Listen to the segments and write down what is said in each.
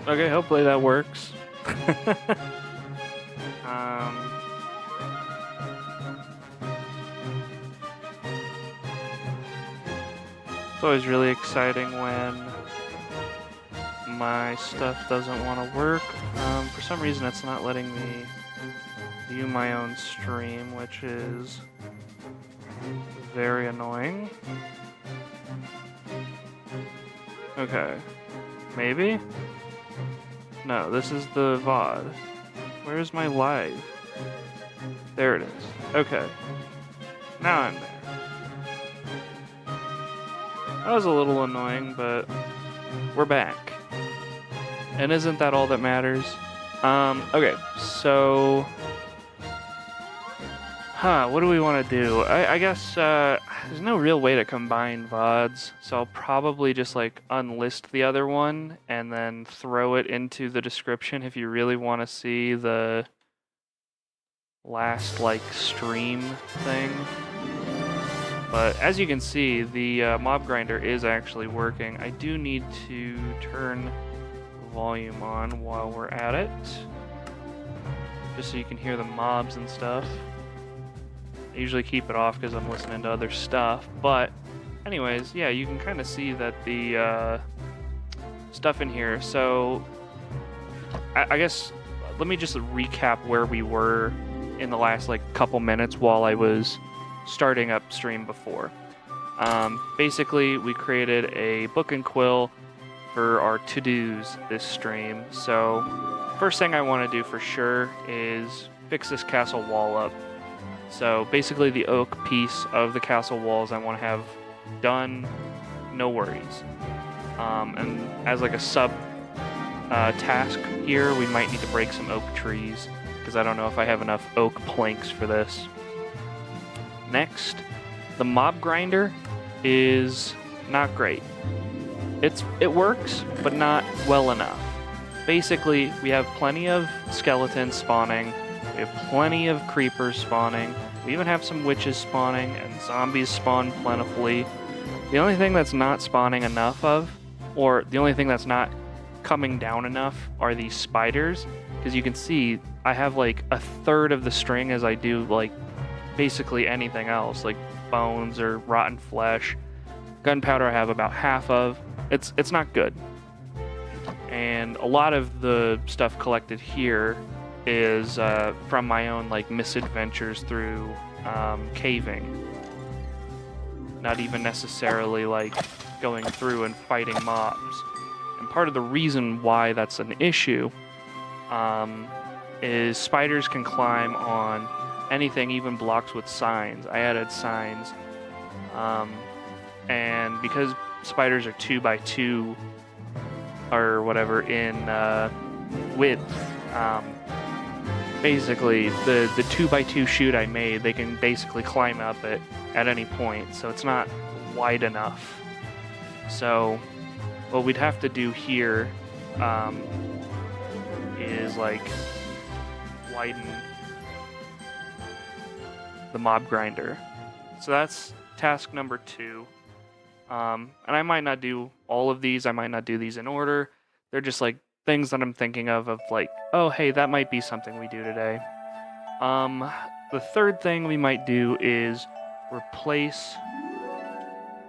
Okay, hopefully that works. um, it's always really exciting when my stuff doesn't want to work. For some reason, it's not letting me view my own stream, which is very annoying. Okay. Maybe? No, this is the VOD. Where's my live? There it is. Okay. Now I'm there. That was a little annoying, but we're back. And isn't that all that matters? Okay, so... what do we want to do? I guess, there's no real way to combine VODs, so I'll probably just, like, unlist the other one, and then throw it into the description if you really want to see the last, like, stream thing. But as you can see, the mob grinder is actually working. I do need to turn volume on while we're at it, just so you can hear the mobs and stuff. I usually keep it off because I'm listening to other stuff, but anyways, yeah, you can kind of see that the stuff in here. So I guess let me just recap where we were in the last like couple minutes while I was starting up stream before. Basically, we created a book and quill for our to-dos this stream. So first thing I want to do for sure is fix this castle wall up. So basically the oak piece of the castle walls I want to have done, no worries. And as like a sub task here, we might need to break some oak trees because I don't know if I have enough oak planks for this. Next, the mob grinder is not great. It works, but not well enough. Basically, we have plenty of skeletons spawning, we have plenty of creepers spawning, we even have some witches spawning, and zombies spawn plentifully. The only thing that's not spawning enough of, or the only thing that's not coming down enough, are these spiders. Because you can see, I have like a third of the string as I do like basically anything else, like bones or rotten flesh. Gunpowder I have about half of. It's not good. And a lot of the stuff collected here is from my own like misadventures through caving. Not even necessarily like going through and fighting mobs. And part of the reason why that's an issue is spiders can climb on anything, even blocks with signs. I added signs. And because spiders are 2x2 or whatever in width, basically the 2x2 chute I made, they can basically climb up it at any point, so it's not wide enough. So what we'd have to do here is like widen the mob grinder. So that's task number 2. And I might not do all of these. I might not do these in order. They're just like things that I'm thinking of like, oh, hey, that might be something we do today. The third thing we might do is replace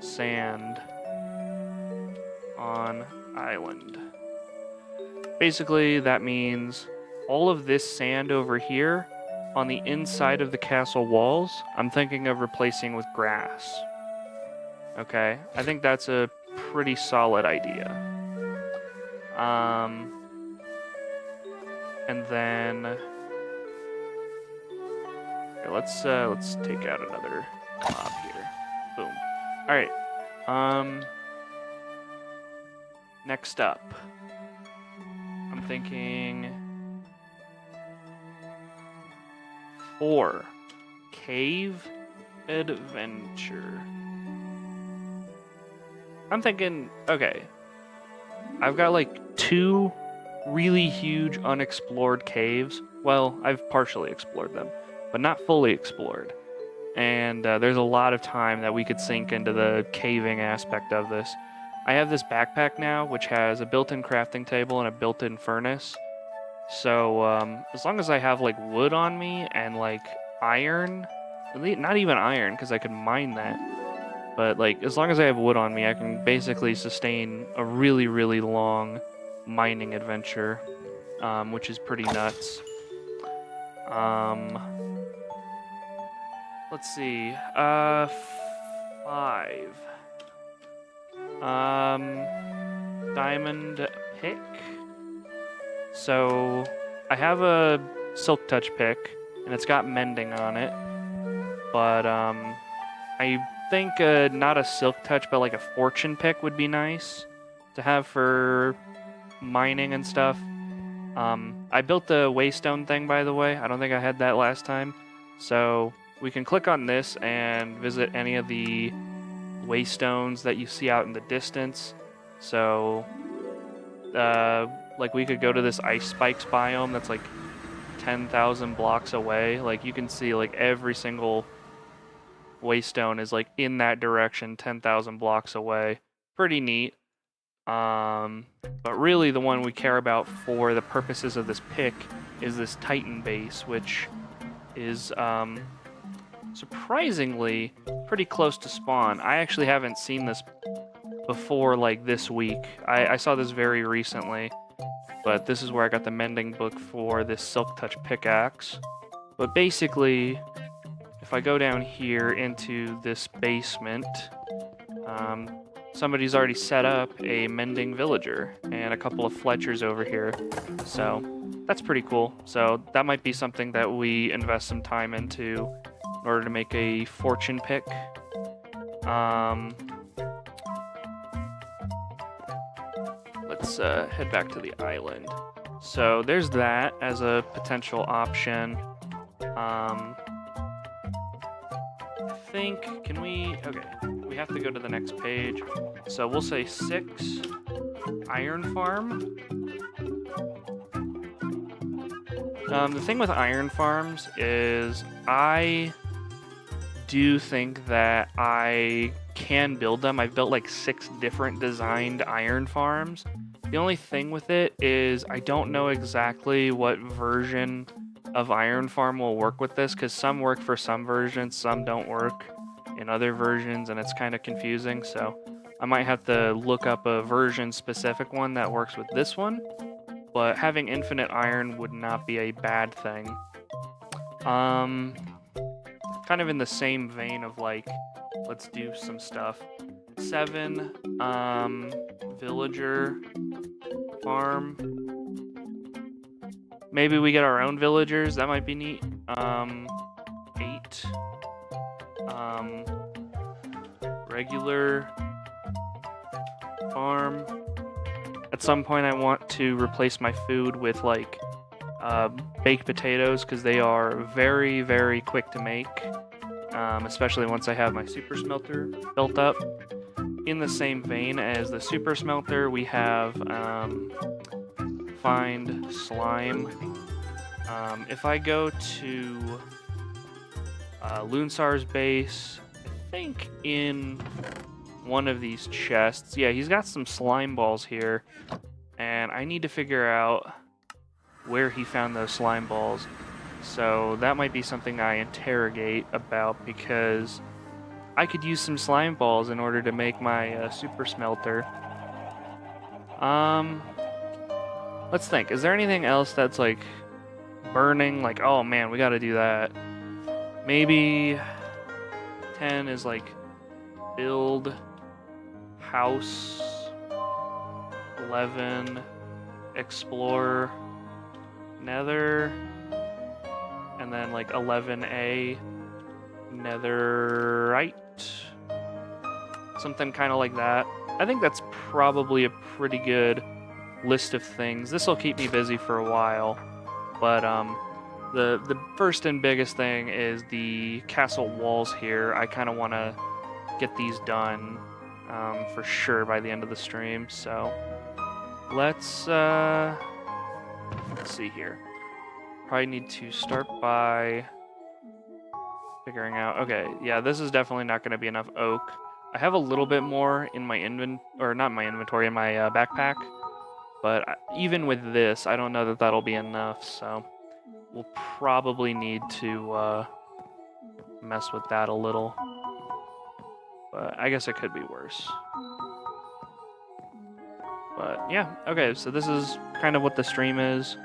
sand on island. Basically, that means all of this sand over here on the inside of the castle walls, I'm thinking of replacing with grass. Okay, I think that's a pretty solid idea. And then here, let's take out another mob here. Boom. All right. Next up, I'm thinking 4 cave adventure. I'm thinking, okay, I've got like 2 really huge unexplored caves. Well, I've partially explored them, but not fully explored. And there's a lot of time that we could sink into the caving aspect of this. I have this backpack now, which has a built-in crafting table and a built-in furnace. So as long as I have like wood on me and like iron, not even iron because I could mine that, but like as long as I have wood on me, I can basically sustain a really, really long mining adventure, which is pretty nuts. Let's see. 5. Diamond pick. So I have a silk touch pick, and it's got mending on it. But I think not a silk touch, but like a fortune pick would be nice to have for mining and stuff. I built the waystone thing, by the way. I don't think I had that last time. So we can click on this and visit any of the waystones that you see out in the distance. So, like we could go to this ice spikes biome that's like 10,000 blocks away. Like you can see like every single waystone is like in that direction, 10,000 blocks away. Pretty neat. But really the one we care about for the purposes of this pick is this Titan base, which is surprisingly pretty close to spawn. I actually haven't seen this before like this week. I saw this very recently, but this is where I got the mending book for this silk touch pickaxe. But basically, if I go down here into this basement, somebody's already set up a mending villager and a couple of Fletchers over here. So that's pretty cool. So that might be something that we invest some time into in order to make a fortune pick. Let's head back to the island. So there's that as a potential option. I think, can we, okay, we have to go to the next page. So we'll say 6 iron farm. The thing with iron farms is I do think that I can build them. I've built like 6 different designed iron farms. The only thing with it is I don't know exactly what version of iron farm will work with this, because some work for some versions, some don't work in other versions, and it's kind of confusing. So I might have to look up a version specific one that works with this one, but having infinite iron would not be a bad thing. Kind of in the same vein of like, let's do some stuff. 7 villager farm. Maybe we get our own villagers. That might be neat. 8 regular farm. At some point I want to replace my food with like baked potatoes, because they are very, very quick to make, especially once I have my super smelter built up. In the same vein as the super smelter, we have find slime. If I go to Loonsar's base, I think in one of these chests, yeah, he's got some slime balls here, and I need to figure out where he found those slime balls. So that might be something I interrogate about, because I could use some slime balls in order to make my super smelter. Let's think. Is there anything else that's like burning? Like, oh man, we gotta do that. Maybe 10 is like build house. 11 explore nether. And then like 11A netherite. Something kind of like that. I think that's probably a pretty good list of things. This will keep me busy for a while, but the first and biggest thing is the castle walls here. I kind of want to get these done for sure by the end of the stream. So let's see here. Probably need to start by figuring out. Okay, yeah, this is definitely not going to be enough oak. I have a little bit more in my not my inventory, in my backpack. But even with this, I don't know that that'll be enough, so we'll probably need to mess with that a little. But I guess it could be worse. But yeah, okay, so this is kind of what the stream is.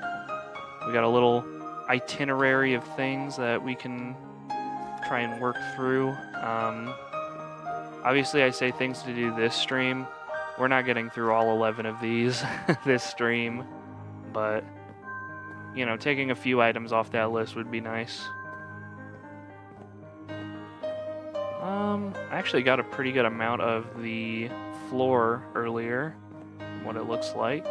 We got a little itinerary of things that we can try and work through. Obviously, I say things to do this stream. We're not getting through all 11 of these this stream, but, you know, taking a few items off that list would be nice. I actually got a pretty good amount of the floor earlier, what it looks like.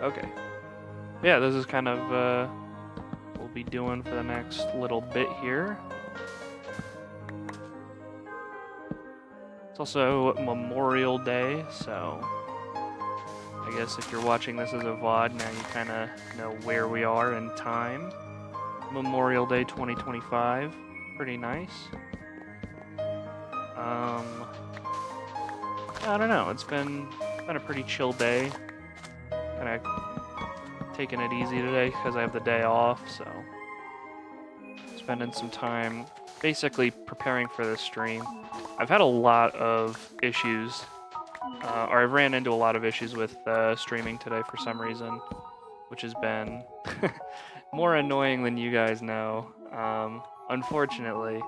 Okay. Yeah, this is kind of we'll be doing for the next little bit here. It's also Memorial Day, so I guess if you're watching this as a VOD, now you kind of know where we are in time. Memorial Day 2025. Pretty nice. I don't know. It's been a pretty chill day. Kind of taking it easy today because I have the day off, so spending some time basically preparing for this stream. I've had a lot of issues, or I've ran into a lot of issues with streaming today for some reason, which has been more annoying than you guys know. Unfortunately,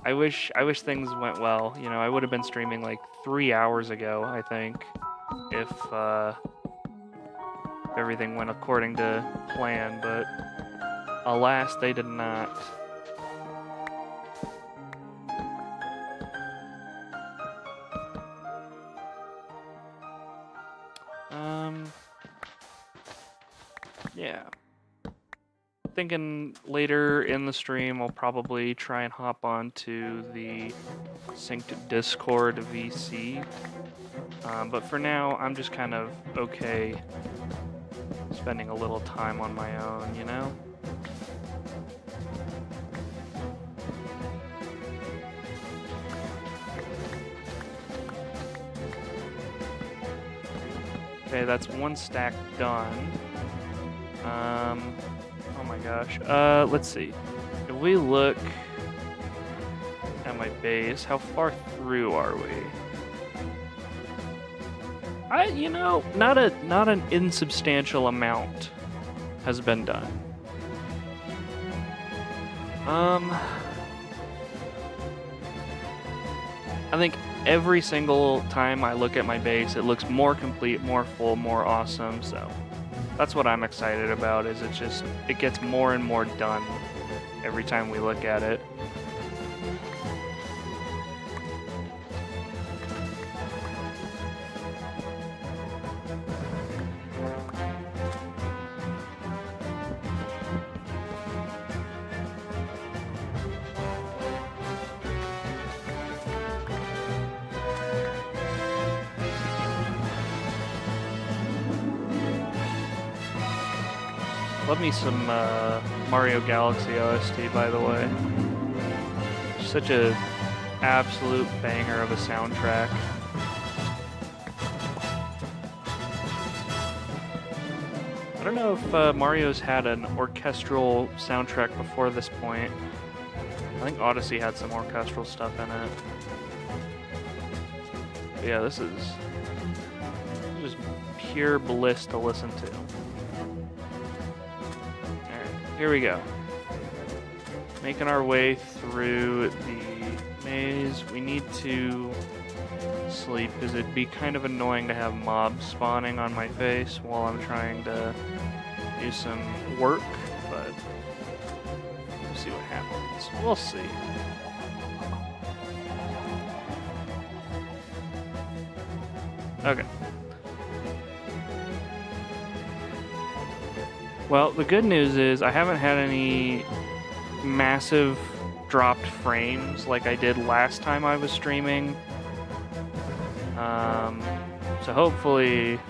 I wish things went well. You know, I would have been streaming like 3 hours ago, I think, if everything went according to plan, but alas, they did not. Yeah. Thinking later in the stream, I'll probably try and hop onto the synced Discord VC. But for now, I'm just kind of okay spending a little time on my own, you know? Okay, that's one stack done. Oh my gosh. Let's see. If we look at my base, how far through are we? You know, not an insubstantial amount has been done. I think every single time I look at my base, it looks more complete, more full, more awesome, so that's what I'm excited about, is it gets more and more done every time we look at it. Love me some Mario Galaxy OST, by the way. Such a absolute banger of a soundtrack. I don't know if Mario's had an orchestral soundtrack before this point. I think Odyssey had some orchestral stuff in it. But yeah, this is just pure bliss to listen to. Here we go. Making our way through the maze. We need to sleep because it'd be kind of annoying to have mobs spawning on my face while I'm trying to do some work, but we'll see what happens. We'll see. Okay. Well, the good news is I haven't had any massive dropped frames like I did last time I was streaming. So hopefully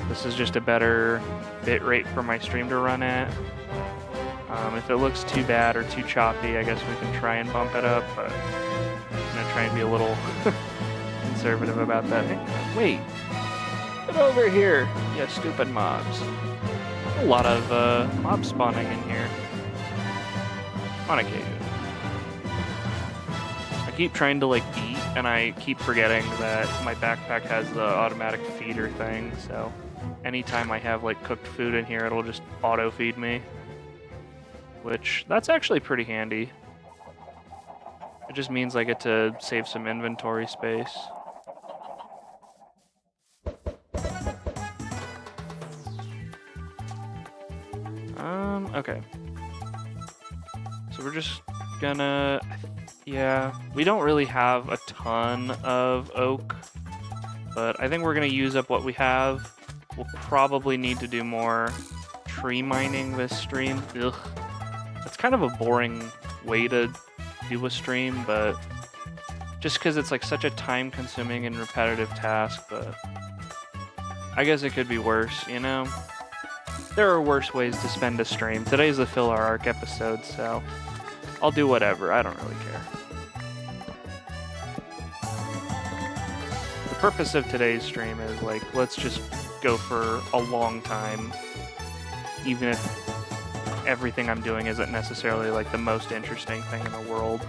this is just a better bit rate for my stream to run at. If it looks too bad or too choppy, I guess we can try and bump it up, but I'm gonna try and be a little conservative about that. Hey, wait, get over here, you stupid mobs. A lot of mob spawning in here, on occasion. I keep trying to like eat, and I keep forgetting that my backpack has the automatic feeder thing, so anytime I have like cooked food in here, it'll just auto feed me. Which, that's actually pretty handy. It just means I get to save some inventory space. Okay. So we're just gonna... Yeah, we don't really have a ton of oak, but I think we're gonna use up what we have. We'll probably need to do more tree mining this stream. Ugh. It's kind of a boring way to do a stream, but just because it's like such a time-consuming and repetitive task, but I guess it could be worse, you know? There are worse ways to spend a stream. Today's the filler arc episode, so I'll do whatever. I don't really care. The purpose of today's stream is like, let's just go for a long time, even if everything I'm doing isn't necessarily like the most interesting thing in the world.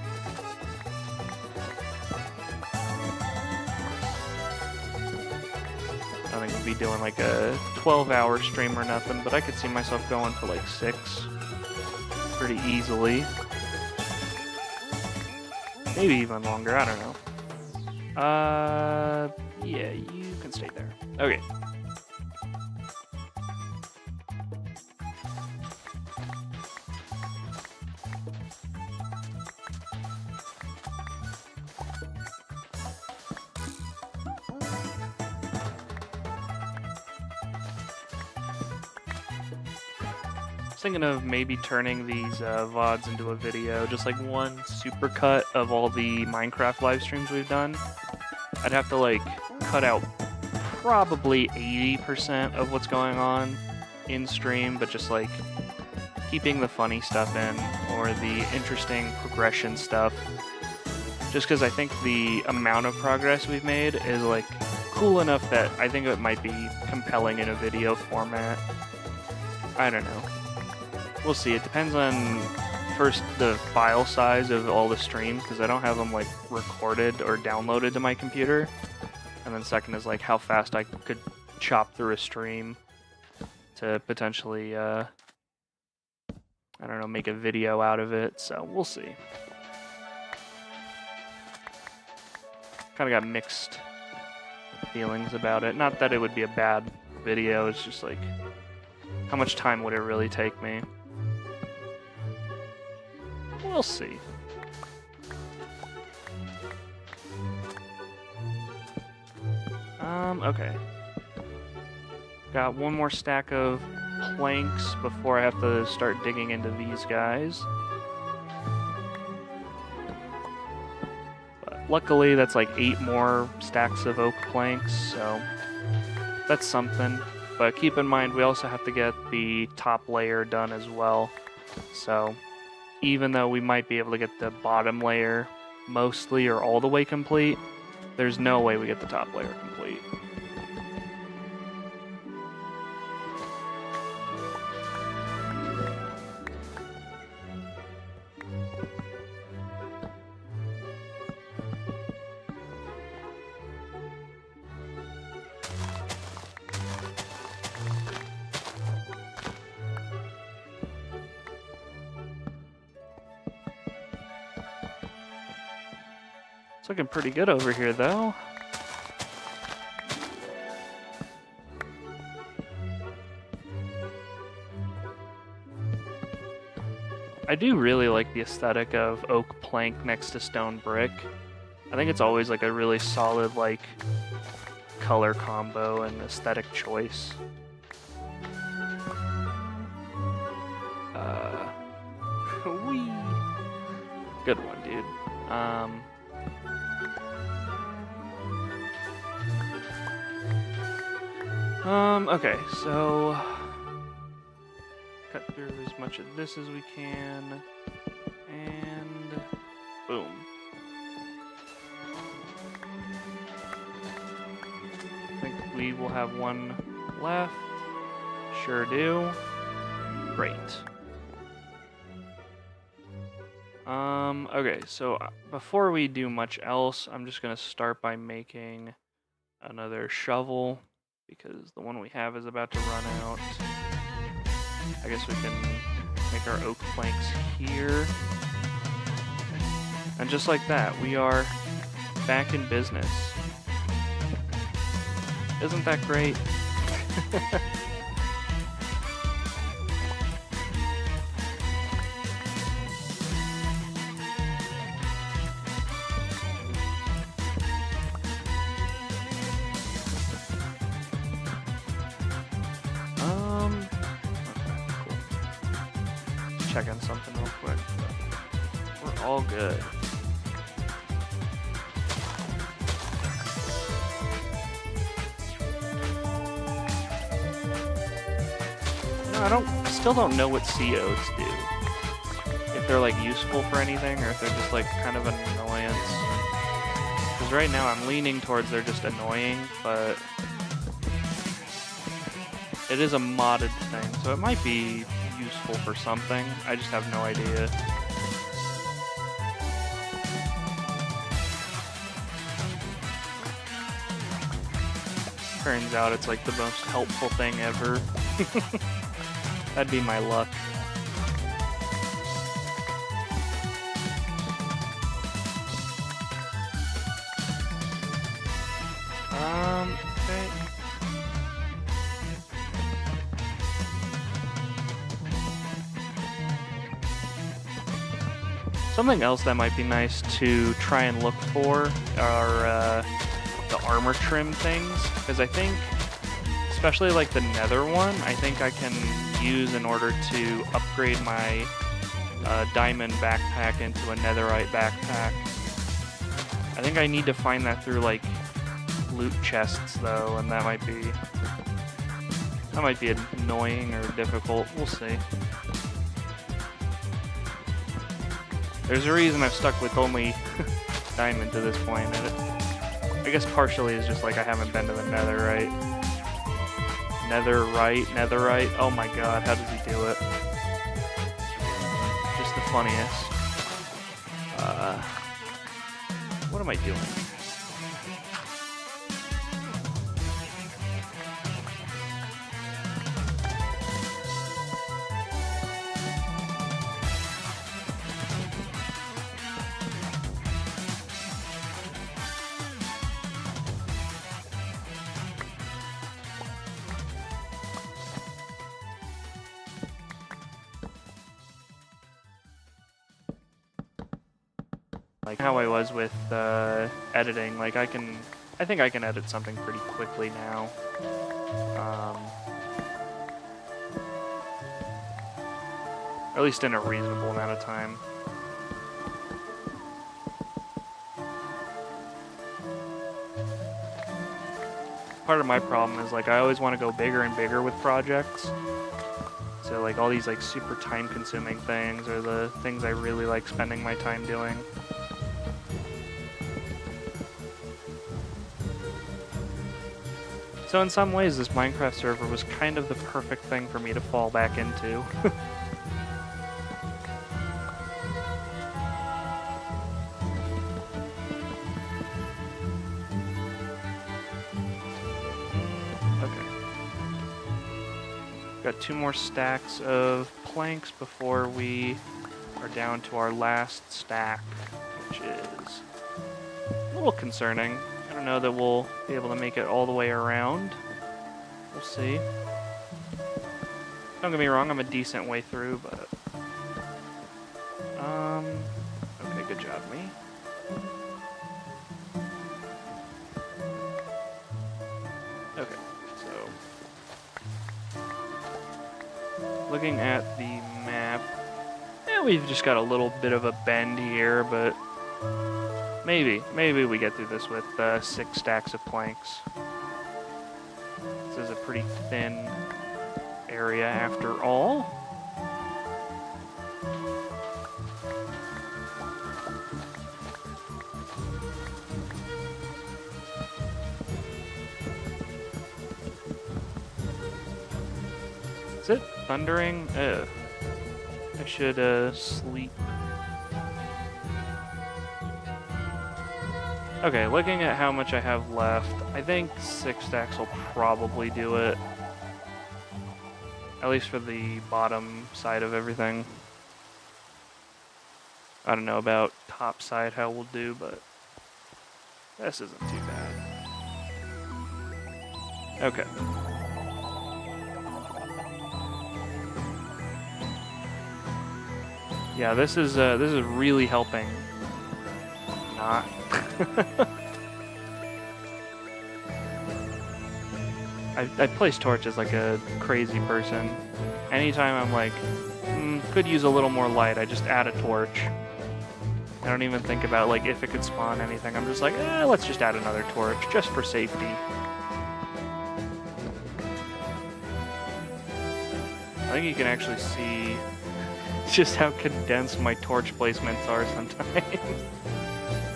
I think we'll be doing like a 12-hour stream or nothing, but I could see myself going for like 6 pretty easily. Maybe even longer, I don't know. Yeah, you can stay there. Okay. Thinking of maybe turning these VODs into a video, just like one supercut of all the Minecraft live streams we've done. I'd have to like cut out probably 80% of what's going on in stream, but just like keeping the funny stuff in or the interesting progression stuff. Just because I think the amount of progress we've made is like cool enough that I think it might be compelling in a video format. I don't know. We'll see. It depends on, first, the file size of all the streams, because I don't have them, like, recorded or downloaded to my computer. And then second is, like, how fast I could chop through a stream to potentially, I don't know, make a video out of it. So, we'll see. Kind of got mixed feelings about it. Not that it would be a bad video, it's just, like, how much time would it really take me? We'll see. Okay. Got one more stack of planks before I have to start digging into these guys. But luckily, that's like 8 more stacks of oak planks, so that's something. But keep in mind, we also have to get the top layer done as well. So even though we might be able to get the bottom layer mostly or all the way complete, there's no way we get the top layer complete. It's looking pretty good over here, though. I do really like the aesthetic of oak plank next to stone brick. I think it's always like a really solid like color combo and aesthetic choice. Whee! Good one, dude. Okay, so cut through his as much of this as we can. And boom. I think we will have one left. Sure do. Great. Okay, so before we do much else, I'm just gonna start by making another shovel because the one we have is about to run out. I guess we can make our oak planks here. And just like that, we are back in business. Isn't that great? Checking something real quick. We're all good. No, I still don't know what sea oats do. If they're like useful for anything or if they're just like kind of an annoyance. Because right now I'm leaning towards they're just annoying, but it is a modded thing, so it might be useful for something. I just have no idea. Turns out it's like the most helpful thing ever. That'd be my luck. Okay. Something else that might be nice to try and look for are the armor trim things, because I think, especially like the nether one, I think I can use in order to upgrade my diamond backpack into a netherite backpack. I think I need to find that through like loot chests though, and that might be annoying or difficult. We'll see. There's a reason I've stuck with only diamond to this point, and I guess partially is just like I haven't been to the netherite. Netherite. Oh my god, how does he do it? Just the funniest. What am I doing? Like how I was with editing, like I think I can edit something pretty quickly now. At least in a reasonable amount of time. Part of my problem is like I always want to go bigger and bigger with projects. So like all these like super time-consuming things are the things I really like spending my time doing. So in some ways, this Minecraft server was kind of the perfect thing for me to fall back into. Okay. Got 2 more stacks of planks before we are down to our last stack, which is a little concerning. I don't know that we'll be able to make it all the way around. We'll see. Don't get me wrong, I'm a decent way through, but... Okay, good job, me. Okay, so... Looking at the map... we've just got a little bit of a bend here, but... Maybe we get through this with 6 stacks of planks. This is a pretty thin area after all. Is it thundering? Ugh. I should sleep. Okay, looking at how much I have left, I think 6 stacks will probably do it. At least for the bottom side of everything. I don't know about top side how we'll do, but this isn't too bad. Okay. Yeah, this is really helping. Not. I place torches like a crazy person. Anytime I'm like, could use a little more light, I just add a torch. I don't even think about like if it could spawn anything. I'm just like, let's just add another torch, just for safety. I think you can actually see just how condensed my torch placements are sometimes.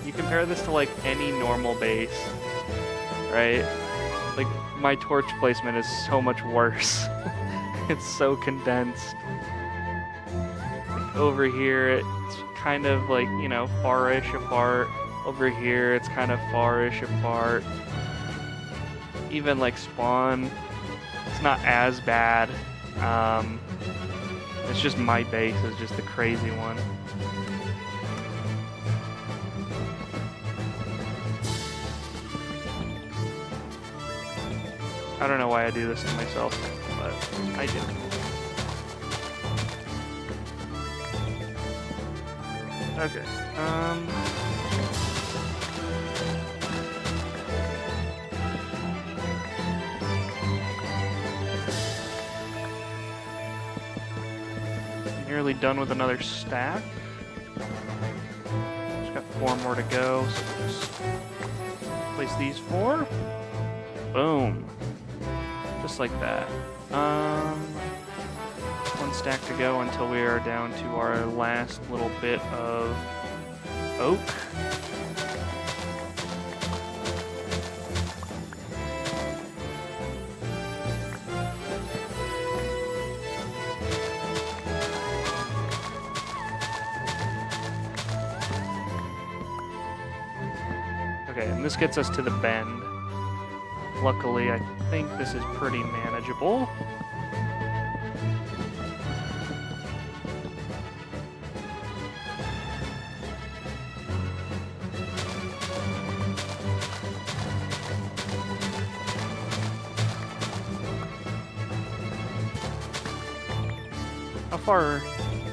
You compare this to like any normal base, right? Like my torch placement is so much worse. It's so condensed. Like over here, it's kind of like, you know, far-ish apart. Over here, it's kind of far-ish apart. Even like spawn, it's not as bad. It's just my base is just the crazy one. I don't know why I do this to myself, but I do. Okay. Nearly done with another stack. Just got 4 more to go, so we'll just place these 4. Boom. Just like that. 1 stack to go until we are down to our last little bit of oak. Okay, and this gets us to the bend. Luckily, I think this is pretty manageable. How far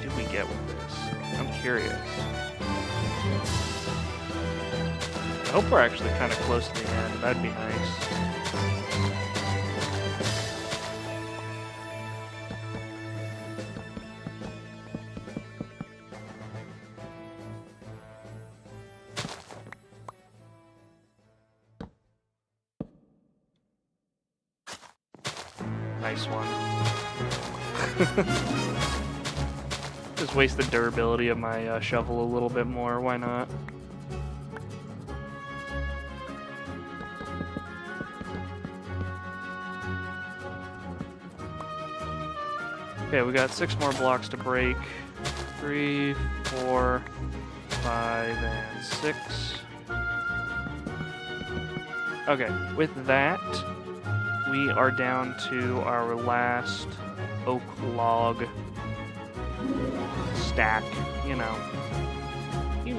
do we get with this? I'm curious. I hope we're actually kind of close to the end. That'd be nice. Nice one. Just waste the durability of my shovel a little bit more. Why not? Okay, we got 6 more blocks to break. 3, 4, 5, and 6. Okay, with that, we are down to our last oak log stack. You know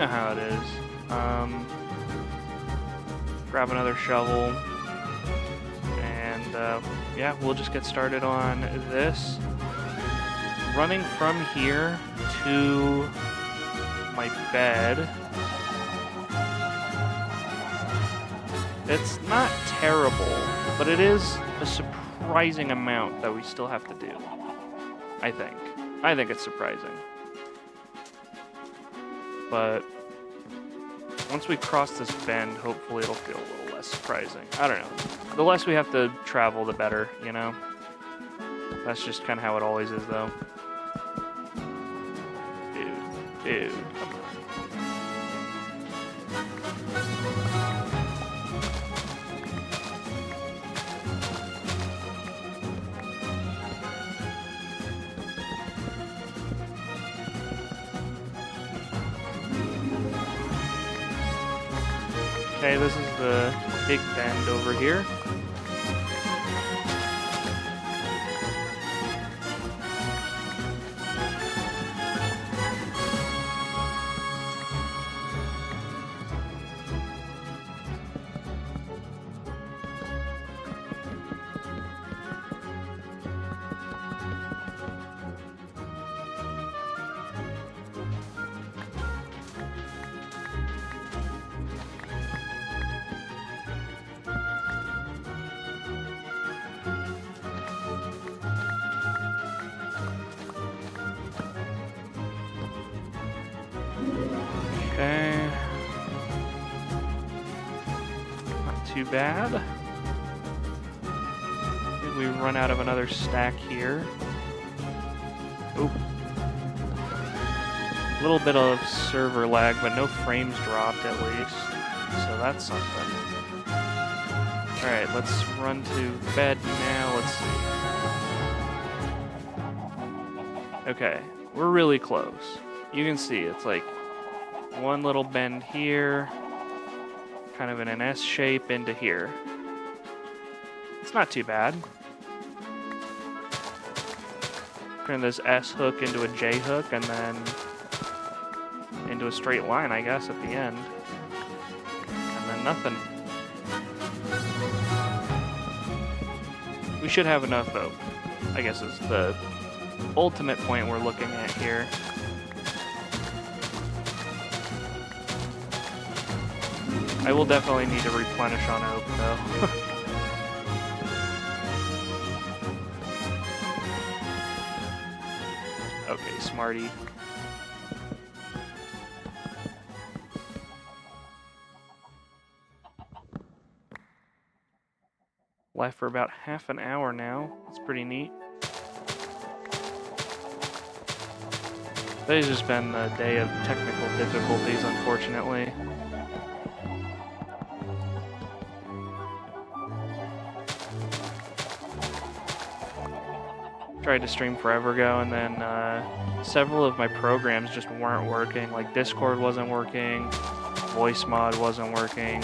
how it is. Grab another shovel, and yeah, we'll just get started on this. Running from here to my bed, it's not terrible, but it is a surprising amount that we still have to do, I think. I think it's surprising. But once we cross this bend, hopefully it'll feel a little less surprising. I don't know. The less we have to travel, the better, you know? That's just kind of how it always is, though. Dude, come on. Okay, this is the big bend over here. Okay. Not too bad. Maybe we run out of another stack here. Oop. A little bit of server lag, but no frames dropped at least. So that's something. Alright, let's run to bed now. Let's see. Okay, we're really close. You can see it's like one little bend here, kind of in an S shape into here. It's not too bad. Turn this S hook into a J hook and then into a straight line, I guess, at the end. And then nothing. We should have enough, though, I guess is the ultimate point we're looking at here. I will definitely need to replenish on oak, though. Okay, smarty. Live for about half an hour now. That's pretty neat. Today's just been a day of technical difficulties, unfortunately. Tried to stream forever ago, and then several of my programs just weren't working. Like Discord wasn't working, Voice Mod wasn't working.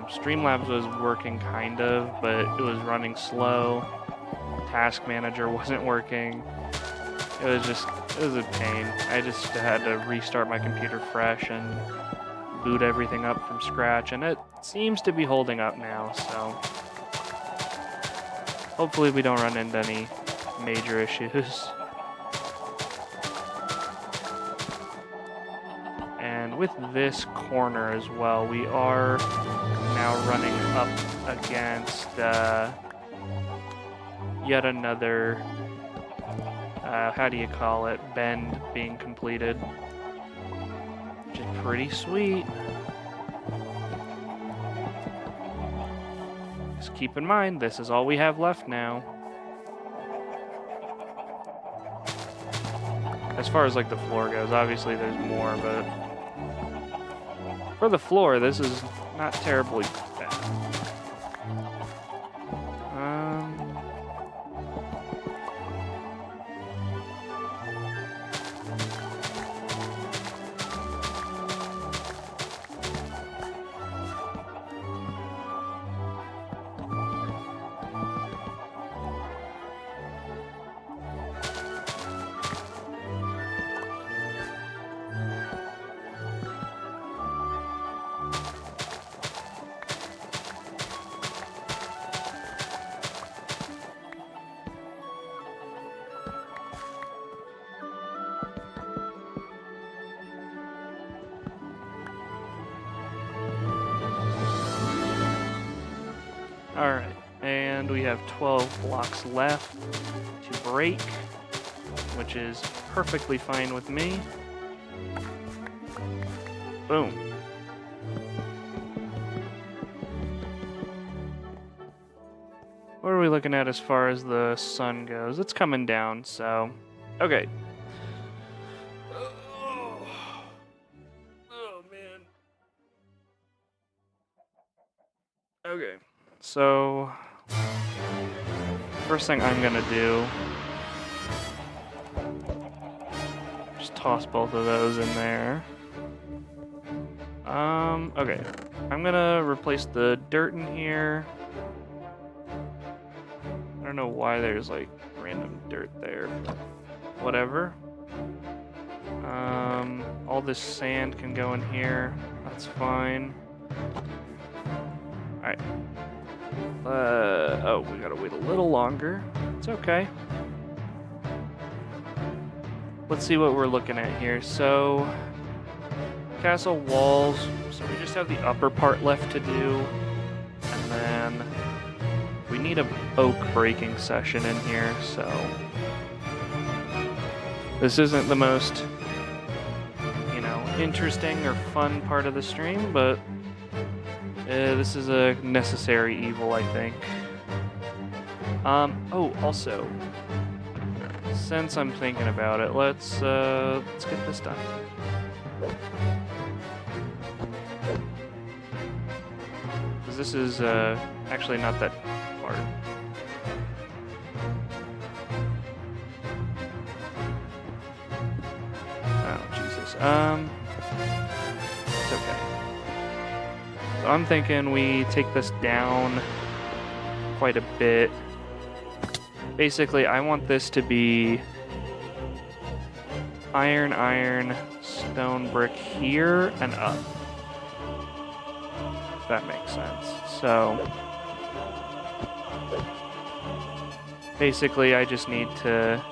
Streamlabs was working kind of, but it was running slow. Task Manager wasn't working. It was a pain. I just had to restart my computer fresh and boot everything up from scratch, and it seems to be holding up now, so hopefully we don't run into any major issues. And with this corner as well, we are now running up against yet another, how do you call it, bend being completed, which is pretty sweet. Just keep in mind, this is all we have left now. As far as like the floor goes, obviously there's more, but for the floor, this is not terribly bad. Alright, and we have 12 blocks left to break, which is perfectly fine with me. Boom. What are we looking at as far as the sun goes? It's coming down, so... Okay. Oh, man. Okay. So, first thing I'm gonna do, just toss both of those in there. Okay. I'm gonna replace the dirt in here. I don't know why there's like random dirt there, but whatever. All this sand can go in here. That's fine. Alright. Oh, we gotta wait a little longer. It's okay. Let's see what we're looking at here. So, castle walls. So we just have the upper part left to do. And then we need a oak breaking session in here, so this isn't the most, interesting or fun part of the stream, but this is a necessary evil, I think. Oh, also, since I'm thinking about it, let's get this done. Because this is actually not that hard. Oh, Jesus. It's okay. So I'm thinking we take this down quite a bit. Basically, I want this to be iron, stone, brick here and up. If that makes sense. So basically, I just need to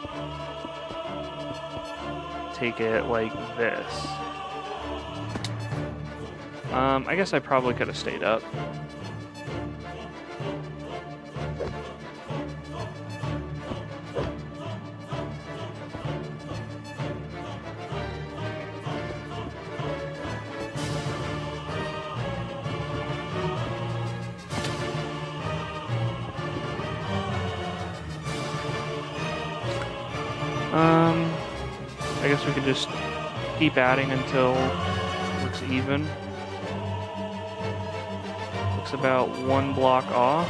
take it like this. I guess I probably could have stayed up. I guess we could just keep adding until it looks even. Looks about one block off.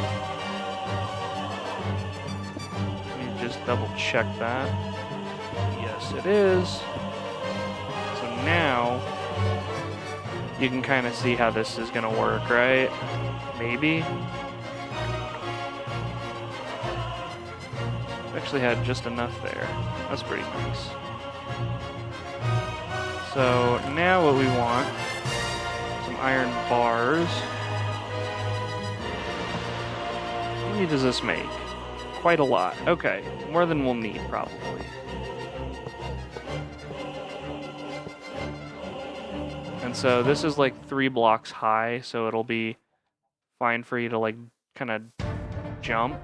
Let me just double check that. Yes, it is. So now you can kind of see how this is going to work, right? Maybe. Actually had just enough there. That's pretty nice. So now what we want, some iron bars. How many does this make? Quite a lot. Okay, more than we'll need probably. And so this is like 3 blocks high, so it'll be fine for you to like kind of jump.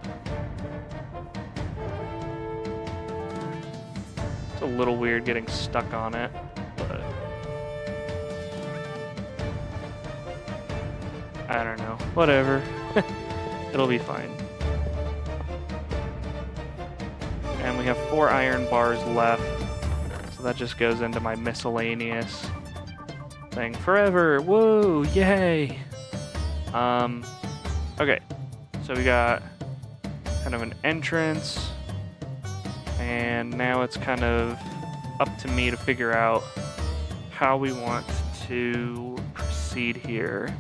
It's a little weird getting stuck on it, but I don't know. Whatever. It'll be fine. And we have 4 iron bars left, so that just goes into my miscellaneous thing forever. Whoa, yay! Okay, so we got kind of an entrance. And now it's kind of up to me to figure out how we want to proceed here.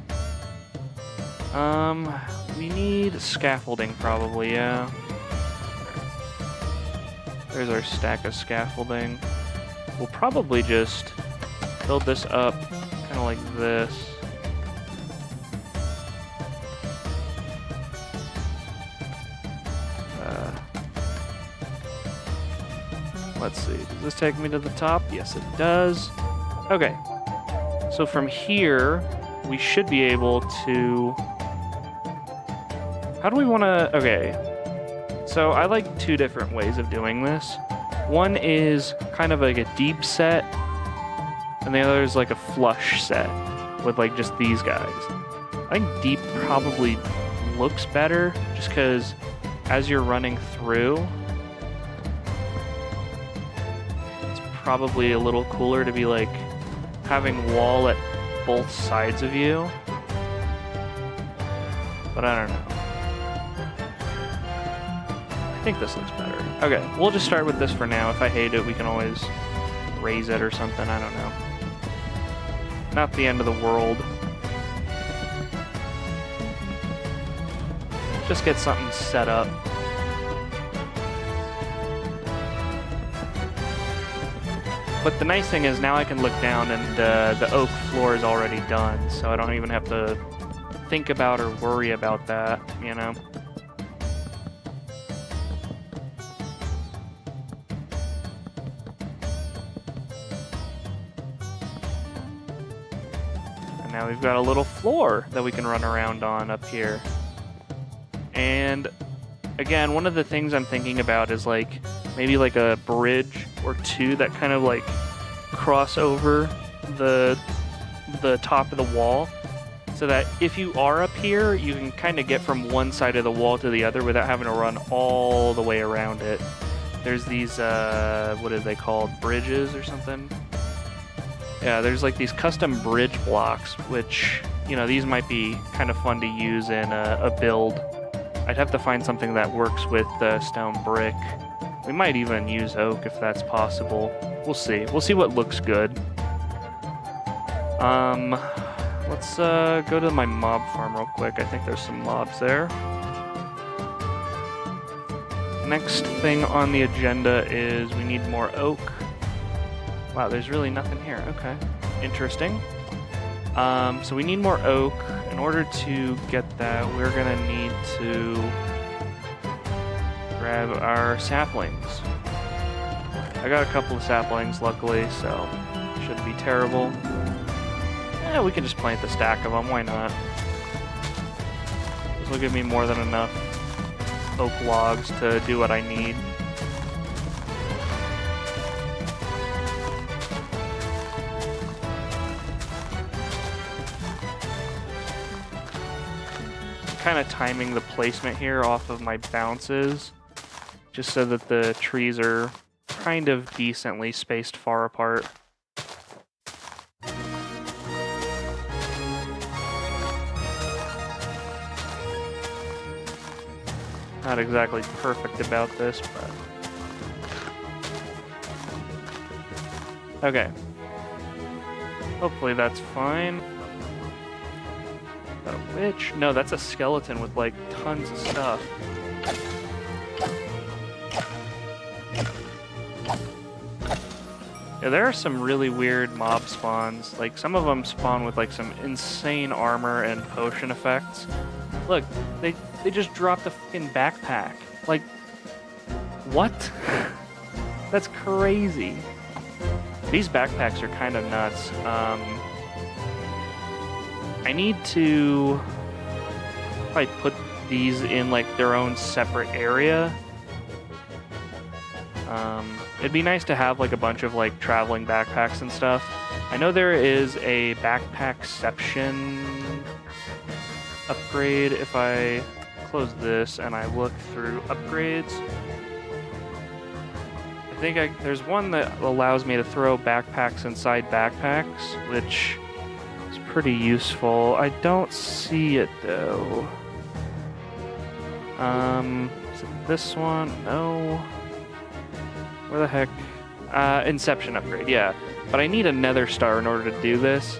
We need scaffolding probably, yeah. There's our stack of scaffolding. We'll probably just build this up kind of like this. Let's see, does this take me to the top? Yes, it does. Okay, so from here, we should be able to... How do we want to... Okay, so I like 2 different ways of doing this. One is kind of like a deep set, and the other is like a flush set with like just these guys. I think deep probably looks better, just because as you're running through, probably a little cooler to be like having wall at both sides of you, but I don't know. I think this looks better. Okay, we'll just start with this for now. If I hate it, we can always raise it or something. I don't know. Not the end of the world. Just get something set up. But the nice thing is now I can look down and the oak floor is already done, so I don't even have to think about or worry about that, you know? And now we've got a little floor that we can run around on up here. And again, one of the things I'm thinking about is like maybe like a bridge or two that kind of like cross over the top of the wall, so that if you are up here, you can kind of get from one side of the wall to the other without having to run all the way around it. There's these, what are they called? Bridges or something? Yeah, there's like these custom bridge blocks, which, you know, these might be kind of fun to use in a build. I'd have to find something that works with stone brick. We might even use oak if that's possible. We'll see. We'll see what looks good. Let's go to my mob farm real quick. I think there's some mobs there. Next thing on the agenda is we need more oak. Wow, there's really nothing here. Okay, interesting. So we need more oak. In order to get that, we're gonna need to grab our saplings. I got a couple of saplings, luckily, so shouldn't be terrible. Yeah, we can just plant the stack of them, why not? This will give me more than enough oak logs to do what I need. Kind of timing the placement here off of my bounces, just so that the trees are kind of decently spaced far apart. Not exactly perfect about this, but okay. Hopefully that's fine. A witch? No, that's a skeleton with like tons of stuff. Yeah, there are some really weird mob spawns. Like some of them spawn with like some insane armor and potion effects. Look, they just dropped a fucking backpack. Like, what? That's crazy. These backpacks are kind of nuts. I need to probably put these in like their own separate area. It'd be nice to have like a bunch of like traveling backpacks and stuff. I know there is a backpackception upgrade. If I close this and I look through upgrades, I think there's one that allows me to throw backpacks inside backpacks, which is pretty useful. I don't see it though. Is it this one? No. Where the heck? Inception upgrade, yeah. But I need a nether star in order to do this.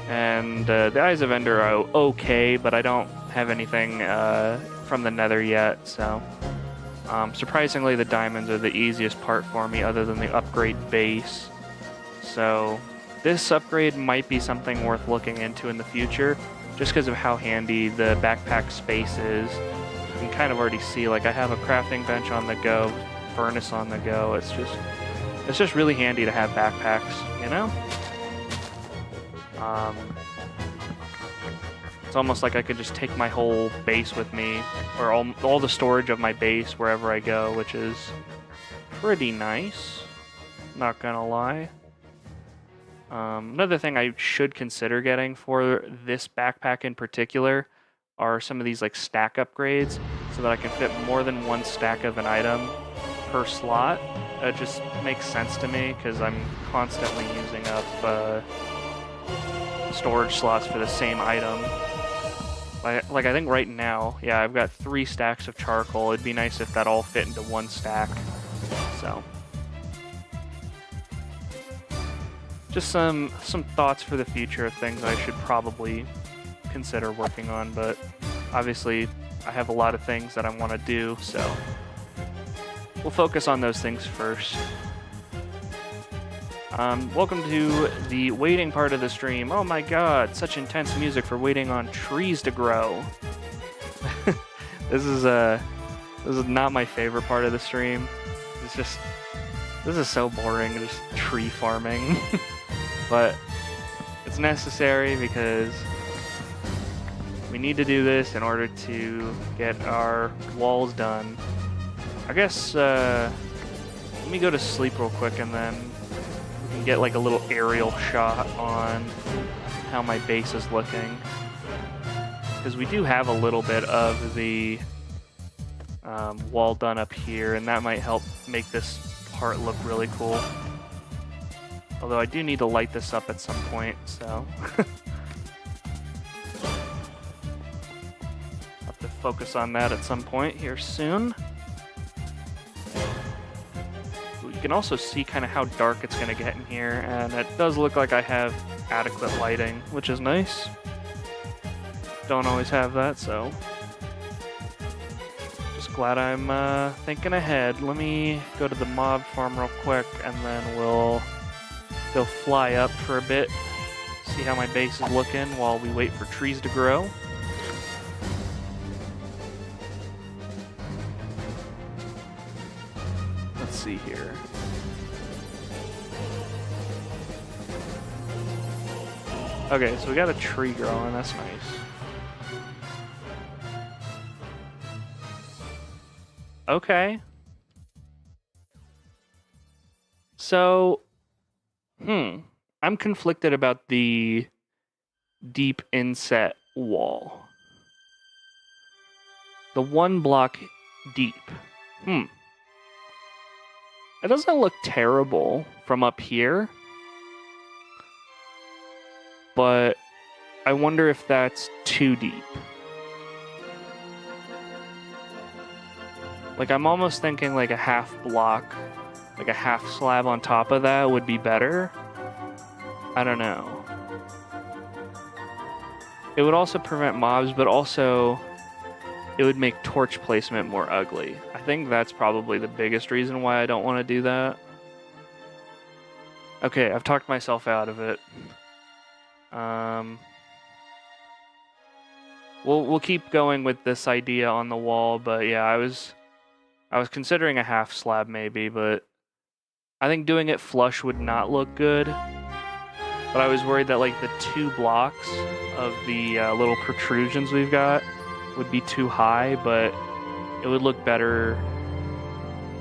And the Eyes of Ender are okay, but I don't have anything from the nether yet, so... surprisingly, the diamonds are the easiest part for me, other than the upgrade base. So, this upgrade might be something worth looking into in the future, just because of how handy the backpack space is. You can kind of already see, like, I have a crafting bench on the go, furnace on the go. It's just really handy to have backpacks, you know? It's almost like I could just take my whole base with me, or all the storage of my base wherever I go, which is pretty nice, not gonna lie. Another thing I should consider getting for this backpack in particular are some of these like stack upgrades, so that I can fit more than one stack of an item per slot. It just makes sense to me, because I'm constantly using up storage slots for the same item. Like I think right now, yeah, I've got 3 stacks of charcoal. It'd be nice if that all fit into one stack. So. just some thoughts for the future of things I should probably consider working on, but obviously I have a lot of things that I want to do, so we'll focus on those things first. Welcome to the waiting part of the stream. Oh my god, such intense music for waiting on trees to grow. This is not my favorite part of the stream. This is so boring, just tree farming. But it's necessary because we need to do this in order to get our walls done. I guess, let me go to sleep real quick and then we can get like a little aerial shot on how my base is looking. Because we do have a little bit of the wall done up here, and that might help make this part look really cool. Although I do need to light this up at some point, so... have to focus on that at some point here soon. You can also see kind of how dark it's going to get in here, and it does look like I have adequate lighting, which is nice. Don't always have that, so... just glad I'm thinking ahead. Let me go to the mob farm real quick, and then we'll go fly up for a bit, see how my base is looking while we wait for trees to grow. Let's see here. Okay, so we got a tree growing, that's nice. Okay. So, I'm conflicted about the deep inset wall. The 1 block deep. It doesn't look terrible from up here. But I wonder if that's too deep. Like, I'm almost thinking like a half block, like a half slab on top of that would be better. I don't know. It would also prevent mobs, but also it would make torch placement more ugly. I think that's probably the biggest reason why I don't want to do that. Okay, I've talked myself out of it. We'll keep going with this idea on the wall, but yeah, I was considering a half slab maybe, but I think doing it flush would not look good. But I was worried that like the 2 blocks of the little protrusions we've got would be too high, but it would look better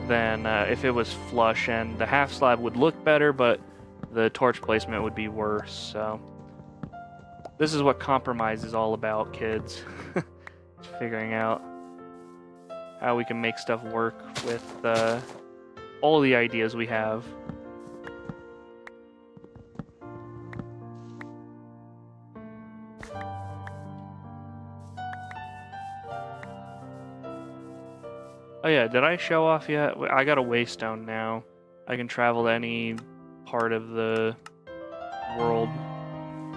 than if it was flush, and the half slab would look better, but the torch placement would be worse, so... This is what compromise is all about, kids. Just figuring out how we can make stuff work with all the ideas we have. Oh yeah, did I show off yet? I got a waystone now. I can travel to any part of the world.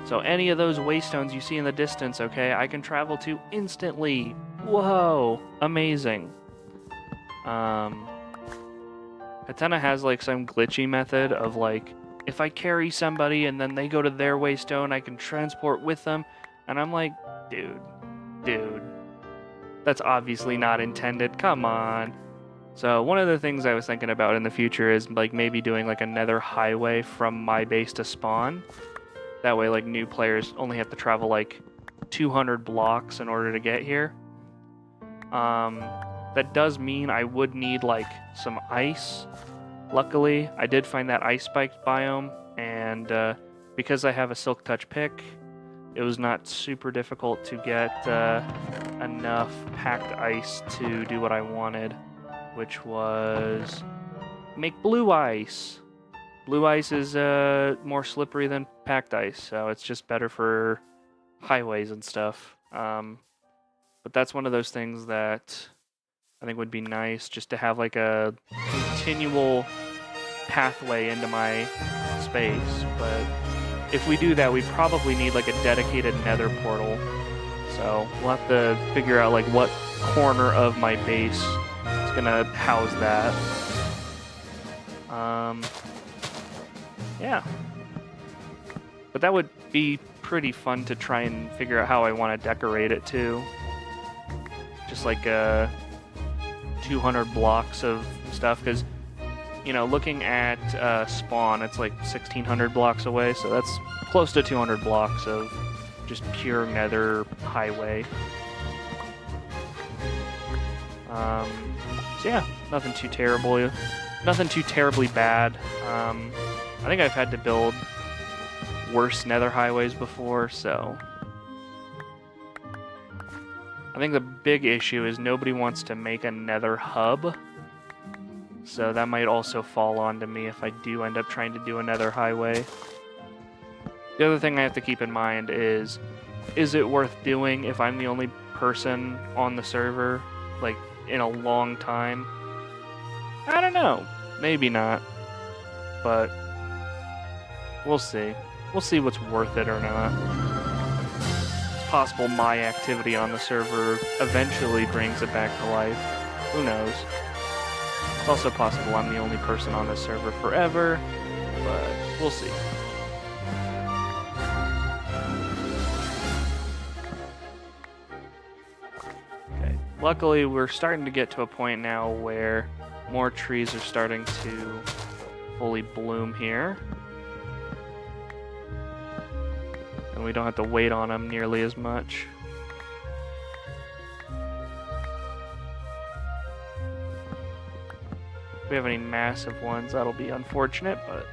So any of those waystones you see in the distance, okay, I can travel to instantly. Whoa, amazing. Katana has like some glitchy method of like, if I carry somebody and then they go to their waystone, I can transport with them. And I'm like, dude, that's obviously not intended. Come on. So one of the things I was thinking about in the future is like maybe doing like a nether highway from my base to spawn. That way, like, new players only have to travel, like, 200 blocks in order to get here. That does mean I would need, like, some ice. Luckily, I did find that ice spiked biome, and because I have a silk touch pick, it was not super difficult to get enough packed ice to do what I wanted, which was make blue ice. Blue ice is more slippery than packed ice, so it's just better for highways and stuff. But that's one of those things that I think would be nice, just to have like a continual pathway into my space, but if we do that, we probably need like a dedicated nether portal. So we'll have to figure out like what corner of my base is gonna house that. Yeah. But that would be pretty fun to try and figure out how I want to decorate it too. Just like 200 blocks of stuff, because you know, looking at spawn, it's like 1,600 blocks away, so that's close to 200 blocks of just pure nether highway. So yeah, nothing too terrible, nothing too terribly bad. I think I've had to build worse nether highways before, so I think the big issue is nobody wants to make a nether hub. So that might also fall onto me if I do end up trying to do a nether highway. The other thing I have to keep in mind is it worth doing if I'm the only person on the server, like, in a long time? I don't know. Maybe not. But we'll see. We'll see what's worth it or not. It's possible my activity on the server eventually brings it back to life. Who knows? It's also possible I'm the only person on this server forever, but we'll see. Okay, luckily we're starting to get to a point now where more trees are starting to fully bloom here. And we don't have to wait on them nearly as much. If we have any massive ones, that'll be unfortunate, but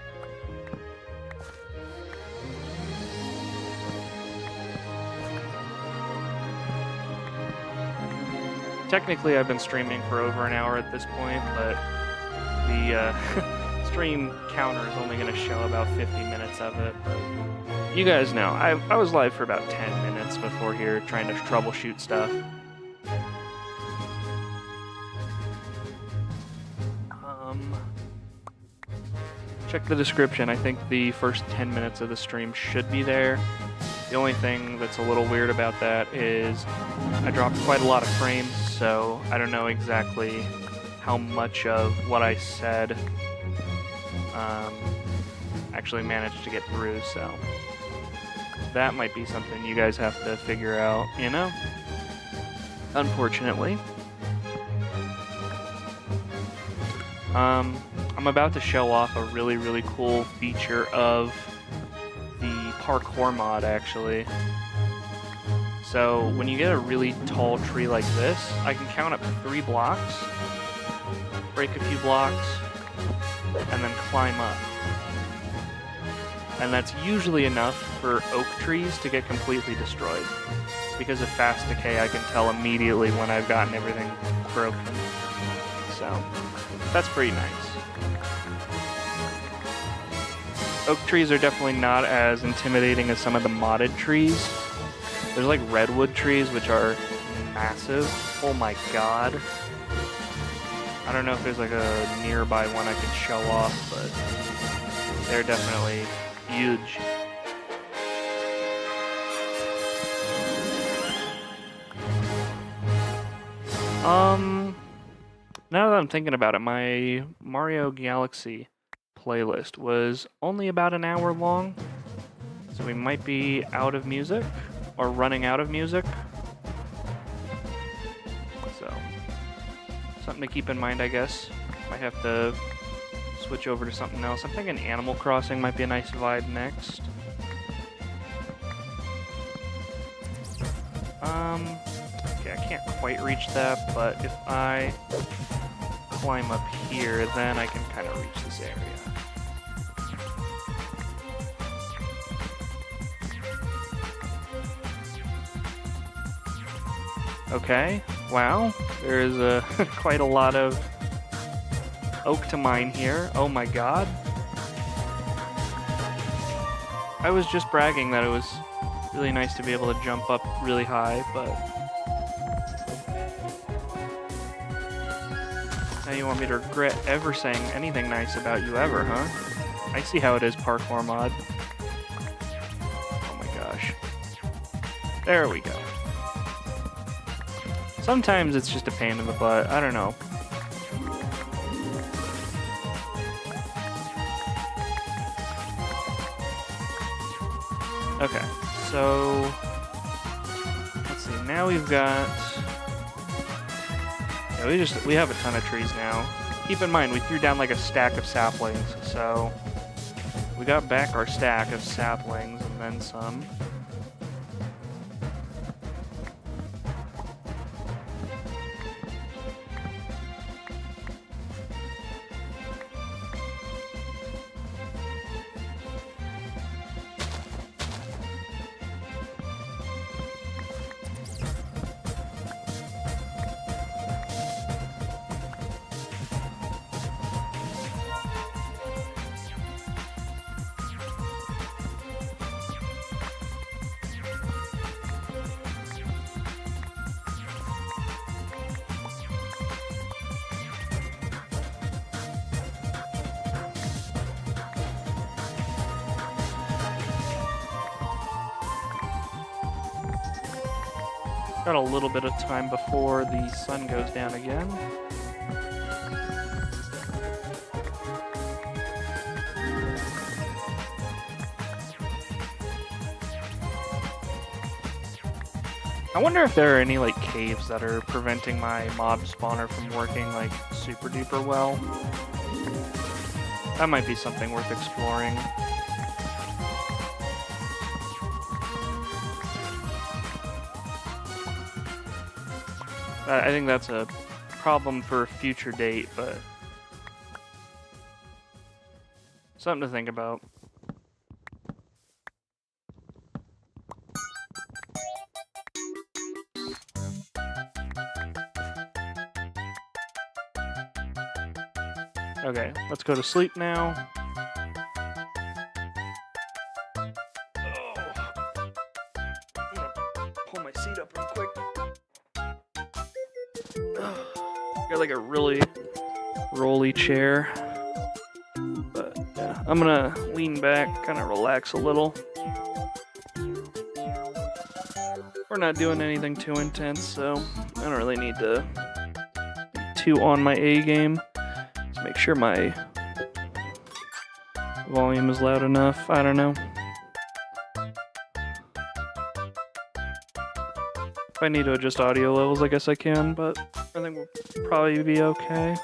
technically I've been streaming for over an hour at this point, but the stream counter is only going to show about 50 minutes of it. But you guys know, I was live for about 10 minutes before here trying to troubleshoot stuff. Check the description. I think the first 10 minutes of the stream should be there. The only thing that's a little weird about that is I dropped quite a lot of frames, so I don't know exactly how much of what I said actually managed to get through, so that might be something you guys have to figure out, you know? Unfortunately. I'm about to show off a really, really cool feature of the parkour mod, actually. So, when you get a really tall tree like this, I can count up 3 blocks, break a few blocks, and then climb up. And that's usually enough for oak trees to get completely destroyed. Because of fast decay, I can tell immediately when I've gotten everything broken. So, that's pretty nice. Oak trees are definitely not as intimidating as some of the modded trees. There's like redwood trees, which are massive. Oh my god. I don't know if there's like a nearby one I can show off, but they're definitely huge. Now that I'm thinking about it, my Mario Galaxy playlist was only about an hour long, so we might be out of music, or running out of music. So, something to keep in mind, I guess. Might have to switch over to something else. I'm thinking Animal Crossing might be a nice vibe next. Okay, I can't quite reach that, but if I climb up here, then I can kind of reach this area. Okay, wow, there's quite a lot of oak to mine here. Oh my god. I was just bragging that it was really nice to be able to jump up really high, but now you want me to regret ever saying anything nice about you ever, huh? I see how it is, parkour mod. Oh my gosh. There we go. Sometimes it's just a pain in the butt. I don't know. Okay, so let's see. Now we've got. Yeah, we have a ton of trees now. Keep in mind, we threw down like a stack of saplings, so we got back our stack of saplings and then some. Got a little bit of time before the sun goes down again. I wonder if there are any like caves that are preventing my mob spawner from working like super duper well. That might be something worth exploring. I think that's a problem for a future date, but something to think about. Okay, let's go to sleep now. Pull my seat up real quick. Got like a really rolly chair, but yeah, I'm gonna lean back, kind of relax a little. We're not doing anything too intense, so I don't really need to be too on my A game. Just make sure my volume is loud enough. I don't know. If I need to adjust audio levels, I guess I can, but I think we'll probably be okay.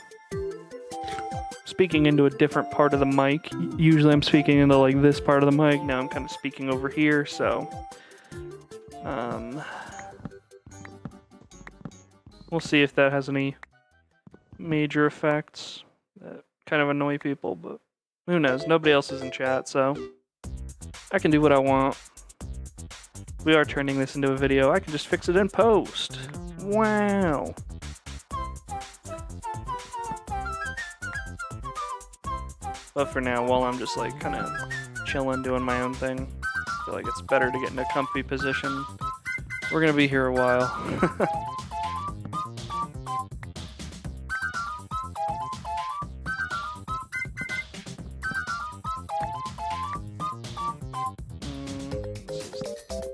Speaking into a different part of the mic. Usually I'm speaking into like this part of the mic. Now I'm kind of speaking over here, so we'll see if that has any major effects that kind of annoy people, but who knows? Nobody else is in chat, so I can do what I want. We are turning this into a video. I can just fix it in post. Wow. But for now, while I'm just like kind of chilling, doing my own thing, I feel like it's better to get in a comfy position. We're gonna be here a while.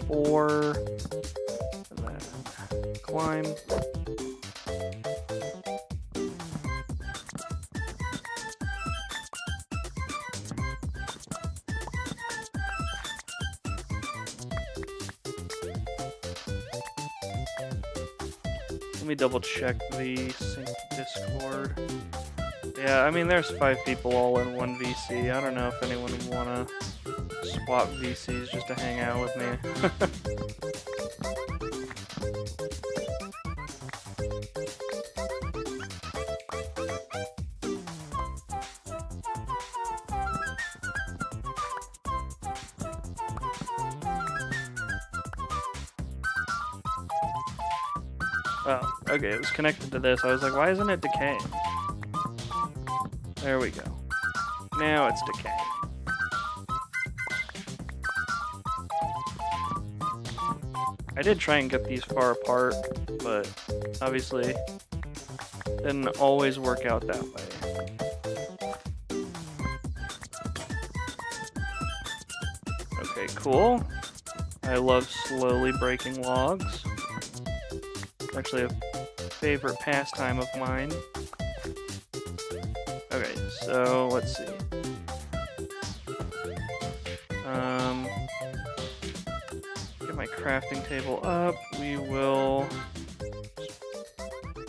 Four, and then climb. Let me double check the sync Discord. Yeah, I mean there's 5 people all in one VC. I don't know if anyone would wanna swap VCs just to hang out with me. Oh, okay, it was connected to this. I was like, why isn't it decaying? There we go. Now it's decaying. I did try and get these far apart, but obviously didn't always work out that way. Okay, cool. I love slowly breaking logs. It's actually a favorite pastime of mine. Okay, so let's see. Get my crafting table up. We will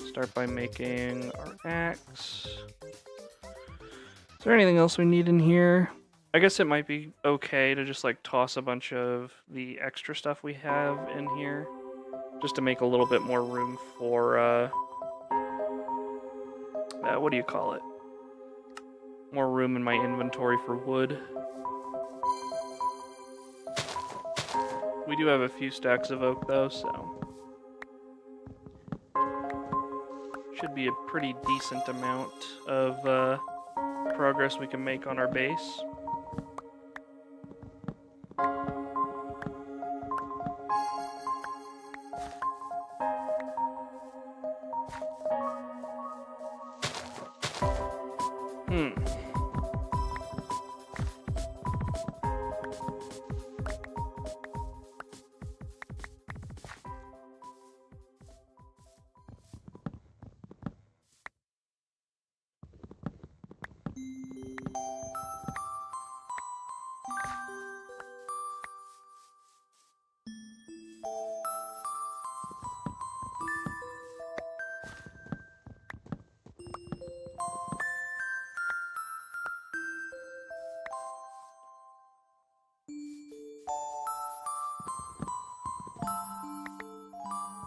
start by making our axe. Is there anything else we need in here? I guess it might be okay to just like toss a bunch of the extra stuff we have in here, just to make a little bit more room for, what do you call it? More room in my inventory for wood. We do have a few stacks of oak though, so should be a pretty decent amount of progress we can make on our base.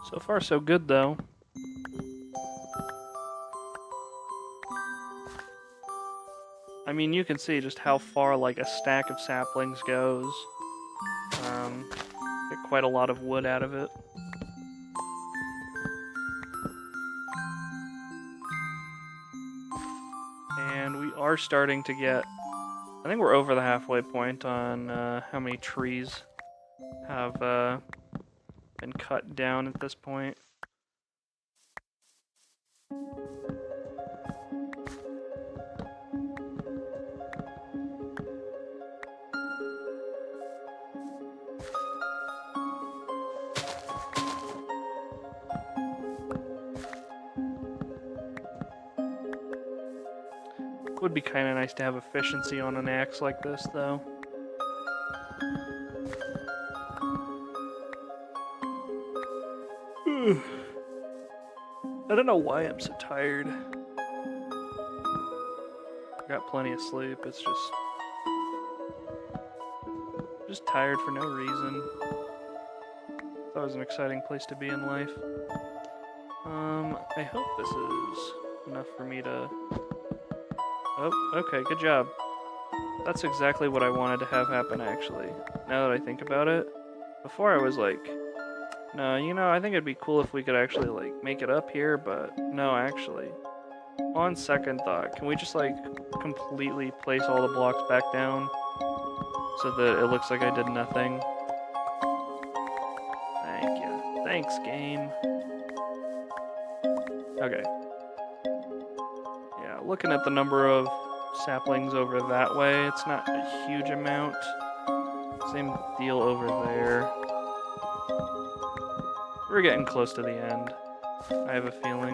So far, so good, though. I mean, you can see just how far, like, a stack of saplings goes. Get quite a lot of wood out of it. And we are starting to get... I think we're over the halfway point on how many trees have been cut down at this point. Would be kind of nice to have efficiency on an axe like this, though. I don't know why I'm so tired. Got plenty of sleep, it's just tired for no reason. Thought it was an exciting place to be in life. I hope this is enough for me to... Oh, okay, good job. That's exactly what I wanted to have happen, actually. Now that I think about it. Before I was like, no, you know, I think it'd be cool if we could actually, like, make it up here, but no, actually. On second thought, can we just, like, completely place all the blocks back down so that it looks like I did nothing? Thank you. Thanks, game. Okay. Yeah, looking at the number of saplings over that way, it's not a huge amount. Same deal over there. We're getting close to the end, I have a feeling.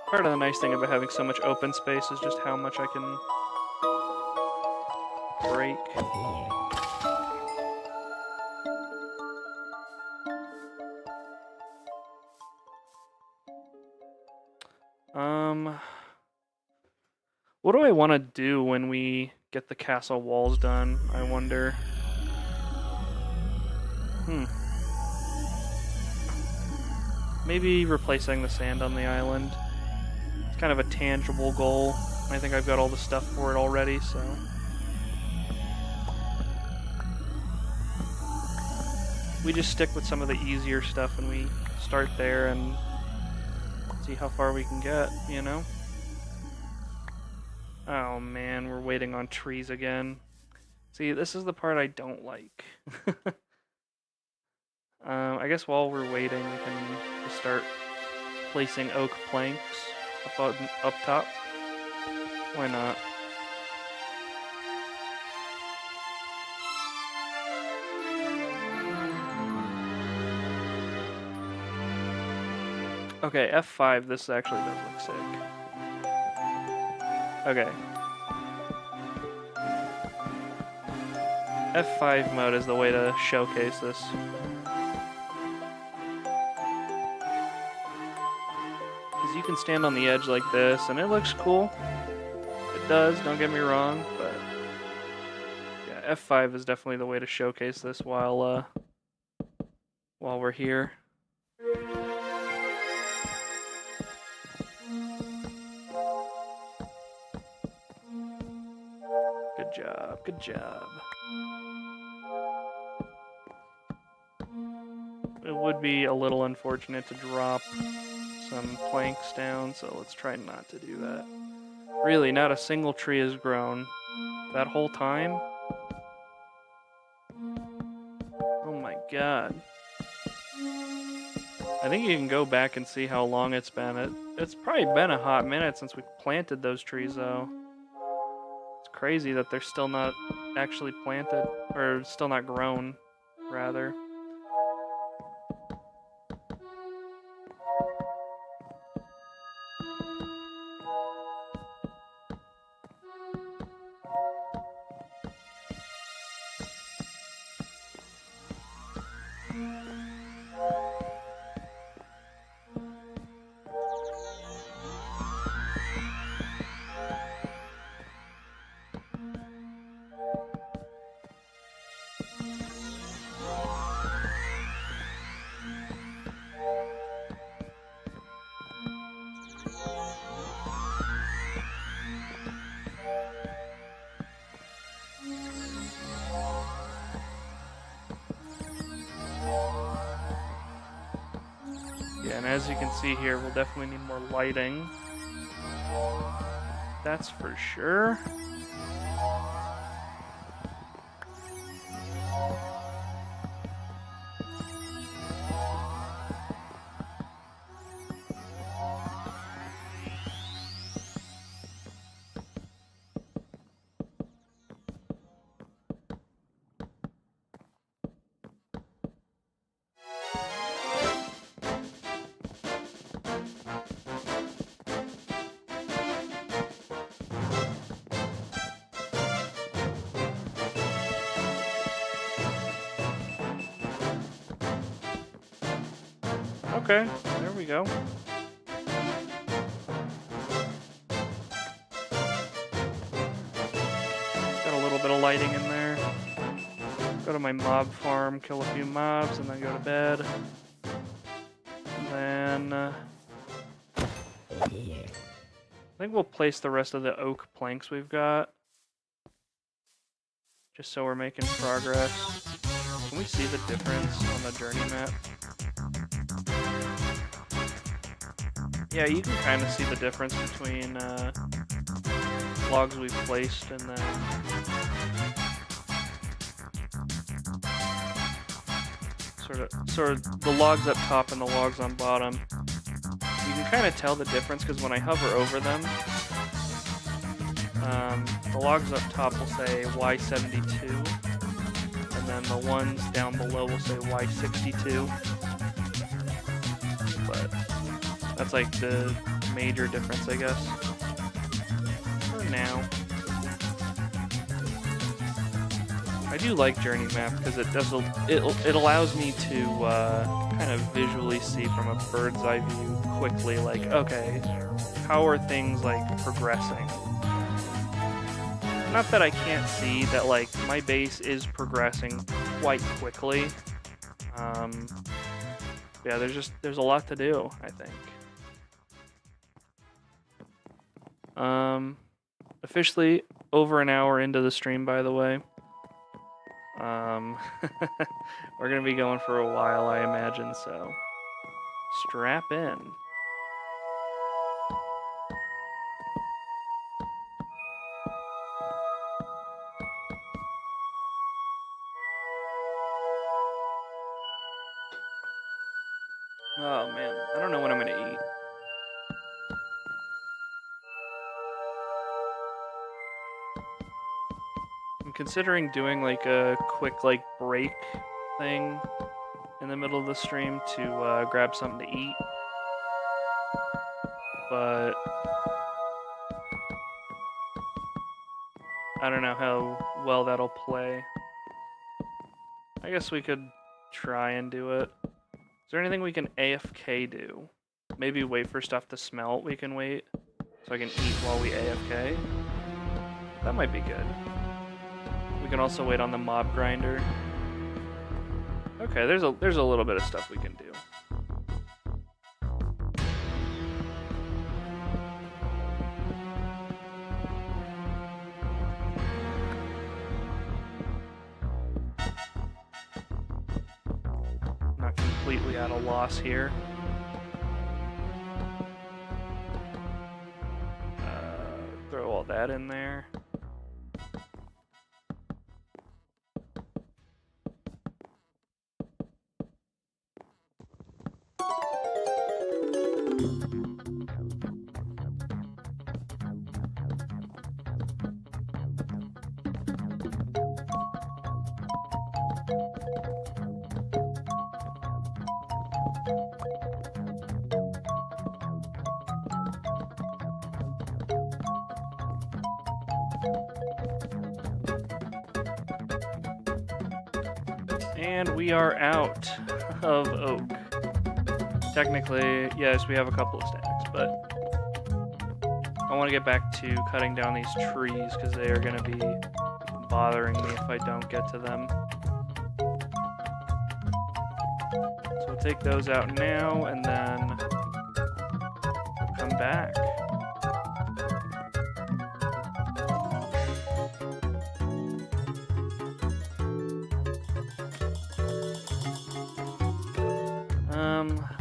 Part of the nice thing about having so much open space is just how much I can break. What do I want to do when we get the castle walls done, I wonder? Maybe replacing the sand on the island. It's kind of a tangible goal. I think I've got all the stuff for it already, so... We just stick with some of the easier stuff and we start there and see how far we can get, you know? Oh man, we're waiting on trees again. See, this is the part I don't like. I guess while we're waiting, we can just start placing oak planks up top. Why not? Okay, F5, this actually does look sick. Okay. F5 mode is the way to showcase this. Because you can stand on the edge like this, and it looks cool. It does, don't get me wrong, but yeah, F5 is definitely the way to showcase this while we're here. Good job, good job. It would be a little unfortunate to drop some planks down, so let's try not to do that. Really, not a single tree has grown that whole time. Oh my god. I think you can go back and see how long it's been. It's probably been a hot minute since we planted those trees, though. It's crazy that they're still not actually planted, or still not grown, rather. Yeah, and as you can see here, we'll definitely need more lighting. That's for sure. Okay, there we go. Got a little bit of lighting in there. Go to my mob farm, kill a few mobs, and then go to bed. And then I think we'll place the rest of the oak planks we've got. Just so we're making progress. Can we see the difference on the journey map? Yeah, you can kind of see the difference between logs we've placed and then sort of the logs up top and the logs on bottom. You can kind of tell the difference because when I hover over them, the logs up top will say Y72, and then the ones down below will say Y62. But that's like the major difference, I guess. For now. I do like Journey Map because it allows me to kind of visually see from a bird's eye view quickly, like, okay, how are things like progressing? Not that I can't see that like my base is progressing quite quickly. Yeah, there's a lot to do, I think. Officially over an hour into the stream, by the way. We're gonna be going for a while, I imagine, so strap in. Oh man, I don't know what I'm gonna eat. I'm considering doing like a quick like break thing in the middle of the stream to grab something to eat. But I don't know how well that'll play. I guess we could try and do it. Is there anything we can AFK do? Maybe wait for stuff to smelt, we can wait. So I can eat while we AFK. That might be good. We can also wait on the mob grinder. Okay, there's a little bit of stuff we can do. Not completely at a loss here. Throw all that in there. And we are out of oak. Technically, yes, we have a couple of stacks, but I want to get back to cutting down these trees because they are going to be bothering me if I don't get to them. So we'll take those out now and then come back.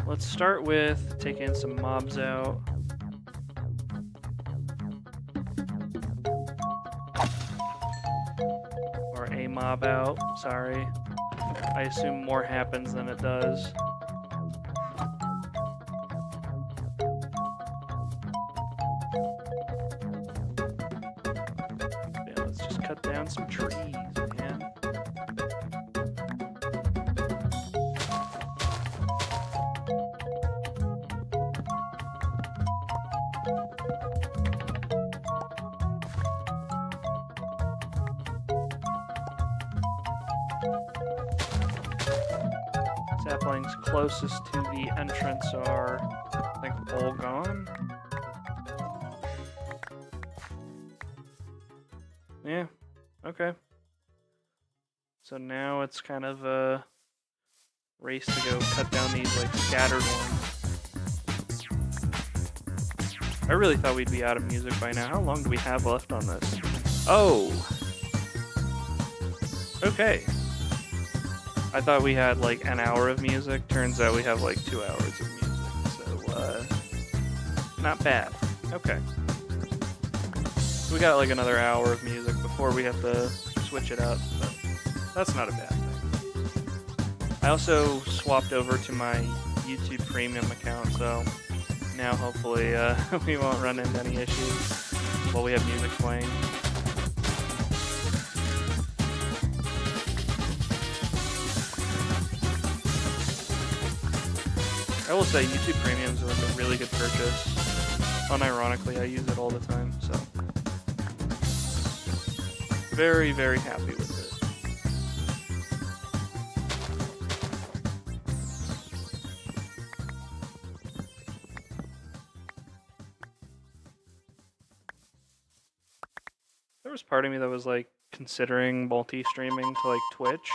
Let's start with taking some mobs out. Or a mob out, sorry. I assume more happens than it does. Yeah, let's just cut down some trees, man. Saplings closest to the entrance are, I think, all gone. Yeah, okay. So now it's kind of a race to go cut down these like scattered ones. I really thought we'd be out of music by now. How long do we have left on this? Oh! Okay. I thought we had like an hour of music. Turns out we have like 2 hours of music. So, not bad. Okay. So we got like another hour of music before we have to switch it up, but that's not a bad thing. I also swapped over to my YouTube Premium account, so now hopefully we won't run into any issues while we have music playing. I will say YouTube Premium is like a really good purchase. Unironically, I use it all the time, so very, very happy with it. There was part of me that was like considering multi-streaming to like Twitch,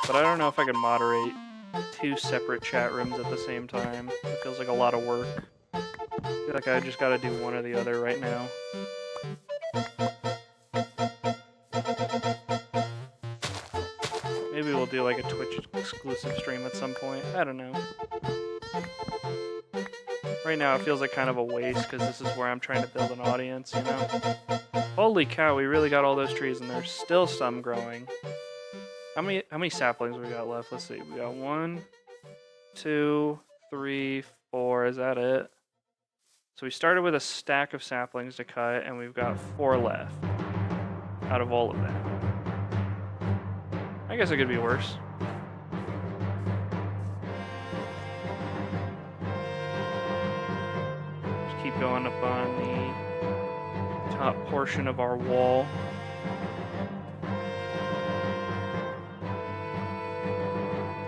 but I don't know if I could moderate 2 separate chat rooms at the same time. It feels like a lot of work. I feel like I just gotta do one or the other right now. Maybe we'll do like a Twitch exclusive stream at some point. I don't know. Right now it feels like kind of a waste because this is where I'm trying to build an audience, you know? Holy cow, we really got all those trees and there's still some growing. How many saplings we got left? Let's see. We got 1, 2, 3, 4. Is that it? So we started with a stack of saplings to cut, and we've got 4 left out of all of that. I guess it could be worse. Just keep going up on the top portion of our wall.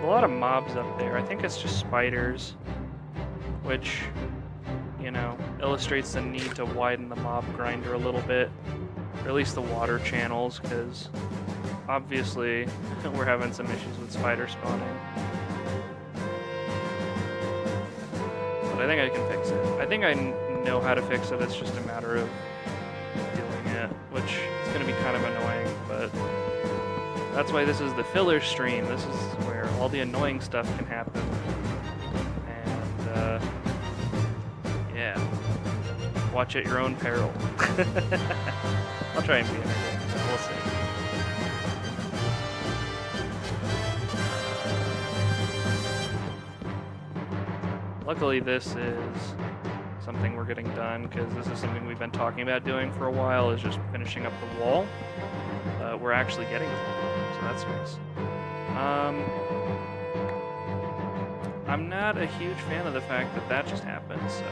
A lot of mobs up there. I think it's just spiders, which, you know, illustrates the need to widen the mob grinder a little bit, or at least the water channels, because obviously we're having some issues with spider spawning. But I think I can fix it. I think I know how to fix it. It's just a matter of doing it, which is going to be kind of annoying, but that's why this is the filler stream. This is where all the annoying stuff can happen. And, yeah. Watch at your own peril. I'll try and be entertaining, but we'll see. Luckily, this is something we're getting done, because this is something we've been talking about doing for a while, is just finishing up the wall. We're actually getting to it, so that's nice. I'm not a huge fan of the fact that that just happened, so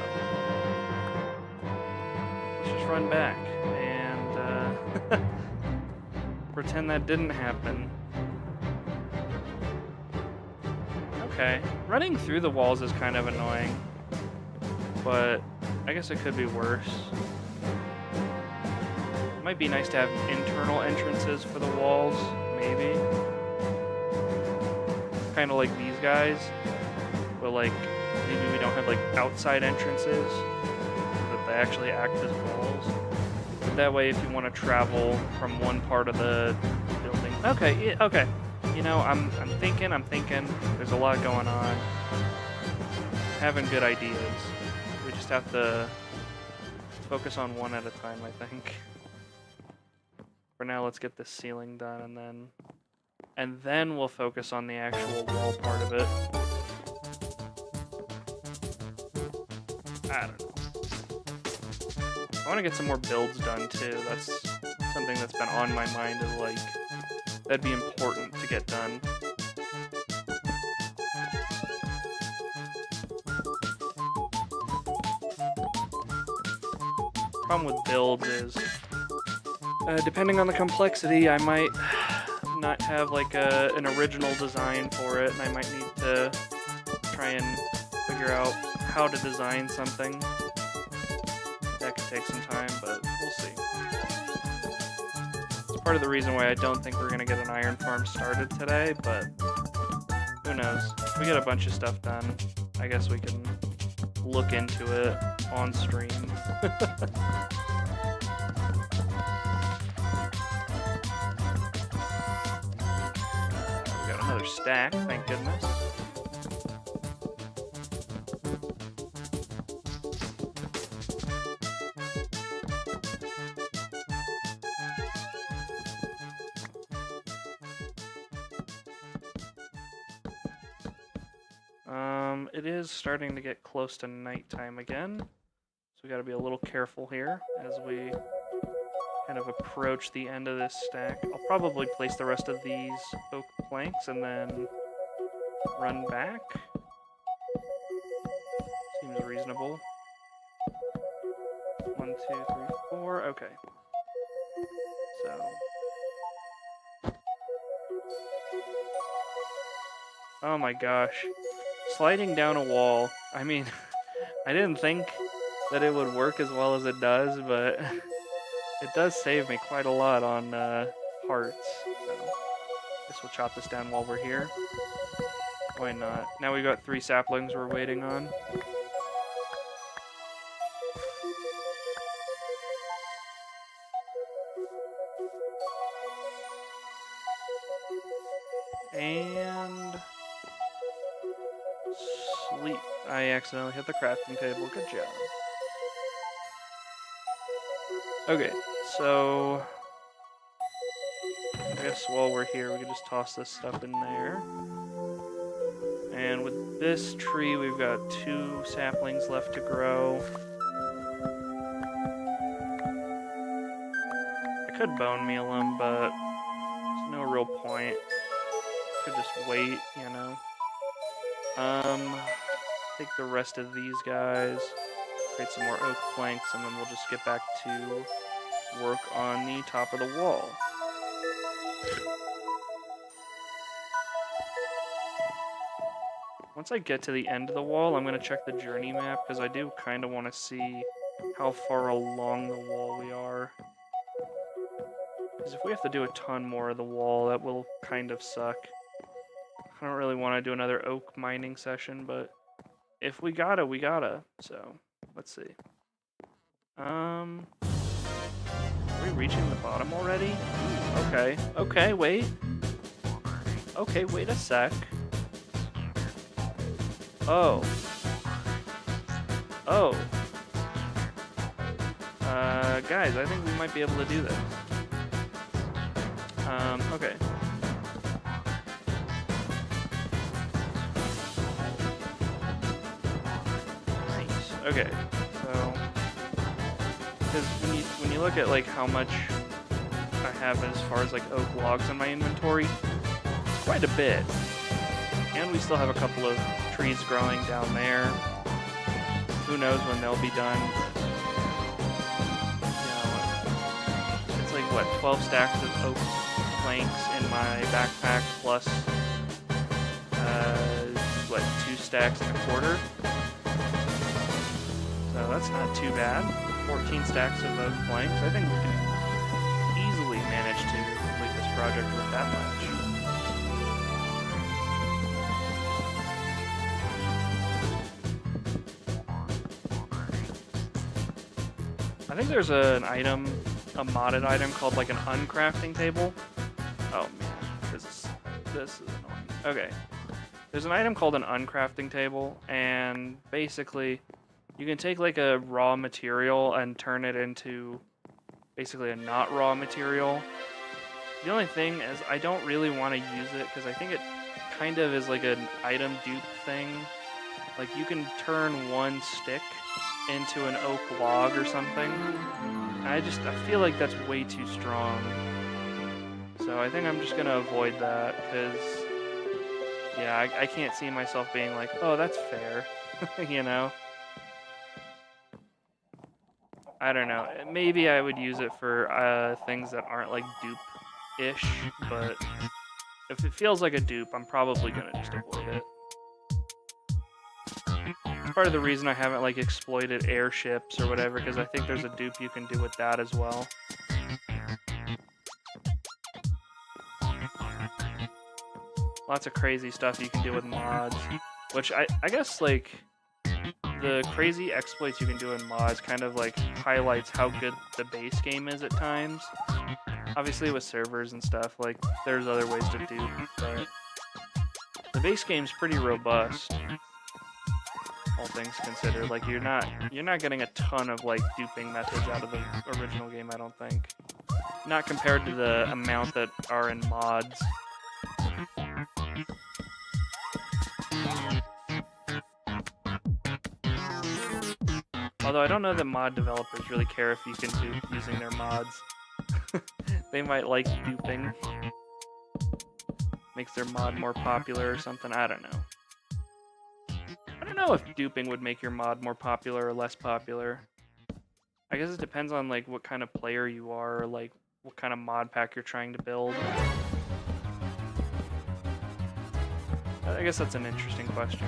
let's just run back and pretend that didn't happen. Okay, running through the walls is kind of annoying, but I guess it could be worse. It might be nice to have internal entrances for the walls, maybe. Kind of like these guys, but like maybe we don't have like outside entrances, that they actually act as walls. But that way, if you want to travel from one part of the building, okay, okay. You know, I'm thinking. There's a lot going on. Having good ideas. We just have to focus on one at a time, I think. For now, let's get this ceiling done, and then we'll focus on the actual wall part of it. I don't know. I want to get some more builds done too. That's something that's been on my mind, is like, that'd be important to get done. Problem with builds is, depending on the complexity, I might not have like an original design for it, and I might need to try and figure out how to design something. That could take some time, but we'll see. It's part of the reason why I don't think we're going to get an iron farm started today, but who knows. If we get a bunch of stuff done, I guess we can look into it on stream. We got another stack, thank goodness. It is starting to get close to nighttime again, so we got to be a little careful here as we kind of approach the end of this stack. I'll probably place the rest of these oak planks and then run back. Seems reasonable. 1, 2, 3, 4. Okay. So. Oh my gosh. Sliding down a wall. I mean, I didn't think that it would work as well as it does, but it does save me quite a lot on hearts. So, guess we'll chop this down while we're here. Why not? Now we've got 3 saplings we're waiting on. And sleep. I accidentally hit the crafting table. Good job. Okay, so I guess while we're here, we can just toss this stuff in there. And with This tree, we've got 2 saplings left to grow. I could bone meal them, but there's no real point. Could just wait, you know. Take the rest of these guys, create some more oak planks, and then we'll just get back to work on the top of the wall. Once I get to the end of the wall, I'm going to check the journey map, because I do kind of want to see how far along the wall we are. Because if we have to do a ton more of the wall, that will kind of suck. I don't really want to do another oak mining session, but if we gotta, we gotta. So, let's see. Are we reaching the bottom already? Ooh, okay. Okay, wait. Okay, wait a sec. Oh. Oh. Guys, I think we might be able to do this. Okay. Nice. Okay. So, because when you look at like how much I have as far as like oak logs in my inventory, it's quite a bit. And we still have a couple of trees growing down there. Who knows when they'll be done? It's like what, 12 stacks of oak planks in my backpack plus what, 2 stacks and a quarter. So that's not too bad. 14 stacks of oak planks. I think we can easily manage to complete this project with that much. I think there's an item, a modded item called like an uncrafting table. Oh man, this is annoying. Okay. There's an item called an uncrafting table, and basically you can take like a raw material and turn it into basically a not raw material. The only thing is I don't really want to use it because I think it kind of is like an item dupe thing. Like you can turn one stick into an oak log or something. I feel like that's way too strong. So I think I'm just gonna avoid that because yeah, I can't see myself being like, oh, that's fair, you know? I don't know. Maybe I would use it for things that aren't like dupe-ish, but if it feels like a dupe, I'm probably gonna just avoid it. It's part of the reason I haven't like exploited airships or whatever, because I think there's a dupe you can do with that as well. Lots of crazy stuff you can do with mods, which I guess like the crazy exploits you can do in mods kind of like highlights how good the base game is at times. Obviously with servers and stuff, like there's other ways to dupe, but the base game's pretty robust, all things considered. Like you're not getting a ton of like duping methods out of the original game, I don't think. Not compared to the amount that are in mods. Although I don't know that mod developers really care if you can dupe using their mods. They might like duping. Makes their mod more popular or something, I don't know. I don't know if duping would make your mod more popular or less popular. I guess it depends on like what kind of player you are, or like what kind of mod pack you're trying to build. I guess that's an interesting question.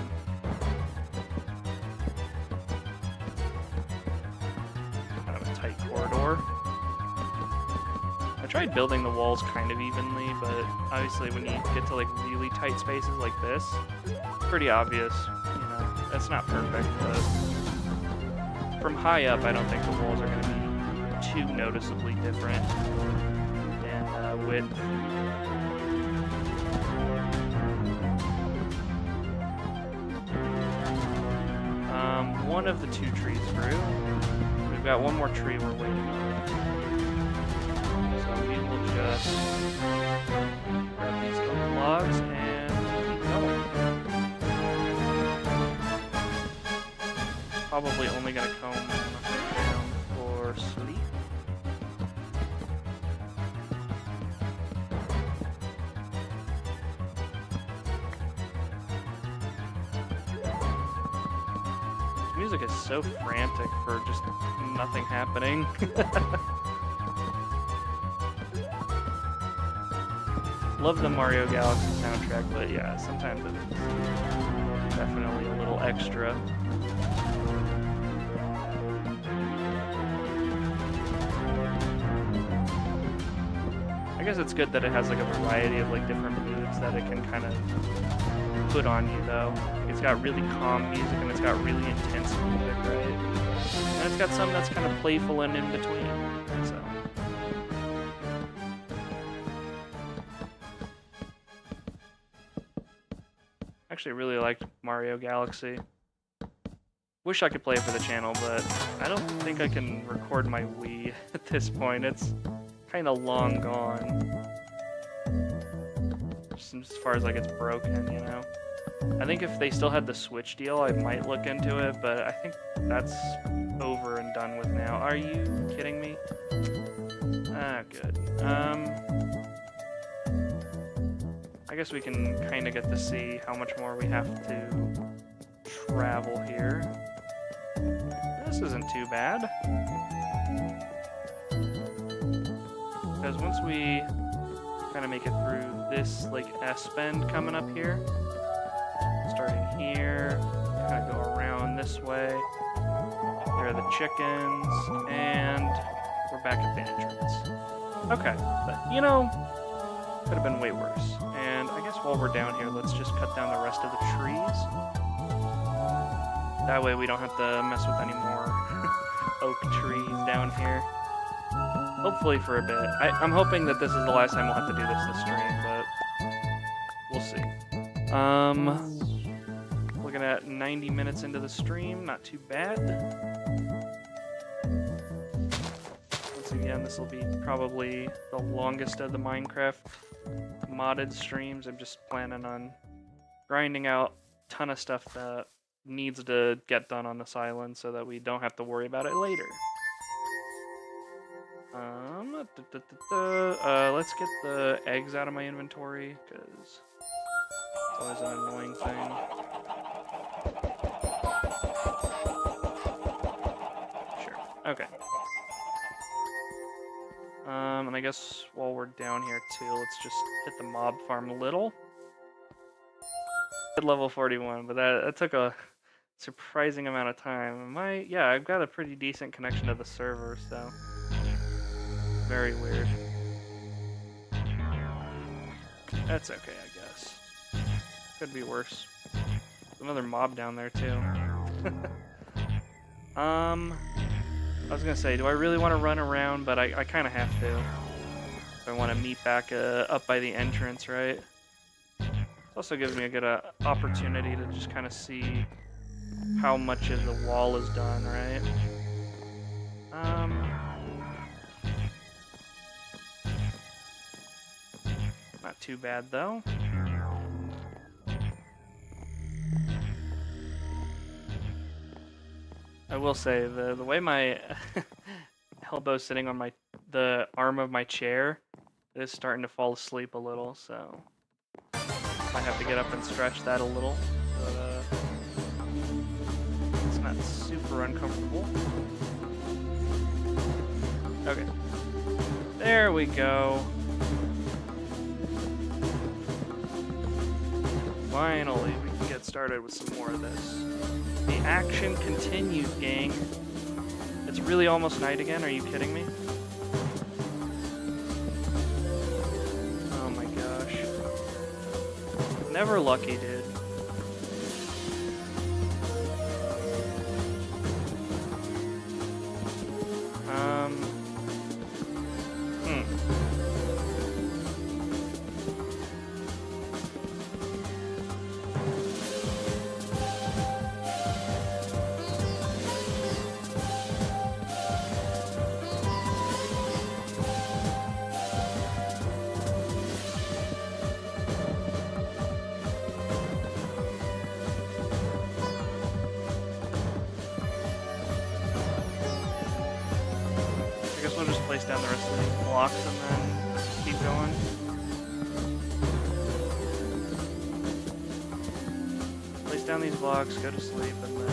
Kind of a tight corridor. I tried building the walls kind of evenly, but obviously when you get to like really tight spaces like this, it's pretty obvious, you know, that's not perfect, but from high up I don't think the walls are going to be too noticeably different in width. One of the 2 trees grew. We've got one more tree we're waiting on. So we will just grab these oak logs and keep going. probably only gonna come down for sleep. This music is so frantic for just nothing happening. Love the Mario Galaxy soundtrack, but yeah, sometimes it's definitely a little extra. I guess it's good that it has like a variety of like different moods that it can kind of put on you though. It's got really calm music and it's got really intense music, right? And it's got some that's kind of playful and in between, so. Actually really liked Mario Galaxy. Wish I could play it for the channel, but I don't think I can record my Wii at this point. It's kind of long gone. Just as far as like it's broken, you know? I think if they still had the Switch deal, I might look into it, but I think that's over and done with now. Are you kidding me? Ah, good. I guess we can kind of get to see how much more we have to travel here. This isn't too bad. Because once we kind of make it through this like S-bend coming up here, starting here, kind of go around this way. There are the chickens, and we're back at the entrance. Okay, but you know, could have been way worse. And I guess while we're down here, let's just cut down the rest of the trees. That way we don't have to mess with any more oak trees down here. Hopefully for a bit. I'm hoping that this is the last time we'll have to do this stream, but we'll see. Looking at 90 minutes into the stream, not too bad. Once again, this will be probably the longest of the Minecraft modded streams. I'm just planning on grinding out a ton of stuff that needs to get done on this island so that we don't have to worry about it later. Let's get the eggs out of my inventory, because it's always an annoying thing. Sure, okay. And I guess while we're down here too, let's just hit the mob farm a little. At level 41, but that took a surprising amount of time. Yeah, I've got a pretty decent connection to the server, so very weird. That's okay, I guess. Could be worse. Another mob down there too. I was gonna say, do I really want to run around? But I kind of have to. If I want to meet back up by the entrance, right? It also gives me a good opportunity to just kind of see how much of the wall is done, right? Not too bad though. I will say the way my elbow's sitting on the arm of my chair is starting to fall asleep a little, so might have to get up and stretch that a little, but it's not super uncomfortable. Okay, there we go. Finally, we can get started with some more of this. The action continues, gang. It's really almost night again, are you kidding me? Oh my gosh. Never lucky, dude. blocks and then keep going. Place down these blocks, go to sleep, and then...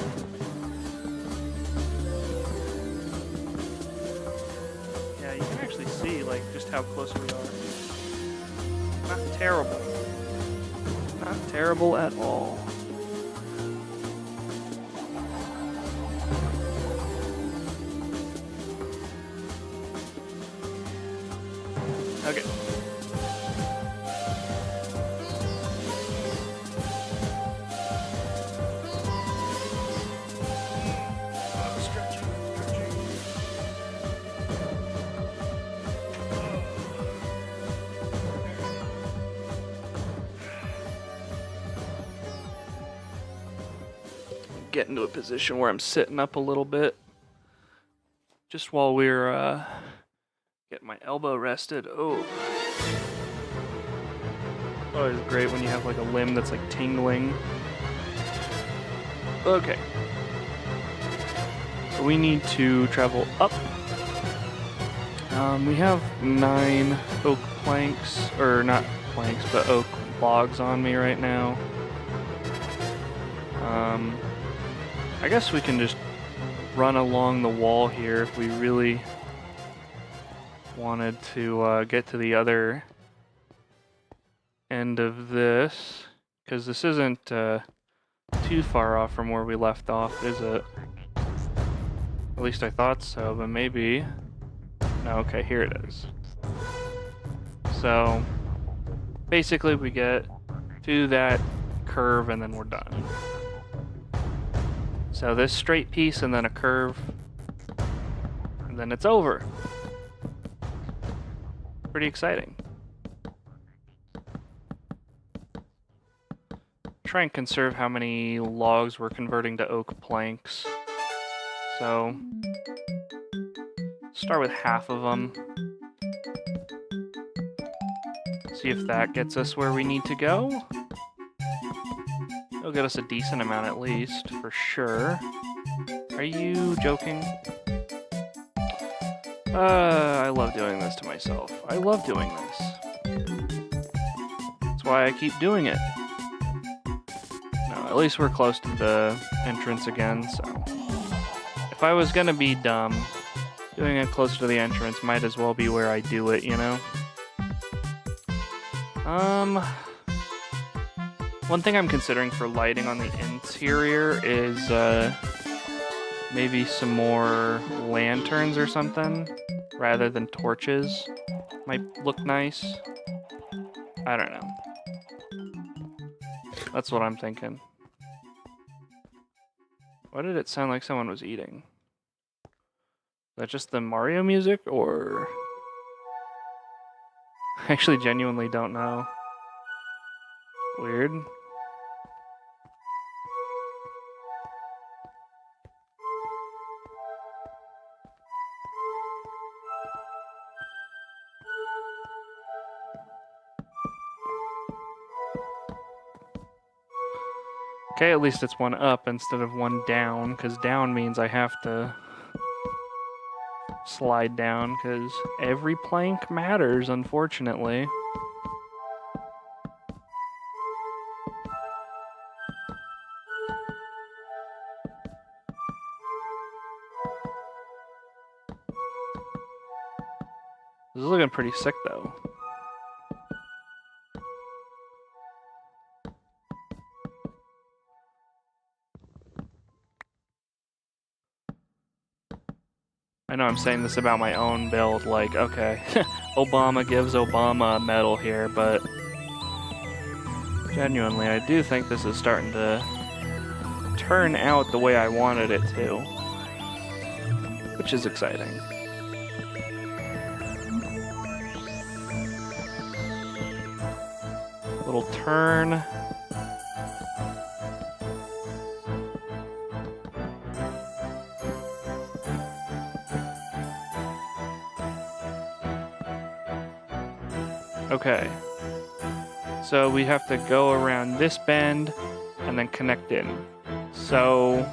Yeah, you can actually see, like, just how close we are. Not terrible. Not terrible at all. Okay. Stretching. Get into a position where I'm sitting up a little bit. Just while we're getting my elbow rested. Oh, always great when you have like a limb that's like tingling. Okay. So we need to travel up. We have 9 oak planks, or not planks, but oak logs on me right now. I guess we can just run along the wall here if we really wanted to get to the other end of this, because this isn't too far off from where we left off, is it? At least I thought so, but maybe... No, okay, here it is. So, basically we get to that curve and then we're done. So this straight piece and then a curve, and then it's over. Pretty exciting. Try and conserve how many logs we're converting to oak planks. So, start with half of them. See if that gets us where we need to go. It'll get us a decent amount at least, for sure. Are you joking? I love doing this to myself. I love doing this. That's why I keep doing it. No, at least we're close to the entrance again, so... If I was gonna be dumb, doing it closer to the entrance might as well be where I do it, you know? One thing I'm considering for lighting on the interior is maybe some more lanterns or something rather than torches. Might look nice. I don't know. That's what I'm thinking. Why did it sound like someone was eating? Is that just the Mario music, or... I actually genuinely don't know. Weird. Okay, at least it's one up instead of one down, because down means I have to slide down, because every plank matters, unfortunately. This is looking pretty sick, though. I know I'm saying this about my own build, like, okay, Obama gives Obama a medal here, but genuinely, I do think this is starting to turn out the way I wanted it to, which is exciting. Little turn. Okay, so we have to go around this bend and then connect in. So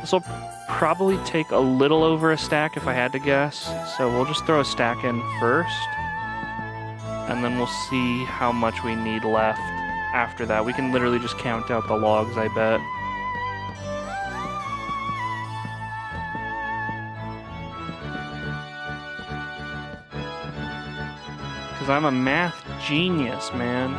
this will probably take a little over a stack if I had to guess. So we'll just throw a stack in first. And then we'll see how much we need left after that. We can literally just count out the logs, I bet. Because I'm a math genius, man.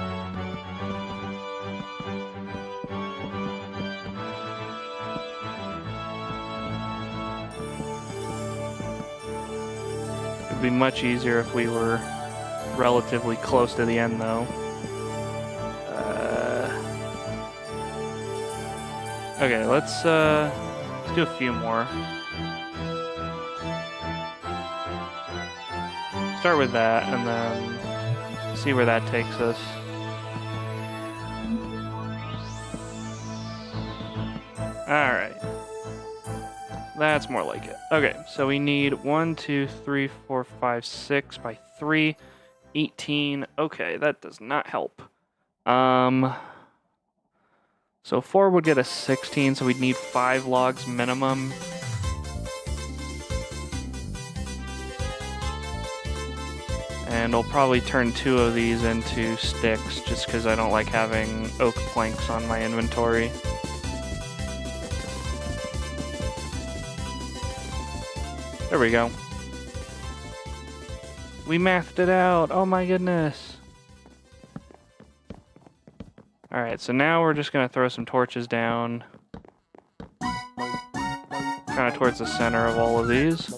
It'd be much easier if we were relatively close to the end, though. Okay, let's do a few more. Start with that, and then see where that takes us. Alright. That's more like it. Okay, so we need 1, 2, 3, 4, 5, 6 by 3, 18. Okay, that does not help. So 4 would get us 16, so we'd need 5 logs minimum. And I'll probably turn 2 of these into sticks, just because I don't like having oak planks on my inventory. There we go. We mathed it out. Oh my goodness. Alright, so now we're just going to throw some torches down. Kind of towards the center of all of these.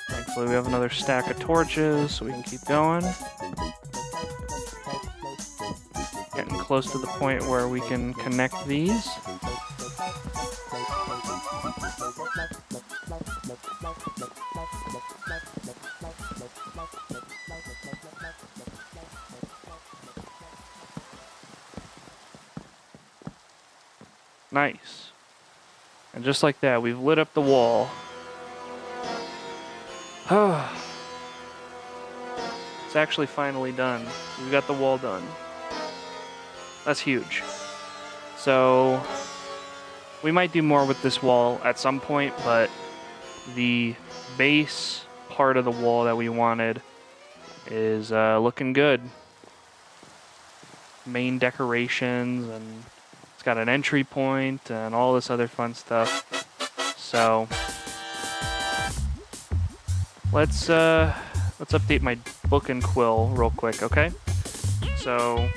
Thankfully we have another stack of torches, so we can keep going. Getting close to the point where we can connect these. Nice. And just like that, we've lit up the wall. It's actually finally done. We've got the wall done. That's huge. So, we might do more with this wall at some point, but the base part of the wall that we wanted is looking good. Main decorations, and it's got an entry point and all this other fun stuff. So let's update my book and quill real quick, okay? So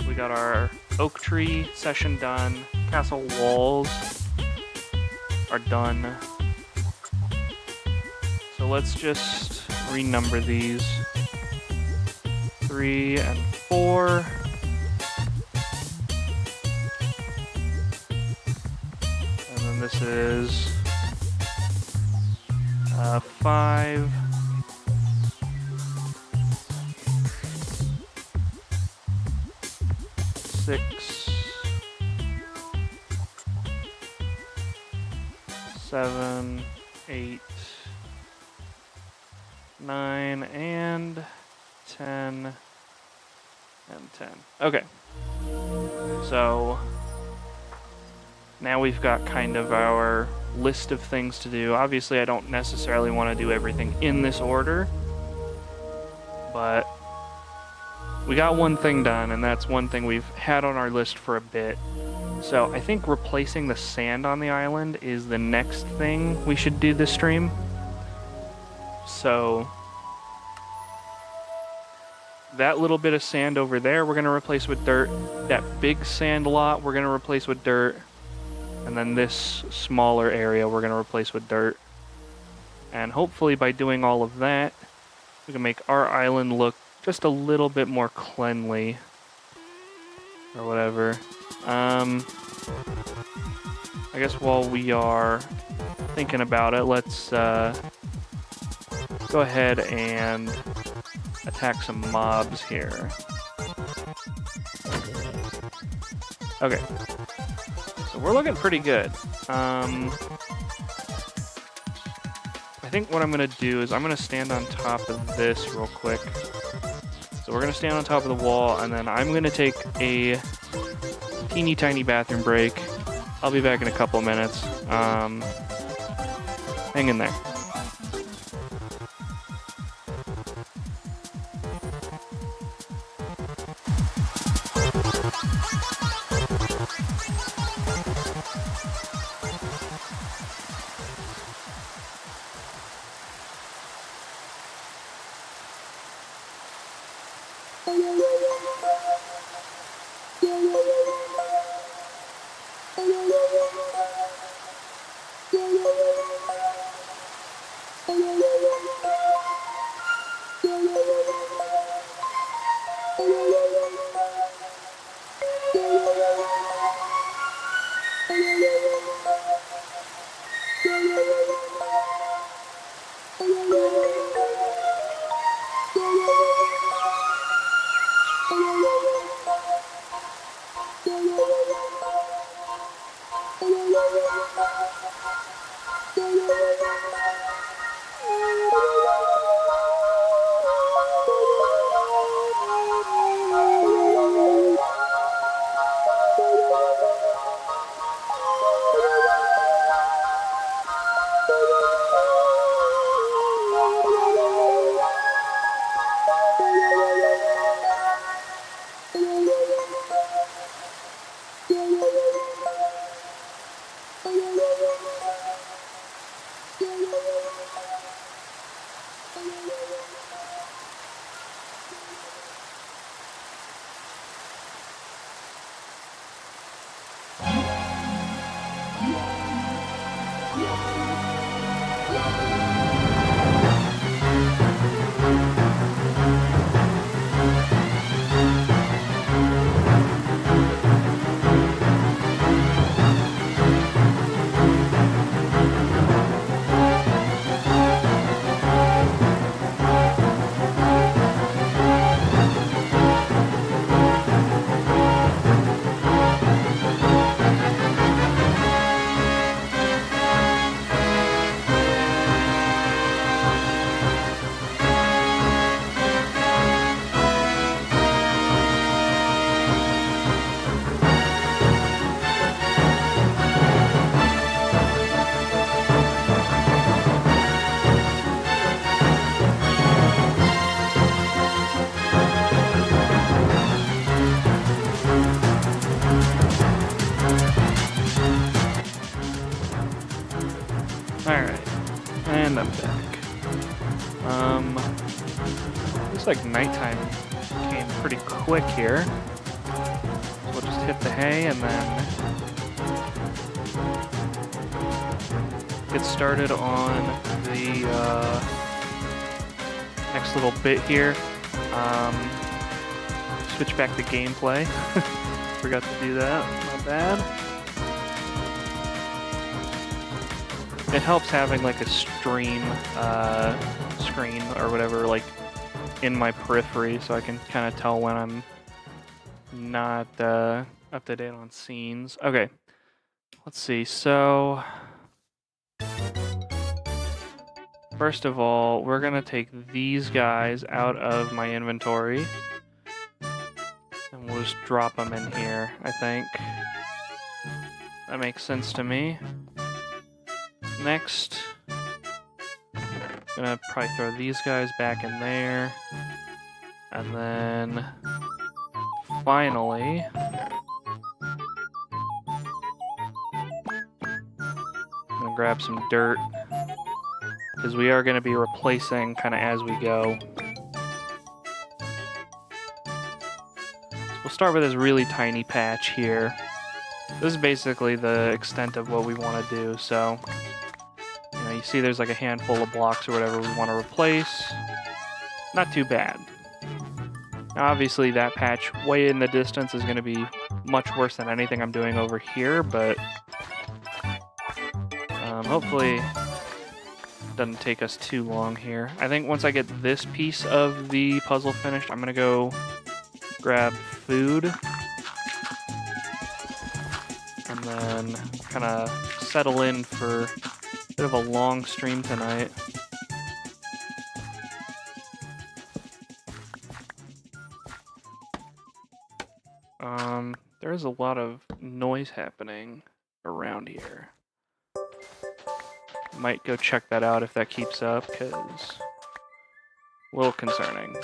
we got our oak tree session done. Castle walls are done. So let's just renumber these. 3 and 4. And then this is 5. 6, 7, 8, 9, and 10, and 10. Okay. So now we've got kind of our list of things to do. Obviously, I don't necessarily want to do everything in this order, but we got one thing done, and that's one thing we've had on our list for a bit. So I think replacing the sand on the island is the next thing we should do this stream. So that little bit of sand over there, we're going to replace with dirt. That big sand lot, we're going to replace with dirt. And then this smaller area, we're going to replace with dirt. And hopefully by doing all of that, we can make our island look just a little bit more cleanly. or whatever. I guess while we are thinking about it, let's go ahead and attack some mobs here. Okay, so we're looking pretty good. I think what I'm gonna do is I'm gonna stand on top of this real quick. So we're gonna stand on top of the wall, and then I'm gonna take a teeny tiny bathroom break. I'll be back in a couple of minutes. Hang in there. Alright, and I'm back. Looks like nighttime came pretty quick here. So we'll just hit the hay and then get started on the next little bit here. Switch back to gameplay. Forgot to do that, not bad. It helps having like a stream screen or whatever like in my periphery, so I can kind of tell when I'm not up to date on scenes. Okay, let's see. So first of all, we're gonna take these guys out of my inventory, and we'll just drop them in here. I think that makes sense to me. Next, gonna probably throw these guys back in there, and then finally I'm gonna grab some dirt because we are gonna be replacing kind of as we go. So we'll start with this really tiny patch here. This is basically the extent of what we want to do. So you see there's like a handful of blocks or whatever we want to replace. Not too bad. Now, obviously, that patch way in the distance is going to be much worse than anything I'm doing over here, but hopefully it doesn't take us too long here. I think once I get this piece of the puzzle finished, I'm going to go grab food and then kind of settle in for a bit of a long stream tonight. There is a lot of noise happening around here. Might go check that out if that keeps up, because a little concerning.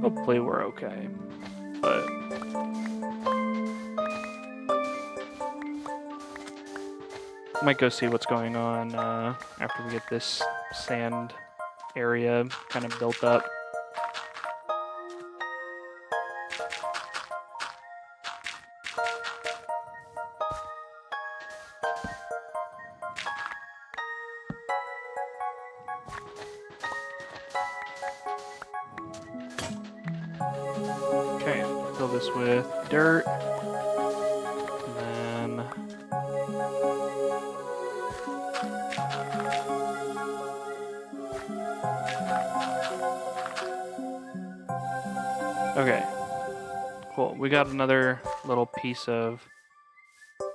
Hopefully we're okay, but might go see what's going on after we get this sand area kind of built up. Okay, fill this with dirt. And then okay, cool. We got another little piece of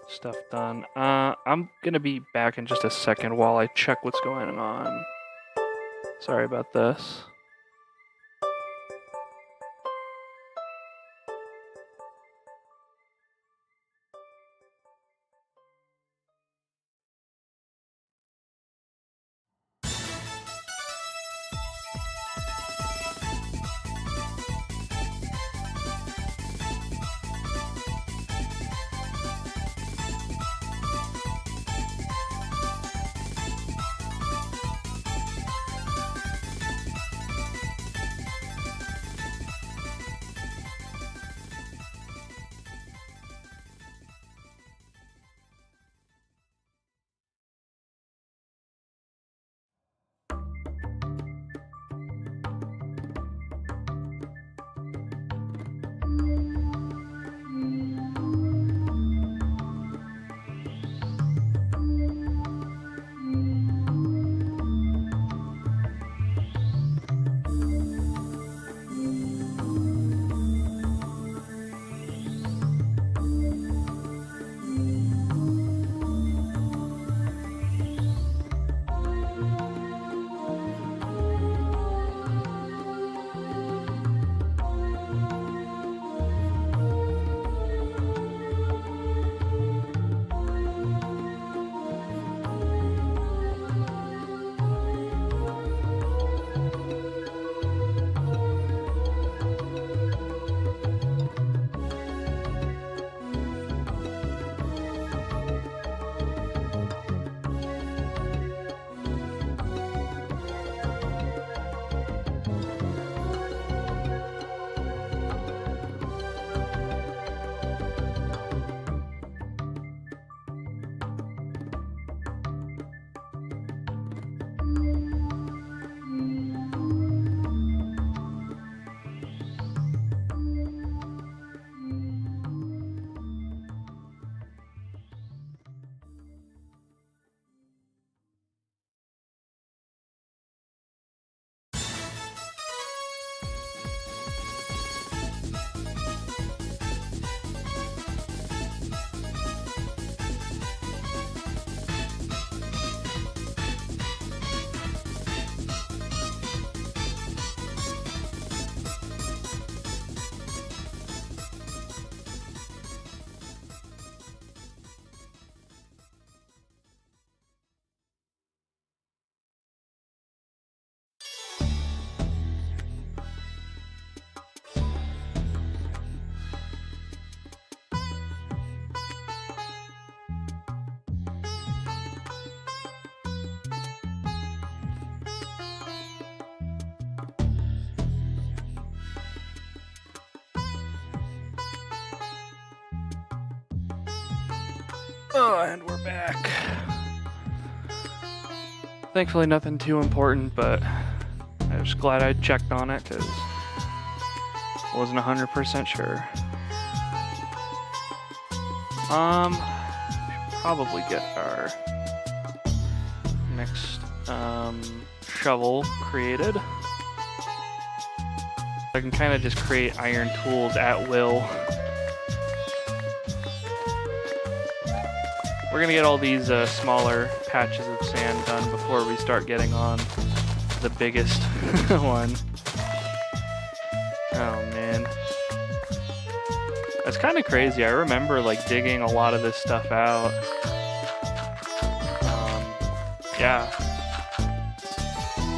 stuff done. I'm gonna be back in just a second while I check what's going on. Sorry about this. Oh, and we're back. Thankfully nothing too important, but I was glad I checked on it because I wasn't 100% sure. Should probably get our next shovel created. I can kind of just create iron tools at will. We're gonna get all these smaller patches of sand done before we start getting on the biggest one. Oh man. That's kind of crazy. I remember like digging a lot of this stuff out. Yeah.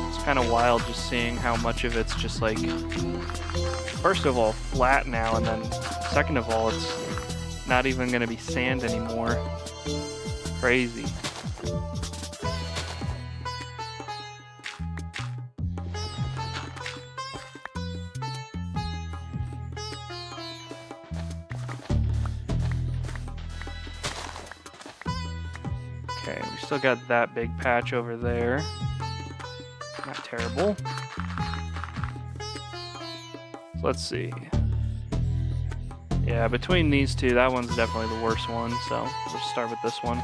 It's kind of wild just seeing how much of it's just like, first of all, flat now, and then second of all, it's not even gonna be sand anymore. Crazy. Okay, we still got that big patch over there. Not terrible. So let's see. Yeah, between these two, that one's definitely the worst one, so we'll just start with this one.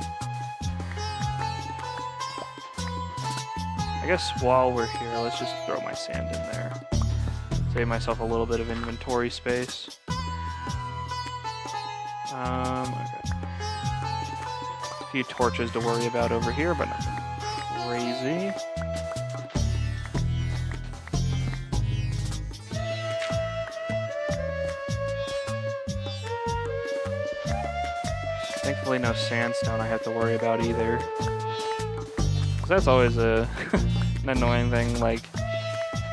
I guess while we're here, let's just throw my sand in there. Save myself a little bit of inventory space. Okay. A few torches to worry about over here, but nothing crazy. Thankfully no sandstone I have to worry about either. That's always an annoying thing, like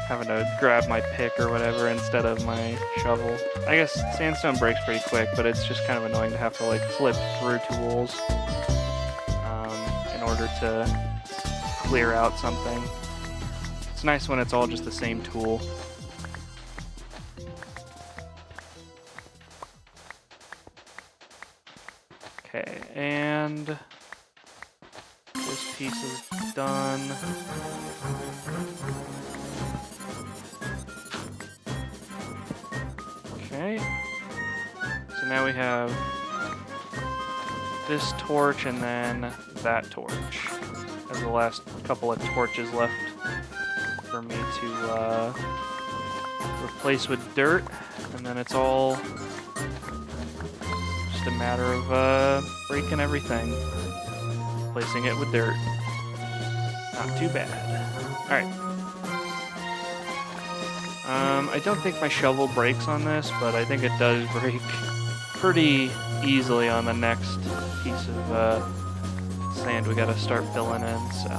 having to grab my pick or whatever instead of my shovel. I guess sandstone breaks pretty quick, but it's just kind of annoying to have to like flip through tools in order to clear out something. It's nice when it's all just the same tool. Okay, and this piece is done. Okay. So now we have this torch and then that torch as the last couple of torches left for me to replace with dirt, and then it's all just a matter of breaking everything, replacing it with dirt. Not too bad. Alright. I don't think my shovel breaks on this, but I think it does break pretty easily on the next piece of sand we gotta start filling in, so.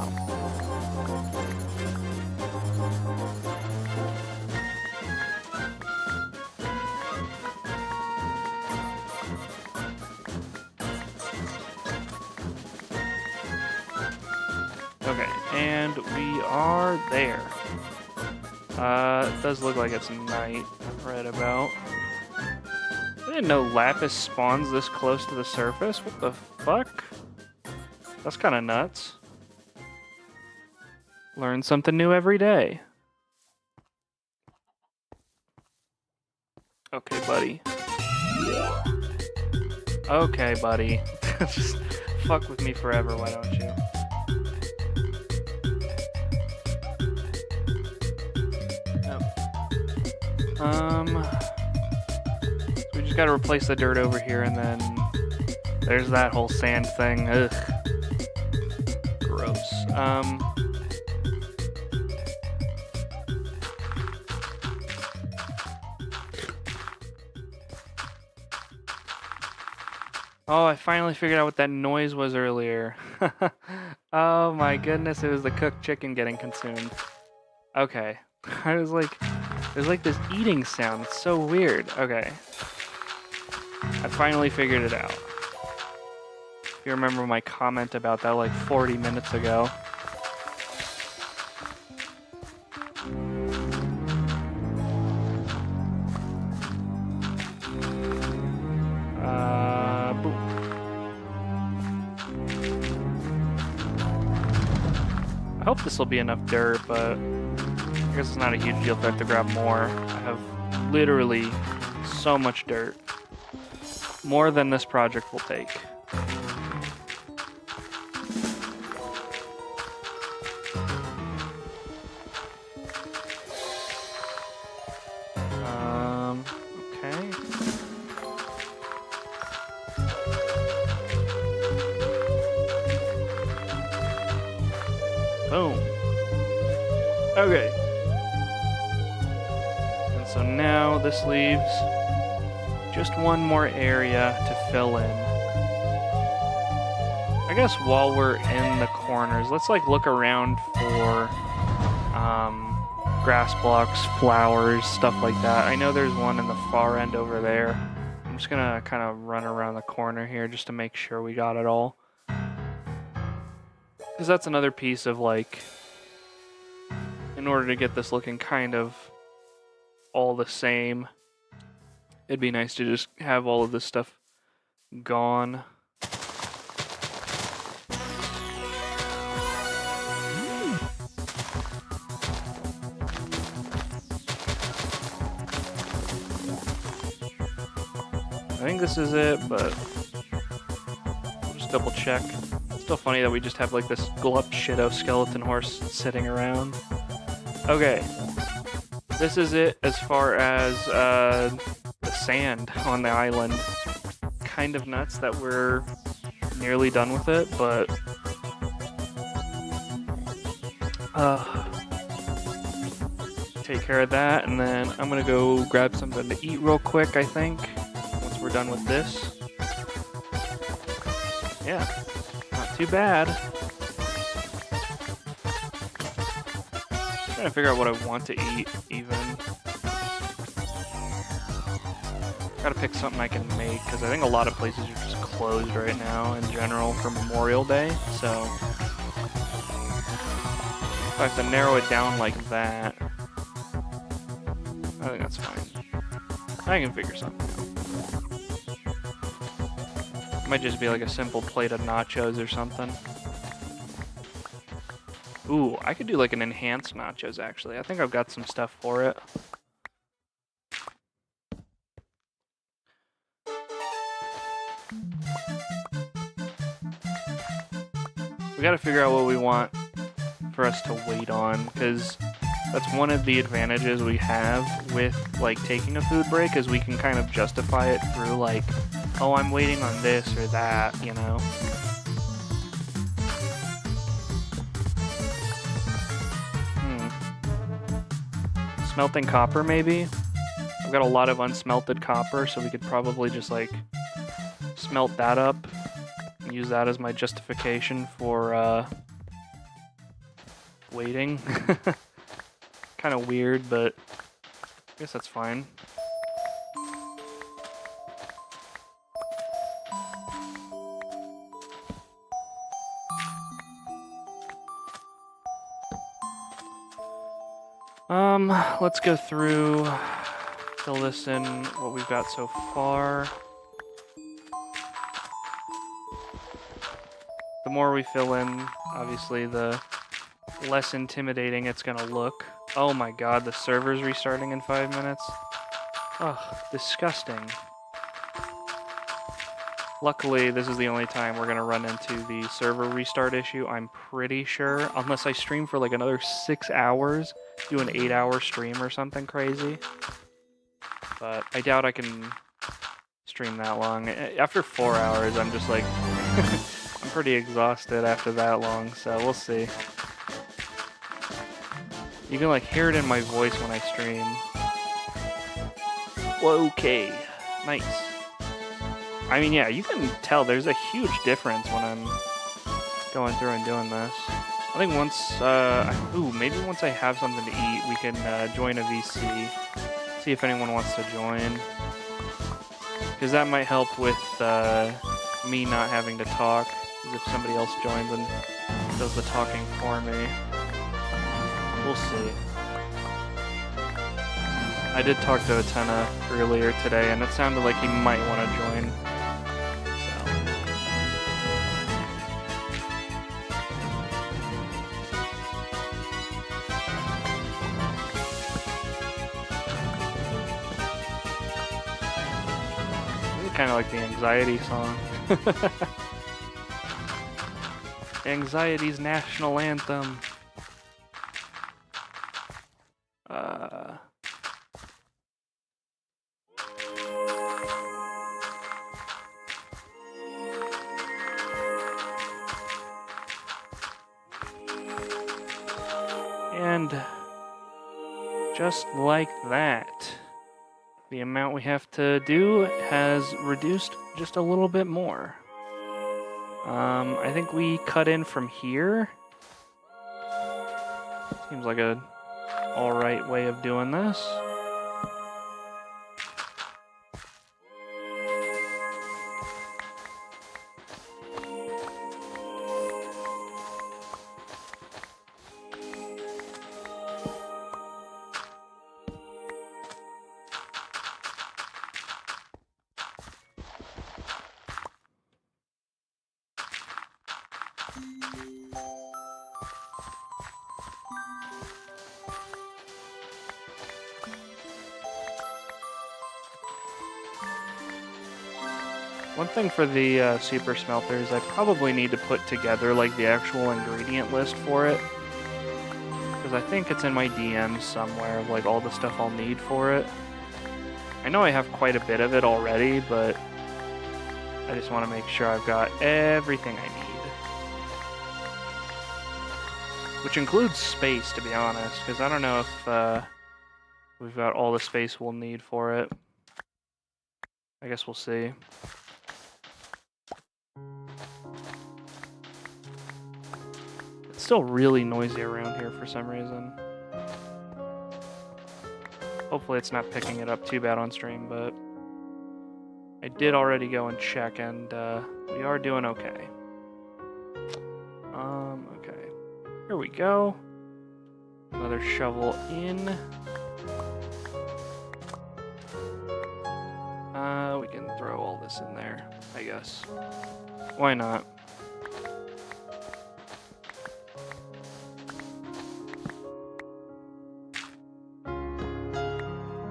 Okay, and we are there. It does look like it's night right about. I didn't know lapis spawns this close to the surface. What the fuck? That's kind of nuts. Learn something new every day. Okay, buddy. Okay, buddy. Just fuck with me forever, why don't you? So we just gotta replace the dirt over here, and then there's that whole sand thing. Ugh. Gross. Oh, I finally figured out what that noise was earlier. Oh my goodness, it was the cooked chicken getting consumed. Okay. I was like, there's like this eating sound. It's so weird. Okay. I finally figured it out. If you remember my comment about that like 40 minutes ago. Boop. hope this will be enough dirt, but I guess it's not a huge deal if I have to grab more. I have literally so much dirt. More than this project will take. Okay. Boom. Okay. And so now this leaves just one more area to fill in. I guess while we're in the corners, let's like look around for grass blocks, flowers, stuff like that. I know there's one in the far end over there. I'm just gonna kind of run around the corner here just to make sure we got it all. Because that's another piece of like, in order to get this looking kind of all the same, it'd be nice to just have all of this stuff gone. I think this is it, but I'll just double check. It's still funny that we just have like this glup shitto skeleton horse sitting around. Okay. This is it as far as the sand on the island. Kind of nuts that we're nearly done with it, but take care of that, and then I'm gonna go grab something to eat real quick, I think, once we're done with this. Yeah, not too bad. Trying to figure out what I want to eat, even. Gotta pick something I can make, because I think a lot of places are just closed right now in general for Memorial Day, so if I have to narrow it down like that, I think that's fine. I can figure something out. It might just be like a simple plate of nachos or something. Ooh, I could do like an enhanced nachos, actually. I think I've got some stuff for it. We gotta figure out what we want for us to wait on, because that's one of the advantages we have with like taking a food break, is we can kind of justify it through like, oh, I'm waiting on this or that, you know? Smelting copper, maybe? I've got a lot of unsmelted copper, so we could probably just like smelt that up and use that as my justification for waiting. Kind of weird, but I guess that's fine. Let's go through, fill this in, what we've got so far. The more we fill in, obviously, the less intimidating it's gonna look. Oh my god, the server's restarting in 5 minutes. Ugh, disgusting. Luckily, this is the only time we're gonna run into the server restart issue, I'm pretty sure. Unless I stream for like another 6 hours, do an 8-hour stream or something crazy. But I doubt I can stream that long. After 4 hours, I'm just like... I'm pretty exhausted after that long, so we'll see. You can like hear it in my voice when I stream. Okay, nice. I mean, yeah, you can tell there's a huge difference when I'm going through and doing this. I think once, maybe once I have something to eat, we can join a VC. See if anyone wants to join. Because that might help with me not having to talk. If somebody else joins and does the talking for me. We'll see. I did talk to Atena earlier today, and it sounded like he might want to join. So. kind of like the anxiety song. Anxiety's national anthem. And just like that, the amount we have to do has reduced just a little bit more. I think we cut in from here. Seems like a alright way of doing this. One thing for the super smelters, I probably need to put together like the actual ingredient list for it, because I think it's in my DMs somewhere of like all the stuff I'll need for it. I know I have quite a bit of it already, but I just want to make sure I've got everything I need, which includes space, to be honest, because I don't know if we've got all the space we'll need for it. I guess we'll see. It's still really noisy around here for some reason. Hopefully it's not picking it up too bad on stream, but I did already go and check, and we are doing okay. Okay. Here we go. Another shovel in. We can throw all this in there, I guess. Why not?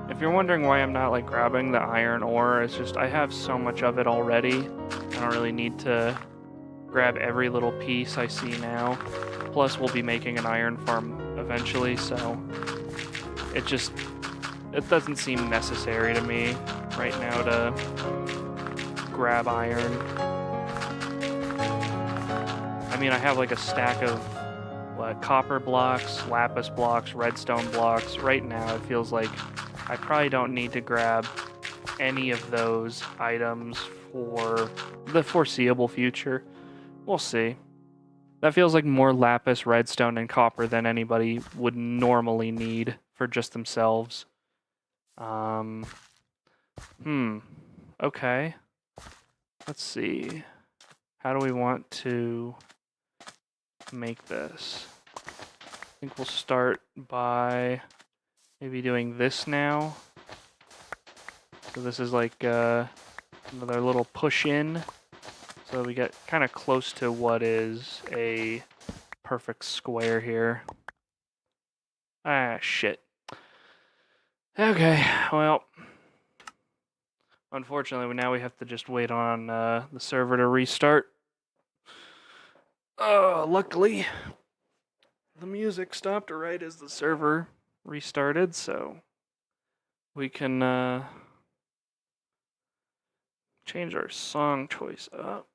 If you're wondering why I'm not like grabbing the iron ore, it's just I have so much of it already. I don't really need to grab every little piece I see now. Plus we'll be making an iron farm eventually, so it doesn't seem necessary to me right now to grab iron. I mean, I have like a stack of copper blocks, lapis blocks, redstone blocks. Right now it feels like I probably don't need to grab any of those items for the foreseeable future. We'll see. That feels like more lapis, redstone, and copper than anybody would normally need for just themselves. Okay. Let's see. How do we want to make this? I think we'll start by maybe doing this now. So this is like another little push in. So we get kind of close to what is a perfect square here. Ah, shit. Okay, well, unfortunately now we have to just wait on the server to restart. Luckily, the music stopped right as the server restarted, so we can change our song choice up.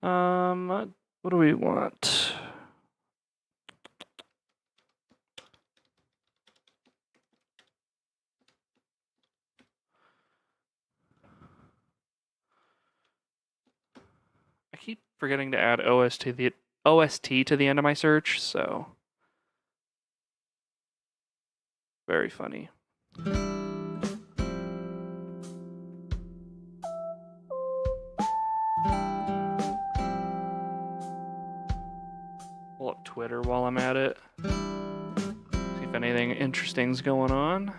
What do we want? I keep forgetting to add OST to the end of my search, so very funny. Pull up Twitter while I'm at it. See if anything interesting's going on.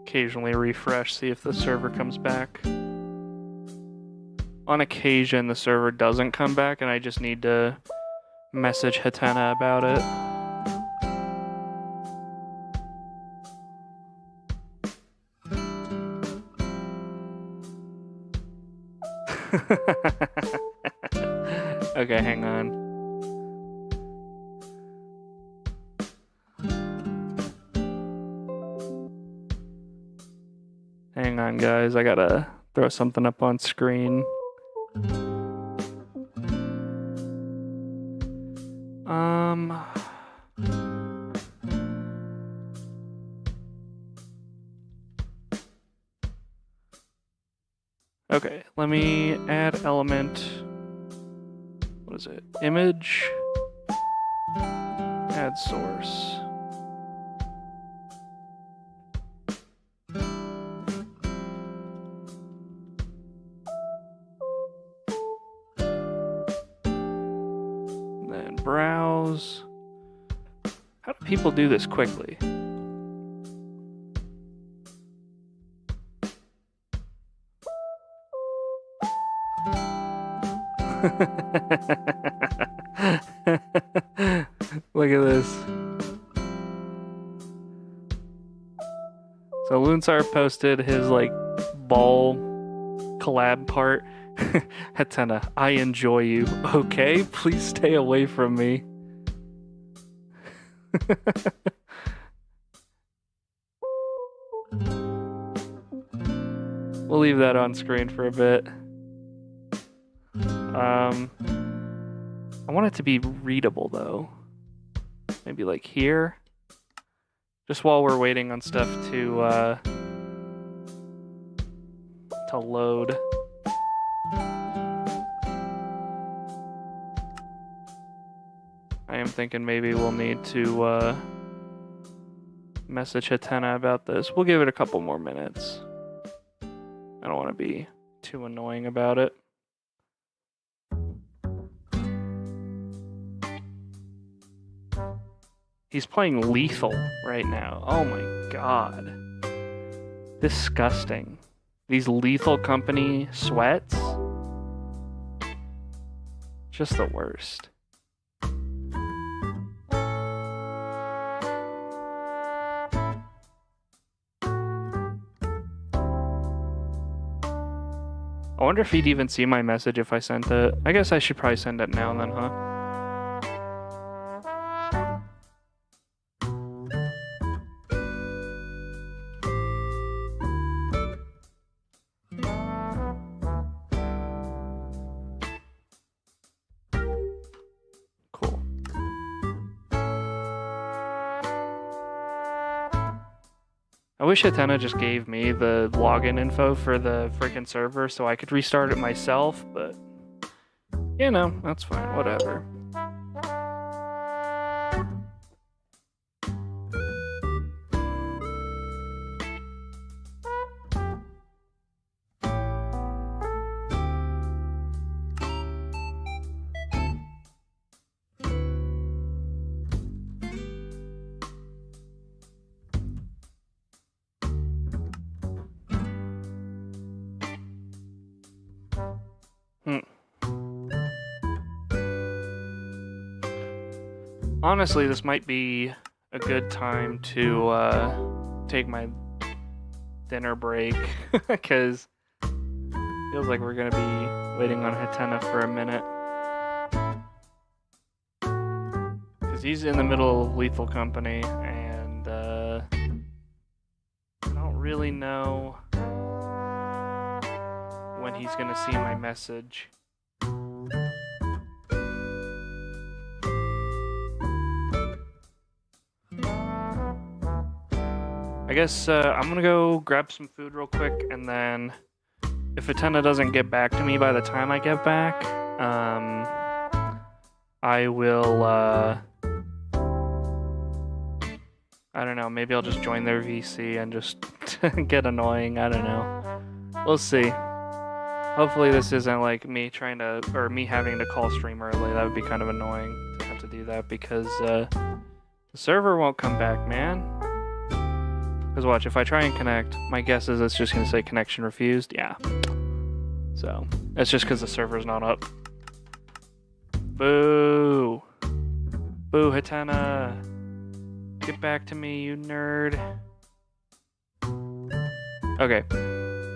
Occasionally refresh, see if the server comes back. On occasion, the server doesn't come back, and I just need to message Hatena about it. Okay, hang on. Hang on, guys. I gotta throw something up on screen. Okay, let me add element. What is it? Image. Add source. Then browse. How do people do this quickly? Look at this. So Loonsar posted his like ball collab part. Hatena, I enjoy you. Okay, please stay away from me. We'll leave that on screen for a bit. I want it to be readable though. Maybe like here. Just while we're waiting on stuff to load. I am thinking maybe we'll need to message Hatena about this. We'll give it a couple more minutes. I don't want to be too annoying about it. He's playing Lethal right now. Oh my god. Disgusting. These Lethal Company sweats. Just the worst. I wonder if he'd even see my message if I sent it. I guess I should probably send it now then, huh? Cool. I wish Hatena just gave me the login info for the freaking server so I could restart it myself, but you know, that's fine, whatever. Honestly, this might be a good time to take my dinner break, because feels like we're gonna be waiting on Hatena for a minute. Because he's in the middle of Lethal Company, and I don't really know when he's gonna see my message. I guess I'm gonna go grab some food real quick, and then if Hatena doesn't get back to me by the time I get back, I will, I don't know, maybe I'll just join their VC and just get annoying, I don't know. We'll see. Hopefully this isn't like me trying to, or me having to call stream early. That would be kind of annoying to have to do that, because the server won't come back, man. Because watch, if I try and connect, my guess is it's just going to say connection refused. Yeah. So, it's just because the server's not up. Boo! Boo, Hatena! Get back to me, you nerd. Okay.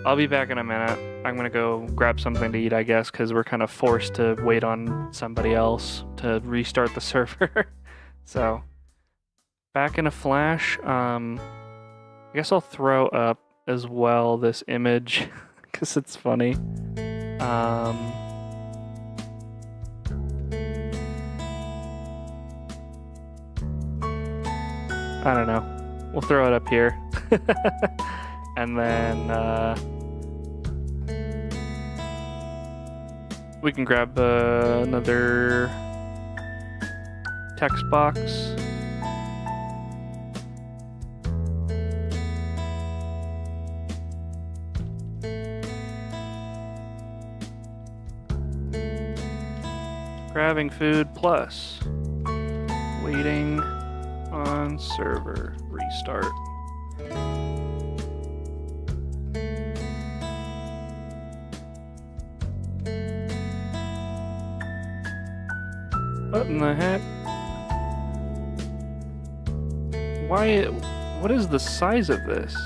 I'll be back in a minute. I'm gonna go grab something to eat, I guess, because we're kind of forced to wait on somebody else to restart the server. So, back in a flash. I guess I'll throw up as well this image because it's funny. I don't know. We'll throw it up here. And then we can grab another text box. Grabbing food plus waiting on server restart. What in the heck? Why? What is the size of this?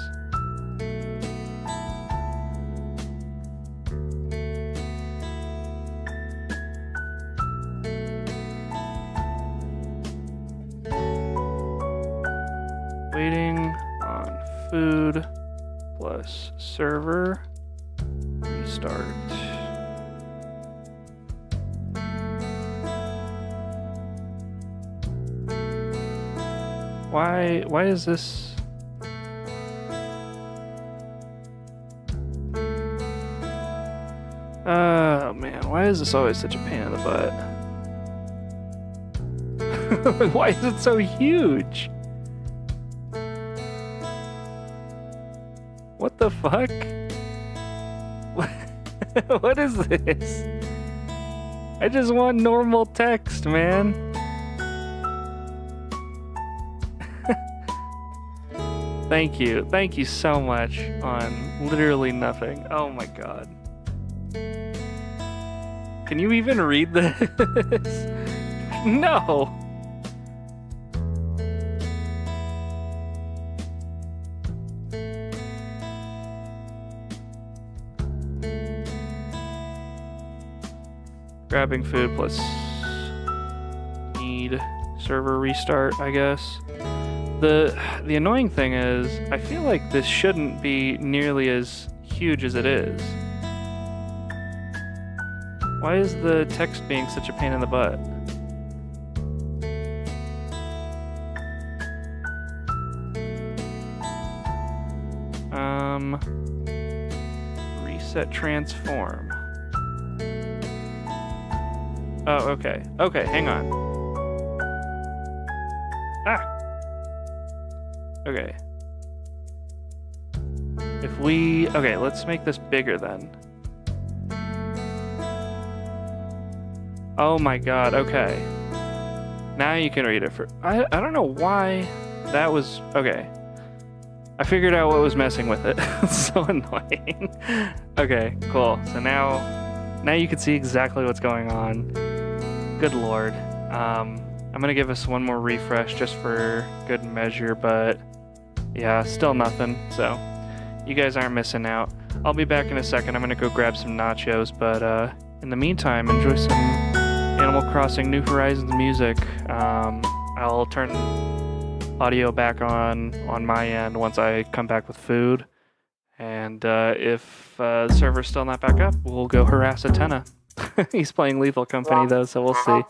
Waiting on food plus server restart. Why is this? Oh man, why is this always such a pain in the butt? Why is it so huge? What the fuck? What is this? I just want normal text, man. Thank you. Thank you so much on literally nothing. Oh my god. Can you even read this? No. Grabbing food plus need server restart, I guess. The annoying thing is, I feel like this shouldn't be nearly as huge as it is. Why is the text being such a pain in the butt? Reset transform. Oh, okay. Okay, hang on. Ah! Okay. If we... Okay, let's make this bigger then. Oh my god, okay. Now you can read it for... I don't know why that was... Okay. I figured out what was messing with it. It's so annoying. Okay, cool. So now you can see exactly what's going on. Good lord. I'm gonna give us one more refresh just for good measure, but yeah, still nothing. So you guys aren't missing out. I'll be back in a second. I'm gonna go grab some nachos, but in the meantime, enjoy some Animal Crossing New Horizons music. I'll turn audio back on my end once I come back with food. And if the server's still not back up, we'll go harass Atena. He's playing Lethal Company though, so we'll see.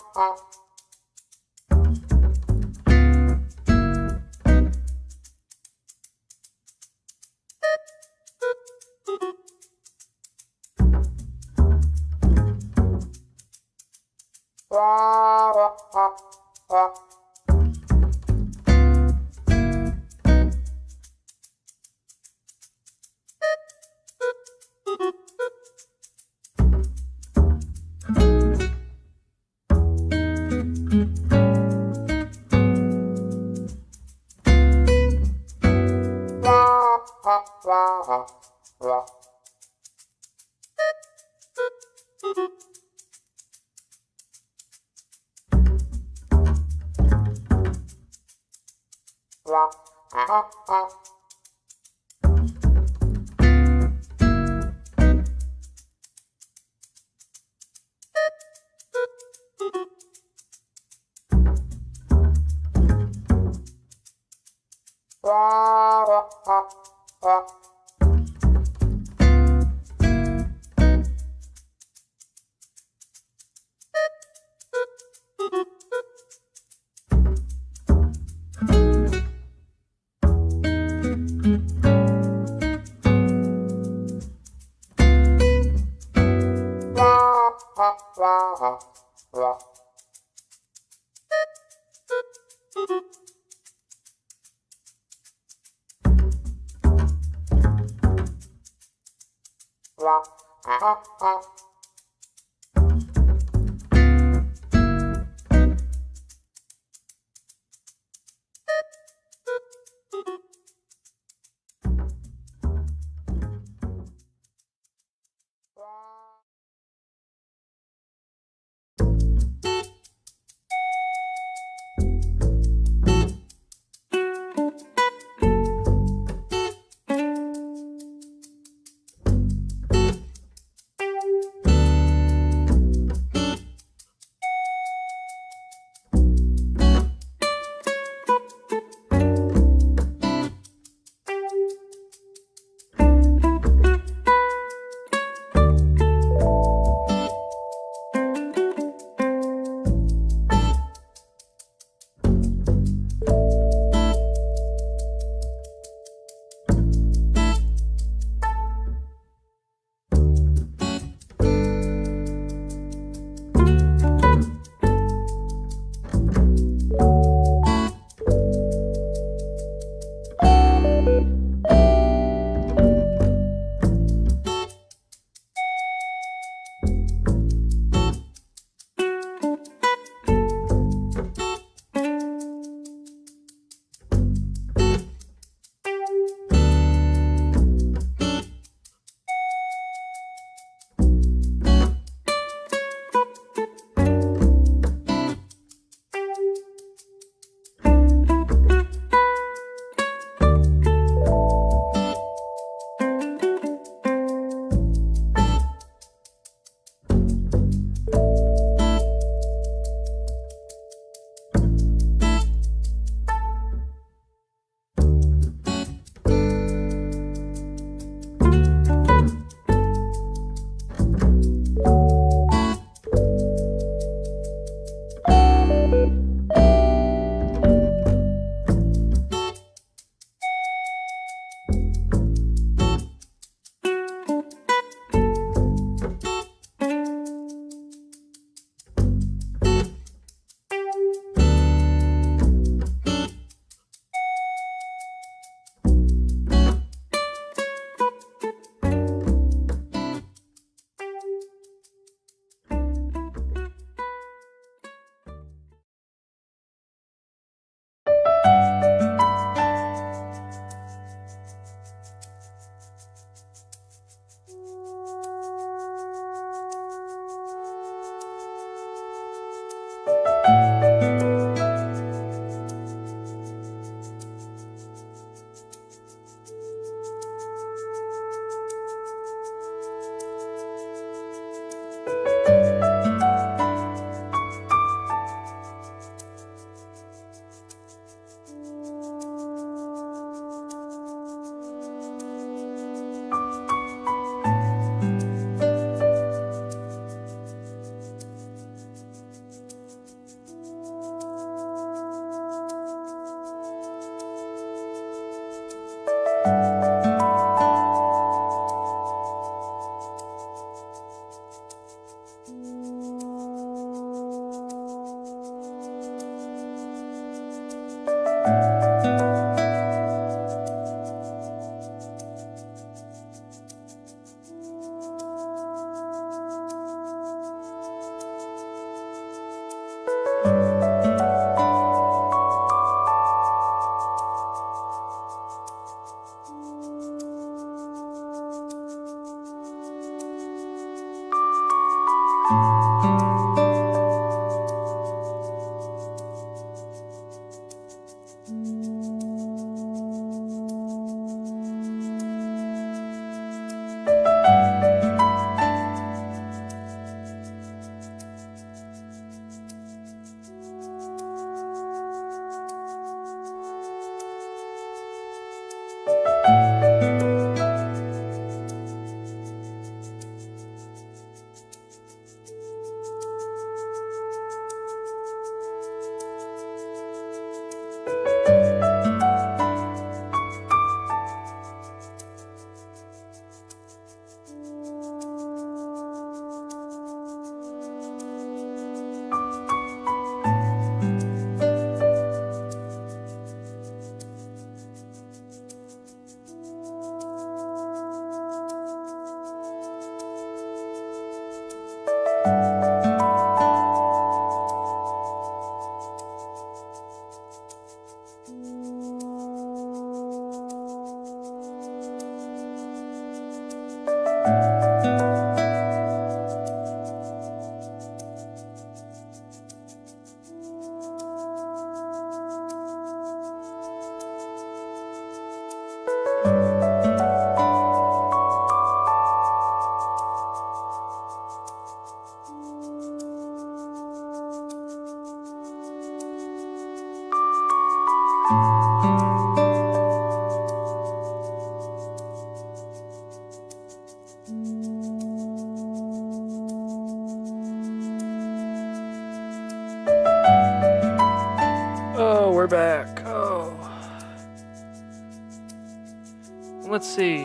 back. Oh. Let's see.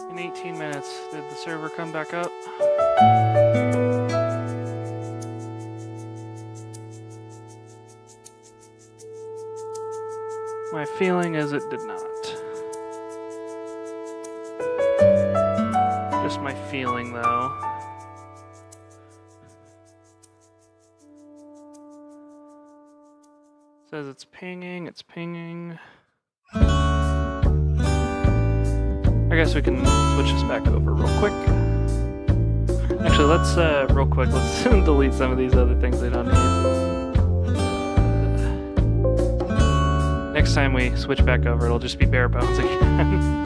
In 18 minutes, did the server come back up? My feeling is it did not. Just my feeling, though. Says it's pinging, it's pinging. I guess we can switch this back over real quick. Actually, let's, real quick, let's delete some of these other things I don't need. Next time we switch back over, it'll just be bare bones again.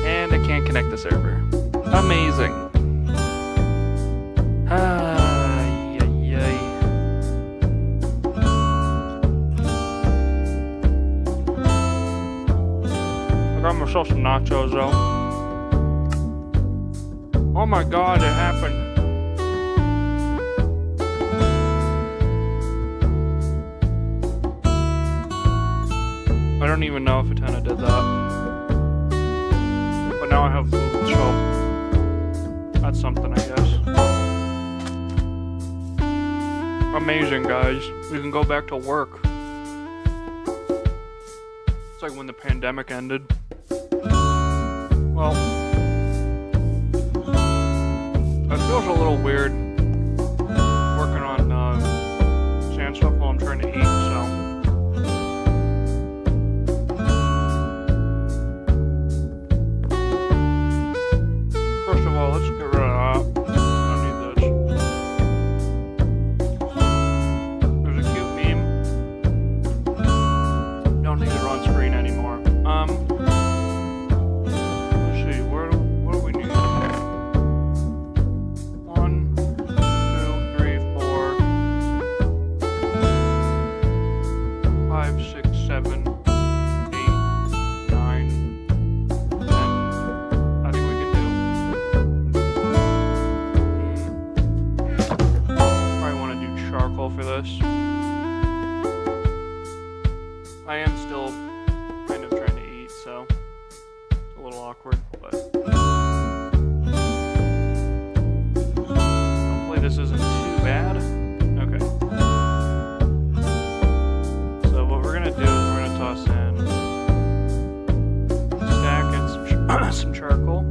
And I can't connect the server. Amazing. I got myself some nachos though. Oh my god, it happened. I don't even know if Atena did that. But now I have food, so that's something, I guess. Amazing, guys. We can go back to work. It's like when the pandemic ended. Well, it feels a little weird working on sand stuff while I'm trying to eat, so. First of all, let's get rid of that. I don't need this. There's a cute meme. Don't need it on screen anymore. Let's see, what do we need? 1, 2, 3, 4, 5, 6, 7, 8, 9, 10. I think we can do. Probably want to do charcoal for this. I am still kind of trying to eat, so it's a little awkward, but hopefully this isn't too bad. Okay. So what we're gonna do is we're gonna toss in stack and some charcoal.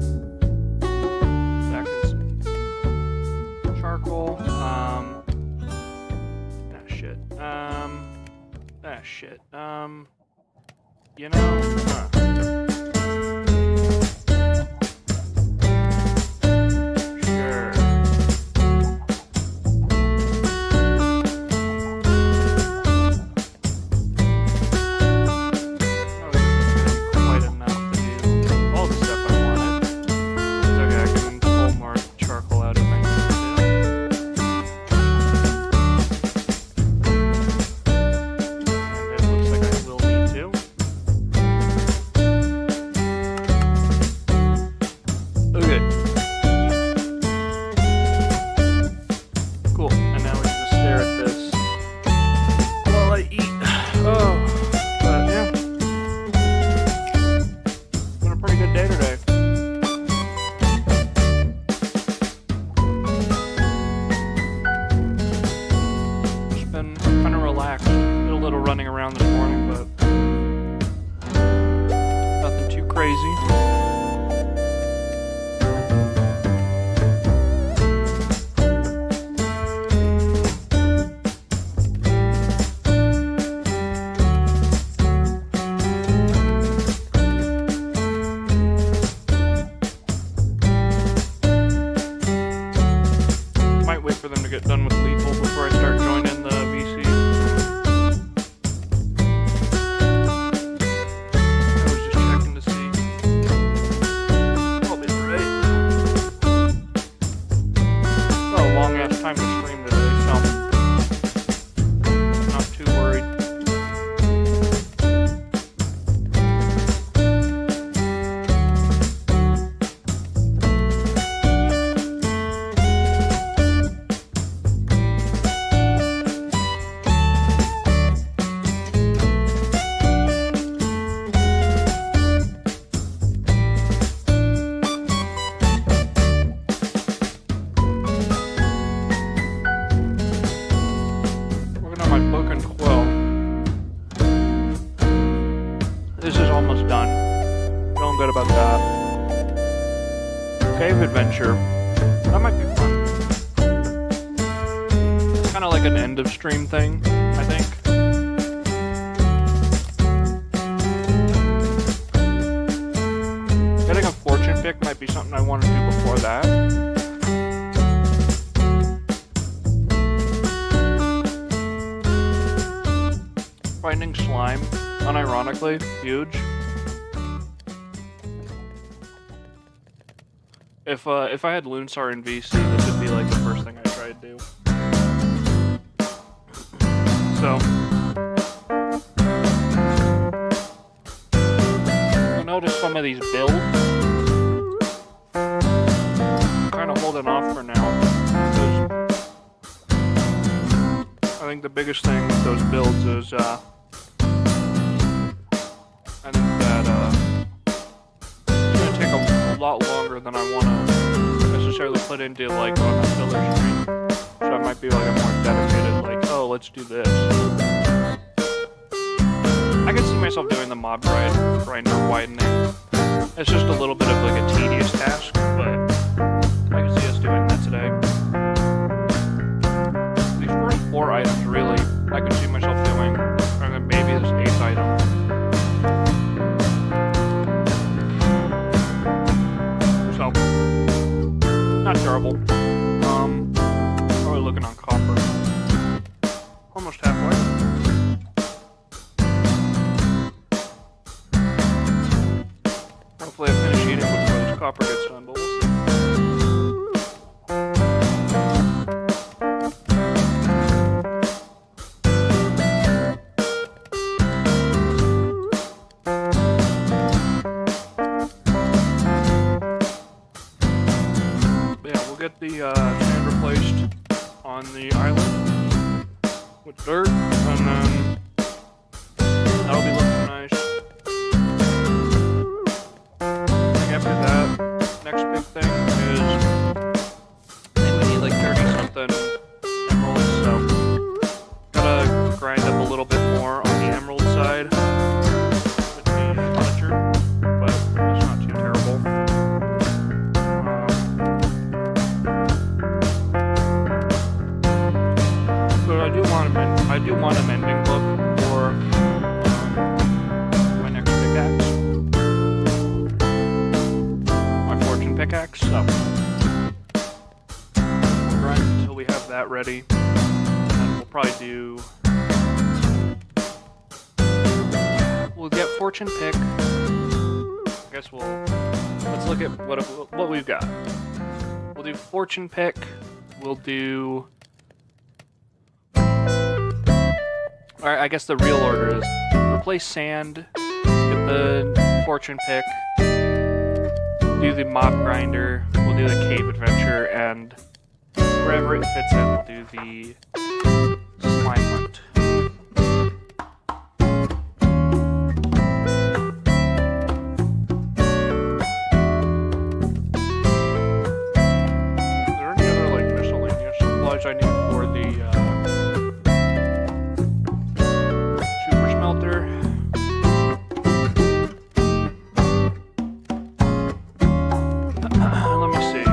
Stack and some charcoal. Shit. You know, sure. Quite enough to do all the stuff I wanted. It's okay, I can pull more charcoal out if I need to. Running around this morning, but nothing too crazy. Might wait for them to get done with lethal before I start joining the VC. feeling good about that. Cave adventure. That might be fun. Kind of like an end of stream thing, I think. Getting a fortune pick might be something I want to do before that. Finding slime, unironically, huge. If I had Loonstar in VC, this would be like the first thing I try to do. So, I noticed some of these builds. I'm kind of holding off for now because I think the biggest thing with those builds is I think that it's gonna take a lot longer than I want to necessarily put into like on a filler stream. So I might be like a more dedicated, like, oh, let's do this. I can see myself doing the mob grinder widening. It's just a little bit of like a tedious task, but I can see us doing that today. These first 4 items, really, I could see myself doing, and then maybe this 8th item. So, not terrible. Probably looking on copper. Almost halfway. Hopefully I finish eating before this copper gets done, but we'll see. But yeah, we'll get the sand replaced on the island with dirt, and then that'll be looking nice. I think after that, next big thing is I think we need like 30 something emeralds, so gotta grind up a little bit more on the emerald side with the furniture, but it's not too terrible. But I do want a mending book for my next pickaxe. My fortune pickaxe, so we'll grind until we have that ready. And we'll probably do... We'll get fortune pick. I guess let's look at what we've got. We'll do fortune pick. We'll do... Alright, I guess the real order is replace sand, get the fortune pick, do the mob grinder, we'll do the cave adventure, and wherever it fits in, we'll do the slime hunt. Is there any other like miscellaneous supplies I need for the smelter? Let me see.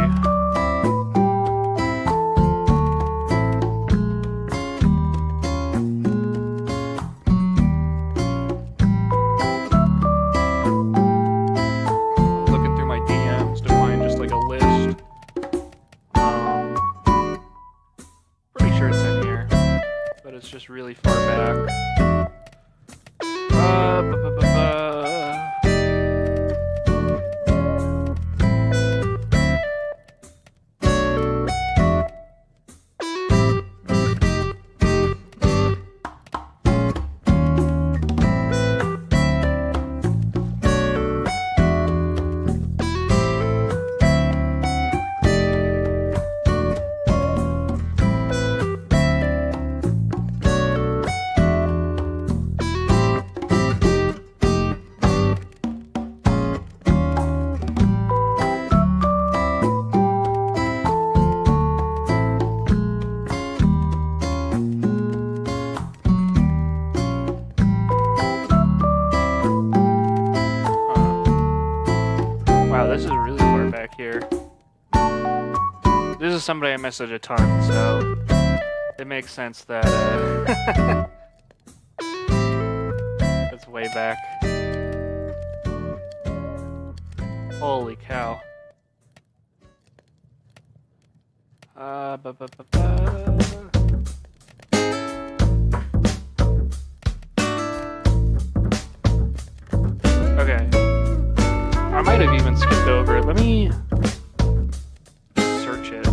I'm looking through my DMs to find just like a list. Pretty sure it's in here, but it's just really far back. this is really far back here. This is somebody I message a ton, so it makes sense that it's way back. Holy cow. Okay. I might have even skipped over it. Let me search it.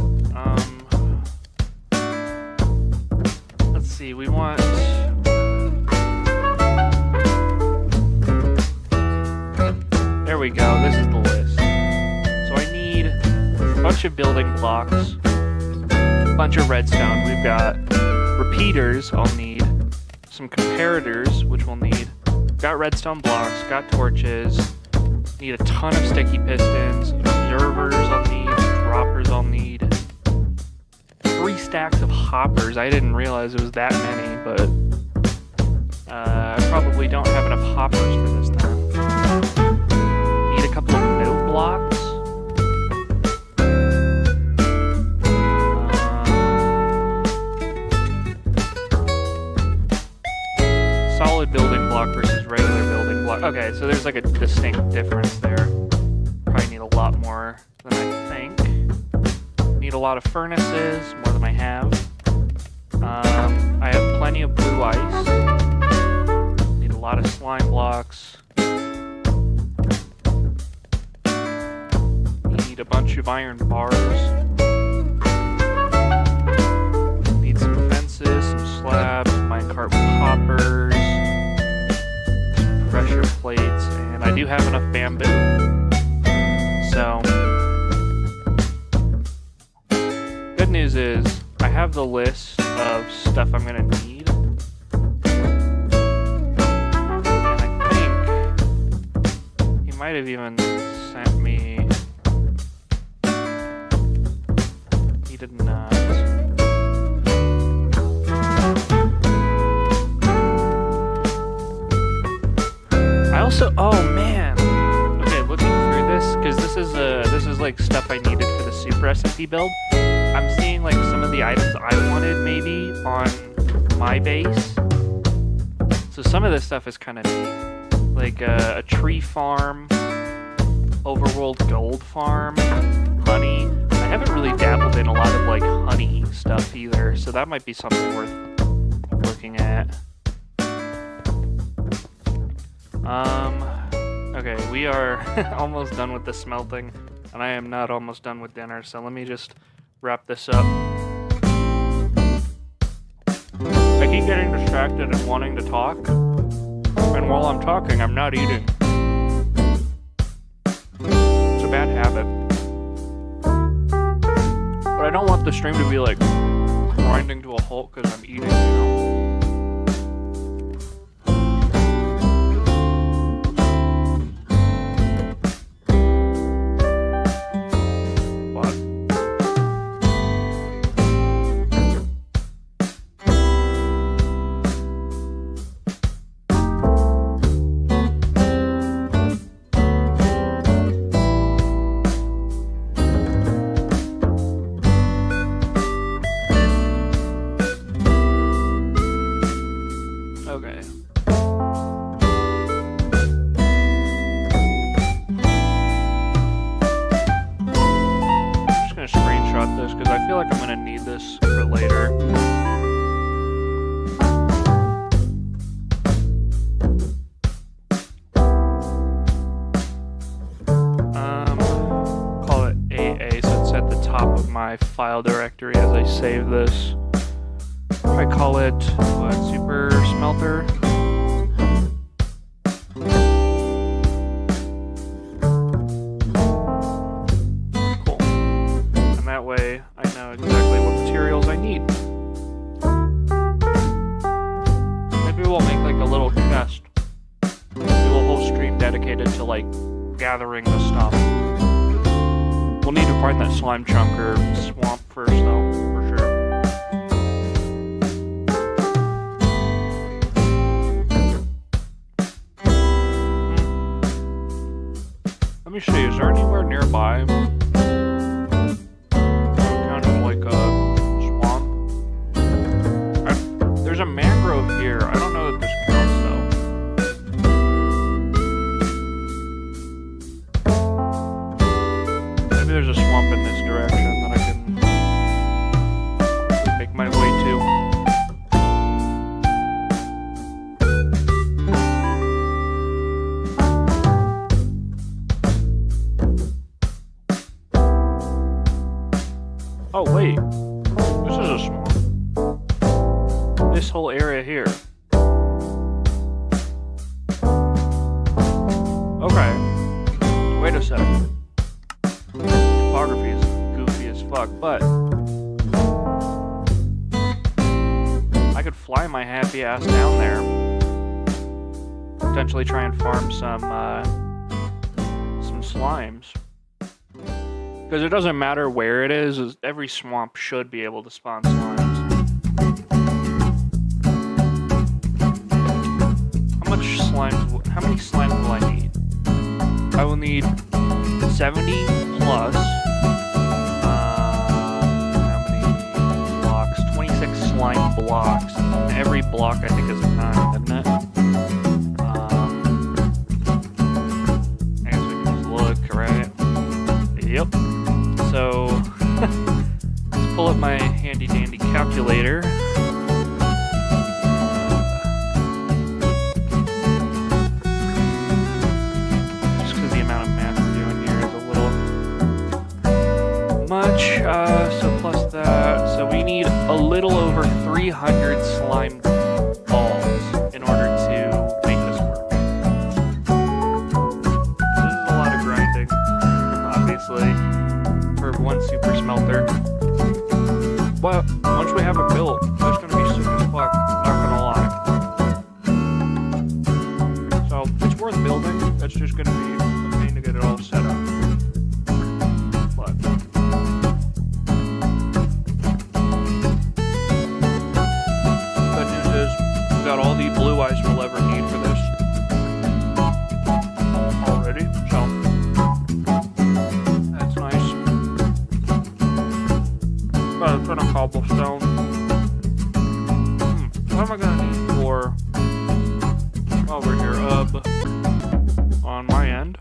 Let's see. We want... There we go. This is the list. So I need a bunch of building blocks, a bunch of redstone. We've got repeaters I'll need, some comparators, which we'll need. Got redstone blocks, got torches, need a ton of sticky pistons, observers I'll need, droppers I'll need, 3 stacks of hoppers. I didn't realize it was that many, but I probably don't have enough hoppers for this time. Need a couple of note blocks. Solid building block versus regular building block. Okay, so there's like a distinct difference there. Probably need a lot more than I think. Need a lot of furnaces, more than I have. I have plenty of blue ice. Need a lot of slime blocks. Need a bunch of iron bars. Need some fences, some slabs, minecart with hoppers, some pressure plates, and I do have enough bamboo. So, good news is I have the list of stuff I'm gonna need. And I think he might have even sent me. He did not. I also, oh man. Okay, looking through this, because this is like stuff I needed for the soup recipe build. I'm seeing like some of the items I wanted maybe on my base. So some of this stuff is kind of neat. Like a tree farm, overworld gold farm, honey. I haven't really dabbled in a lot of like honey stuff either, so that might be something worth looking at. Okay, we are almost done with the smelting, and I am not almost done with dinner, so let me just wrap this up. I keep getting distracted and wanting to talk, and while I'm talking, I'm not eating. It's a bad habit. But I don't want the stream to be like grinding to a halt because I'm eating, you know? File directory as I save this. I call it what? Super Smelter. Cool. And that way I know exactly what materials I need. Maybe we'll make like a little chest. Do a whole stream dedicated to like gathering the stuff. We'll need to find that slime chunk or swamp first, though, for sure. Let me see, is there anywhere nearby? Kind of like a swamp. There's a mangrove here. I don't know that this counts though. Maybe there's a swamp in this direction that I can make my way to. Oh wait, this is a swamp. This whole area here. Okay, wait a second. Topography is goofy as fuck, but I could fly my happy ass down there. Potentially try and farm some slimes. Because it doesn't matter where it is, every swamp should be able to spawn slimes. How many slimes will I need? I will need 70 plus, how many blocks? 26 slime blocks. And every block I think is a 9, isn't it? I guess we can just look, right? Yep. So, let's pull up my handy dandy calculator. Just because the amount of math we're doing here is a little much. So plus that, so we need a little over 300 slime balls in order to make this work. This is a lot of grinding, obviously. For one super smelter. But once we have it built, it's gonna be sick as fuck, not gonna lie. So it's worth building, it's just gonna be a pain to get it all set up. But good news is we got all the blue eyes we'll ever need for this already, so that's nice. Got a ton of cobblestone. What am I gonna need for over here? On my end.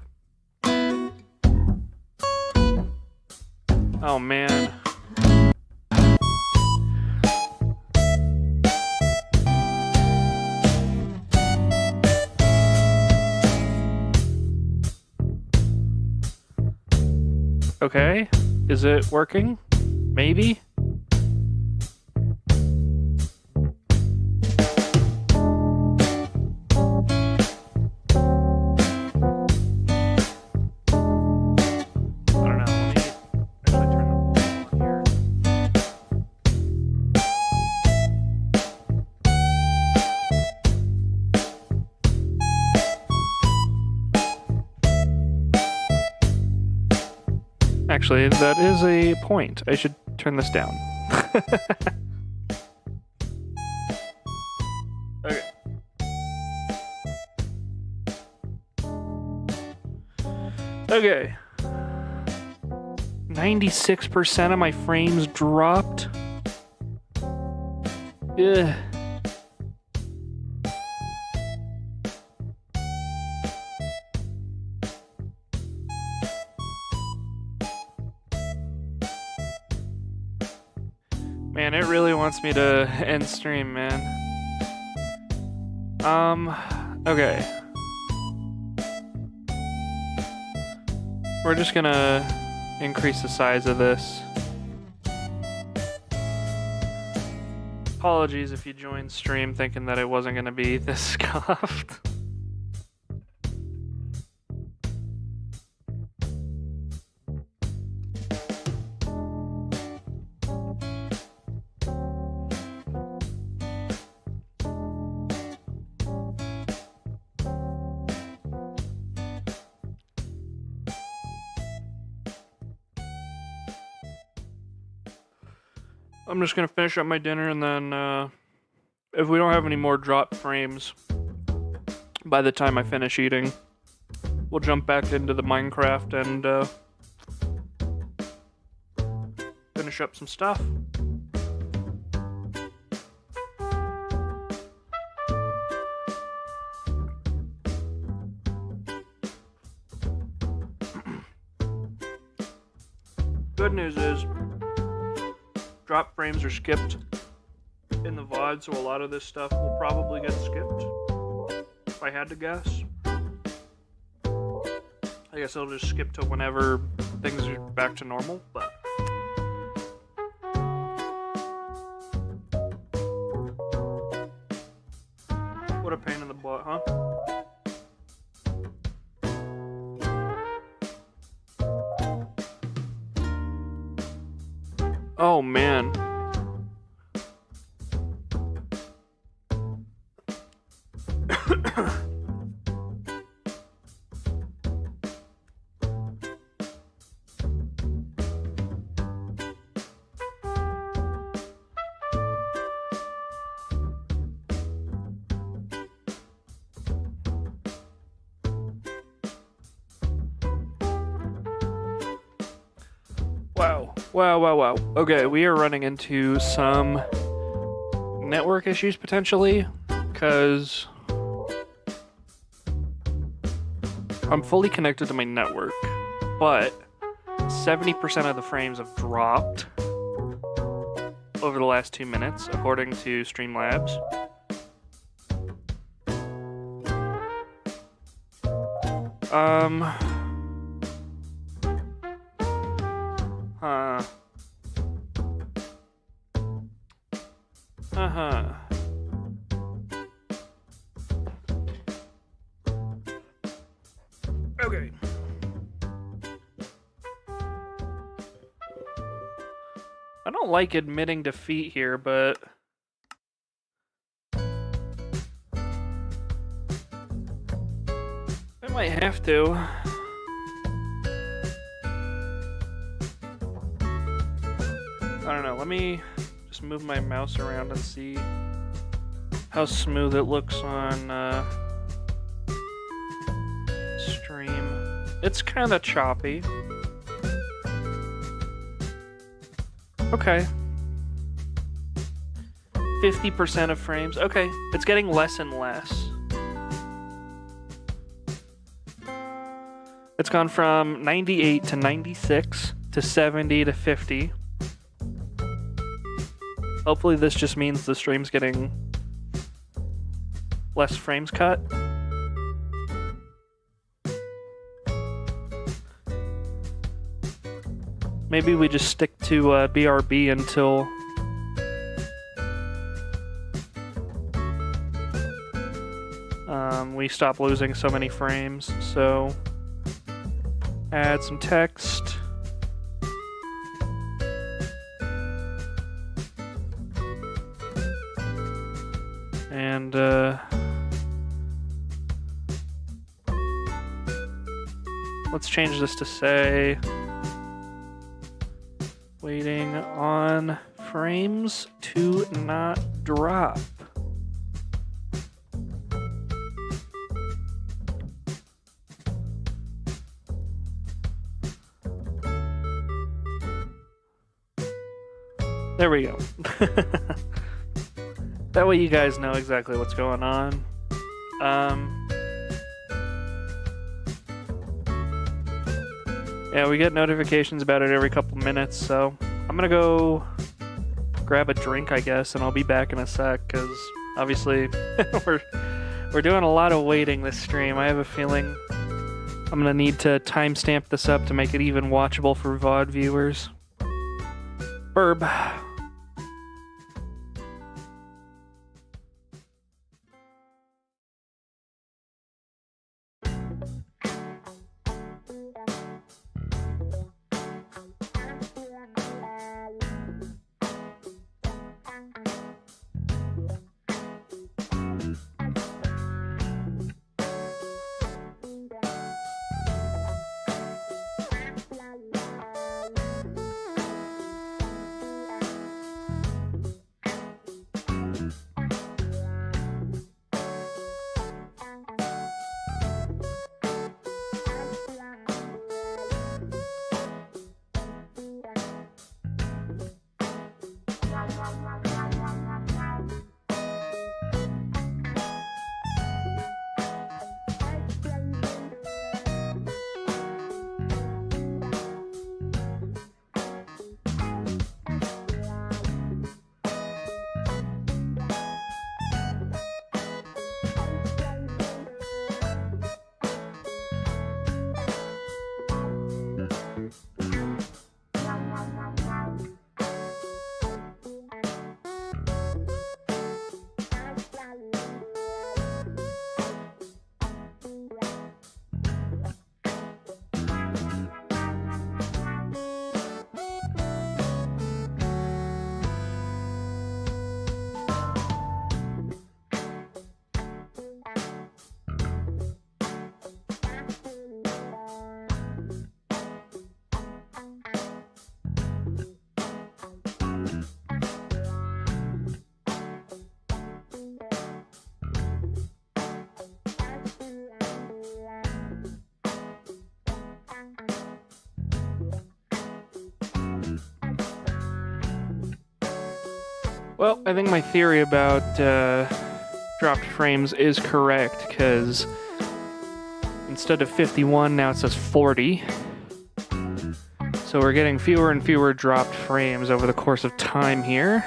Oh man. Okay, is it working? Maybe? Actually, that is a point. I should turn this down. Okay. Okay. 96% of my frames dropped. Ugh. Man, it really wants me to end stream, man. Okay. We're just gonna increase the size of this. Apologies if you joined stream thinking that it wasn't gonna be this scuffed. I'm just gonna finish up my dinner and then if we don't have any more dropped frames by the time I finish eating, we'll jump back into the Minecraft and finish up some stuff. Good news is, drop frames are skipped in the VOD, so a lot of this stuff will probably get skipped, if I had to guess. I guess I'll just skip to whenever things are back to normal, but... What a pain in the butt, huh? Oh, man. Wow. Okay, we are running into some network issues potentially, because I'm fully connected to my network, but 70% of the frames have dropped over the last 2 minutes, according to Streamlabs. Okay. I don't like admitting defeat here, but I might have to. I don't know, let me just move my mouse around and see how smooth it looks on stream. It's kind of choppy. Okay. 50% of frames. Okay, it's getting less and less. It's gone from 98 to 96 to 70 to 50. Hopefully this just means the stream's getting less frames cut. Maybe we just stick to BRB until we stop losing so many frames. So add some text. And let's change this to say waiting on frames to not drop. There we go. That way you guys know exactly what's going on. Yeah, we get notifications about it every couple minutes, so I'm gonna go grab a drink, I guess, and I'll be back in a sec, because obviously we're doing a lot of waiting this stream. I have a feeling I'm gonna need to timestamp this up to make it even watchable for VOD viewers. Burb. Well, I think my theory about dropped frames is correct, because instead of 51, now it says 40. So we're getting fewer and fewer dropped frames over the course of time here.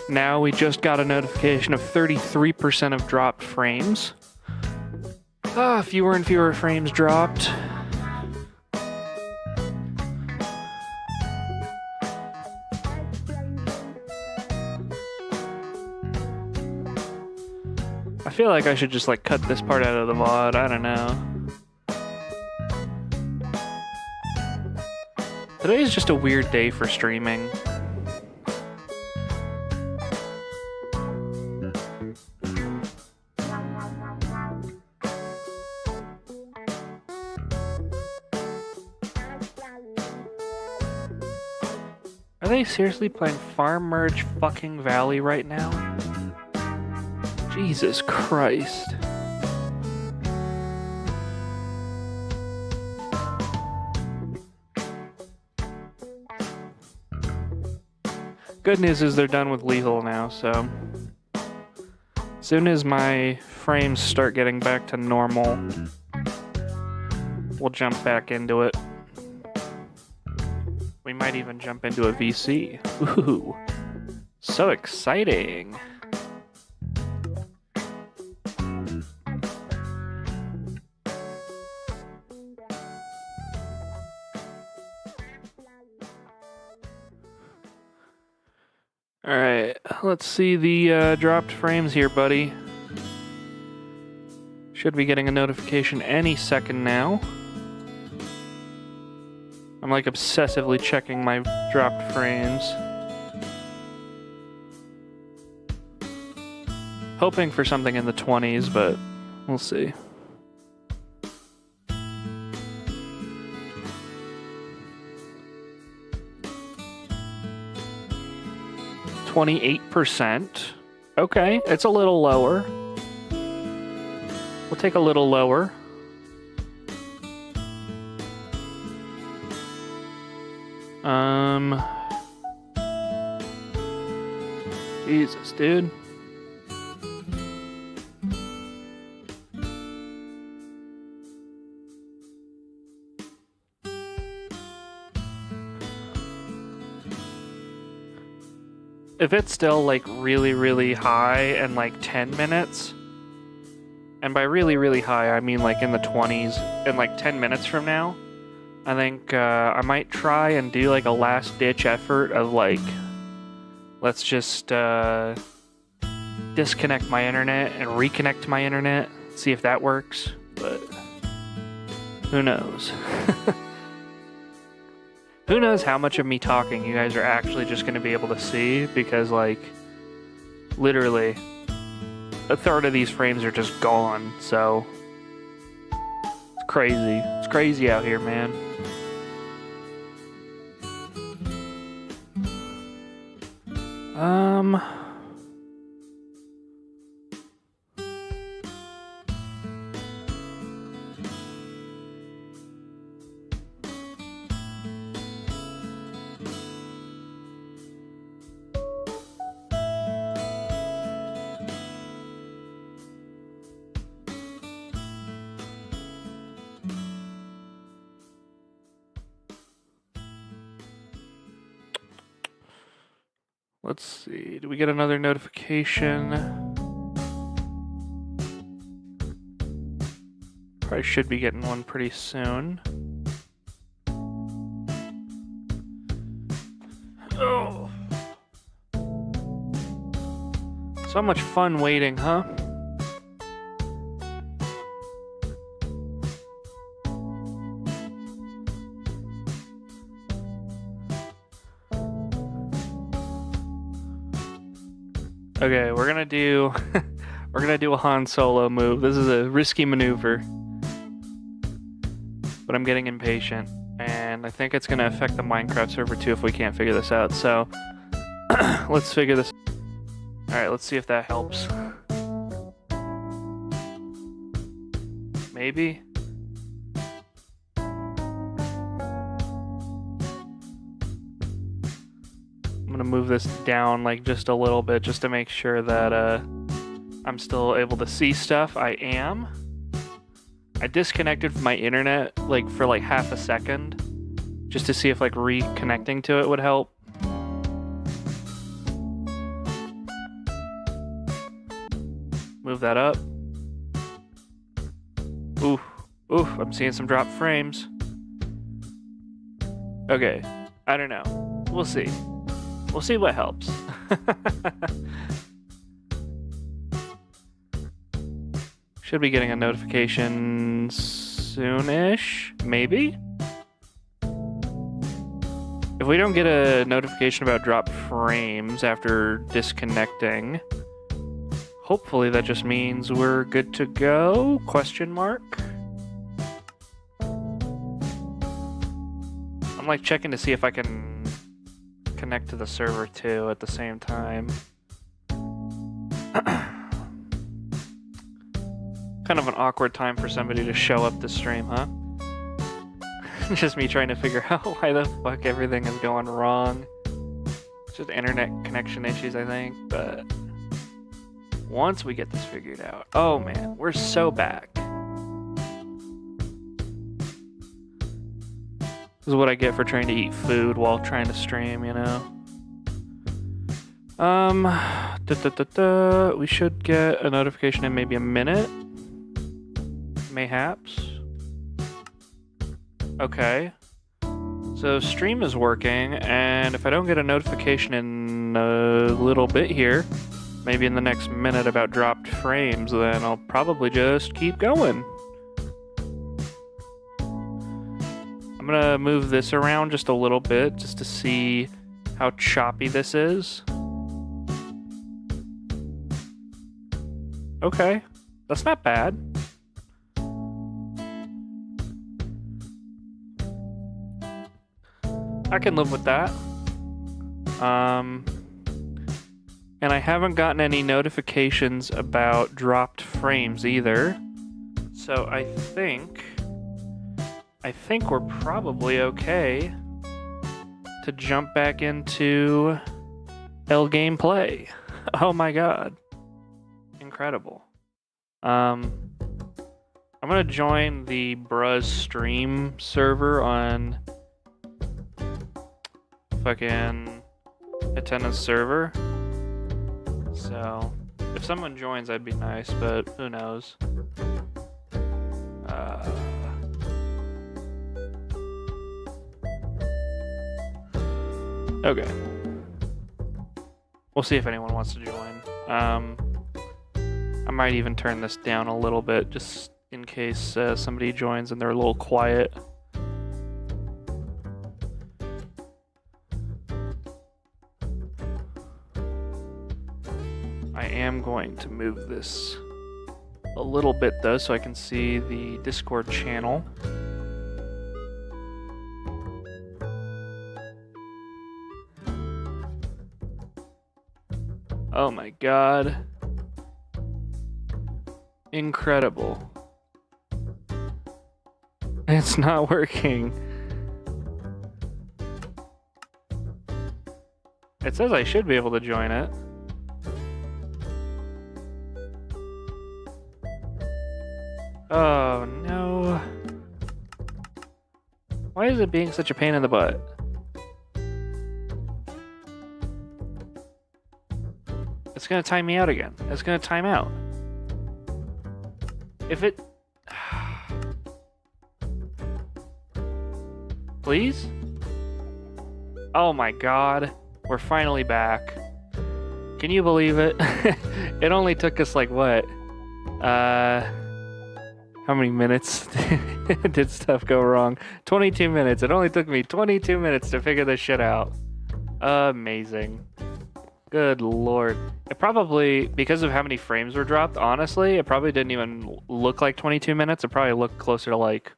Now we just got a notification of 33% of dropped frames. Fewer and fewer frames dropped. I feel like I should just like cut this part out of the VOD, I don't know. Today is just a weird day for streaming. Are they seriously playing Farm Merge fucking Valley right now? Jesus Christ. Good news is they're done with lethal now, so as soon as my frames start getting back to normal, we'll jump back into it. We might even jump into a VC. Ooh, so exciting. Alright, let's see the dropped frames here, buddy. Should be getting a notification any second now. I'm like obsessively checking my dropped frames. Hoping for something in the 20s, but we'll see. 28%. Okay, it's a little lower. We'll take a little lower. Jesus, dude. If it's still like really, really high and like 10 minutes, and by really, really high, I mean like in the 20s, and like 10 minutes from now, I think I might try and do like a last ditch effort of like, let's just disconnect my internet and reconnect my internet, see if that works, but who knows? Who knows how much of me talking you guys are actually just going to be able to see, because like literally a third of these frames are just gone, so it's crazy. It's crazy out here, man. Let's see, do we get another notification? Probably should be getting one pretty soon. Oh. So much fun waiting, huh? Okay, we're gonna do a Han Solo move. This is a risky maneuver, but I'm getting impatient, and I think it's gonna affect the Minecraft server too if we can't figure this out. So let's figure this. All right, let's see if that helps. Maybe. I'm gonna move this down like just a little bit just to make sure that I'm still able to see stuff. I am. I disconnected from my internet like for like half a second just to see if like reconnecting to it would help. Move that up. Ooh, I'm seeing some drop frames. Okay, I don't know. We'll see. We'll see what helps. Should be getting a notification soon-ish, maybe? If we don't get a notification about drop frames after disconnecting, hopefully that just means we're good to go? Question mark? I'm like checking to see if I can connect to the server too at the same time. Kind of an awkward time for somebody to show up to stream, huh? Just me trying to figure out why the fuck everything is going wrong. It's just internet connection issues, I think, but once we get this figured out, oh man, we're so back. This is what I get for trying to eat food while trying to stream, you know? We should get a notification in maybe a minute. Mayhaps. Okay. So stream is working, and if I don't get a notification in a little bit here, maybe in the next minute about dropped frames, then I'll probably just keep going. I'm gonna move this around just a little bit just to see how choppy this is. Okay, that's not bad. I can live with that. And I haven't gotten any notifications about dropped frames either. So I think we're probably okay to jump back into L gameplay. Oh my god. Incredible. I'm gonna join the Bruz stream server on fucking attendance server. So if someone joins, that'd be nice, but who knows? Okay. We'll see if anyone wants to join. I might even turn this down a little bit just in case somebody joins and they're a little quiet. I am going to move this a little bit though so I can see the Discord channel. Oh my god. Incredible. It's not working. It says I should be able to join it. Oh no. Why is it being such a pain in the butt? It's gonna time me out again. It's gonna time out. If it... Please? Oh my god. We're finally back. Can you believe it? It only took us like what? How many minutes did stuff go wrong? 22 minutes. It only took me 22 minutes to figure this shit out. Amazing. Good lord. It probably, because of how many frames were dropped, honestly, it probably didn't even look like 22 minutes. It probably looked closer to like,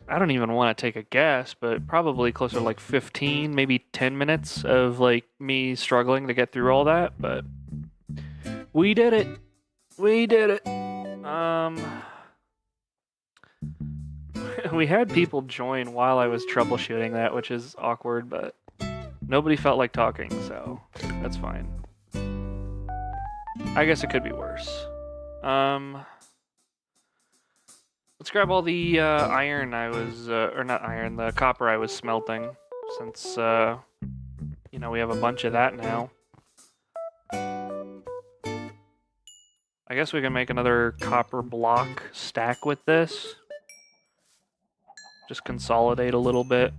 I don't even want to take a guess, but probably closer to like 15, maybe 10 minutes of like me struggling to get through all that, but we did it. We did it. We had people join while I was troubleshooting that, which is awkward, but Nobody felt like talking, so that's fine. I guess it could be worse. Let's grab all the iron I was, or not iron, the copper I was smelting, since, you know, we have a bunch of that now. I guess we can make another copper block stack with this. Just consolidate a little bit.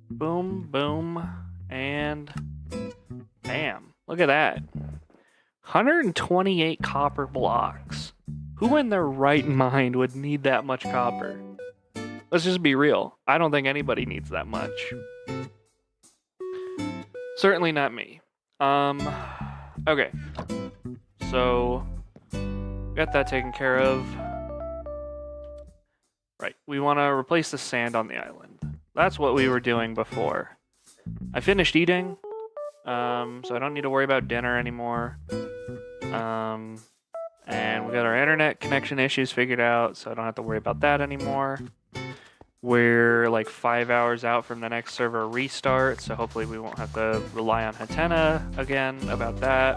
Boom, boom, and bam. Look at that. 128 copper blocks. Who in their right mind would need that much copper? Let's just be real. I don't think anybody needs that much. Certainly not me. Okay. So, got that taken care of. Right, we want to replace the sand on the island. That's what we were doing before. I finished eating, so I don't need to worry about dinner anymore. And we got our internet connection issues figured out, so I don't have to worry about that anymore. We're like 5 hours out from the next server restart, so hopefully we won't have to rely on Hatena again about that.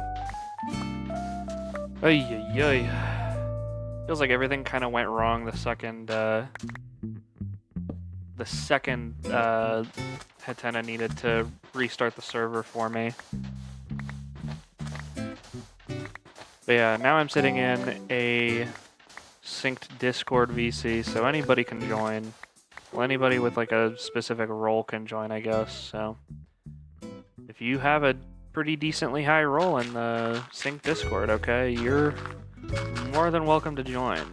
Ay, ay, ay. Feels like everything kind of went wrong the second Hatena needed to restart the server for me. But yeah, now I'm sitting in a synced Discord VC, so anybody can join. Well, anybody with like a specific role can join, I guess. So if you have a pretty decently high role in the synced Discord, okay, you're more than welcome to join.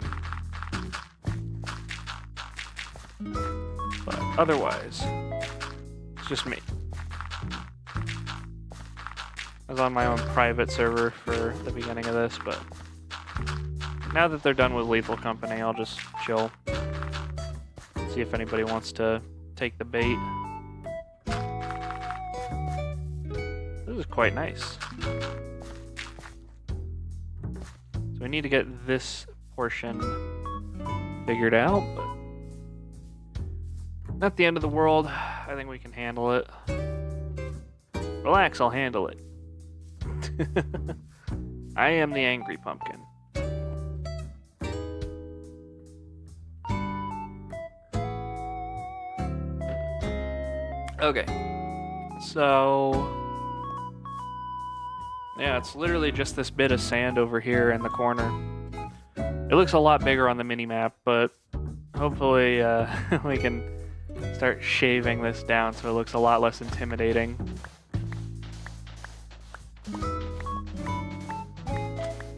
But otherwise, it's just me. I was on my own private server for the beginning of this, but now that they're done with Lethal Company, I'll just chill. See if anybody wants to take the bait. This is quite nice. So we need to get this portion figured out, but not the end of the world. I think we can handle it. Relax, I'll handle it. I am the angry pumpkin. Okay, so yeah, it's literally just this bit of sand over here in the corner. It looks a lot bigger on the mini-map, but hopefully we can start shaving this down so it looks a lot less intimidating.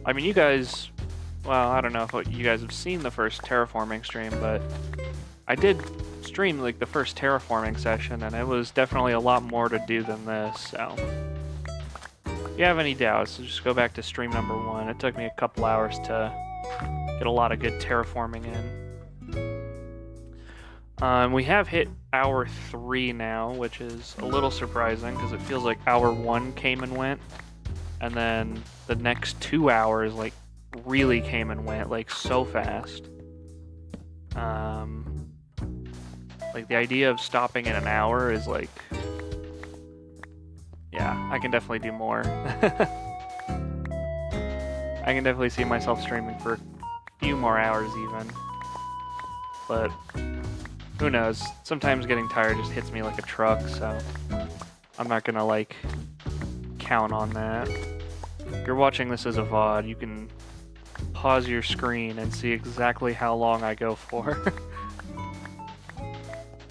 I mean, you guys, well, I don't know if you guys have seen the first terraforming stream, but I did stream like the first terraforming session, and it was definitely a lot more to do than this, so if you have any doubts, just go back to stream number 1. It took me a couple hours to get a lot of good terraforming in. We have hit hour 3 now, which is a little surprising because it feels like hour 1 came and went, and then the next 2 hours like really came and went like so fast. Like the idea of stopping in an hour is like, yeah, I can definitely do more. I can definitely see myself streaming for a few more hours even. But who knows? Sometimes getting tired just hits me like a truck, so I'm not gonna like count on that. If you're watching this as a VOD, you can pause your screen and see exactly how long I go for.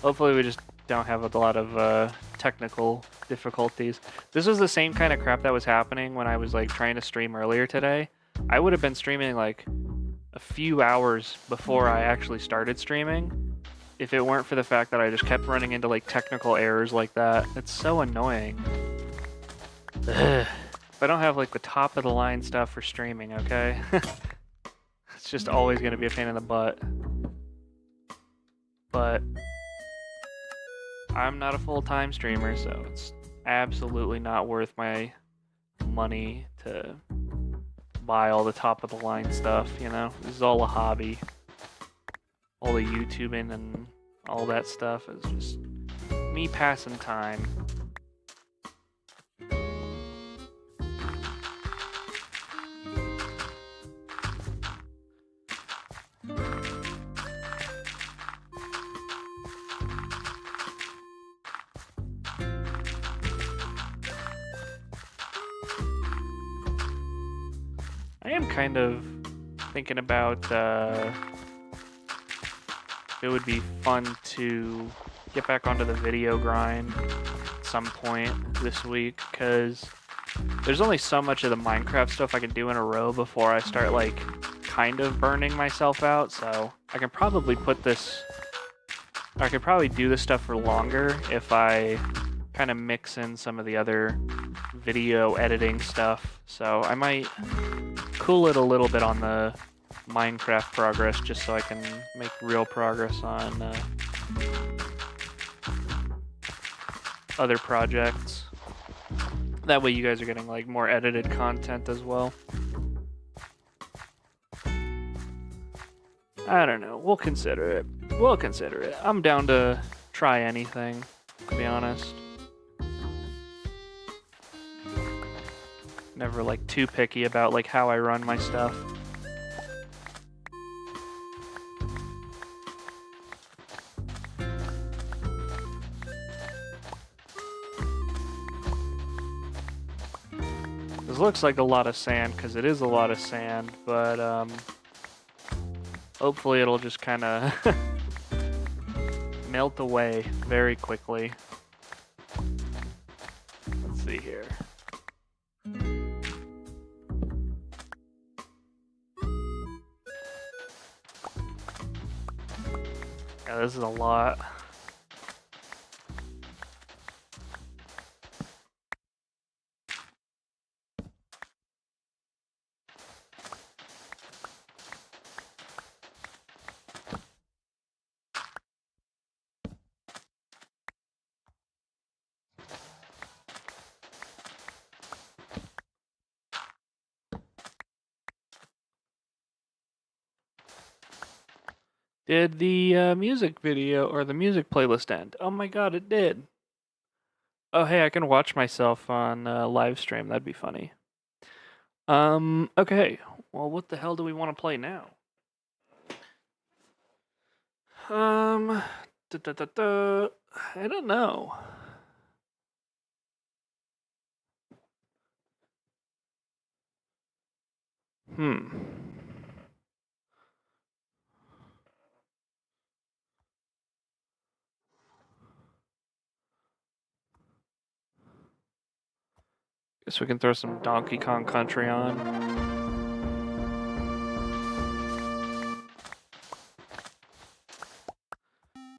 Hopefully we just don't have a lot of technical difficulties. This was the same kind of crap that was happening when I was like trying to stream earlier today. I would have been streaming like a few hours before I actually started streaming if it weren't for the fact that I just kept running into like technical errors like that. It's so annoying. Ugh. If I don't have like the top of the line stuff for streaming, okay? It's just always going to be a pain in the butt. But I'm not a full-time streamer, so it's absolutely not worth my money to buy all the top of the line stuff, you know? This is all a hobby. All the YouTubing and all that stuff is just me passing time. I am kind of thinking about it would be fun to get back onto the video grind at some point this week, because there's only so much of the Minecraft stuff I can do in a row before I start like kind of burning myself out. So I can probably I could probably do this stuff for longer if I kind of mix in some of the other video editing stuff. So I might cool it a little bit on the Minecraft progress just so I can make real progress on other projects. That way you guys are getting like more edited content as well. I don't know. We'll consider it. I'm down to try anything, to be honest. Never like too picky about like how I run my stuff. This looks like a lot of sand because it is a lot of sand, but hopefully it'll just kind of melt away very quickly. Let's see here. Yeah, this is a lot. Did the music video or the music playlist end? Oh my god, it did. Oh hey, I can watch myself on live stream. That'd be funny. Okay. Well, what the hell do we want to play now? I don't know. Guess we can throw some Donkey Kong Country on.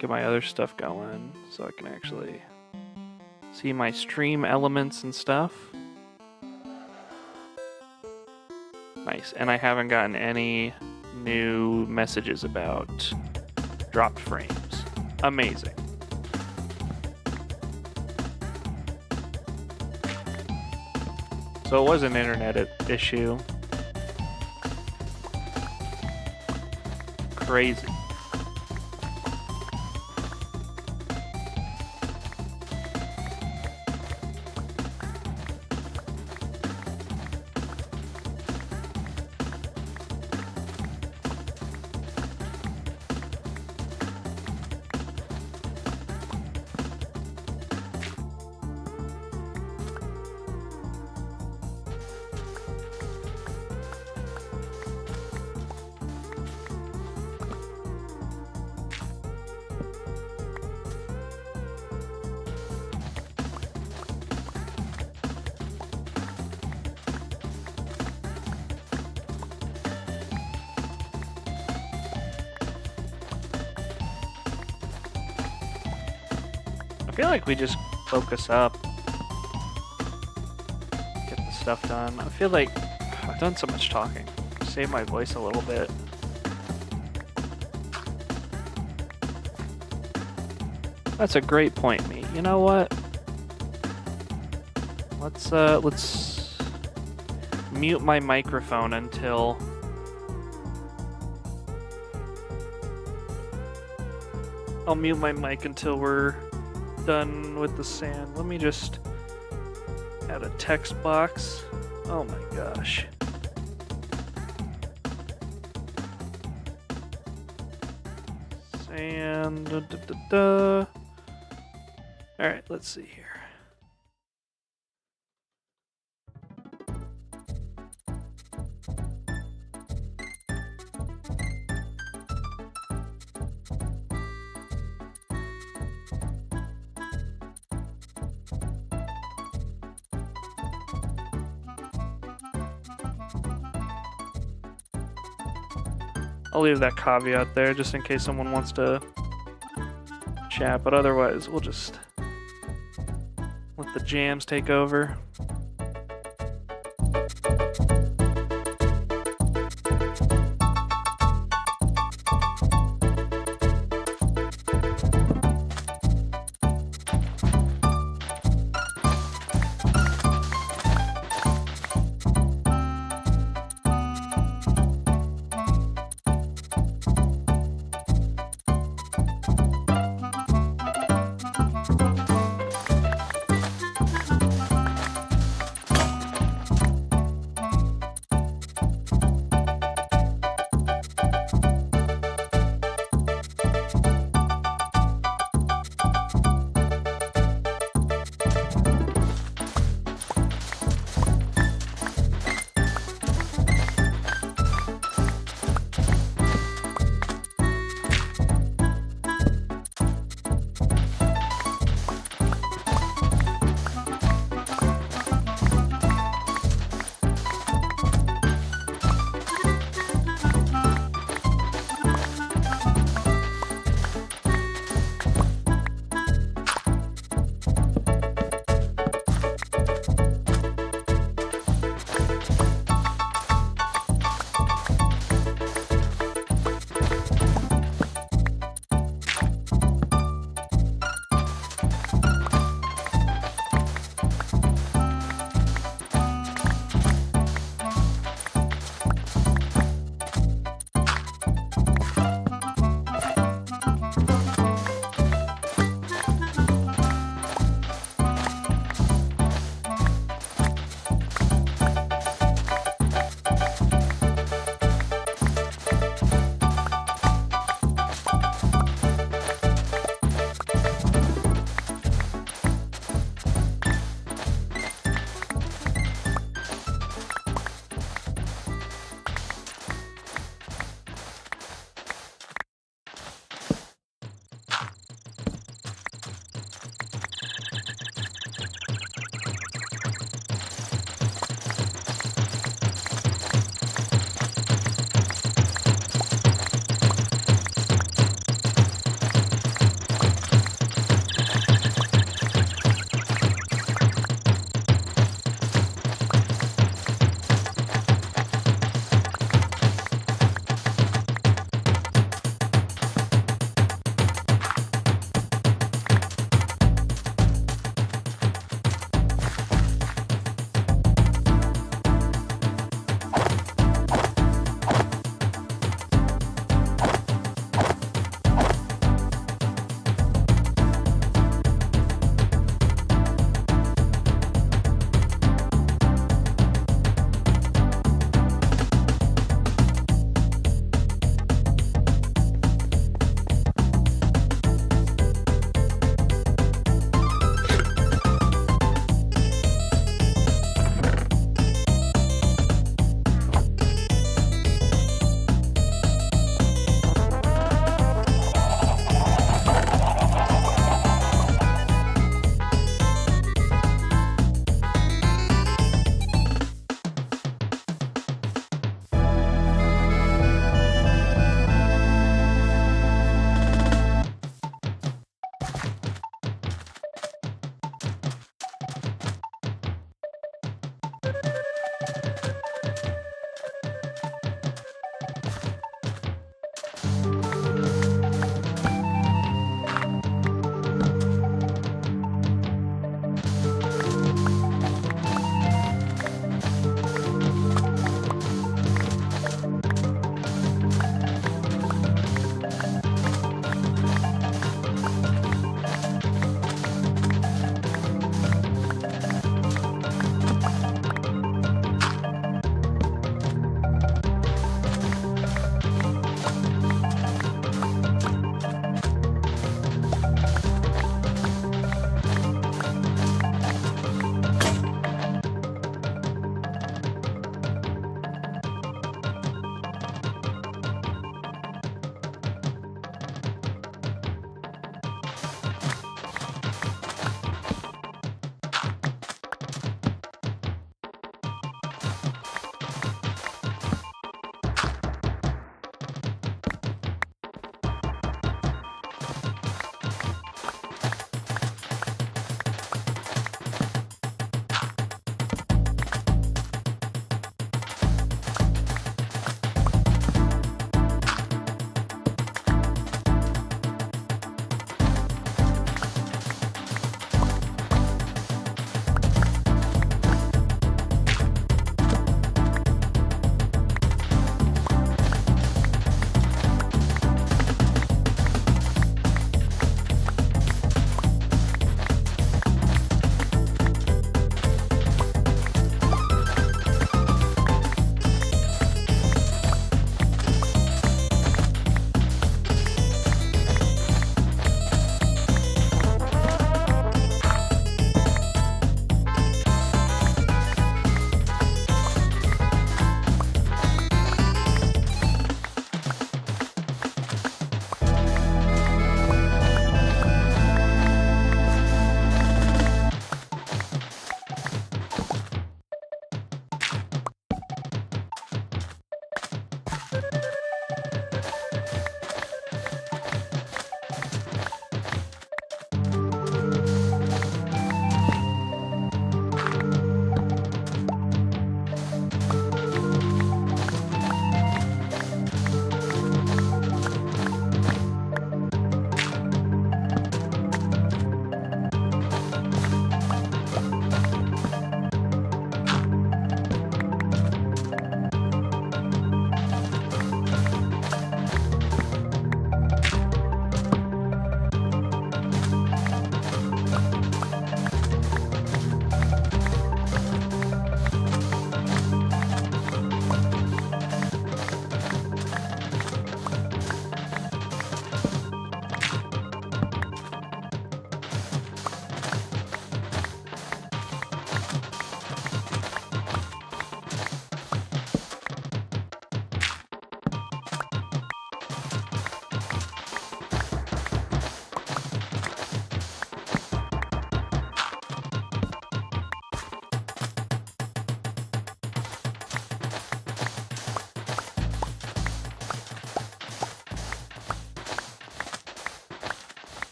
Get my other stuff going so I can actually see my stream elements and stuff. Nice, and I haven't gotten any new messages about dropped frames. Amazing. So it was an internet issue. Crazy. I feel like we just focus up, get the stuff done. I feel like I've done so much talking. Save my voice a little bit. That's a great point, me. You know what? Let's mute my microphone until I'll mute my mic until we're done with the sand. Let me just add a text box. Oh my gosh. Sand. All right, let's see here. I'll leave that caveat there just in case someone wants to chat, but otherwise we'll just let the jams take over.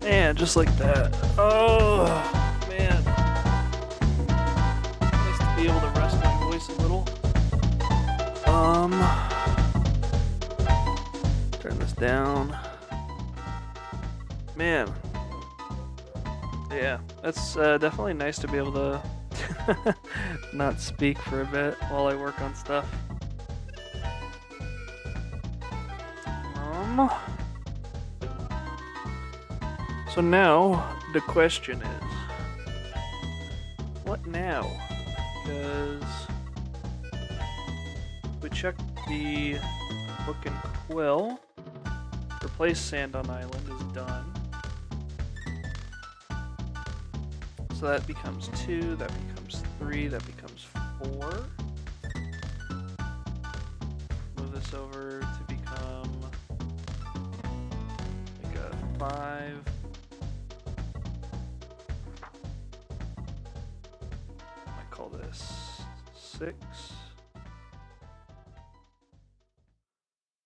And just like that. Oh, man. Nice to be able to rest my voice a little. Turn this down. Man. Yeah, that's definitely nice to be able to not speak for a bit while I work on stuff. So now the question is, what now? Because we checked the book and quill. Replace sand on island is done. So that becomes 2, that becomes 3, that becomes 4. Move this over to become like a 5. I call this 6,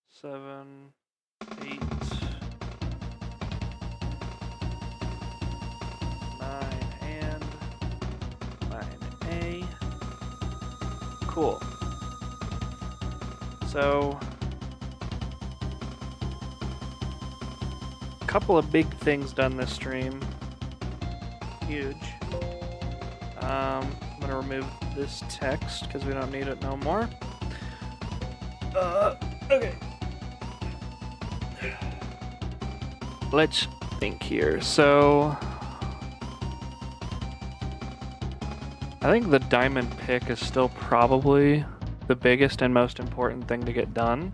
7, 8, 9, and 9A. Cool. So, a couple of big things done this stream. Huge. I'm gonna remove this text because we don't need it no more. Okay. Let's think here. So, I think the diamond pick is still probably the biggest and most important thing to get done.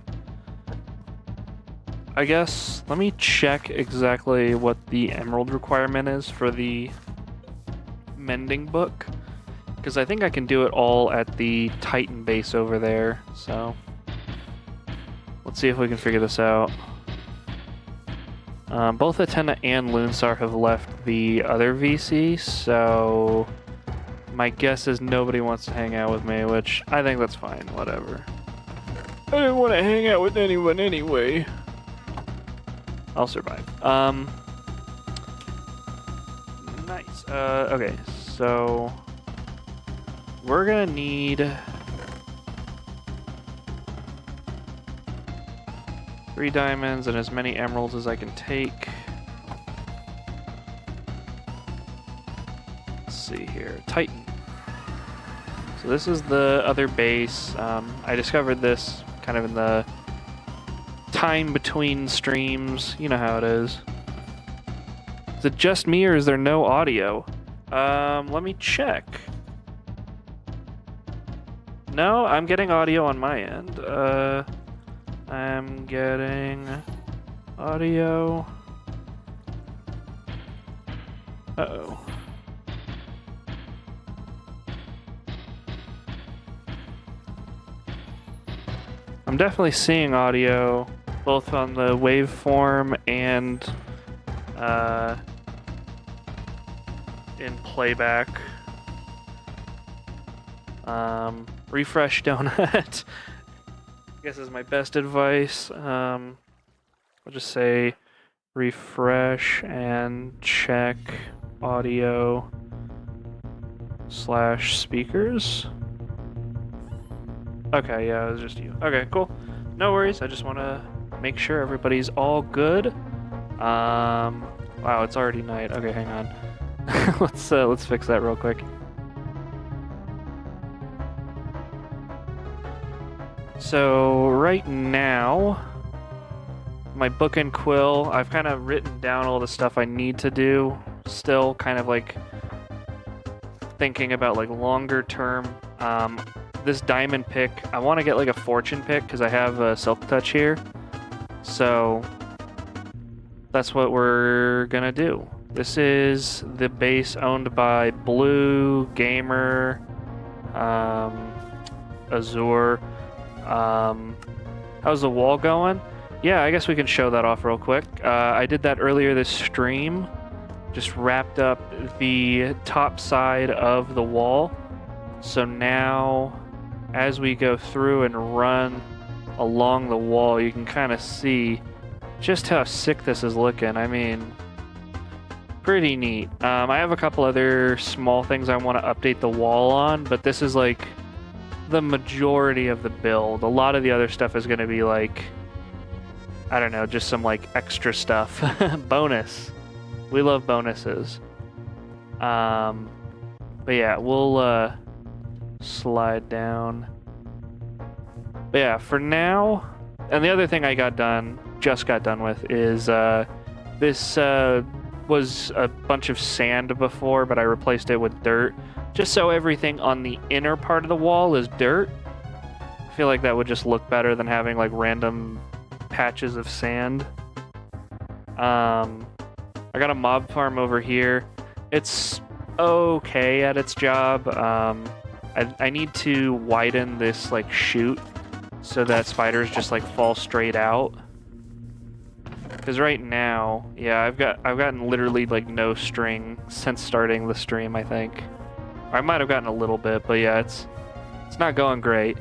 I guess, let me check exactly what the emerald requirement is for the mending book, because I think I can do it all at the Titan base over there, so let's see if we can figure this out. Both Atena and Loonsar have left the other VC, so my guess is nobody wants to hang out with me, which I think that's fine, whatever. I didn't want to hang out with anyone anyway. I'll survive. Nice. Okay, so we're gonna need 3 diamonds and as many emeralds as I can take. Let's see here. Titan. So this is the other base. I discovered this kind of in the time between streams. You know how it is. Is it just me or is there no audio? Let me check. No, I'm getting audio on my end. I'm getting audio. Uh-oh. I'm definitely seeing audio, both on the waveform and in playback. Refresh donut. I guess is my best advice. I'll just say refresh and check audio / speakers. Okay, yeah, it was just you. Okay, cool. No worries. I just want to make sure everybody's all good. Wow, it's already night. Okay, hang on. let's fix that real quick. So right now, my book and quill, I've kind of written down all the stuff I need to do. Still kind of like thinking about like longer term. This diamond pick, I want to get like a fortune pick because I have a silk touch here. So that's what we're gonna do. This is the base owned by Blue, Gamer, Azure. How's the wall going? Yeah, I guess we can show that off real quick. I did that earlier this stream. Just wrapped up the top side of the wall. So now, as we go through and run along the wall, you can kind of see just how sick this is looking. I mean, pretty neat. I have a couple other small things I want to update the wall on, but this is like the majority of the build. A lot of the other stuff is going to be like, I don't know, just some like extra stuff. Bonus. We love bonuses. But yeah, we'll slide down. But yeah, for now, and the other thing I just got done with is this was a bunch of sand before, but I replaced it with dirt. Just so everything on the inner part of the wall is dirt. I feel like that would just look better than having like random patches of sand. I got a mob farm over here. It's okay at its job. I need to widen this like chute so that spiders just like fall straight out. Because right now, yeah, I've gotten literally like no string since starting the stream, I think. I might have gotten a little bit, but yeah, it's not going great.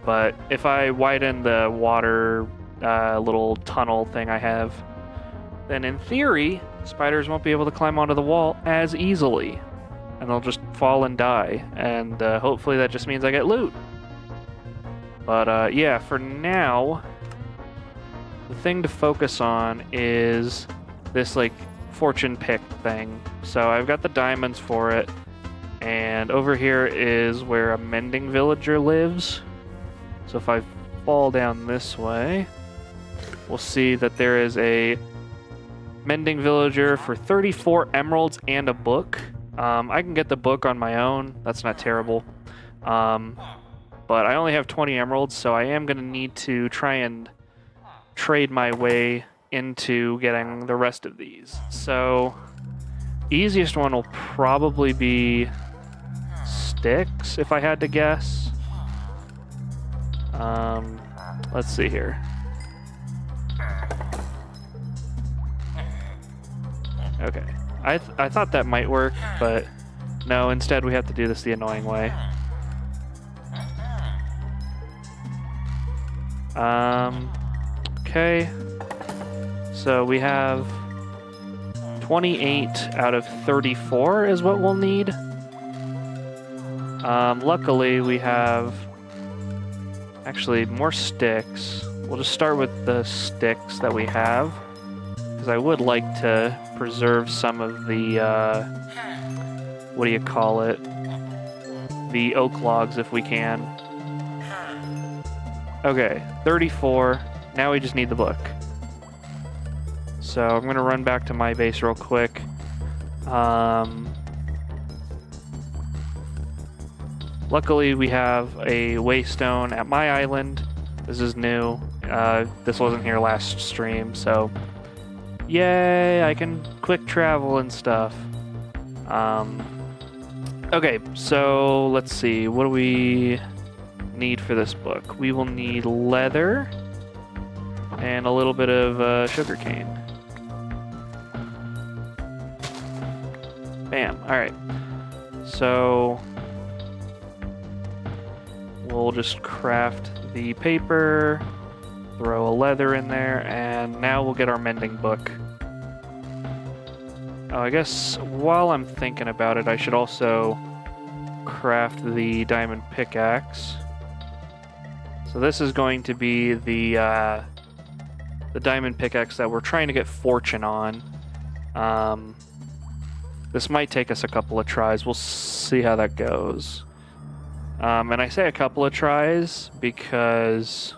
But if I widen the water little tunnel thing I have, then in theory, spiders won't be able to climb onto the wall as easily. And they'll just fall and die. And hopefully that just means I get loot. But yeah, for now, the thing to focus on is this like fortune pick thing. So I've got the diamonds for it, and over here is where a mending villager lives. So if I fall down this way, we'll see that there is a mending villager for 34 emeralds and a book. I can get the book on my own. That's not terrible. But I only have 20 emeralds, so I am going to need to try and trade my way into getting the rest of these. So, easiest one will probably be sticks, if I had to guess. Let's see here. Okay. I thought that might work, but no, instead we have to do this the annoying way. Okay. So we have 28 out of 34 is what we'll need. Luckily we have actually more sticks. We'll just start with the sticks that we have, because I would like to preserve some of the, what do you call it? The oak logs if we can. Okay, 34. Now we just need the book. So I'm going to run back to my base real quick. Luckily, we have a waystone at my island. This is new. This wasn't here last stream, so yay, I can quick travel and stuff. Okay, so let's see. What do we need for this book? We will need leather and a little bit of sugarcane. Bam. All right. So we'll just craft the paper, throw a leather in there, and now we'll get our mending book. Oh, I guess while I'm thinking about it, I should also craft the diamond pickaxe. So this is going to be the diamond pickaxe that we're trying to get fortune on. This might take us a couple of tries. We'll see how that goes. And I say a couple of tries because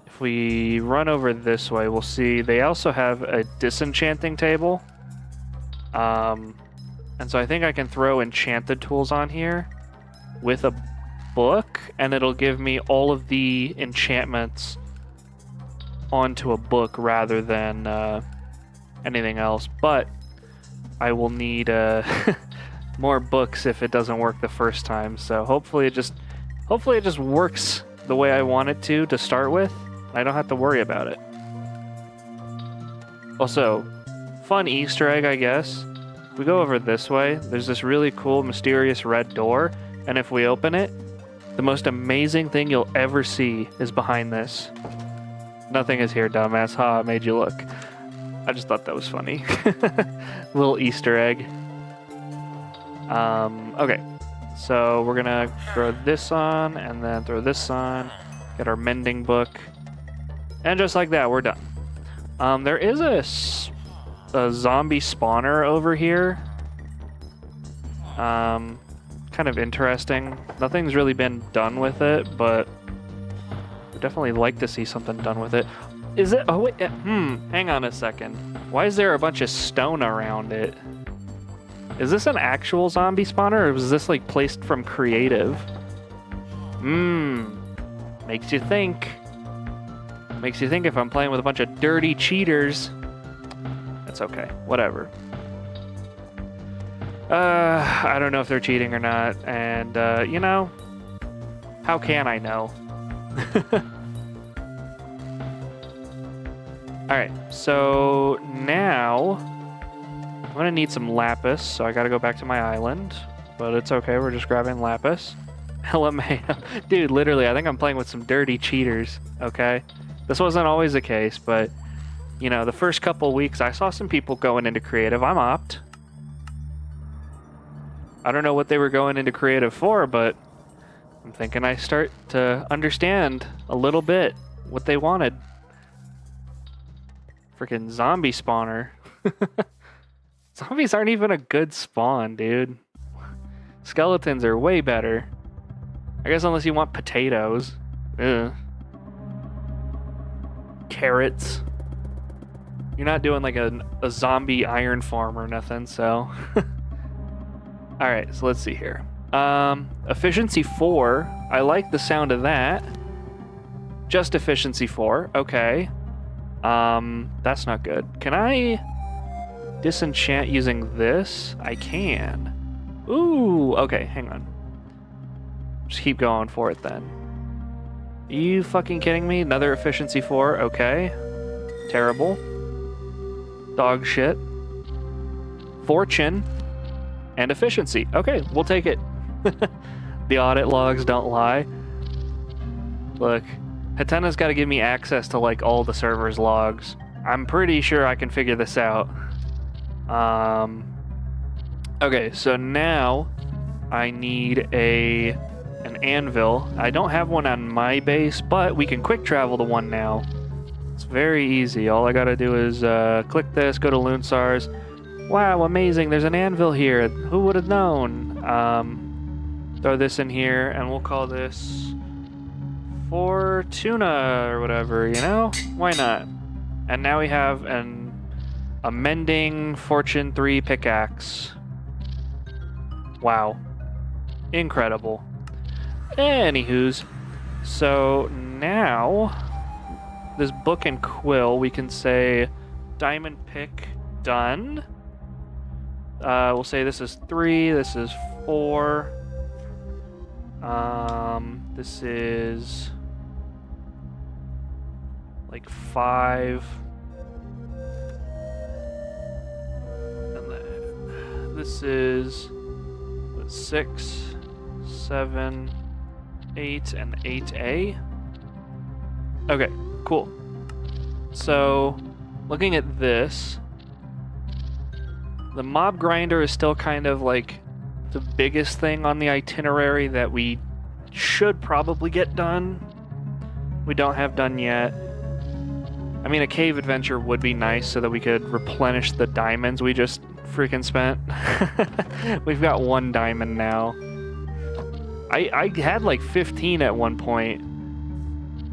if we run over this way, we'll see they also have a disenchanting table. And so I think I can throw enchanted tools on here with a book, and it'll give me all of the enchantments onto a book rather than anything else. But I will need more books if it doesn't work the first time. So hopefully it just works the way I want it to start with. I don't have to worry about it. Also, fun Easter egg, I guess. If we go over this way, there's this really cool mysterious red door, and if we open it, the most amazing thing you'll ever see is behind this. Nothing is here, dumbass. Ha, I made you look. I just thought that was funny. Little Easter egg. Okay. So we're gonna throw this on, and then throw this on. Get our mending book. And just like that, we're done. There is a zombie spawner over here. Kind of interesting. Nothing's really been done with it, but I'd definitely like to see something done with it. Is it? Oh wait, hang on a second. Why is there a bunch of stone around it? Is this an actual zombie spawner, or was this like placed from creative? Makes you think. Makes you think if I'm playing with a bunch of dirty cheaters. That's okay, whatever. I don't know if they're cheating or not, and you know, how can I know? Alright, so now I'm gonna need some lapis, so I gotta go back to my island, but it's okay, we're just grabbing lapis. LMAO. Dude, literally, I think I'm playing with some dirty cheaters, okay? This wasn't always the case, but, you know, the first couple weeks I saw some people going into creative. I'm opt. I don't know what they were going into creative for, but I'm thinking I start to understand a little bit what they wanted. Freaking zombie spawner. Zombies aren't even a good spawn, dude. Skeletons are way better. I guess unless you want potatoes. Ugh. Carrots. You're not doing like a zombie iron farm or nothing, so. Alright, so let's see here. Efficiency 4. I like the sound of that. Just efficiency 4. Okay. That's not good. Can I disenchant using this? I can. Ooh, okay, hang on. Just keep going for it then. Are you fucking kidding me? Another efficiency 4. Okay. Terrible. Dog shit. Fortune. And efficiency. Okay, we'll take it. The audit logs don't lie. Look, Hatena's got to give me access to like all the server's logs. I'm pretty sure I can figure this out. Okay, so now I need an anvil. I don't have one on my base, but we can quick travel to one now. It's very easy. All I gotta do is click this, go to Loonsars. Wow, amazing, there's an anvil here. Who would have known? Throw this in here, and we'll call this Fortuna or whatever, you know? Why not? And now we have a mending Fortune 3 pickaxe. Wow. Incredible. Anywho's, so now this book and quill, we can say diamond pick done. We'll say this is 3, this is 4. This is like 5. And then this is 6, 7, 8, and 8A. Okay, cool. So, looking at this, the mob grinder is still kind of like the biggest thing on the itinerary that we should probably get done. We don't have done yet. I mean, a cave adventure would be nice so that we could replenish the diamonds we just freaking spent. We've got 1 diamond now. I had like 15 at one point.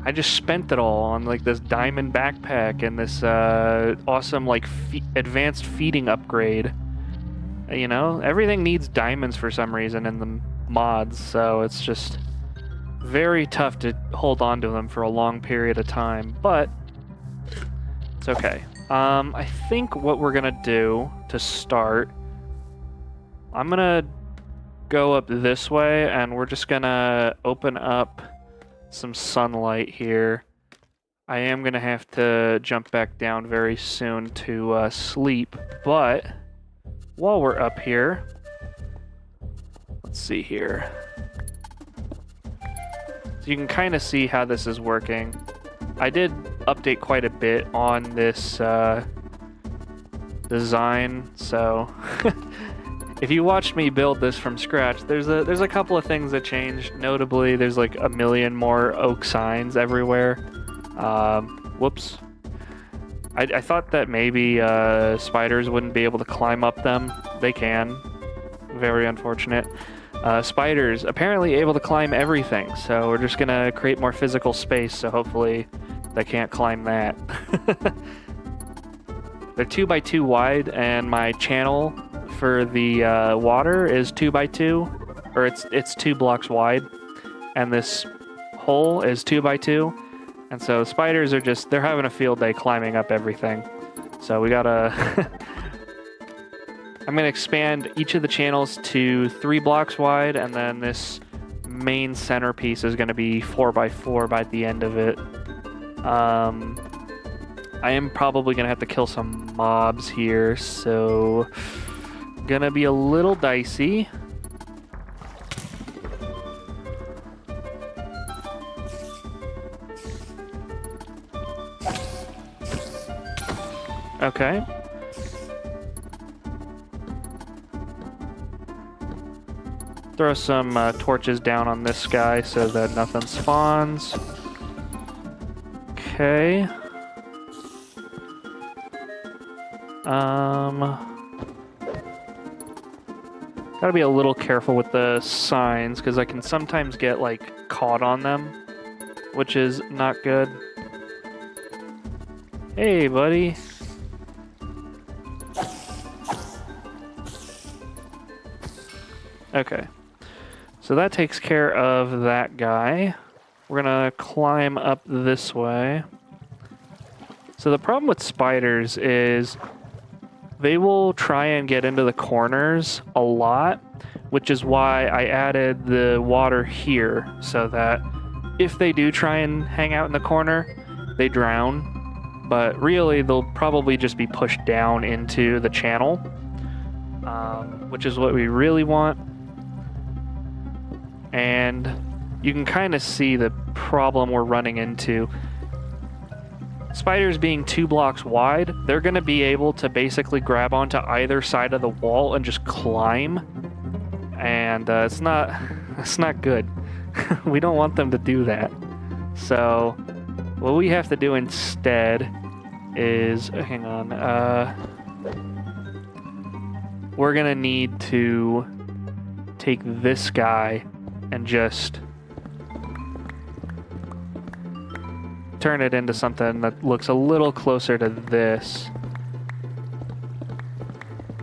I just spent it all on like this diamond backpack and this awesome like advanced feeding upgrade. You know, everything needs diamonds for some reason in the mods, so it's just very tough to hold on to them for a long period of time, but it's okay. I think what we're gonna do to start, I'm gonna go up this way and we're just gonna open up some sunlight here. I am gonna have to jump back down very soon to sleep, but while we're up here, let's see here. So you can kind of see how this is working. I did update quite a bit on this design, so if you watched me build this from scratch, there's a couple of things that changed. Notably, there's like a million more oak signs everywhere. Whoops. I thought that maybe spiders wouldn't be able to climb up them. They can. Very unfortunate. Spiders apparently able to climb everything, so we're just gonna create more physical space, so hopefully they can't climb that. They're 2x2 wide, and my channel for the water is 2x2, or it's 2 blocks wide, and this hole is 2x2, and so spiders are they're having a field day climbing up everything. So we gotta I'm gonna expand each of the channels to 3 blocks wide, and then this main centerpiece is gonna be 4x4 by the end of it. I am probably gonna have to kill some mobs here, so gonna be a little dicey. Okay. throw some torches down on this guy so that nothing spawns. Okay. Gotta be a little careful with the signs because I can sometimes get like caught on them, which is not good. Hey, buddy. Okay. So that takes care of that guy. We're gonna climb up this way. So the problem with spiders is they will try and get into the corners a lot, which is why I added the water here so that if they do try and hang out in the corner, they drown. But really, they'll probably just be pushed down into the channel, which is what we really want. And you can kind of see the problem we're running into. Spiders being 2 blocks wide, they're going to be able to basically grab onto either side of the wall and just climb. And it's not good. We don't want them to do that. So what we have to do instead is, hang on, we're going to need to take this guy and just turn it into something that looks a little closer to this.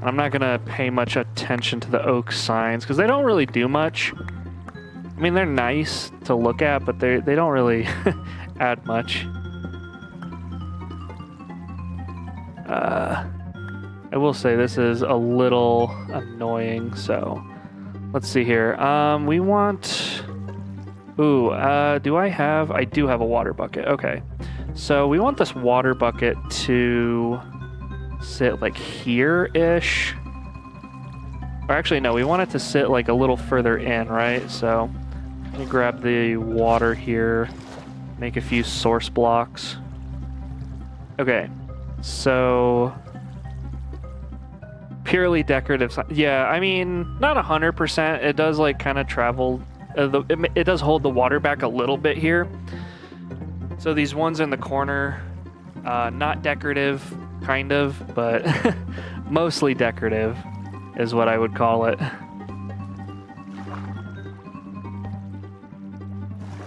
I'm not gonna pay much attention to the oak signs because they don't really do much. I mean, they're nice to look at, but they don't really add much. I will say this is a little annoying, so let's see here. We want... Ooh, do I have... I do have a water bucket. Okay. So we want this water bucket to sit like here-ish. Or actually, no, we want it to sit like a little further in, right? So let me grab the water here, make a few source blocks. Okay, so purely decorative. Yeah, I mean, not 100%. It does like kind of travel. It does hold the water back a little bit here. So these ones in the corner, not decorative, kind of, but mostly decorative is what I would call it.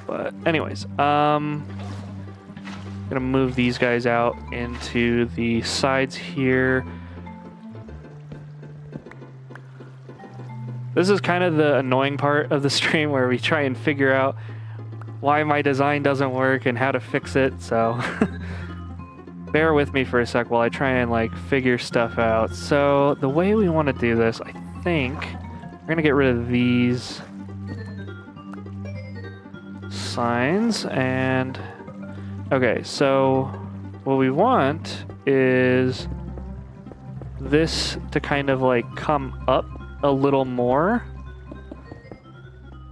But anyways, gonna move these guys out into the sides here. This is kind of the annoying part of the stream where we try and figure out why my design doesn't work and how to fix it, so bear with me for a sec while I try and like figure stuff out. So the way we want to do this, I think we're gonna get rid of these signs and okay, so what we want is this to kind of like come up a little more.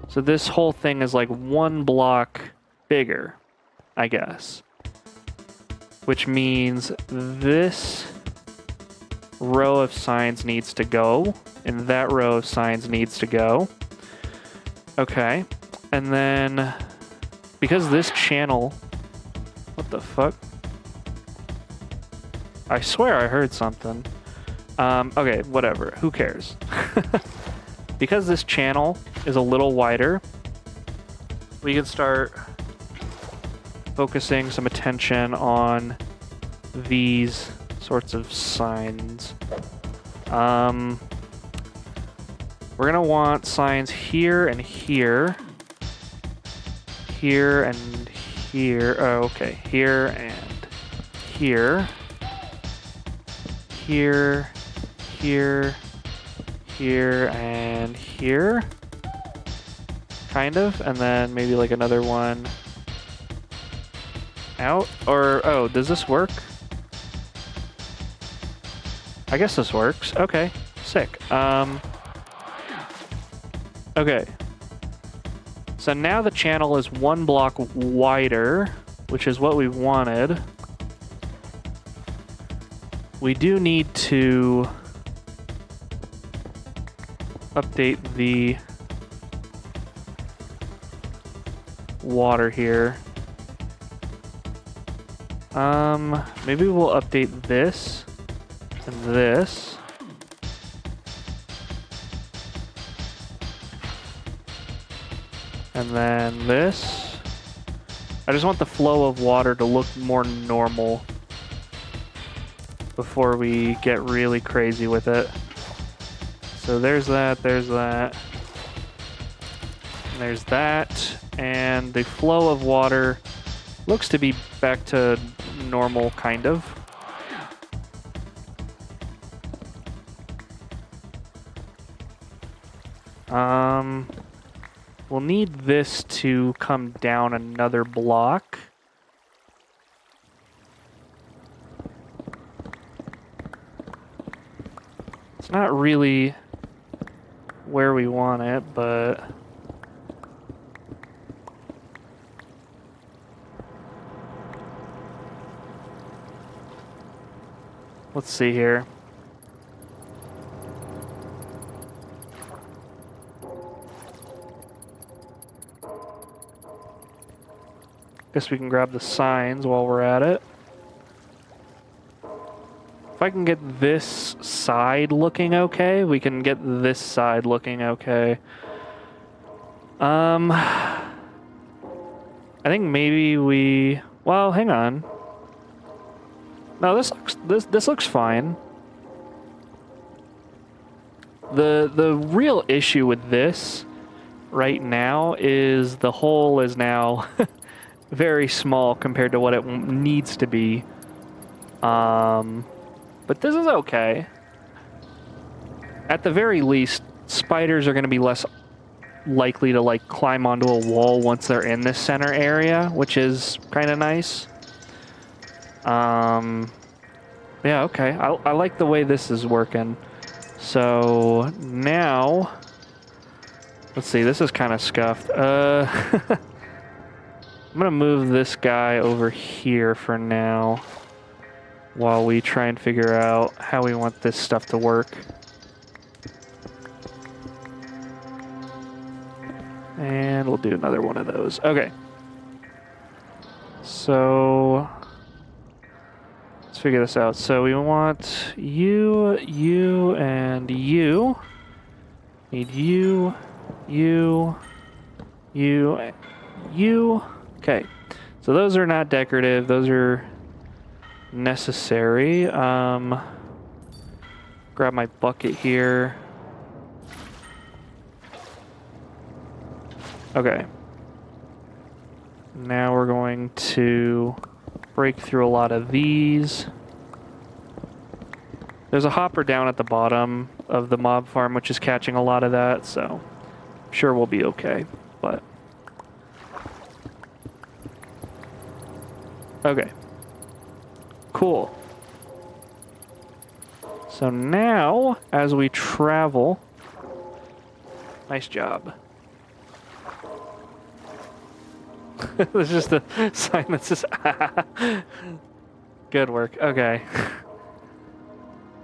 So this whole thing is like 1 block bigger, I guess. Which means this row of signs needs to go, and that row of signs needs to go. Okay, and then because this channel... What the fuck? I swear I heard something. Okay, whatever. Who cares? Because this channel is a little wider, we can start focusing some attention on these sorts of signs. We're gonna want signs here and here. Here and here. Oh, okay. Here and here. Here. Here, here, and here, kind of, and then maybe like another one out, or, oh, does this work? I guess this works. Okay, sick. Okay, so now the channel is 1 block wider, which is what we wanted. We do need to update the water here. Maybe we'll update this and this. And then this. I just want the flow of water to look more normal before we get really crazy with it. So there's that, and there's that, and the flow of water looks to be back to normal, kind of. We'll need this to come down another block. It's not really where we want it, but let's see here. Guess we can grab the signs while we're at it. If I can get this side looking okay, we can get this side looking okay. I think maybe we... Well, hang on. No, this looks fine. The real issue with this right now is the hole is now very small compared to what it needs to be. But this is okay. At the very least, spiders are going to be less likely to like climb onto a wall once they're in this center area, which is kind of nice. Yeah, okay. I like the way this is working. So now, let's see, this is kind of scuffed. I'm gonna move this guy over here for now while we try and figure out how we want this stuff to work. And we'll do another one of those. Okay. So let's figure this out. So we want you, you, and you. Need you, you, you, you. Okay. So those are not decorative. Those are necessary. Grab my bucket here. Okay. Now we're going to break through a lot of these. There's a hopper down at the bottom of the mob farm, which is catching a lot of that, so I'm sure we'll be okay, but... Okay. Cool. So now, as we travel... Nice job. There's just a sign that says, good work. Okay.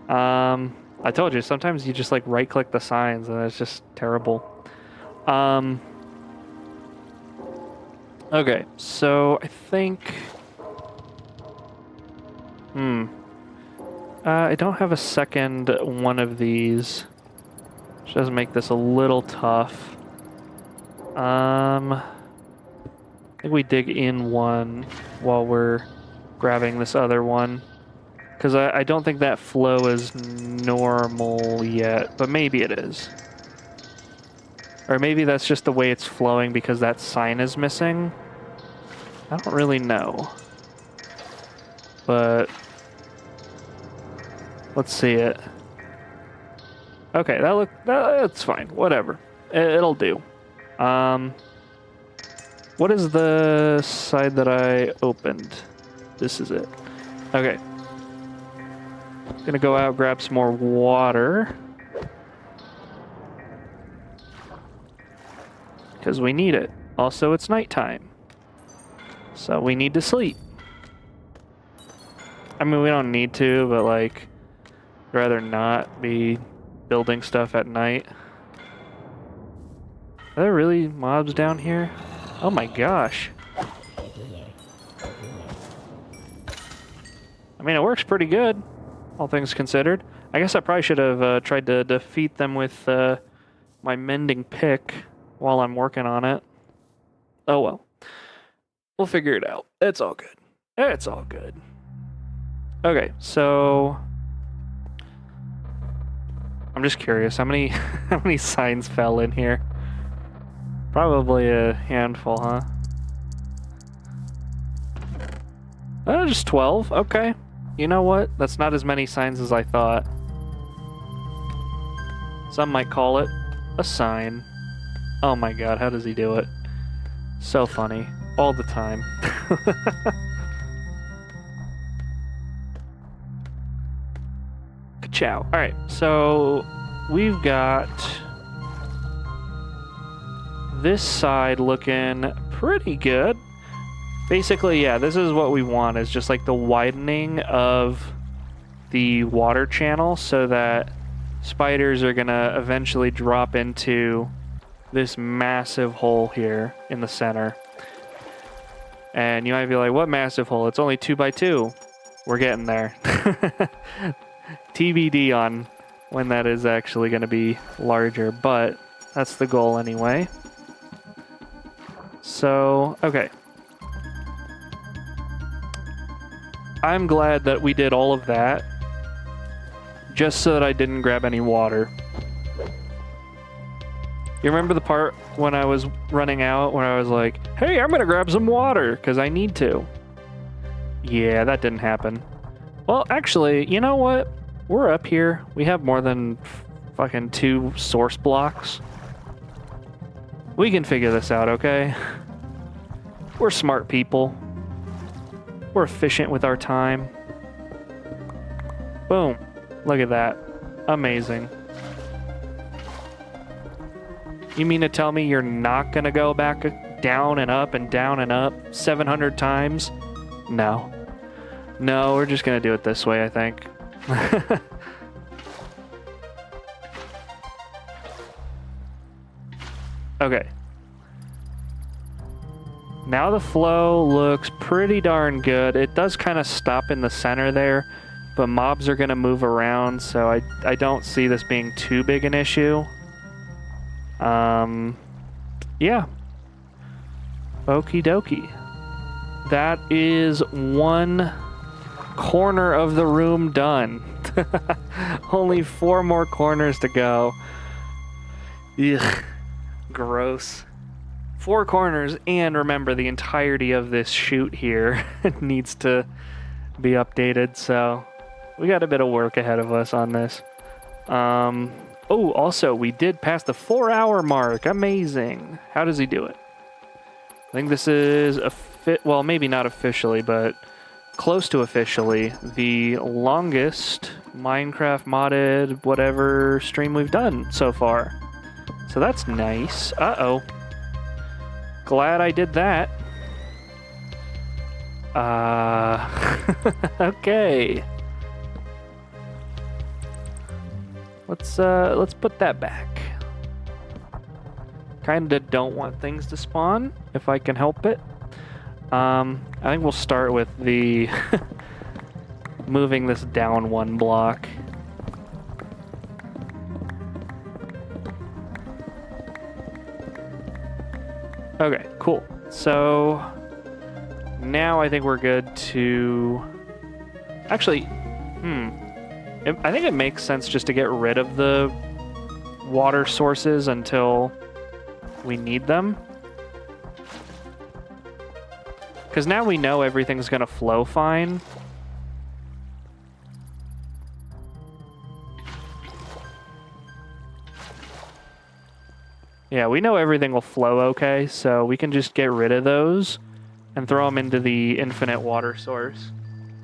I told you, sometimes you just like right click the signs and it's just terrible. Okay, so I think, I don't have a second one of these, which does make this a little tough. I think we dig in one while we're grabbing this other one. Because I don't think that flow is normal yet, but maybe it is. Or maybe that's just the way it's flowing because that sign is missing. I don't really know. But let's see it. Okay, that's fine. Whatever. It'll do. What is the side that I opened? This is it. Okay. Gonna go out, grab some more water. Because we need it. Also, it's nighttime. So we need to sleep. I mean, we don't need to, but like, I'd rather not be building stuff at night. Are there really mobs down here? Oh my gosh. I mean, it works pretty good, all things considered. I guess I probably should have tried to defeat them with my mending pick while I'm working on it. Oh well. We'll figure it out. It's all good. It's all good. Okay, so I'm just curious, how many how many signs fell in here? Probably a handful, huh? Just 12. Okay. You know what? That's not as many signs as I thought. Some might call it a sign. Oh my god, how does he do it? So funny. All the time. Ka-chow. Alright, so we've got this side looking pretty good. Basically, yeah, this is what we want, is just like the widening of the water channel so that spiders are gonna eventually drop into this massive hole here in the center. And you might be like, what massive hole? It's only 2 by 2. We're getting there. TBD on when that is actually going to be larger, but that's the goal anyway. So, okay. I'm glad that we did all of that just so that I didn't grab any water. You remember the part when I was running out where I was like, hey, I'm gonna grab some water because I need to? Yeah, that didn't happen. Well, actually, you know what? We're up here. We have more than fucking 2 source blocks. We can figure this out, okay? We're smart people. We're efficient with our time. Boom. Look at that. Amazing. You mean to tell me you're not gonna go back down and up and down and up 700 times? No. No, we're just gonna do it this way, I think. Okay. Now the flow looks pretty darn good. It does kind of stop in the center there, but mobs are gonna move around, so I don't see this being too big an issue. Yeah. Okie dokie. That is 1 corner of the room done. Only 4 more corners to go. Ugh. Gross. 4 corners, and remember, the entirety of this chute here needs to be updated, so we got a bit of work ahead of us on this. Oh, also, we did pass the 4-hour mark. Amazing. How does he do it? I think this is, well, maybe not officially, but close to officially, the longest Minecraft modded whatever stream we've done so far. So that's nice. Uh-oh. Glad I did that. Okay. Let's put that back. Kinda don't want things to spawn, if I can help it. I think we'll start with the moving this down 1 block. Okay, cool. So now I think we're good to actually, I think it makes sense just to get rid of the water sources until we need them. Because now we know everything's going to flow fine. Yeah, we know everything will flow okay, so we can just get rid of those and throw them into the infinite water source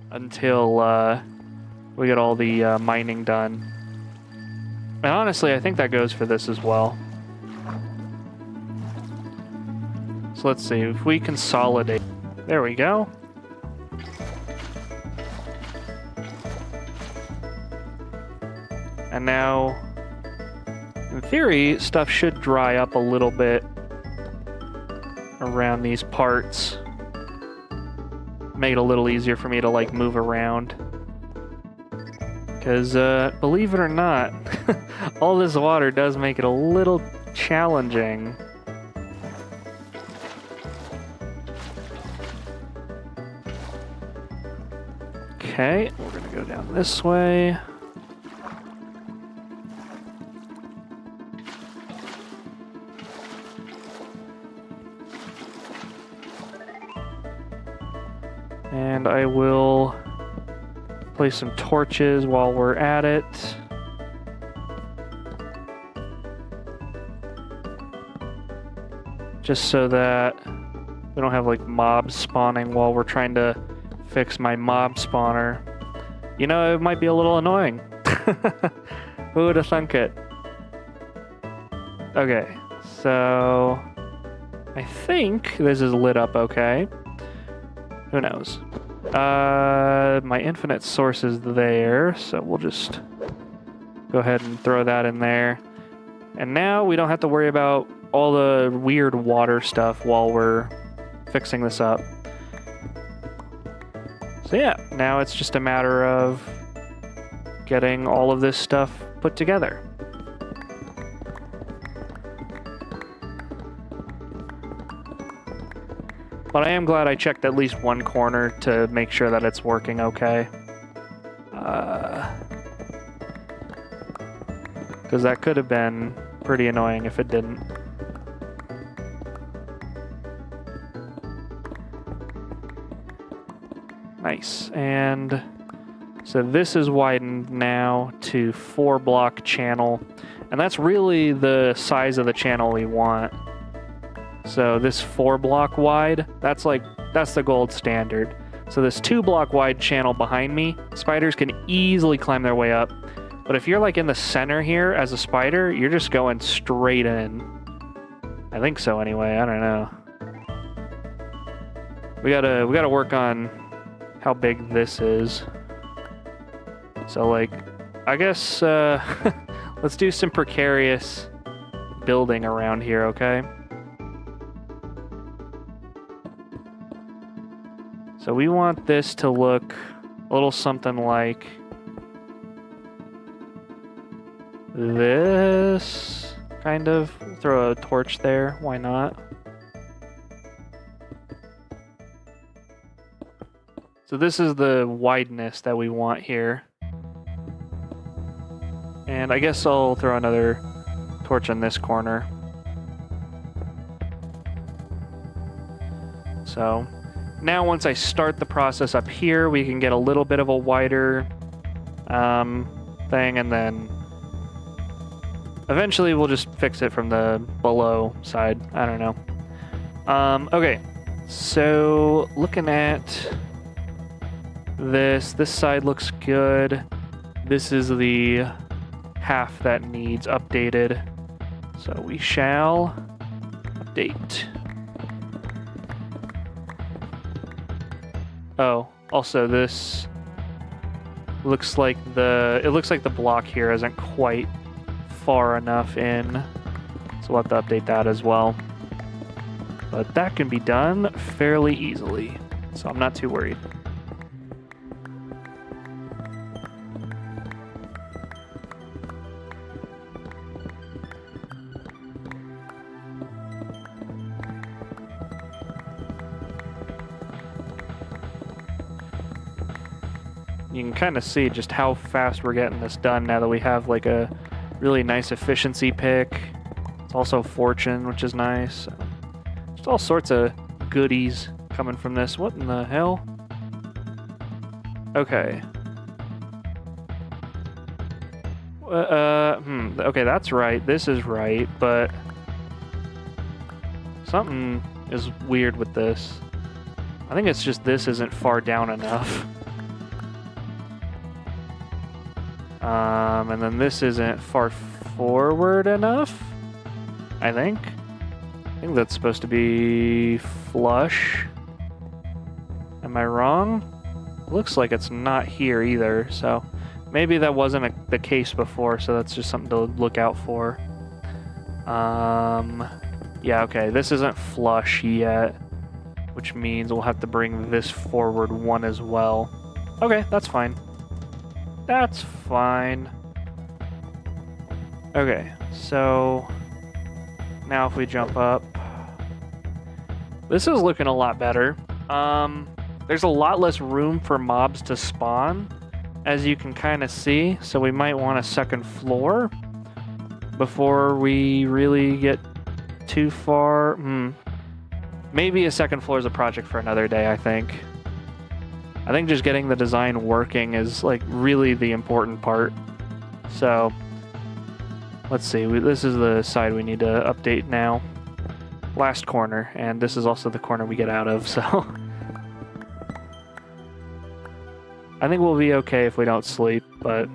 until we get all the mining done. And honestly, I think that goes for this as well. So let's see, if we consolidate. There we go. And now, in theory, stuff should dry up a little bit around these parts. Make it a little easier for me to like move around. Because believe it or not, all this water does make it a little challenging. Okay, we're gonna go down this way. And I will place some torches while we're at it. Just so that we don't have like mobs spawning while we're trying to fix my mob spawner. You know, it might be a little annoying. Who would have thunk it? Okay, so I think this is lit up okay. Who knows? My infinite source is there, so we'll just go ahead and throw that in there. And now we don't have to worry about all the weird water stuff while we're fixing this up. So yeah, now it's just a matter of getting all of this stuff put together. But I am glad I checked at least one corner to make sure that it's working okay. Because that could have been pretty annoying if it didn't. Nice. And so this is widened now to 4-block channel. And that's really the size of the channel we want. So this 4-block wide, that's the gold standard. So this 2-block wide channel behind me, spiders can easily climb their way up. But if you're like in the center here as a spider, you're just going straight in. I think so anyway, I don't know. We gotta work on how big this is. So like, I guess let's do some precarious building around here, okay? So we want this to look a little something like this, kind of. Throw a torch there, why not? So this is the wideness that we want here. And I guess I'll throw another torch in this corner. So now once I start the process up here, we can get a little bit of a wider thing, and then eventually we'll just fix it from the below side. I don't know. Okay, so looking at this side looks good. This is the half that needs updated. So we shall update. Oh, also this looks like the block here isn't quite far enough in. So we'll have to update that as well. But that can be done fairly easily. So I'm not too worried. You can kind of see just how fast we're getting this done now that we have like a really nice efficiency pick. It's also fortune, which is nice. So just all sorts of goodies coming from this. What in the hell? Okay. Okay, that's right. This is right, but something is weird with this. I think it's just this isn't far down enough. And then this isn't far forward enough, I think. I think that's supposed to be flush. Am I wrong? Looks like it's not here either, so maybe that wasn't the case before, so that's just something to look out for. Yeah, okay, this isn't flush yet, which means we'll have to bring this forward one as well. Okay, that's fine. That's fine. Okay, so now if we jump up, this is looking a lot better. There's a lot less room for mobs to spawn, as you can kind of see, so we might want a second floor before we really get too far. Maybe a second floor is a project for another day, I think. I think just getting the design working is like really the important part. So let's see, this is the side we need to update now. Last corner, and this is also the corner we get out of, so I think we'll be okay if we don't sleep, but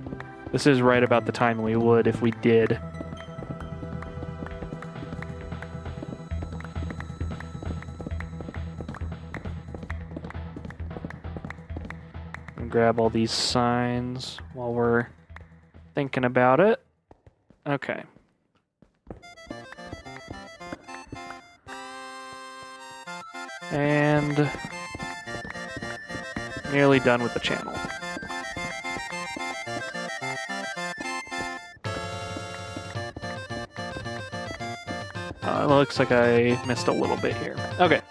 this is right about the time we would if we did. Grab all these signs while we're thinking about it. Okay. And nearly done with the channel. It looks like I missed a little bit here. Okay.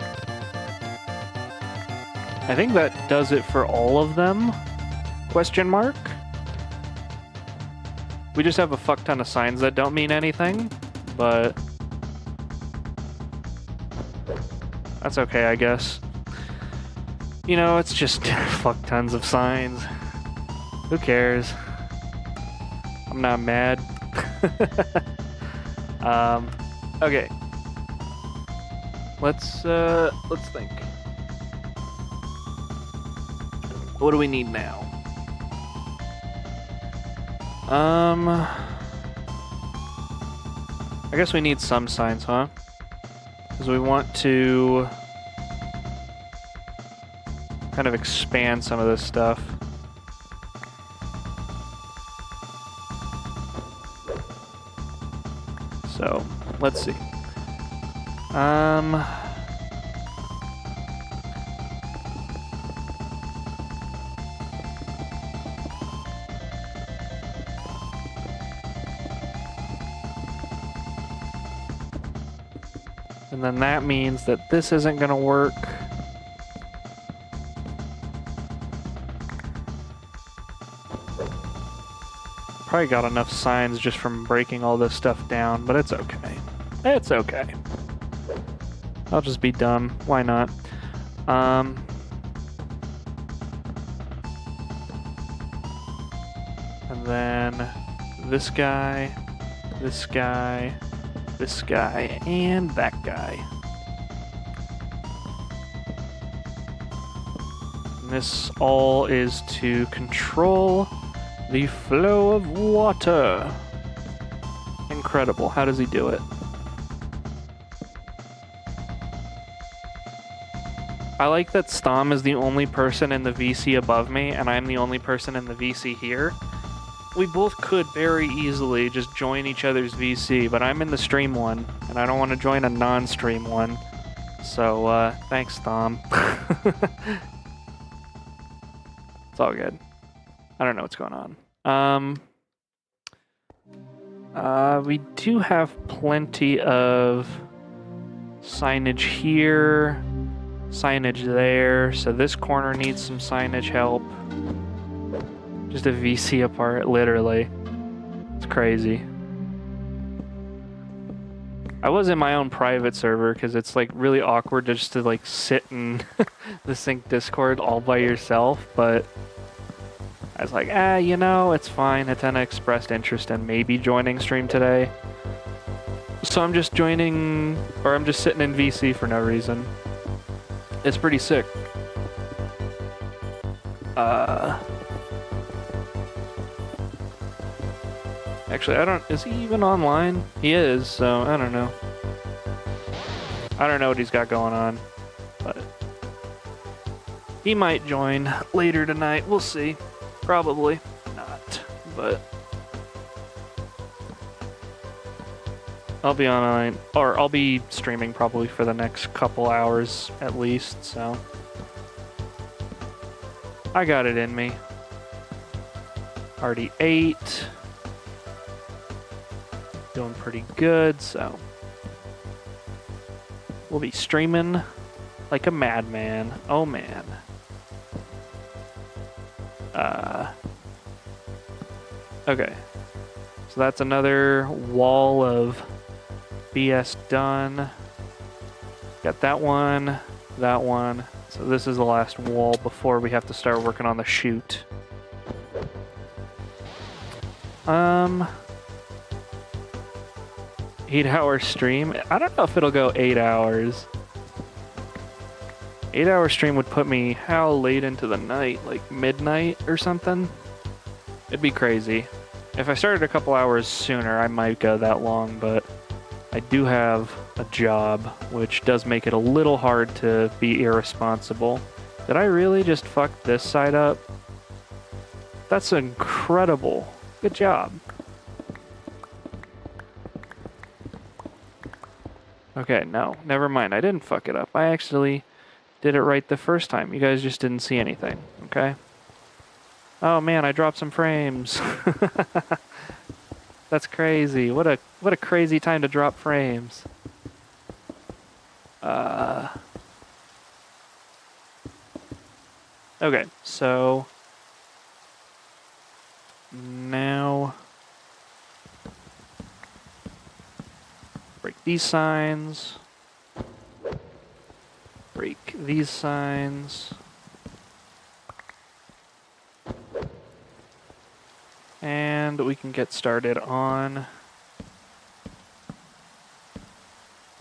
I think that does it for all of them? Question mark? We just have a fuck ton of signs that don't mean anything, but that's okay, I guess. You know, it's just fuck tons of signs. Who cares? I'm not mad. Okay. Let's think. What do we need now? I guess we need some signs, huh? Because we want to kind of expand some of this stuff. So, let's see. And then that means that this isn't going to work. Probably got enough signs just from breaking all this stuff down, but it's okay. It's okay. I'll just be dumb. Why not? And then this guy, this guy, this guy, and that guy. And this all is to control the flow of water. Incredible. How does he do it? I like that Stom is the only person in the VC above me, and I'm the only person in the VC here. We both could very easily just join each other's VC, but I'm in the stream one, and I don't want to join a non-stream one. So, thanks, Tom. It's all good. I don't know what's going on. We do have plenty of signage here, signage there, so this corner needs some signage help. Just a VC apart, literally. It's crazy. I was in my own private server because it's like really awkward just to like sit in the sync Discord all by yourself, but I was like, you know, it's fine. Atena expressed interest in maybe joining stream today. So I'm just joining, or I'm just sitting in VC for no reason. It's pretty sick. Actually, is he even online? He is, so I don't know. I don't know what he's got going on, but he might join later tonight. We'll see. Probably not, but I'll be online, or I'll be streaming probably for the next couple hours at least, so. I got it in me. Already ate. Doing pretty good, so. We'll be streaming like a madman. Oh man. Okay. So that's another wall of BS done. Got that one, that one. So this is the last wall before we have to start working on the chute. 8-hour stream? I don't know if it'll go 8 hours. 8-hour stream would put me how late into the night? Like midnight or something? It'd be crazy. If I started a couple hours sooner, I might go that long, but I do have a job, which does make it a little hard to be irresponsible. Did I really just fuck this side up? That's incredible. Good job. Okay, no, never mind. I didn't fuck it up. I actually did it right the first time. You guys just didn't see anything, okay? Oh man, I dropped some frames. That's crazy. What a crazy time to drop frames. Okay, so now break these signs. Break these signs. And we can get started on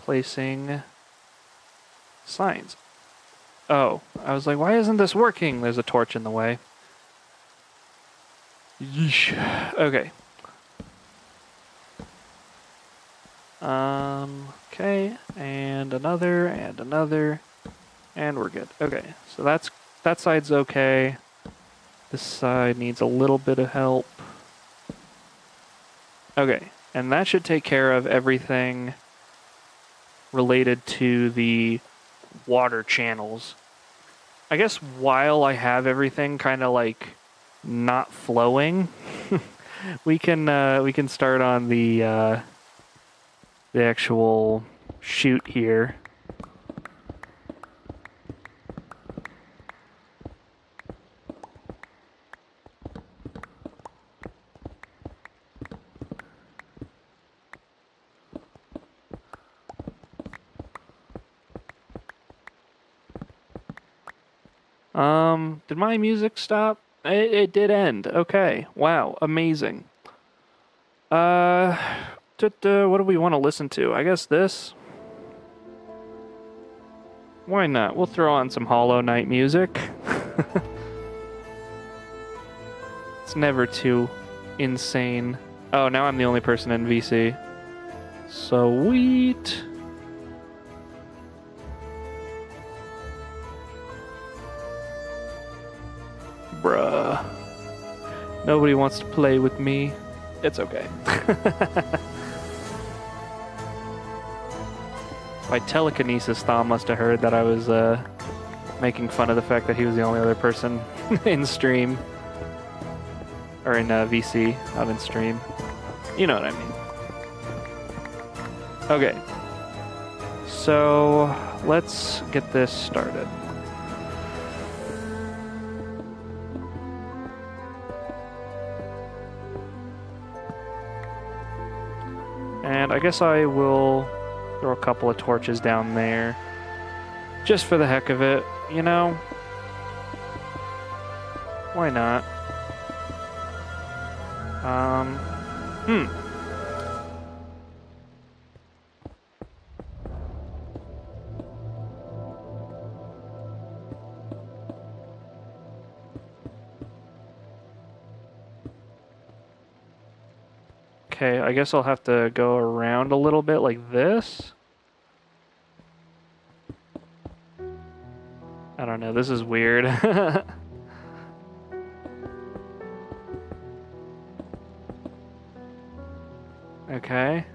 placing signs. Oh, I was like, why isn't this working? There's a torch in the way. Yeesh. Okay. Okay, and another, and we're good. Okay, so that side's okay. This side needs a little bit of help. Okay, and that should take care of everything related to the water channels. I guess while I have everything kind of like not flowing, we can start on the actual chute here. Did my music stop? It did end. Okay. Wow. Amazing. What do we want to listen to? I guess this? Why not? We'll throw on some Hollow Knight music. It's never too insane. Oh, now I'm the only person in VC. Sweet. Bruh. Nobody wants to play with me. It's okay. My telekinesis thumb must have heard that I was making fun of the fact that he was the only other person in stream. Or in VC, not in stream. You know what I mean. Okay. So, let's get this started. And I guess I will throw a couple of torches down there. Just for the heck of it, you know? Why not? Okay, I guess I'll have to go around a little bit like this. I don't know, this is weird. Okay.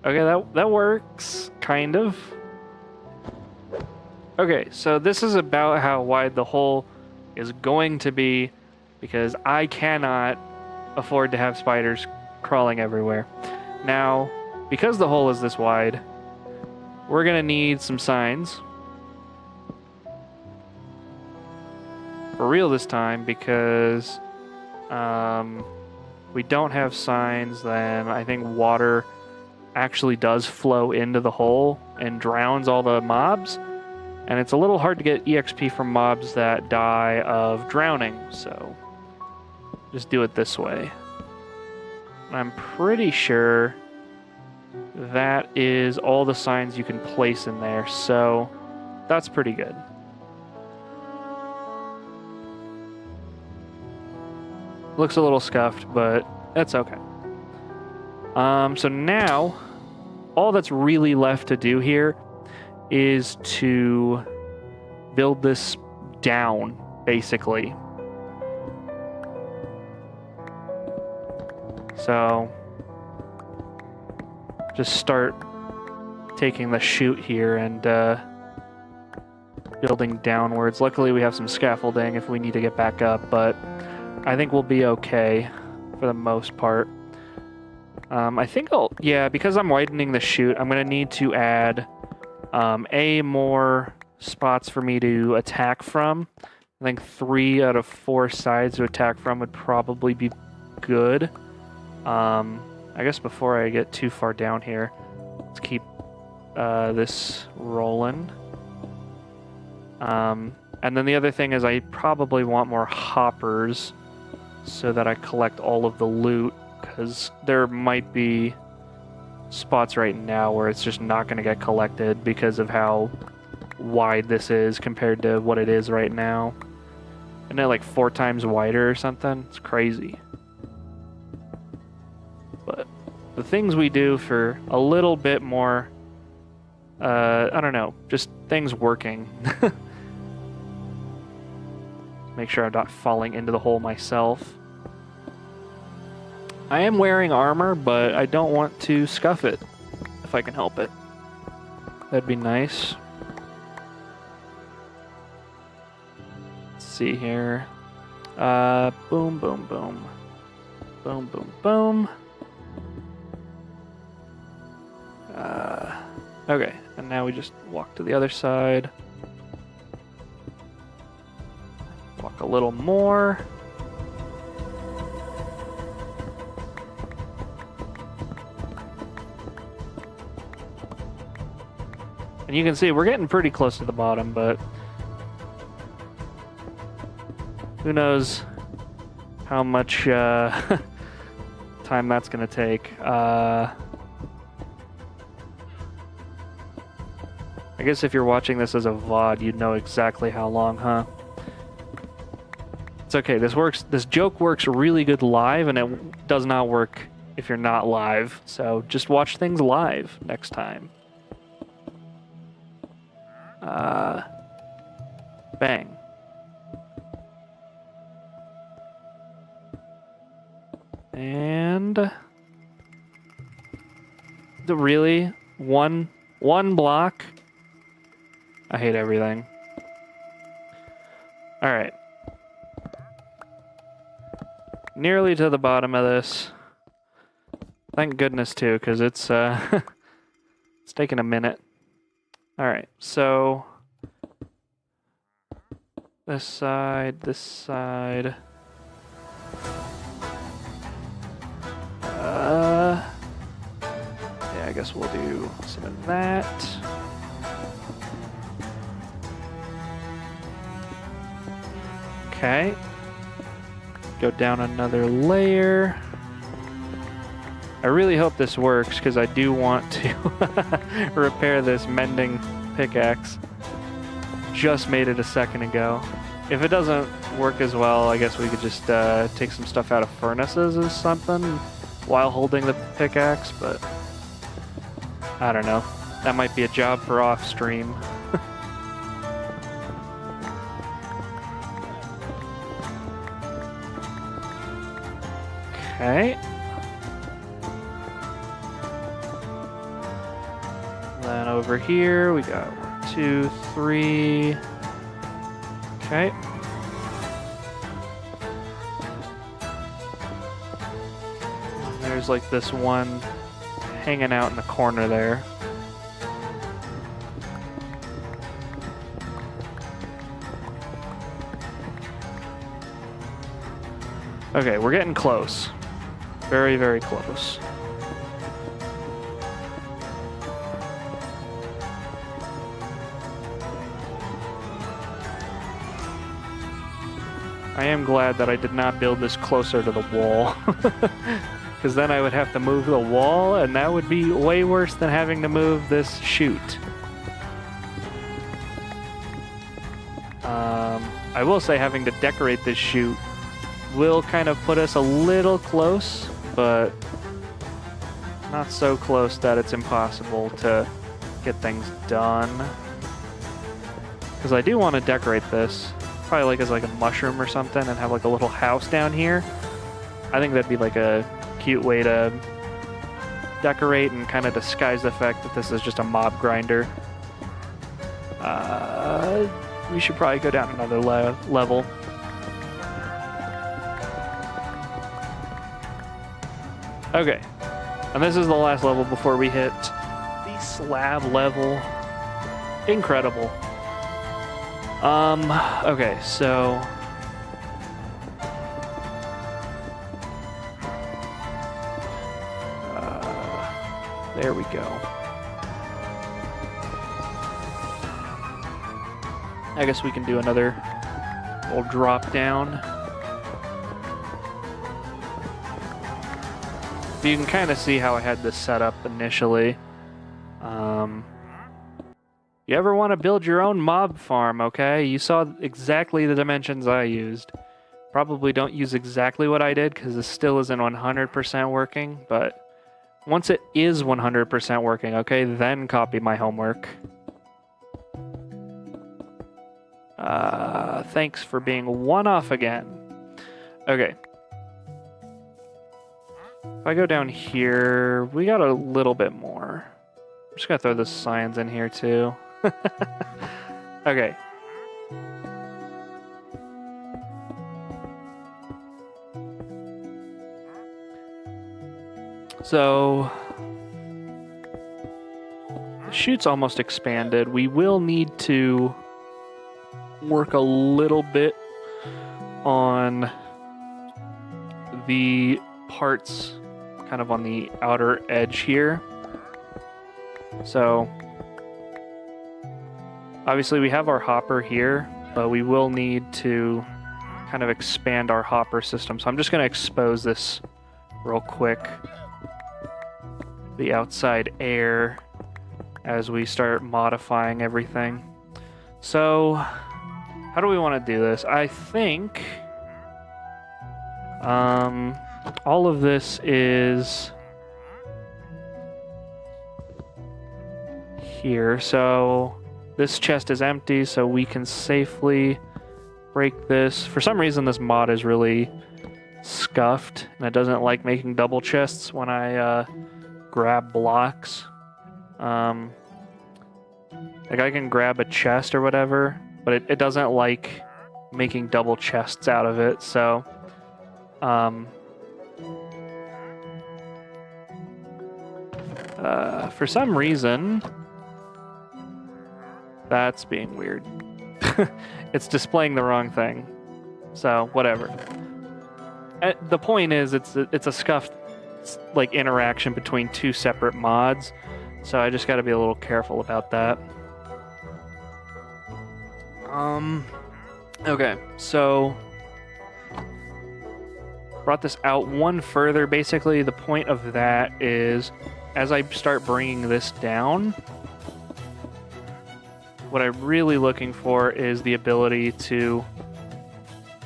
Okay, that works, kind of. Okay, so this is about how wide the hole is going to be because I cannot afford to have spiders crawling everywhere. Now, because the hole is this wide, we're gonna need some signs. For real this time, because we don't have signs, then I think water actually does flow into the hole and drowns all the mobs. And it's a little hard to get EXP from mobs that die of drowning, so just do it this way. I'm pretty sure that is all the signs you can place in there, so that's pretty good. Looks a little scuffed, but that's okay. So now, all that's really left to do here is to build this down, basically. So, just start taking the chute here and building downwards. Luckily, we have some scaffolding if we need to get back up, but I think we'll be okay for the most part. I think because I'm widening the chute, I'm going to need to add more spots for me to attack from. I think 3 out of 4 sides to attack from would probably be good. I guess before I get too far down here, let's keep this rolling. And then the other thing is I probably want more hoppers so that I collect all of the loot, because there might be spots right now where it's just not going to get collected because of how wide this is compared to what it is right now. Isn't it like 4 times wider or something? It's crazy. But the things we do for a little bit more, I don't know, just things working. Make sure I'm not falling into the hole myself. I am wearing armor, but I don't want to scuff it, if I can help it. That'd be nice. Let's see here. Boom, boom, boom. Boom, boom, boom. Okay, and now we just walk to the other side. Walk a little more. And you can see we're getting pretty close to the bottom, but who knows how much time that's going to take. I guess if you're watching this as a VOD, you'd know exactly how long, huh? It's okay. This joke works really good live, and it does not work if you're not live. So just watch things live next time. Bang. And really? One block? I hate everything. Alright. Nearly to the bottom of this. Thank goodness too, because it's it's taking a minute. Alright, so this side. Yeah, I guess we'll do some of that. Okay. Go down another layer. I really hope this works, because I do want to repair this mending pickaxe. Just made it a second ago. If it doesn't work as well, I guess we could just take some stuff out of furnaces or something while holding the pickaxe, but I don't know. That might be a job for off stream. Okay. over here. We got 1, 2, 3. Okay. There's like this one hanging out in the corner there. Okay, we're getting close. Very, very close. I am glad that I did not build this closer to the wall. Because then I would have to move the wall, and that would be way worse than having to move this chute. I will say having to decorate this chute will kind of put us a little close, but not so close that it's impossible to get things done. Because I do want to decorate this, probably like as like a mushroom or something, and have like a little house down here. I think that'd be like a cute way to decorate and kind of disguise the fact that this is just a mob grinder. We should probably go down another level. Okay, and this is the last level before we hit the slab level. Incredible. Okay, so there we go. I guess we can do another little drop down. You can kind of see how I had this set up initially. You ever want to build your own mob farm, okay? You saw exactly the dimensions I used. Probably don't use exactly what I did because this still isn't 100% working, but once it is 100% working, okay, then copy my homework. Thanks for being one off again. Okay. If I go down here, we got a little bit more. I'm just gonna throw the signs in here too. Okay. So the chute's almost expanded. We will need to work a little bit on the parts kind of on the outer edge here. So obviously we have our hopper here, but we will need to kind of expand our hopper system. So I'm just going to expose this real quick, the outside air, as we start modifying everything. So how do we want to do this? I think all of this is here. So this chest is empty, so we can safely break this. For some reason, this mod is really scuffed, and it doesn't like making double chests when I grab blocks. Like I can grab a chest or whatever, but it doesn't like making double chests out of it, so for some reason that's being weird. It's displaying the wrong thing, so whatever. The point is it's a scuffed like interaction between two separate mods, so I just got to be a little careful about that. Okay, so brought this out one further. Basically, the point of that is as I start bringing this down, what I'm really looking for is the ability to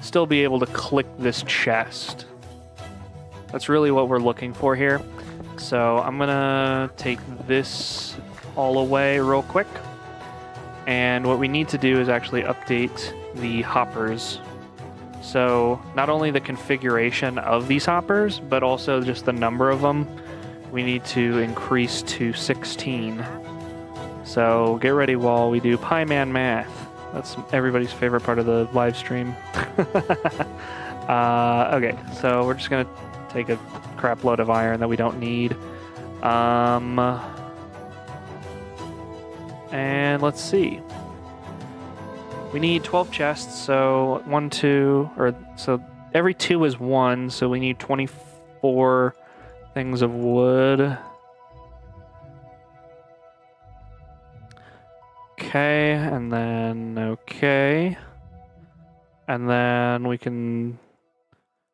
still be able to click this chest. That's really what we're looking for here. So I'm gonna take this all away real quick. And what we need to do is actually update the hoppers. So not only the configuration of these hoppers, but also just the number of them we need to increase to 16. So get ready while we do Pie Man math. That's everybody's favorite part of the live stream. Okay, so we're just gonna take a crap load of iron that we don't need. And let's see. We need 12 chests, so 1, 2, so every 2 is 1, so we need 24 things of wood. Okay, and then okay. And then we can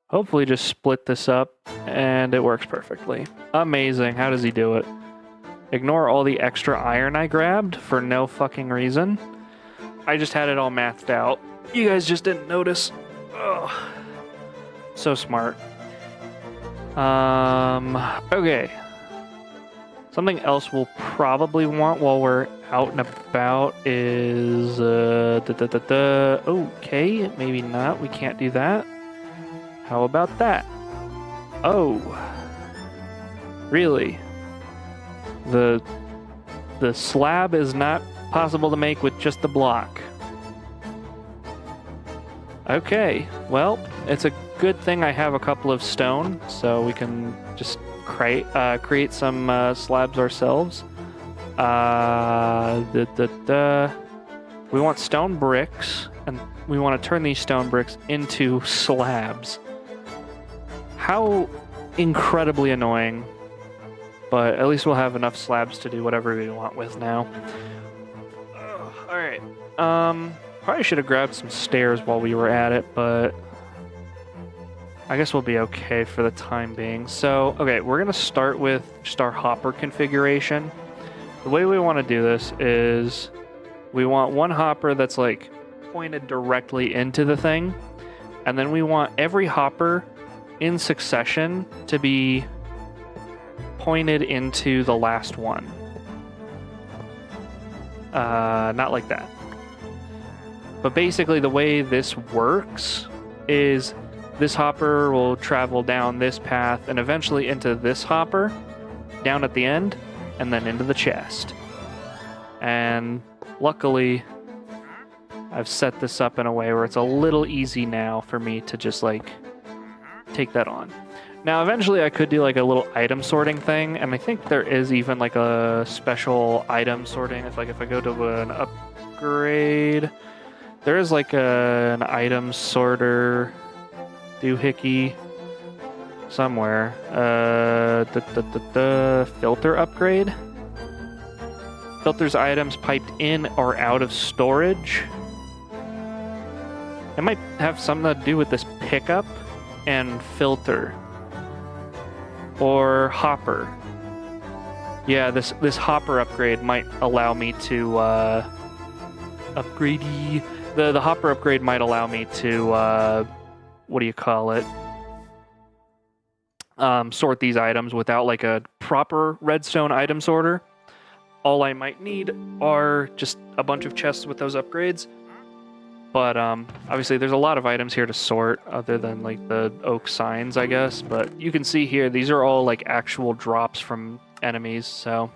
hopefully just split this up, and it works perfectly. Amazing. How does he do it? Ignore all the extra iron I grabbed for no fucking reason. I just had it all mathed out. You guys just didn't notice. Ugh. So smart. Okay. Something else we'll probably want while we're out and about is... Okay, maybe not. We can't do that. How about that? Oh. Really? The slab is not possible to make with just the block. Okay, well, it's a good thing I have a couple of stone, so we can just create some slabs ourselves. We want stone bricks, and we want to turn these stone bricks into slabs. How incredibly annoying. But at least we'll have enough slabs to do whatever we want with now. Alright. Probably should have grabbed some stairs while we were at it, but I guess we'll be okay for the time being. So, okay, we're going to start with just our hopper configuration. The way we want to do this is we want one hopper that's like pointed directly into the thing, and then we want every hopper in succession to be pointed into the last one. Not like that. But basically the way this works is this hopper will travel down this path and eventually into this hopper, down at the end, and then into the chest. And luckily, I've set this up in a way where it's a little easy now for me to just like take that on. Now, eventually I could do like a little item sorting thing, and I think there is even like a special item sorting. If I go to an upgrade, there is like an item sorter doohickey somewhere. Filter upgrade. Filters items piped in or out of storage. It might have something to do with this pickup and filter. Or hopper. Yeah, this hopper upgrade might allow me to upgrade. The hopper upgrade might allow me to what do you call it? Sort these items without like a proper redstone item sorter. All I might need are just a bunch of chests with those upgrades. But obviously there's a lot of items here to sort other than like the oak signs, I guess. But you can see here, these are all like actual drops from enemies. So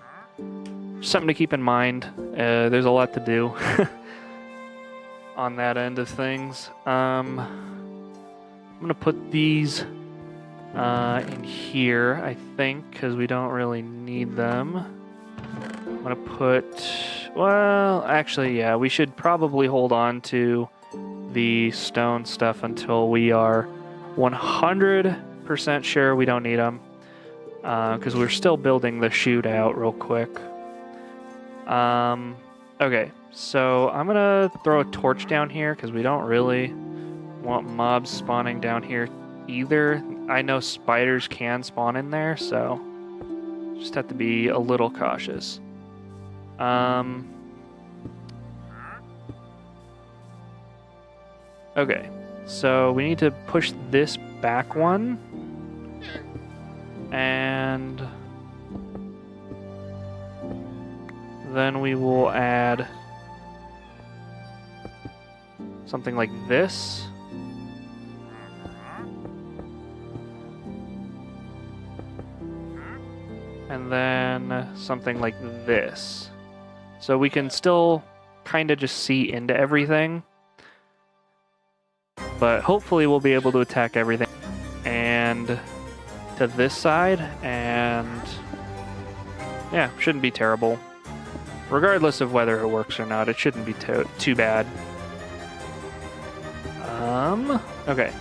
something to keep in mind. There's a lot to do on that end of things. I'm going to put these in here, I think, because we don't really need them. I'm going to put... Well, actually, yeah, we should probably hold on to the stone stuff until we are 100% sure we don't need them. Because we're still building the shootout real quick. Okay, so I'm going to throw a torch down here because we don't really want mobs spawning down here either. I know spiders can spawn in there, so just have to be a little cautious. Okay, so we need to push this back one, and then we will add something like this. And then something like this. So we can still kind of just see into everything. But hopefully we'll be able to attack everything. And to this side, and yeah, shouldn't be terrible. Regardless of whether it works or not, it shouldn't be too bad. Okay.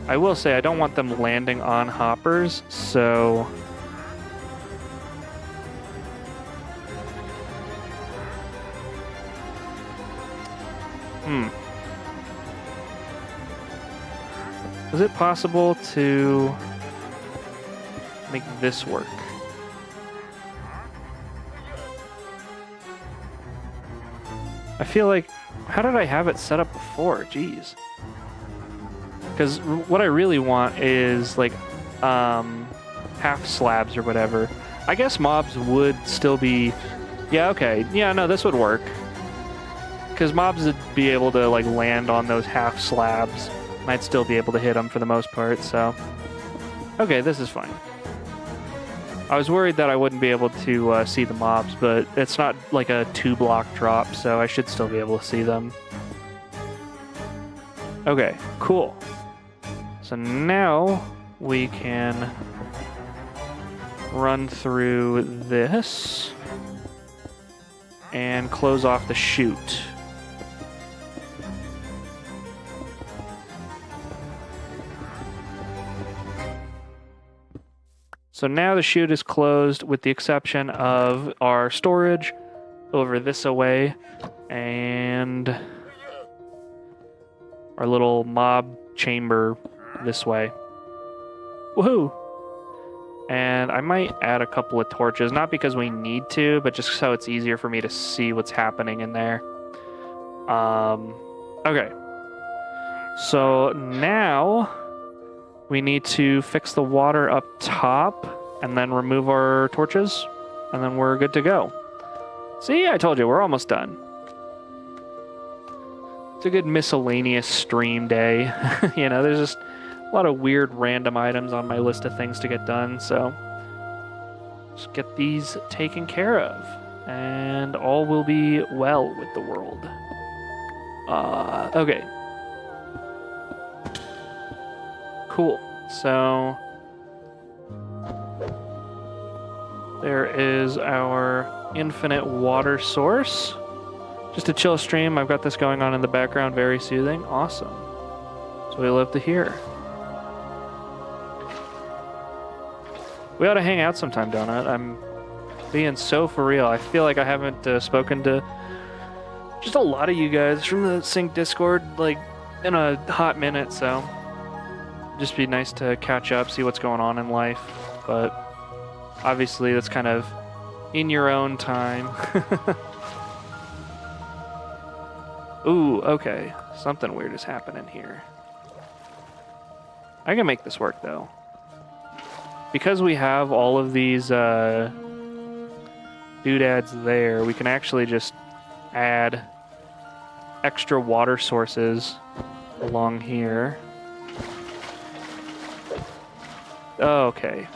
I will say I don't want them landing on hoppers, so... Is it possible to make this work? I feel like... How did I have it set up before? Jeez. Because what I really want is, like, half slabs or whatever. I guess mobs would still be... Yeah, okay. Yeah, no, this would work. Because mobs would be able to, like, land on those half slabs. And I'd still be able to hit them for the most part, so... Okay, this is fine. I was worried that I wouldn't be able to see the mobs, but it's not like a 2-block drop, so I should still be able to see them. Okay, cool. So now we can run through this and close off the chute. So now the chute is closed with the exception of our storage over this away and our little mob chamber this way. Woohoo! And I might add a couple of torches, not because we need to, but just so it's easier for me to see what's happening in there. Okay. So now we need to fix the water up top and then remove our torches, and then we're good to go. See, I told you, we're almost done. It's a good miscellaneous stream day. You know, there's just a lot of weird random items on my list of things to get done, so just get these taken care of, and all will be well with the world. Okay. Cool. So there is our infinite water source. Just a chill stream. I've got this going on in the background. Very soothing. Awesome. So we love to hear. We ought to hang out sometime, Donut. I'm being so for real. I feel like I haven't spoken to just a lot of you guys from the Sync Discord, like, in a hot minute, so just be nice to catch up, see what's going on in life. But obviously that's kind of in your own time. Ooh, okay. Something weird is happening here. I can make this work, though. Because we have all of these doodads there, we can actually just add extra water sources along here. Okay.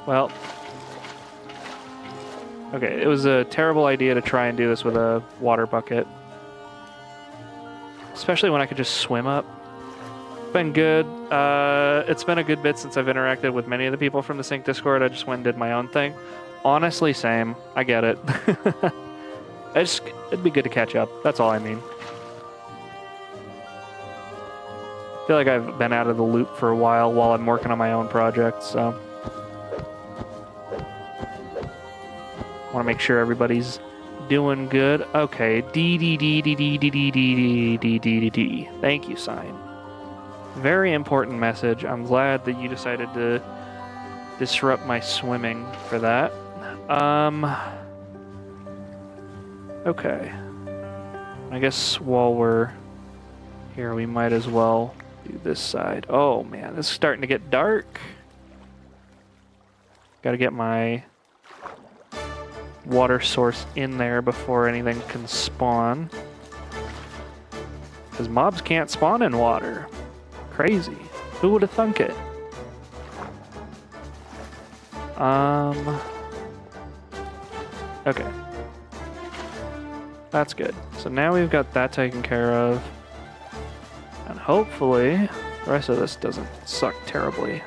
Well. Okay, it was a terrible idea to try and do this with a water bucket. Especially when I could just swim up. Been good. It's been a good bit since I've interacted with many of the people from the Sync Discord. I just went and did my own thing. Honestly, same. I get it. It'd be good to catch up. That's all I mean. I feel like I've been out of the loop for a while I'm working on my own project, so want to make sure everybody's doing good. Okay, D. Thank you, sign. Very important message. I'm glad that you decided to disrupt my swimming for that. Okay. I guess while we're here, we might as well do this side. Oh man, this is starting to get dark. Gotta get my water source in there before anything can spawn. Because mobs can't spawn in water. Crazy. Who would have thunk it? Okay. That's good. So now we've got that taken care of. And hopefully, the rest of this doesn't suck terribly.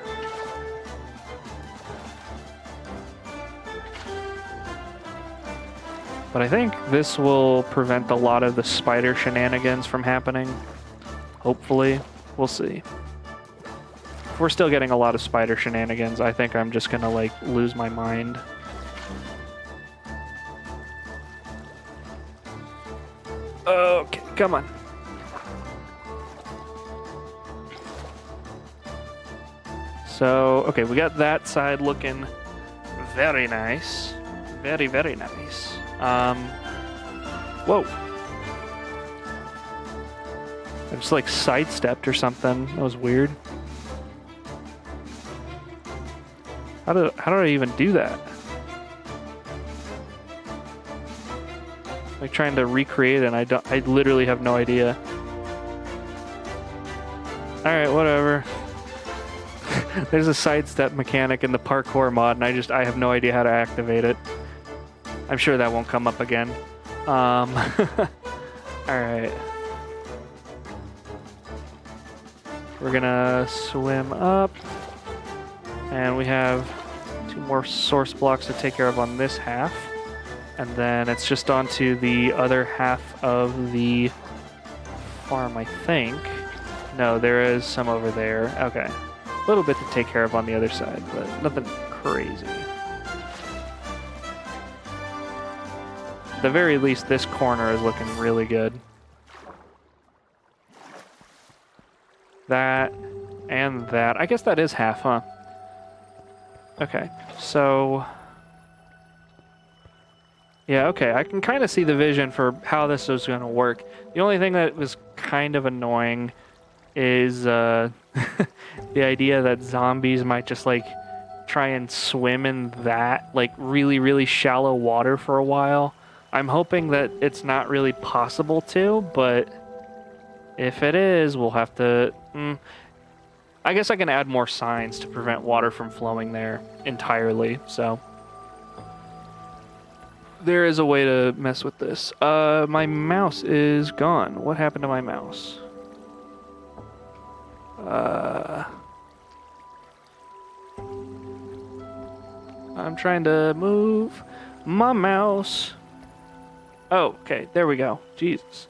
But I think this will prevent a lot of the spider shenanigans from happening. Hopefully. We'll see. If we're still getting a lot of spider shenanigans, I think I'm just gonna, like, lose my mind. Okay, come on. So, okay, we got that side looking very nice. Very, very nice. Whoa. I just, like, sidestepped or something. That was weird. How did I even do that? Like, trying to recreate it, and I literally have no idea. Alright, whatever. There's a sidestep mechanic in the parkour mod, and I have no idea how to activate it. I'm sure that won't come up again. Alright. We're gonna swim up. And we have 2 more source blocks to take care of on this half. And then it's just onto the other half of the farm, I think. No, there is some over there. Okay. A little bit to take care of on the other side, but nothing crazy. At the very least, this corner is looking really good. That and that. I guess that is half, huh? Okay, so... yeah, okay, I can kind of see the vision for how this is going to work. The only thing that was kind of annoying is the idea that zombies might just, like, try and swim in that, like, really, really shallow water for a while. I'm hoping that it's not really possible to, but if it is, we'll have to... I guess I can add more signs to prevent water from flowing there entirely, so... there is a way to mess with this. My mouse is gone. What happened to my mouse? I'm trying to move my mouse. Oh, okay, there we go. Jesus.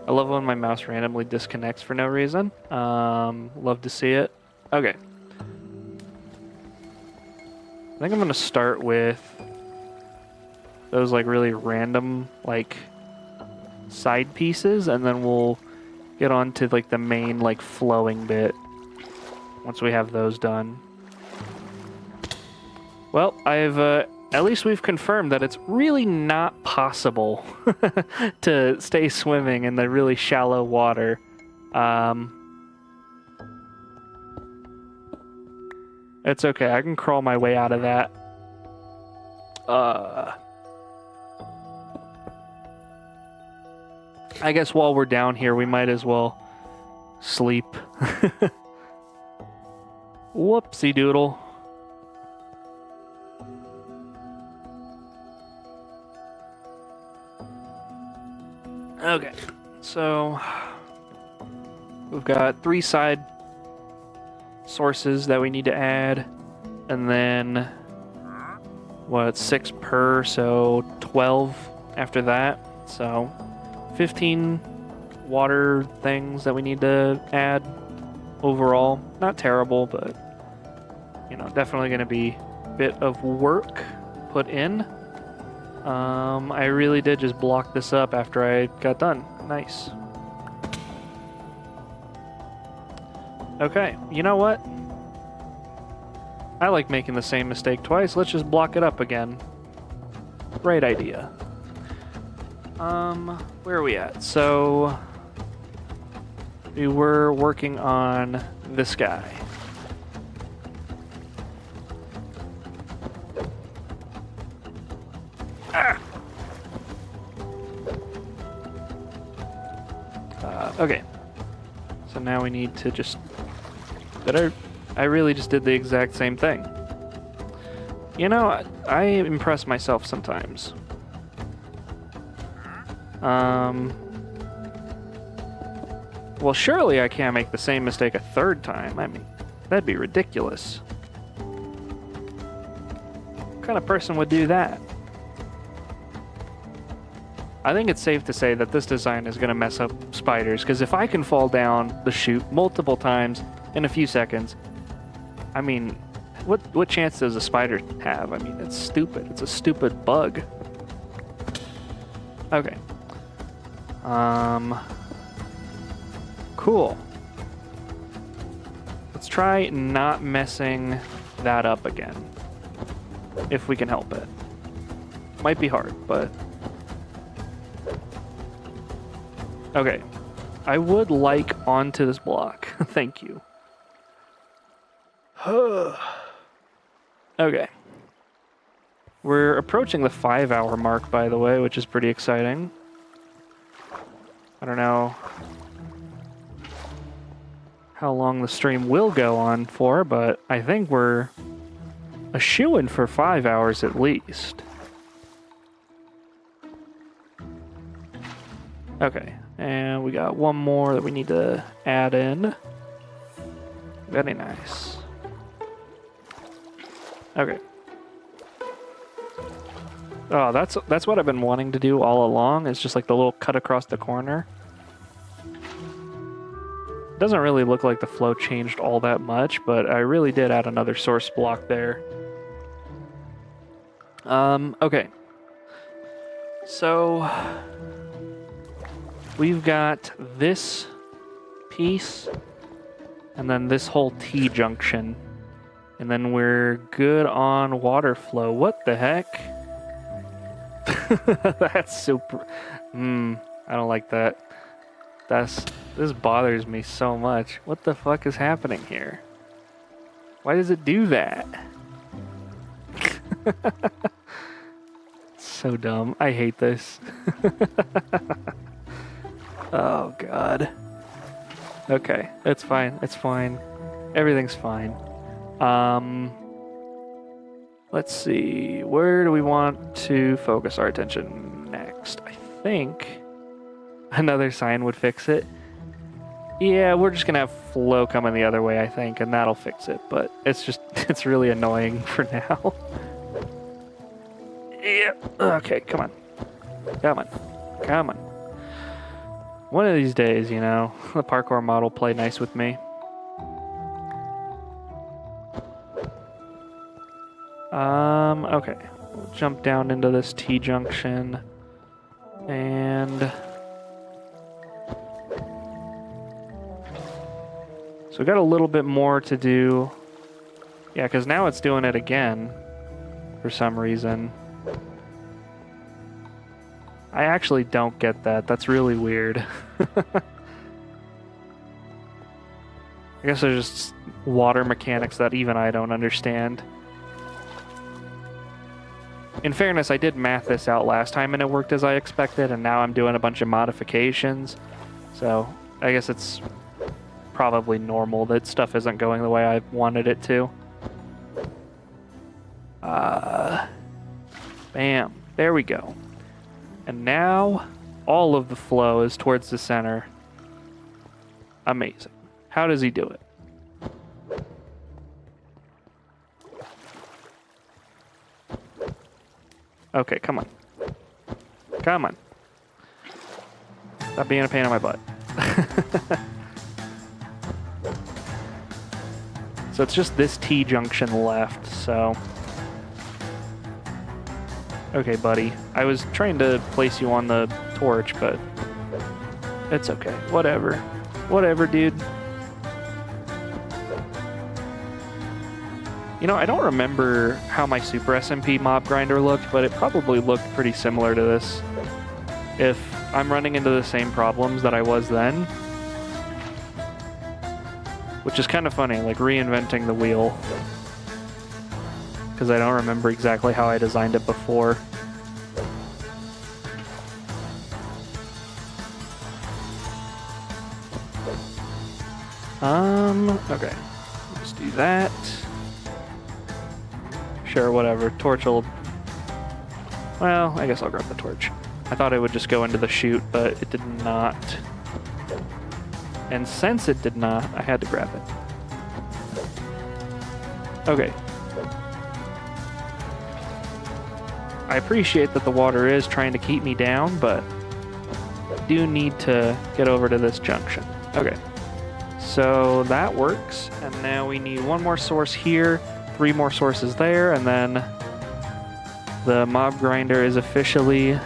I love when my mouse randomly disconnects for no reason. Love to see it. Okay. I think I'm gonna start with those, like, really random, like, side pieces, and then we'll get on to, like, the main, like, flowing bit once we have those done. Well, at least we've confirmed that it's really not possible to stay swimming in the really shallow water. It's okay, I can crawl my way out of that. I guess while we're down here, we might as well sleep. Whoopsie doodle. Okay, so we've got 3 side sources that we need to add, and then what, 6 per, so 12 after that, so 15 water things that we need to add overall. Not terrible, but, you know, definitely going to be a bit of work put in. I really did just block this up after I got done. Nice. Okay, you know what? I like making the same mistake twice. Let's just block it up again. Great idea. Where are we at? So, we were working on this guy. Okay. So now we need to just... I really just did the exact same thing. You know, I impress myself sometimes. Well, surely I can't make the same mistake a third time. I mean, that'd be ridiculous. What kind of person would do that? I think it's safe to say that this design is going to mess up spiders, because if I can fall down the chute multiple times in a few seconds, I mean, what chance does a spider have? I mean, it's stupid. It's a stupid bug. Okay. Cool. Let's try not messing that up again, if we can help it. Might be hard, but... Okay. I would like onto this block. Thank you. Okay. We're approaching the 5-hour mark, by the way, which is pretty exciting. I don't know how long the stream will go on for, but I think we're a shoo-in for 5 hours at least. Okay, and we got one more that we need to add in. Very nice. Okay. Oh, that's what I've been wanting to do all along. It's just like the little cut across the corner. Doesn't really look like the flow changed all that much, but I really did add another source block there. Okay. So we've got this piece and then this whole T-junction. And then we're good on water flow. What the heck? That's super... I don't like that. This bothers me so much. What the fuck is happening here? Why does it do that? So dumb. I hate this. Oh, God. Okay, it's fine. It's fine. Everything's fine. Let's see. Where do we want to focus our attention next? I think another sign would fix it. Yeah, we're just gonna have flow coming the other way, I think, and that'll fix it. But it's really annoying for now. Yeah. Okay, come on. Come on. Come on. One of these days, you know, the parkour mod will play nice with me. Okay. We'll jump down into this T-junction. And... so we got a little bit more to do. Yeah, because now it's doing it again. For some reason. I actually don't get that. That's really weird. I guess there's just water mechanics that even I don't understand. In fairness, I did math this out last time and it worked as I expected, and now I'm doing a bunch of modifications. So I guess it's probably normal that stuff isn't going the way I wanted it to. Bam. There we go. And now all of the flow is towards the center. Amazing. How does he do it? Okay, come on. Come on. Stop being a pain in my butt. So it's just this T-junction left, so... Okay, buddy. I was trying to place you on the torch, but... it's okay. Whatever. Whatever, dude. You know, I don't remember how my Super SMP mob grinder looked, but it probably looked pretty similar to this. If I'm running into the same problems that I was then. Which is kind of funny, like reinventing the wheel. Because I don't remember exactly how I designed it before. Okay. Let's do that. Sure, whatever. Torch will... Well, I guess I'll grab the torch. I thought it would just go into the chute, but it did not. And since it did not, I had to grab it. Okay. I appreciate that the water is trying to keep me down, but I do need to get over to this junction. Okay. So that works, and now we need one more source here, 3 more sources there, and then the mob grinder is officially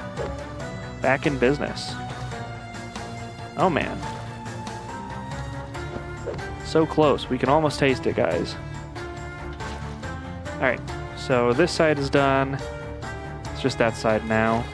back in business. Oh man. So close. We can almost taste it, guys. Alright, so this side is done. It's just that side now.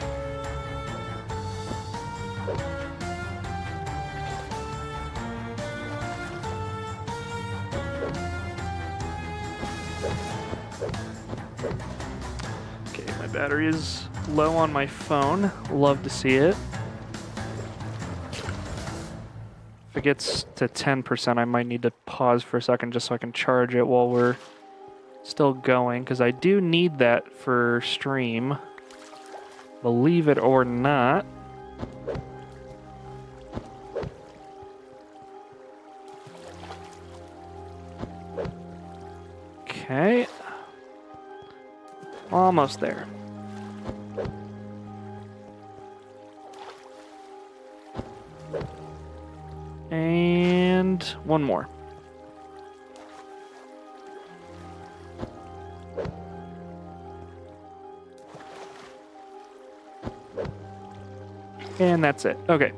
Okay, my battery is low on my phone. Love to see it. If it gets to 10%, I might need to pause for a second just so I can charge it while we're still going, because I do need that for stream. Believe it or not. Okay. Almost there. And one more. And that's it. Okay.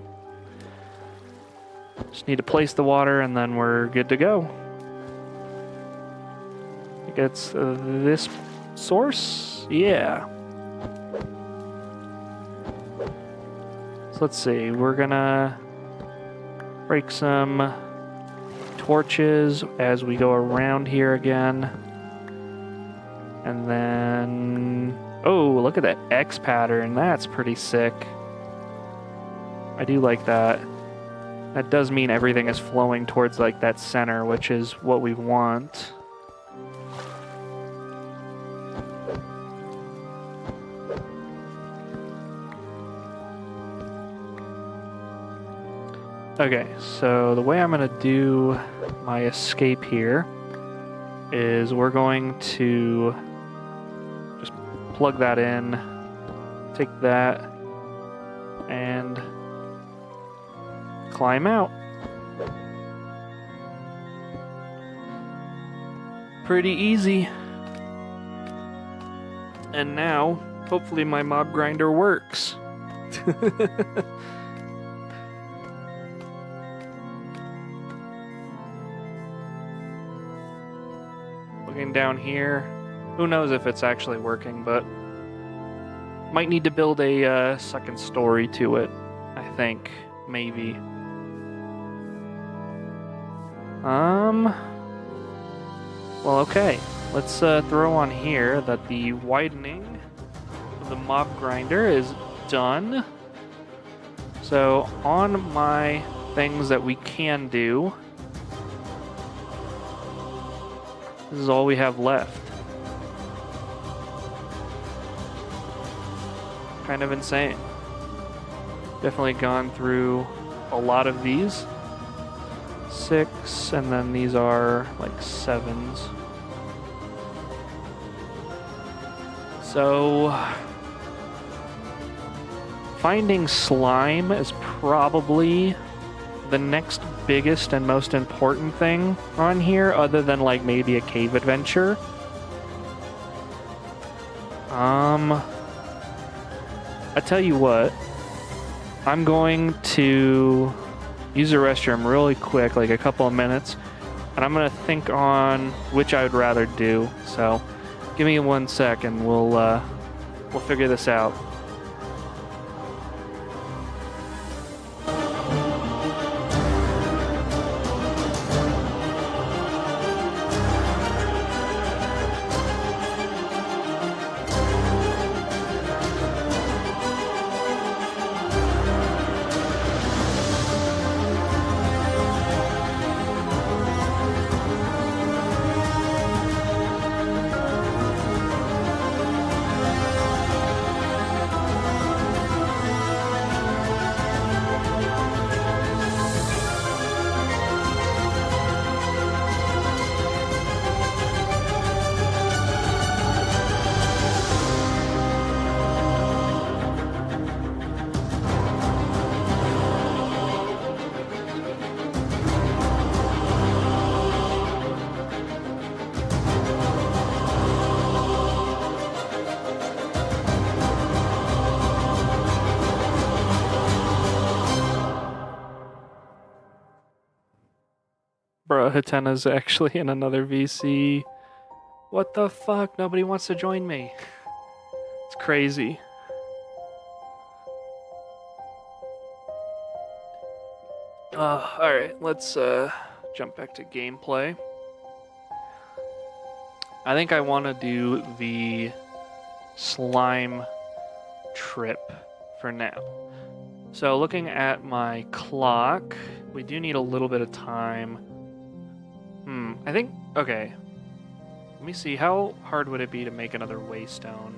Just need to place the water and then we're good to go. I think it's this source? Yeah. So let's see. We're gonna break some torches as we go around here again. And then... Oh, look at that X pattern. That's pretty sick. I do like that. That does mean everything is flowing towards like that center, which is what we want. Okay, so the way I'm going to do my escape here is we're going to just plug that in, take that, and climb out. Pretty easy. And now, hopefully my mob grinder works. Looking down here, who knows if it's actually working, but might need to build a second story to it, I think, maybe. Well, okay. Let's throw on here that the widening of the mob grinder is done. So on my things that we can do, this is all we have left. Kind of insane. Definitely gone through a lot of these. 6, and then these are like 7s. So finding slime is probably the next biggest and most important thing on here, other than like maybe a cave adventure. I tell you what, I'm going to use the restroom really quick, like a couple of minutes, and I'm gonna think on which I would rather do. So give me 1 sec and we'll figure this out. Bruh, Hatena's actually in another VC. What the fuck? Nobody wants to join me. It's crazy. Alright, let's jump back to gameplay. I think I want to do the slime trip for now. So looking at my clock, we do need a little bit of time. I think, okay. Let me see, how hard would it be to make another waystone?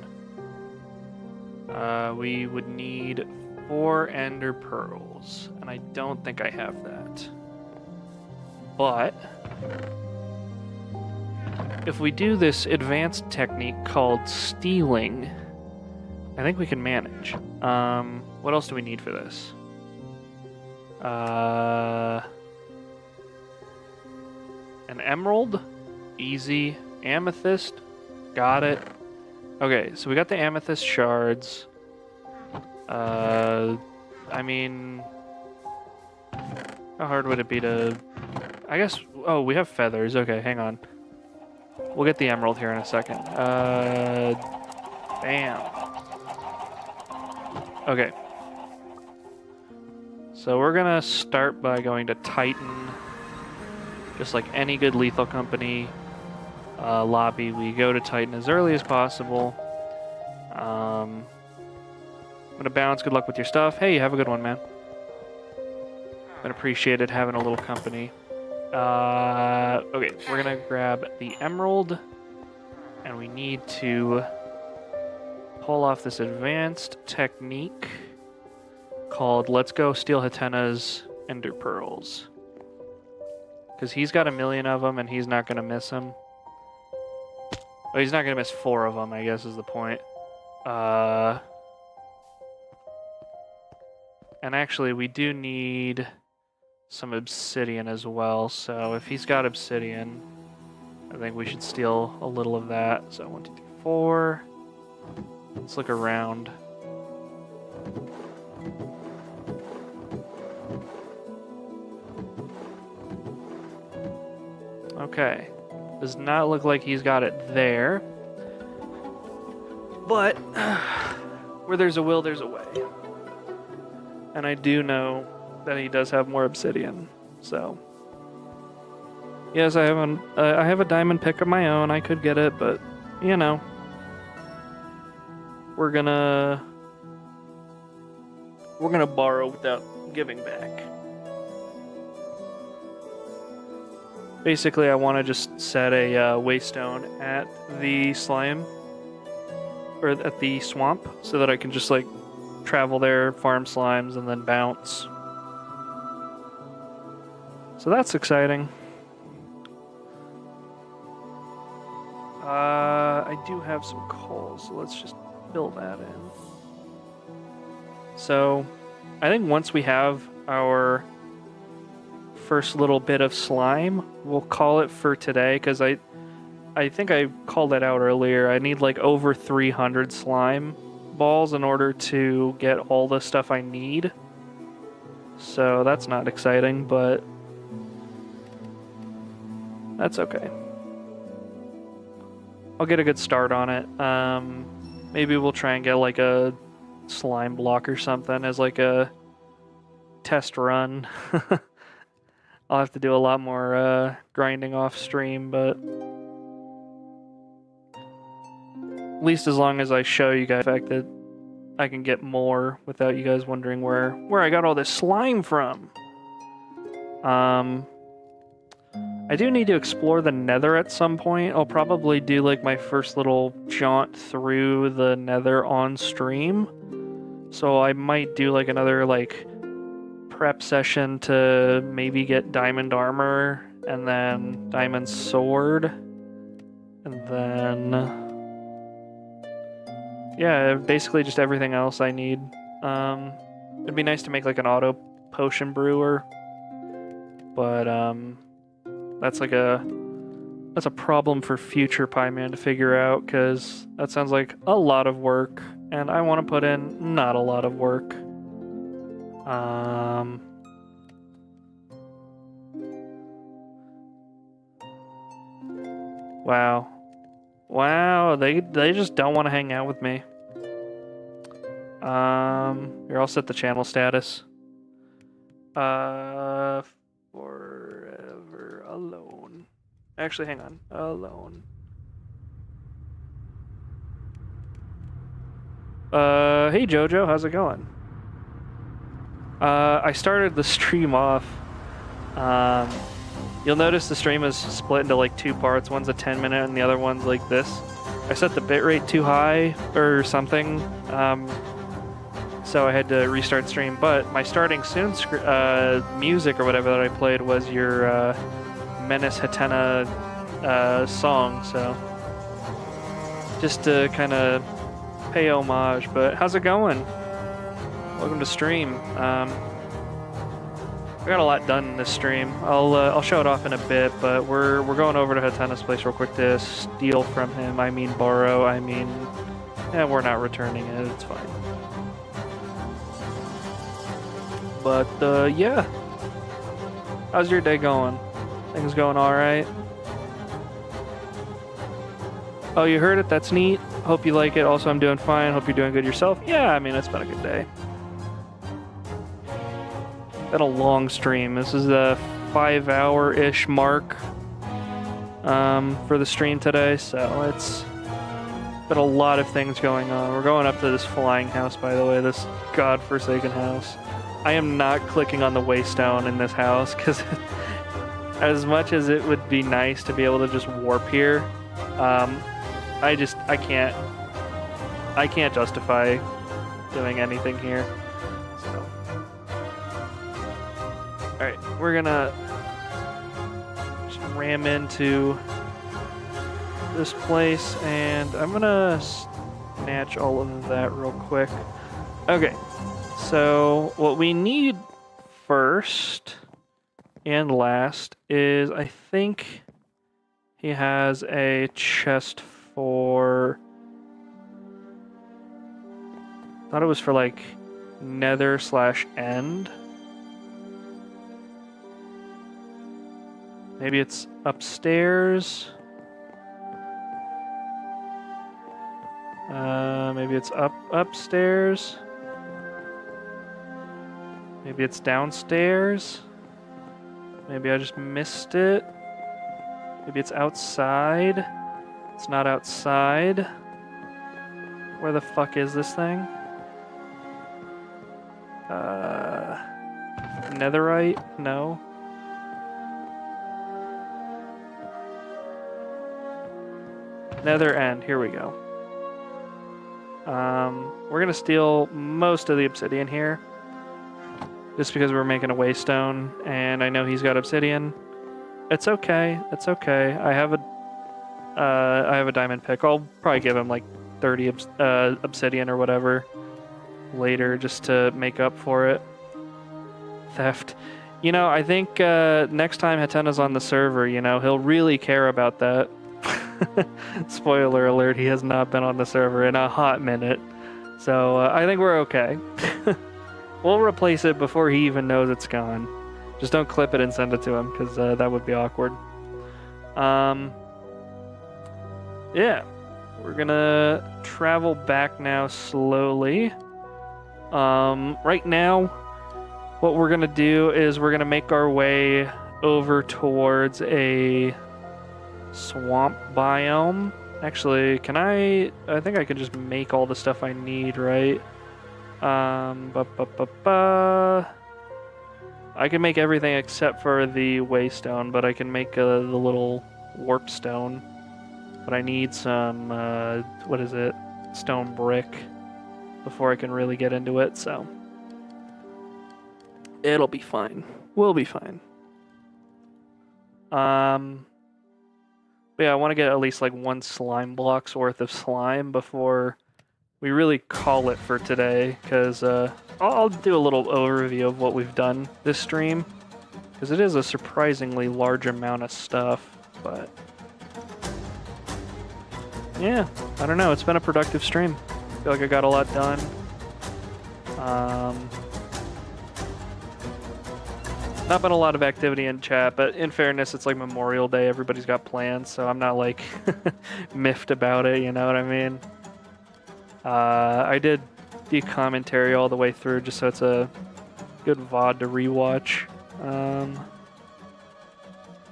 We would need 4 ender pearls, and I don't think I have that. But if we do this advanced technique called stealing, I think we can manage. What else do we need for this? An emerald? Easy. Amethyst? Got it. Okay, so we got the amethyst shards. I mean, how hard would it be to... I guess... Oh, we have feathers. Okay, hang on. We'll get the emerald here in a second. Bam. Okay. So we're gonna start by going to Titan. Just like any good lethal company lobby, we go to Titan as early as possible. I'm gonna bounce. Good luck with your stuff. Hey, have a good one, man. Been appreciated having a little company. Okay, we're gonna grab the emerald, and we need to pull off this advanced technique called Let's Go Steal Hatena's Ender Pearls. Because he's got 1,000,000 of them, and he's not gonna miss them. Well, he's not gonna miss 4 of them, I guess is the point. And actually, we do need some obsidian as well, so if he's got obsidian, I think we should steal a little of that. So 1, 2, 3, 4. Let's look around. Okay. Does not look like he's got it there. But where there's a will, there's a way. And I do know that he does have more obsidian. So yes, I have a diamond pick of my own. I could get it, but you know, we're gonna borrow without giving back. Basically, I want to just set a waystone at the slime, or at the swamp, so that I can just like travel there, farm slimes, and then bounce. So that's exciting. I do have some coal, so let's just build that in. So I think once we have our first little bit of slime, we'll call it for today, because I think I called that out earlier. I need like over 300 slime balls in order to get all the stuff I need. So that's not exciting, but that's okay. I'll get a good start on it. Maybe we'll try and get like a slime block or something as like a test run. I'll have to do a lot more grinding off stream, but at least as long as I show you guys the fact that I can get more without you guys wondering where I got all this slime from. I do need to explore the Nether at some point. I'll probably do like my first little jaunt through the Nether on stream. So I might do like another like prep session to maybe get diamond armor and then diamond sword. And then yeah, basically just everything else I need. It'd be nice to make like an auto potion brewer. But that's a problem for future Pieman to figure out, because that sounds like a lot of work, and I want to put in not a lot of work. Wow. Wow, they just don't want to hang out with me. You're all set the channel status. Forever alone. Actually, hang on. Alone. Hey Jojo, how's it going? I started the stream off. You'll notice the stream is split into like two parts. One's a 10-minute and the other one's like this. I set the bitrate too high or something, so I had to restart stream. But my starting soon music or whatever that I played was your Menace Hatena song, so just to kind of pay homage. But how's it going? Welcome to stream. I got a lot done in this stream. I'll show it off in a bit, but we're going over to Hatena's place real quick to steal from him. I mean borrow. I mean, yeah, we're not returning it. It's fine. But yeah, how's your day going? Things going all right? Oh, you heard it? That's neat. Hope you like it. Also, I'm doing fine. Hope you're doing good yourself. Yeah, I mean, it's been a good day. Been a long stream. This is the 5-hour-ish mark for the stream today, so it's been a lot of things going on. We're going up to this flying house, by the way, this godforsaken house. I am not clicking on the waystone in this house because as much as it would be nice to be able to just warp here, I can't justify doing anything here. So, all right, we're gonna just ram into this place, and I'm gonna snatch all of that real quick. Okay, so what we need first and last is, I think he has a chest for, thought it was for like nether/end. Maybe it's upstairs. Maybe it's upstairs. Maybe it's downstairs. Maybe I just missed it. Maybe it's outside. It's not outside. Where the fuck is this thing? Netherite? No. Nether end. Here we go. We're gonna steal most of the obsidian here, just because we're making a waystone, and I know he's got obsidian. It's okay. It's okay. I have a diamond pick. I'll probably give him like 30 obsidian or whatever later, just to make up for it. Theft. You know, I think next time Hatena's on the server, you know, he'll really care about that. Spoiler alert, he has not been on the server in a hot minute. So I think we're okay. We'll replace it before he even knows it's gone. Just don't clip it and send it to him, because that would be awkward. Yeah. We're gonna travel back now slowly. Right now, what we're gonna do is we're gonna make our way over towards a swamp biome. Actually, I think I can just make all the stuff I need, right? I can make everything except for the waystone, but I can make the little warp stone. But I need some, what is it? Stone brick before I can really get into it, so it'll be fine. We'll be fine. But yeah, I want to get at least like 1 slime block's worth of slime before we really call it for today, because I'll do a little overview of what we've done this stream, because it is a surprisingly large amount of stuff. But yeah, I don't know, it's been a productive stream. I feel like I got a lot done. Not been a lot of activity in chat, but in fairness, it's like Memorial Day. Everybody's got plans, so I'm not like miffed about it, you know what I mean? I did the commentary all the way through just so it's a good VOD to rewatch.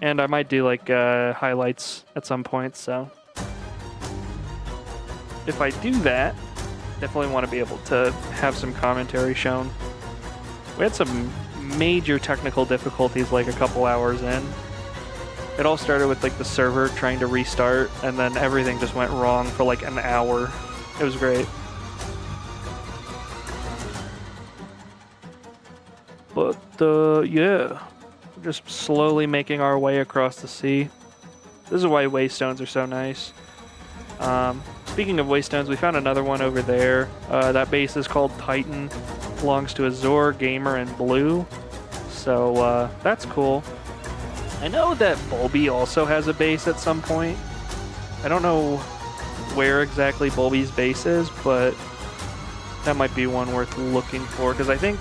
And I might do like highlights at some point, so if I do that, definitely want to be able to have some commentary shown. We had some major technical difficulties like a couple hours in. It all started with like the server trying to restart, and then everything just went wrong for like an hour. It was great. But yeah, just slowly making our way across the sea. This is why waystones are so nice. Speaking of waystones, we found another one over there. That base is called Titan. Belongs to Azure, Gamer, and Blue. So that's cool. I know that Bulby also has a base at some point. I don't know where exactly Bulby's base is, but that might be one worth looking for, because I think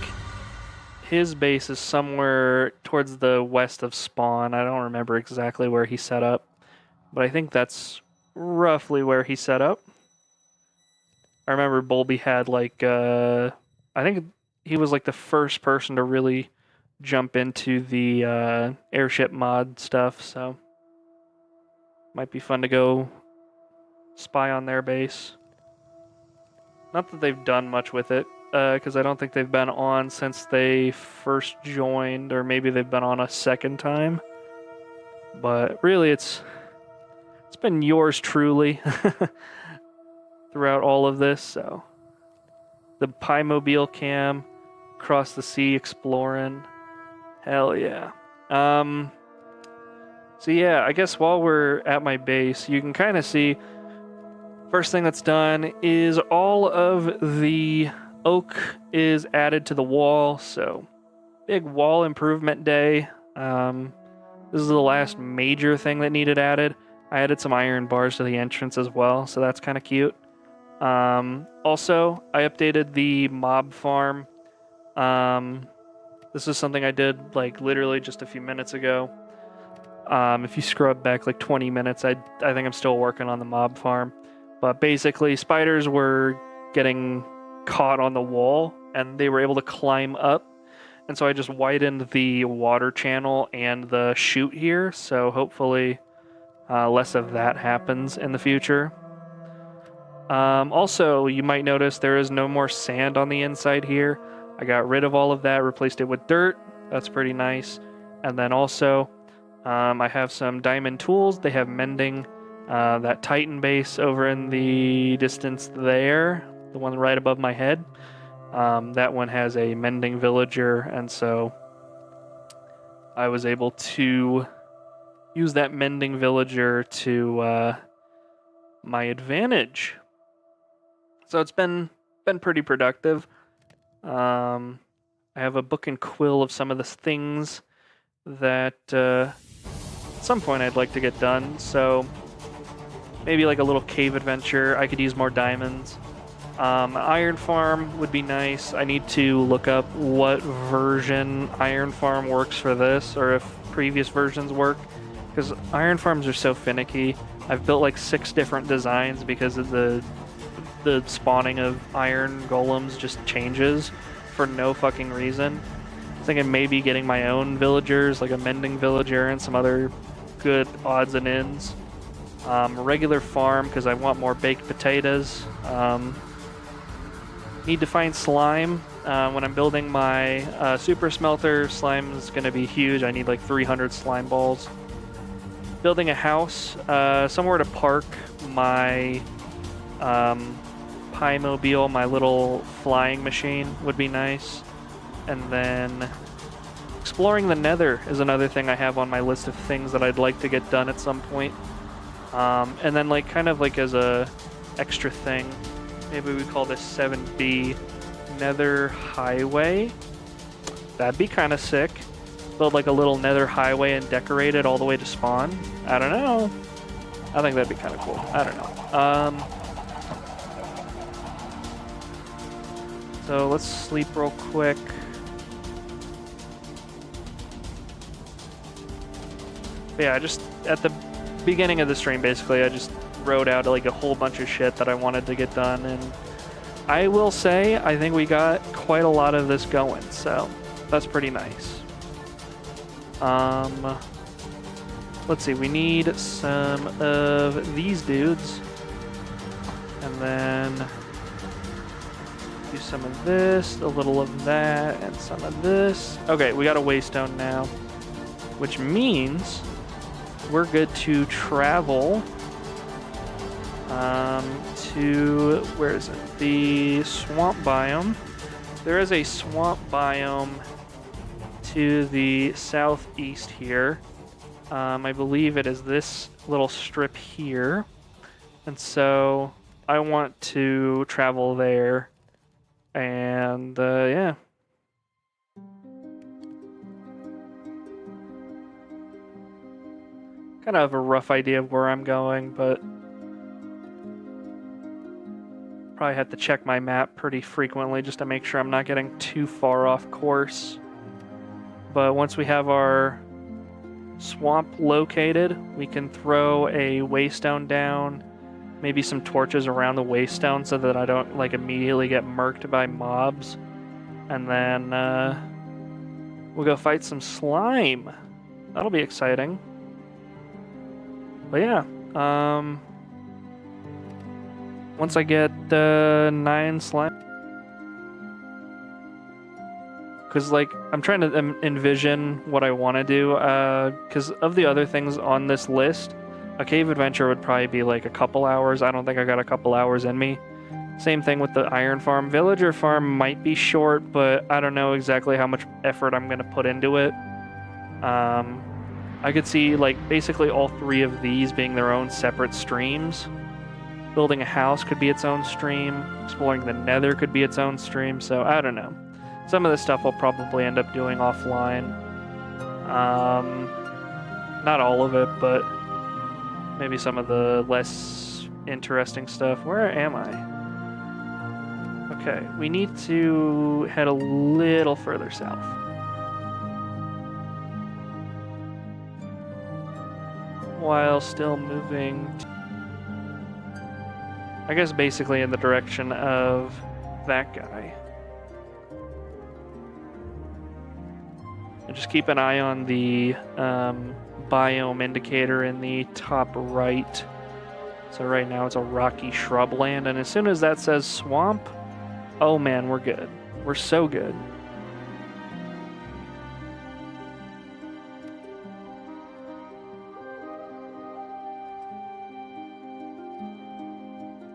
his base is somewhere towards the west of Spawn. I don't remember exactly where he set up, but I think that's roughly where he set up. I remember Bulby had like, I think he was like the first person to really jump into the airship mod stuff, so might be fun to go spy on their base. Not that they've done much with it, because I don't think they've been on since they first joined, or maybe they've been on a second time. But really, it's been yours truly throughout all of this. So the Pi-mobile cam, across the sea exploring. Hell yeah. So yeah, I guess while we're at my base, you can kind of see, first thing that's done is all of the oak is added to the wall, so big wall improvement day. This is the last major thing that needed added. I added some iron bars to the entrance as well, so that's kind of cute. Also, I updated the mob farm. This is something I did like literally just a few minutes ago. If you scrub back like 20 minutes, I think I'm still working on the mob farm. But basically, spiders were getting caught on the wall, and they were able to climb up. And so I just widened the water channel and the chute here, so hopefully less of that happens in the future. Also, you might notice there is no more sand on the inside here. I got rid of all of that, replaced it with dirt. That's pretty nice. And then also, I have some diamond tools. They have mending. That Titan base over in the distance there, the one right above my head, that one has a mending villager, and so I was able to use that mending villager to my advantage. So it's been pretty productive. I have a book and quill of some of the things that at some point I'd like to get done, so maybe like a little cave adventure. I could use more diamonds. Iron farm would be nice. I need to look up what version iron farm works for this, or if previous versions work, because iron farms are so finicky. I've built like 6 different designs because of the spawning of iron golems just changes for no fucking reason. I'm thinking maybe getting my own villagers, like a mending villager and some other good odds and ends. Regular farm because I want more baked potatoes. Need to find slime. When I'm building my super smelter, slime is going to be huge. I need like 300 slime balls. Building a house, somewhere to park my Pi-mobile, my little flying machine would be nice. And then exploring the Nether is another thing I have on my list of things that I'd like to get done at some point. And then like kind of like as a extra thing, maybe we call this 7B Nether Highway. That'd be kind of sick. Build like a little Nether Highway and decorate it all the way to spawn. I don't know. I think that'd be kind of cool. I don't know. So let's sleep real quick. But yeah, just at the beginning of the stream, basically, I just wrote out like a whole bunch of shit that I wanted to get done, and I will say I think we got quite a lot of this going, so that's pretty nice. Let's see, we need some of these dudes, and then do some of this, a little of that, and some of this. Okay, we got a waystone now, which means we're good to travel to, where is it? The swamp biome. There is a swamp biome to the southeast here. I believe it is this little strip here. And so I want to travel there. And yeah. Kind of have a rough idea of where I'm going, but probably have to check my map pretty frequently just to make sure I'm not getting too far off course. But once we have our swamp located, we can throw a waystone down, maybe some torches around the waystone so that I don't like immediately get murked by mobs. And then we'll go fight some slime. That'll be exciting. But yeah, once I get 9 slime, because like I'm trying to envision what I want to do, because of the other things on this list, a cave adventure would probably be like a couple hours. I don't think I got a couple hours in me. Same thing with the iron farm. Villager farm might be short, but I don't know exactly how much effort I'm going to put into it. I could see like basically all 3 of these being their own separate streams. Building a house could be its own stream. Exploring the nether could be its own stream. So I don't know. Some of this stuff I'll probably end up doing offline. Not all of it, but maybe some of the less interesting stuff. Where am I? Okay, we need to head a little further south. While still moving, I guess basically in the direction of that guy. And just keep an eye on the biome indicator in the top right. So right now it's a rocky shrubland, and as soon as that says swamp, oh man, we're good. We're so good.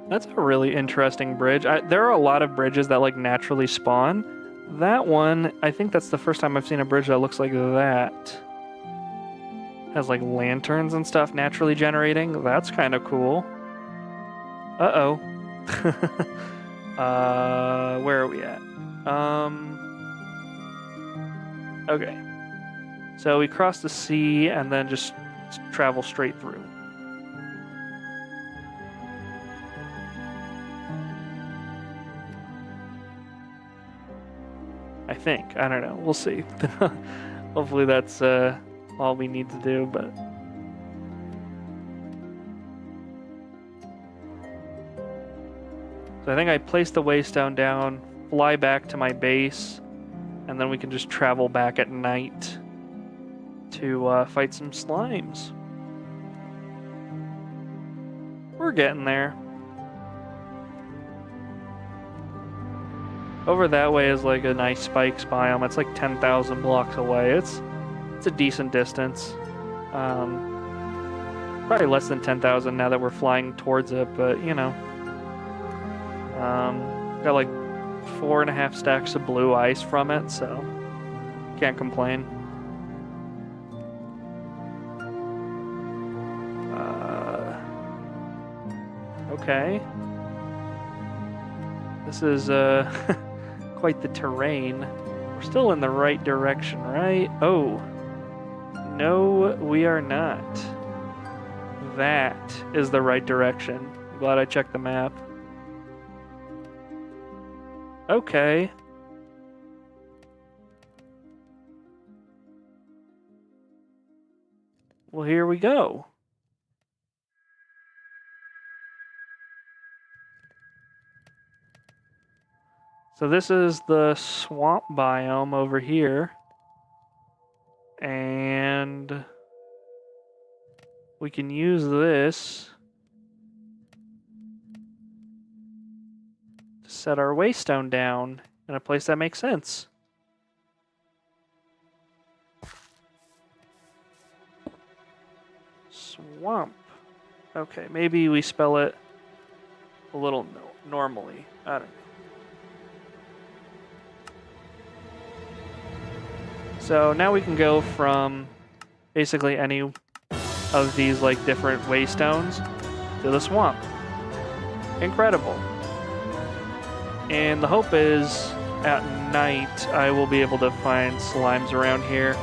That's a really interesting bridge. There are a lot of bridges that like naturally spawn. That one, I think that's the first time I've seen a bridge that looks like that. Has like lanterns and stuff naturally generating. That's kind of cool. Uh-oh. Where are we at? Okay. So we cross the sea and then just travel straight through. I think. I don't know. We'll see. Hopefully that's all we need to do, but... So I think I place the waystone down, fly back to my base, and then we can just travel back at night to fight some slimes. We're getting there. Over that way is like a nice spikes biome. It's like 10,000 blocks away. It's a decent distance. Probably less than 10,000 now that we're flying towards it, but you know. Got like 4.5 stacks of blue ice from it, so can't complain. Okay. This is quite the terrain. We're still in the right direction, right? Oh. No, we are not. That is the right direction. I'm glad I checked the map. Okay. Well, here we go. So this is the swamp biome over here. And we can use this to set our waystone down in a place that makes sense. Swamp. Okay, maybe we spell it a little normally. I don't know. So now we can go from basically any of these like different waystones to the swamp. Incredible. And the hope is at night I will be able to find slimes around here.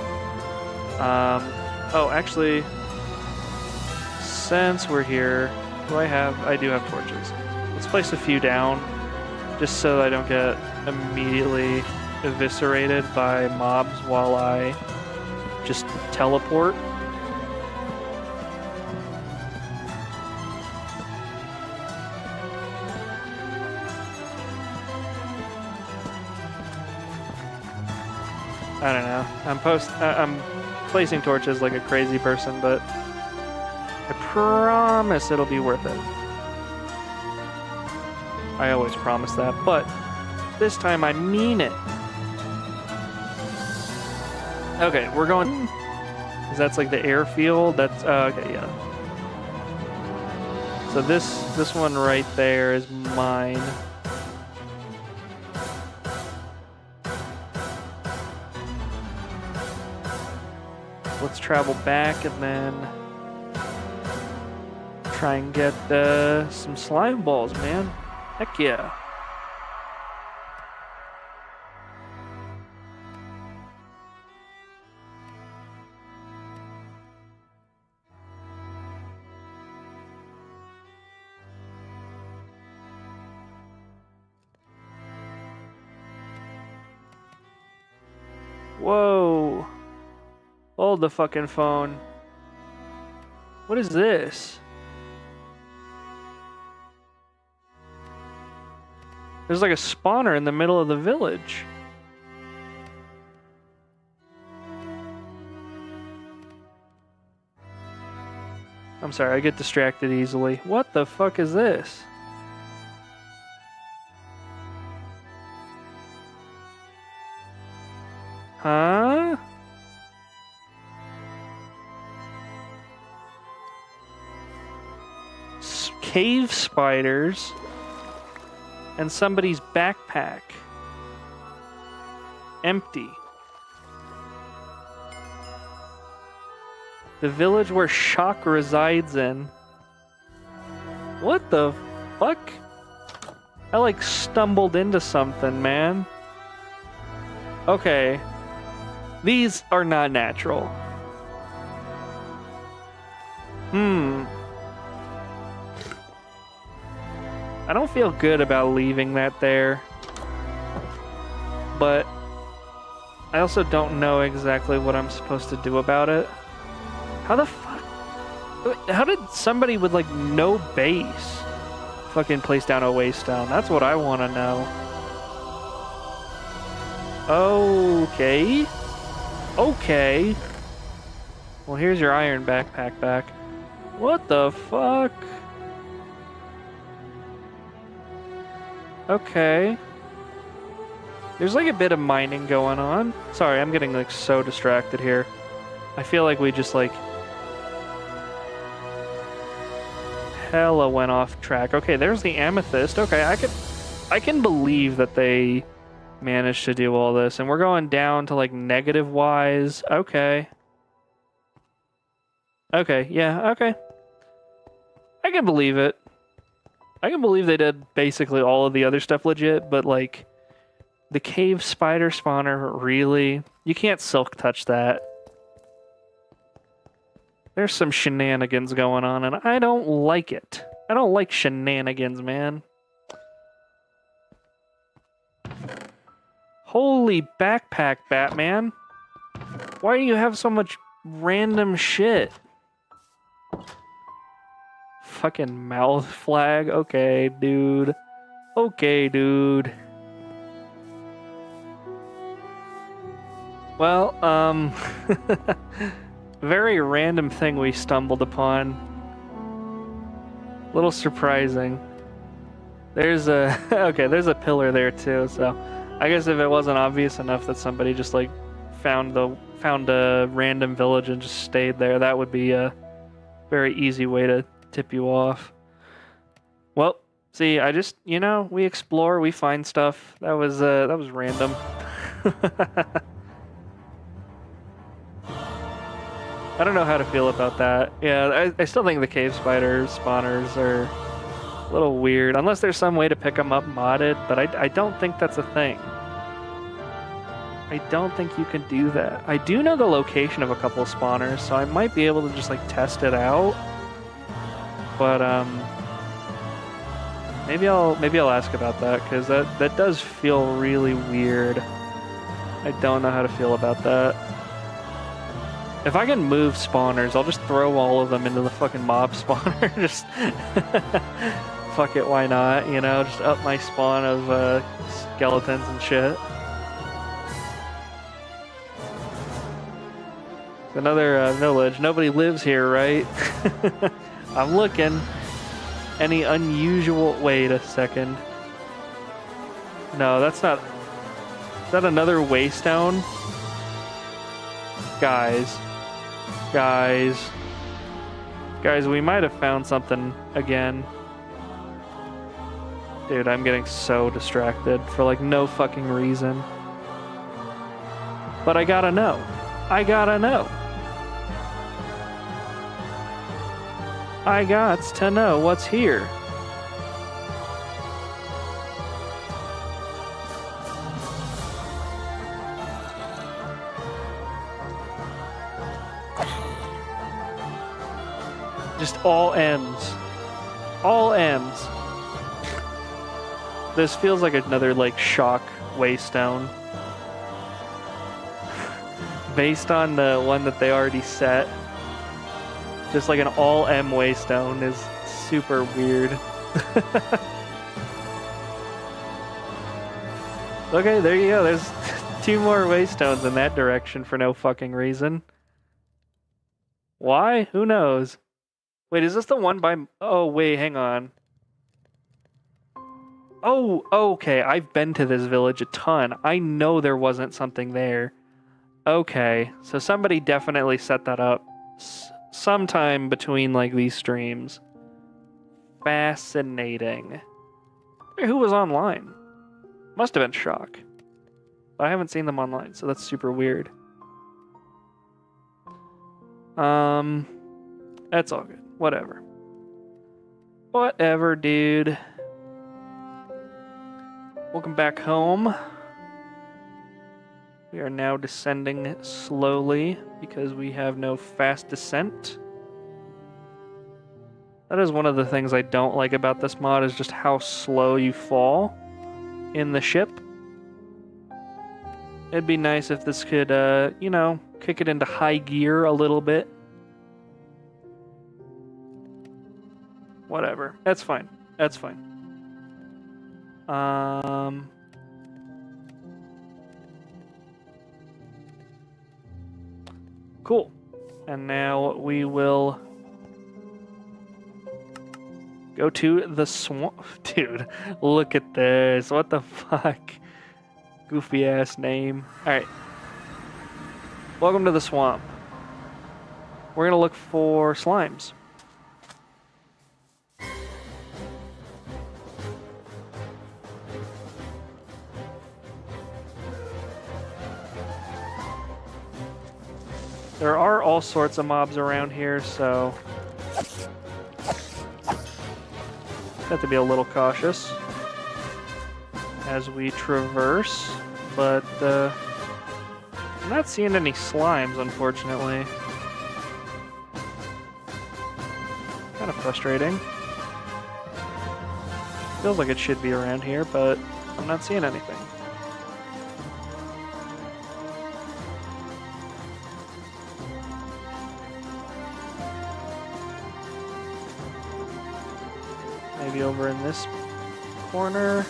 Oh, actually, since we're here, I do have torches. Let's place a few down just so I don't get immediately eviscerated by mobs while I just teleport. I don't know. I'm placing torches like a crazy person, but I promise it'll be worth it. I always promise that, but this time I mean it. Okay, we're going. Cause that's like the airfield. That's okay, yeah. So this one right there is mine. Let's travel back and then try and get some slime balls, man. Heck yeah. Whoa. Hold the fucking phone. What is this? There's like a spawner in the middle of the village. I'm sorry, I get distracted easily. What the fuck is this? Huh? Cave spiders and somebody's backpack. Empty. The village where Shock resides in. What the fuck? I like stumbled into something, man. Okay. These are not natural. I don't feel good about leaving that there. But I also don't know exactly what I'm supposed to do about it. How the fuck? How did somebody with like no base fucking place down a waystone? That's what I want to know. Okay. Okay. Well, here's your iron backpack back. What the fuck? Okay. There's like a bit of mining going on. Sorry, I'm getting like so distracted here. I feel like we just like hella went off track. Okay, there's the amethyst. Okay, I can believe that they managed to do all this, and we're going down to like negative wise. Okay. Okay, yeah, okay. I can believe it. I can believe they did basically all of the other stuff legit, but like the cave spider spawner, really? You can't silk touch that. There's some shenanigans going on, and I don't like it. I don't like shenanigans, man. Holy backpack, Batman. Why do you have so much random shit? fucking mouth flag. Okay, dude. Okay, dude. Well, very random thing we stumbled upon. Little surprising. There's a okay, there's a pillar there too, so I guess if it wasn't obvious enough that somebody just like found a random village and just stayed there, that would be a very easy way to tip you off. Well, see, I just, we explore, we find stuff. That was random. I don't know how to feel about that. Yeah, I still think the cave spider spawners are a little weird, unless there's some way to pick them up modded, but I don't think that's a thing. I don't think you can do that. I do know the location of a couple of spawners, so I might be able to just like test it out. But maybe I'll ask about that, because that does feel really weird. I don't know how to feel about that. If I can move spawners, I'll just throw all of them into the fucking mob spawner. Just fuck it, why not? Just up my spawn of skeletons and shit. It's another village. Nobody lives here, right? I'm looking. Any unusual... Wait a second. No, that's not... Is that another waystone? Guys, we might have found something again. Dude, I'm getting so distracted for like no fucking reason. But I gotta know. I gotta know. I gots to know what's here. Just all M's. All M's. This feels like another, like, shock waystone. Based on the one that they already set. Just like an all M waystone is super weird. Okay, there you go. There's 2 more waystones in that direction for no fucking reason. Why? Who knows? Wait, is this the one by... Oh, wait, hang on. Oh, okay, I've been to this village a ton. I know there wasn't something there. Okay, so somebody definitely set that up sometime between, like, these streams. Fascinating. Who was online? Must have been Shock. But I haven't seen them online, so that's super weird. That's all good. Whatever. Whatever, dude. Welcome back home. We are now descending slowly because we have no fast descent. That is one of the things I don't like about this mod, is just how slow you fall in the ship. It'd be nice if this could, kick it into high gear a little bit. Whatever. That's fine. That's fine. Cool. And now we will go to the swamp. Dude, look at this. What the fuck? Goofy ass name. Alright. Welcome to the swamp. We're gonna look for slimes. There are all sorts of mobs around here, so have to be a little cautious as we traverse, but I'm not seeing any slimes, unfortunately. Kind of frustrating. Feels like it should be around here, but I'm not seeing anything. maybe over in this corner.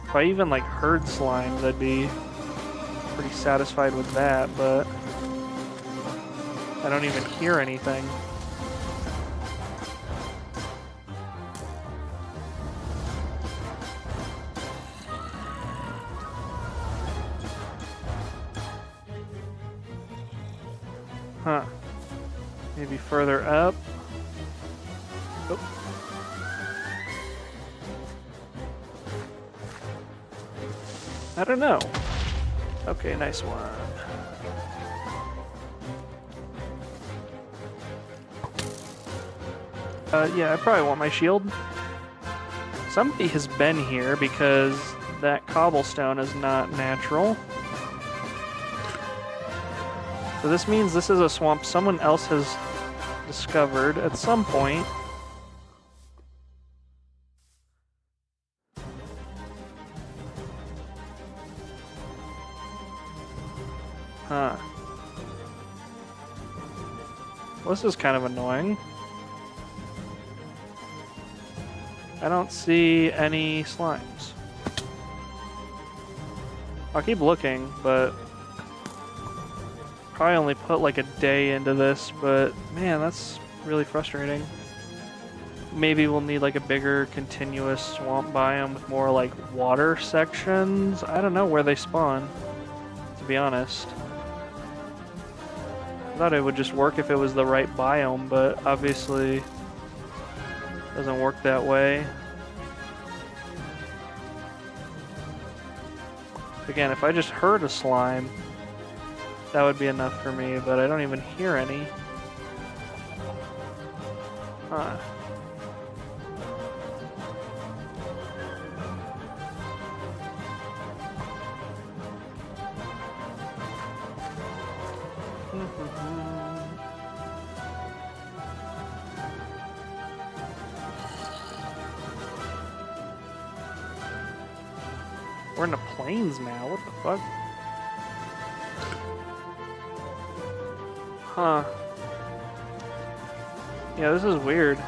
If I even like heard slimes, I'd be pretty satisfied with that, but I don't even hear anything. Huh. Maybe further up. Oh. I don't know. Okay, nice one. Yeah, I probably want my shield. Somebody has been here because that cobblestone is not natural. So this means this is a swamp someone else has discovered at some point. Huh. Well, this is kind of annoying. I don't see any slimes. I'll keep looking, but probably only put like a day into this, but man, that's really frustrating. Maybe we'll need like a bigger continuous swamp biome with more like water sections. I don't know where they spawn, to be honest. I thought it would just work if it was the right biome, but obviously doesn't work that way. Again, if I just heard a slime, that would be enough for me, but I don't even hear any. Huh. We're in the plains now, what the fuck? Huh. Yeah, this is weird.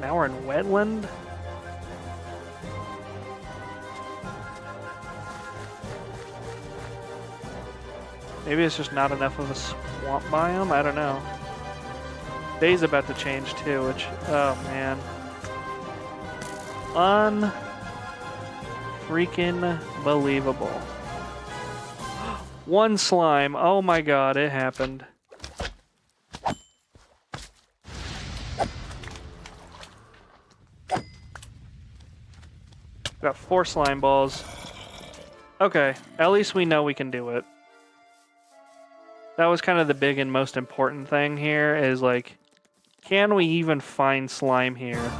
Now we're in wetland? Maybe it's just not enough of a swamp biome? I don't know. Day's about to change too, which, oh man. Unfreaking believable. One slime. Oh my god, it happened. Got 4 slime balls. Okay, at least we know we can do it. That was kind of the big and most important thing here, is like, can we even find slime here?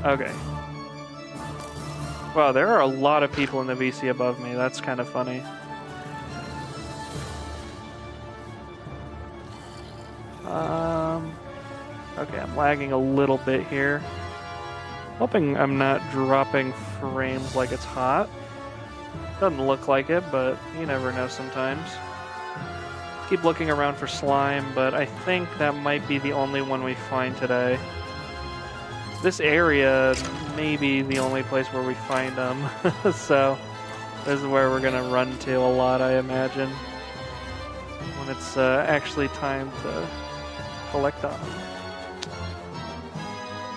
Okay. Wow, there are a lot of people in the VC above me. That's kind of funny. Okay, I'm lagging a little bit here. Hoping I'm not dropping frames like it's hot. Doesn't look like it, but you never know sometimes. Keep looking around for slime, but I think that might be the only one we find today. This area may be the only place where we find them, so this is where we're gonna run to a lot, I imagine, when it's actually time to collect them.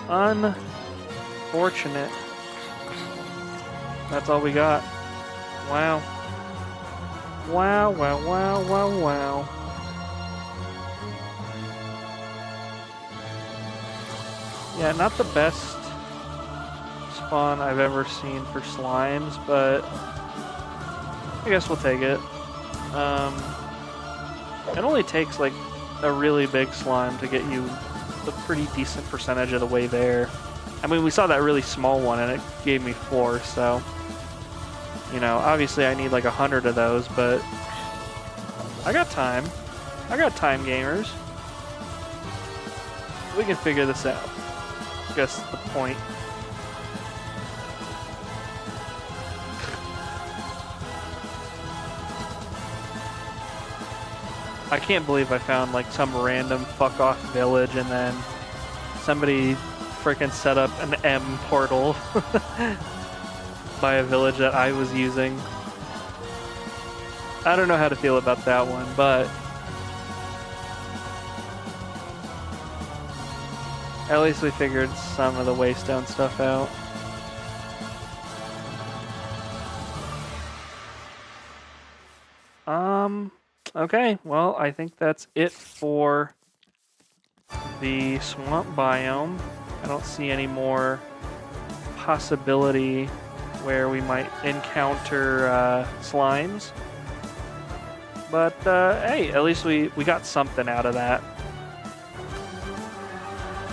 Unfortunate. That's all we got. Wow. Wow, wow, wow, wow, wow. Yeah, not the best spawn I've ever seen for slimes, but I guess we'll take it. It only takes like a really big slime to get you a pretty decent percentage of the way there. I mean, we saw that really small one and it gave me 4, so you know, obviously I need like 100 of those, but I got time. I got time, gamers. We can figure this out. I guess the point. I can't believe I found like some random fuck off village and then somebody freaking set up an M portal by a village that I was using. I don't know how to feel about that one, but at least we figured some of the waystone stuff out. Okay, well, I think that's it for the swamp biome. I don't see any more possibility where we might encounter slimes. But, hey, at least we got something out of that.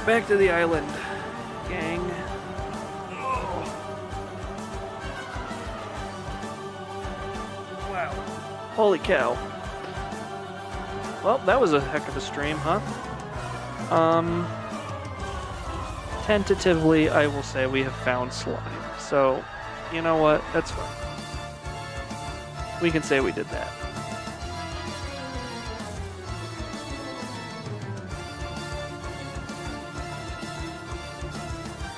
Back to the island, gang. Wow. Holy cow. Well, that was a heck of a stream, huh? Tentatively, I will say we have found slime. So, you know what? That's fine. We can say we did that.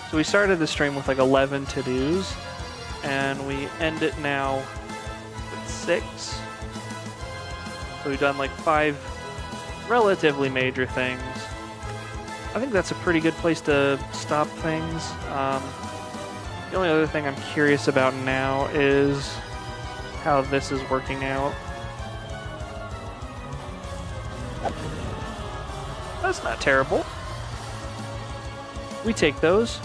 So we started the stream with like 11 to-dos, and we end it now with 6. So we've done like 5 relatively major things. I think that's a pretty good place to stop things. The only other thing I'm curious about now is how this is working out. That's not terrible. We take those.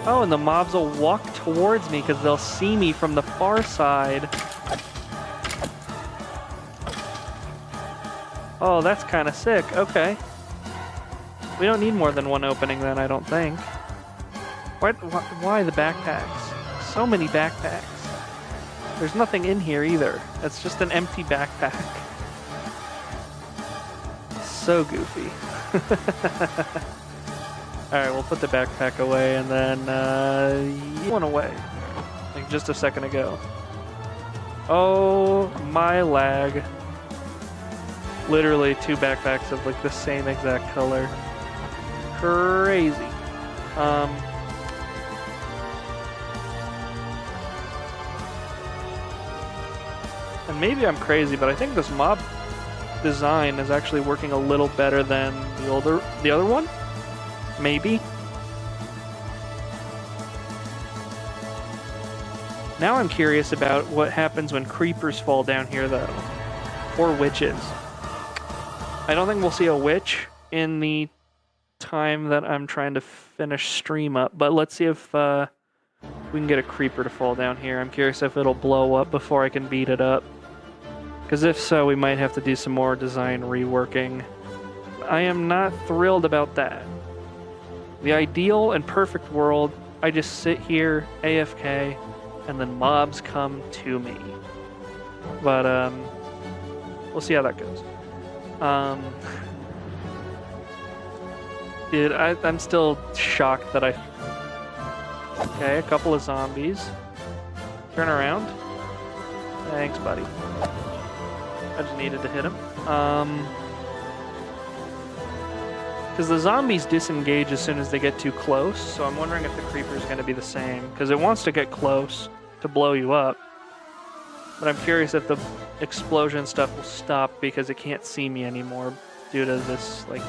Oh, and the mobs will walk towards me because they'll see me from the far side. Oh, that's kind of sick. Okay. We don't need more than one opening then, I don't think. Why the backpacks? So many backpacks. There's nothing in here either. It's just an empty backpack. So goofy. Alright, we'll put the backpack away and then, one away. Like just a second ago. Oh, my lag. Literally 2 backpacks of like the same exact color. Crazy. And maybe I'm crazy, but I think this mob design is actually working a little better than the other one. Maybe. Now I'm curious about what happens when creepers fall down here, though. Or witches. I don't think we'll see a witch in the time that I'm trying to finish stream up, but let's see if we can get a creeper to fall down here. I'm curious if it'll blow up before I can beat it up. Because if so, we might have to do some more design reworking. I am not thrilled about that. The ideal and perfect world, I just sit here, AFK, and then mobs come to me. But, we'll see how that goes. Dude, I'm still shocked that I... Okay, a couple of zombies. Turn around. Thanks, buddy. I just needed to hit him. Because the zombies disengage as soon as they get too close, so I'm wondering if the creeper is going to be the same. Because it wants to get close to blow you up. But I'm curious if the explosion stuff will stop because it can't see me anymore due to this, like,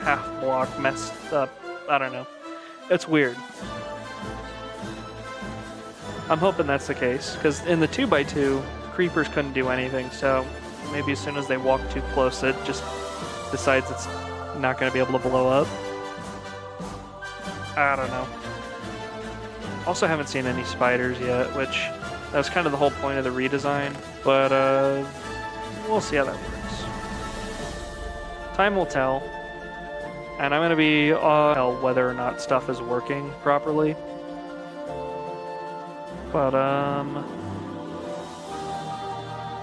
half-block messed up. I don't know. It's weird. I'm hoping that's the case, because in the 2x2, creepers couldn't do anything, so maybe as soon as they walk too close, it just decides it's not going to be able to blow up. I don't know. Also haven't seen any spiders yet, which that was kind of the whole point of the redesign, but we'll see how that works. Time will tell, and I'm going to be tell whether or not stuff is working properly. But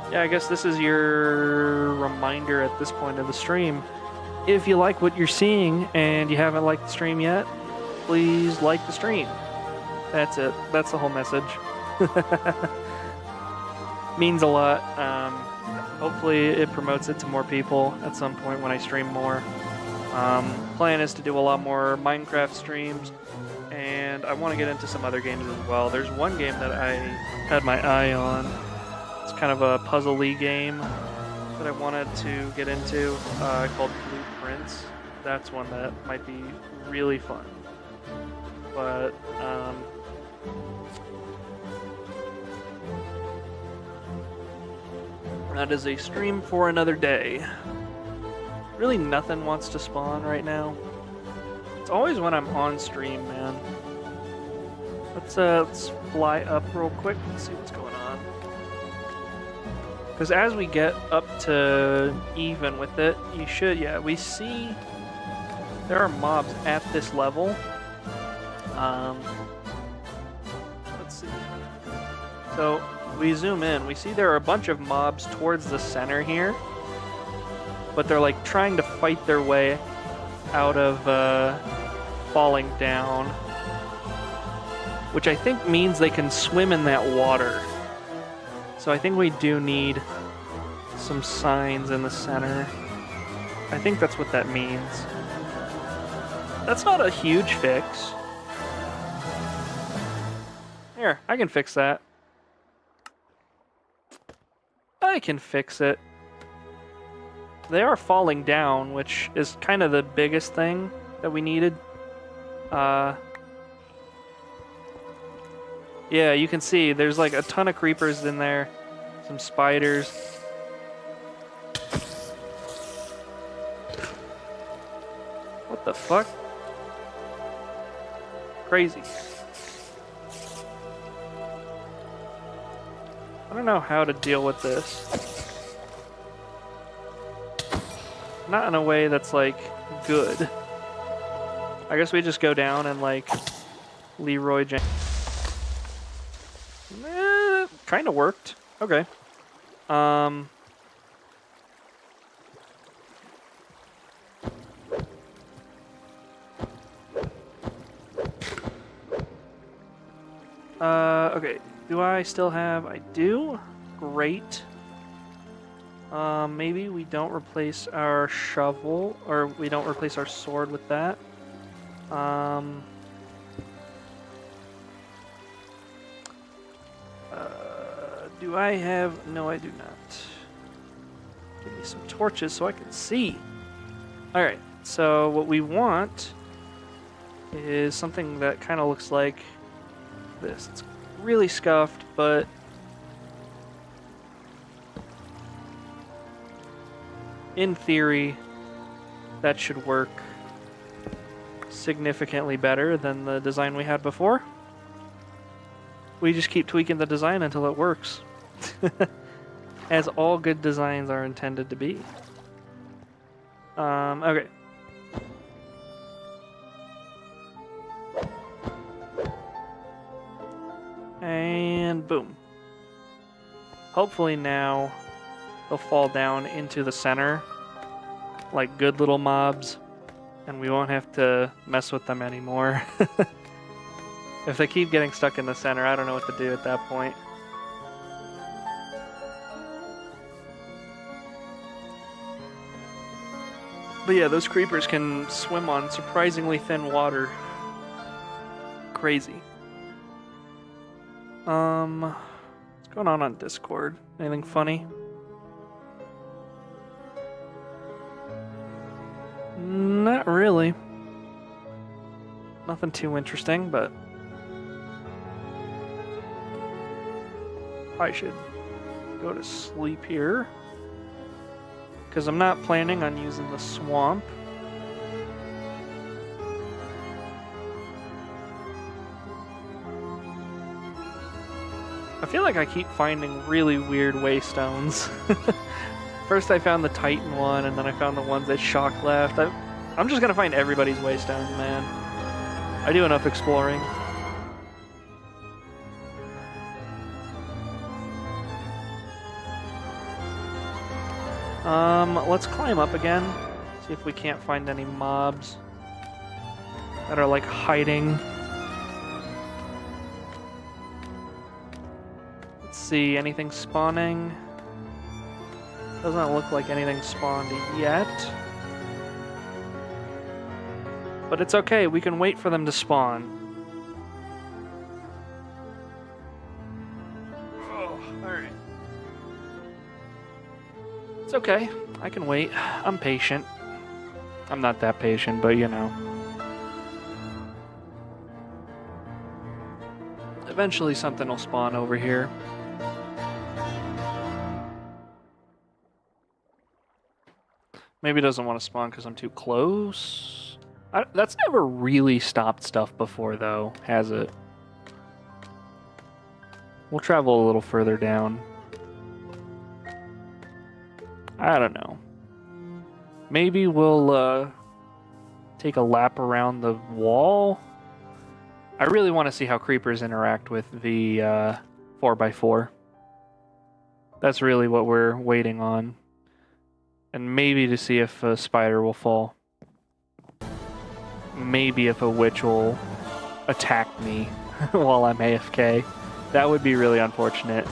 yeah, I guess this is your reminder at this point of the stream. If you like what you're seeing and you haven't liked the stream yet, please like the stream. That's it. That's the whole message. Means a lot. Hopefully it promotes it to more people at some point when I stream more. Plan is to do a lot more Minecraft streams, and I want to get into some other games as well. There's one game that I had my eye on. It's kind of a puzzle-y game that I wanted to get into called Blueprints. That's one that might be really fun. But that is a stream for another day. Really nothing wants to spawn right now. It's always when I'm on stream, man. Let's fly up real quick and see what's going on. Because as we get up to even with it, we see there are mobs at this level. Let's see. So we zoom in, we see there are a bunch of mobs towards the center here, but they're like trying to fight their way out of falling down, which I think means they can swim in that water. So I think we do need some signs in the center. I think that's what that means. That's not a huge fix. Here, I can fix that. I can fix it. They are falling down, which is kind of the biggest thing that we needed. Yeah, you can see there's like a ton of creepers in there, some spiders. What the fuck? Crazy. I don't know how to deal with this. Not in a way that's like good. I guess we just go down and like Leroy James. Kind of worked. Okay. Okay. Do I still have? I do. Great. Maybe we don't replace our shovel, or we don't replace our sword with that. Do I have? No, I do not. Give me some torches so I can see. Alright, so what we want is something that kind of looks like this. It's really scuffed, but in theory, that should work significantly better than the design we had before. We just keep tweaking the design until it works. As all good designs are intended to be. Okay. And boom. Hopefully now they'll fall down into the center like good little mobs, and we won't have to mess with them anymore. If they keep getting stuck in the center, I don't know what to do at that point. But yeah, those creepers can swim on surprisingly thin water. Crazy. What's going on Discord? Anything funny? Not really. Nothing too interesting, but I should go to sleep here, because I'm not planning on using the swamp. I feel like I keep finding really weird waystones. First I found the Titan one, and then I found the ones that Shock left. I'm just gonna find everybody's waystones, man. I do enough exploring. Let's climb up again. See if we can't find any mobs. that are like hiding. Let's see, anything spawning? Doesn't look like anything spawned yet. But it's okay, we can wait for them to spawn. Oh, alright. It's okay, I can wait. I'm patient. I'm not that patient, but you know. Eventually something will spawn over here. Maybe it doesn't want to spawn because I'm too close. That's never really stopped stuff before, though, has it? We'll travel a little further down. I don't know. Maybe we'll take a lap around the wall. I really want to see how creepers interact with the 4x4. That's really what we're waiting on. And maybe to see if a spider will fall. Maybe if a witch will attack me while I'm AFK. That would be really unfortunate.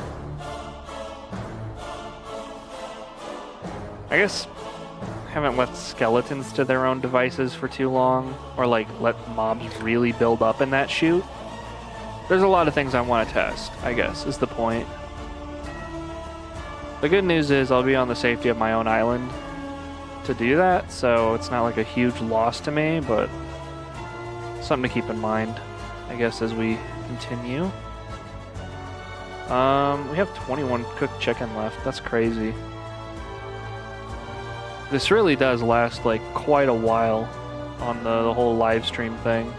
I guess I haven't left skeletons to their own devices for too long, or like let mobs really build up in that chute. There's a lot of things I want to test, I guess, is the point. The good news is I'll be on the safety of my own island to do that, so it's not like a huge loss to me, but something to keep in mind, I guess, as we continue. We have 21 cooked chicken left. That's crazy. This really does last like quite a while on the whole live stream thing.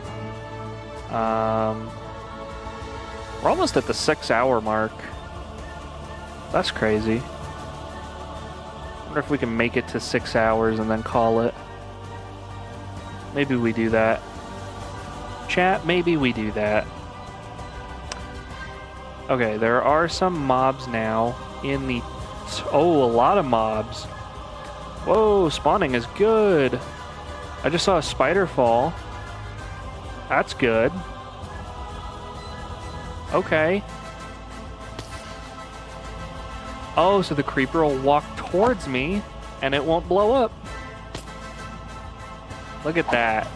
We're almost at the 6-hour mark. That's crazy. Wonder if we can make it to 6 hours and then call it. Maybe we do that. Chat, maybe we do that. Okay, there are some mobs now in the... Oh, a lot of mobs. Whoa, spawning is good. I just saw a spider fall. That's good. Okay. Oh, so the creeper will walk towards me and it won't blow up. Look at that.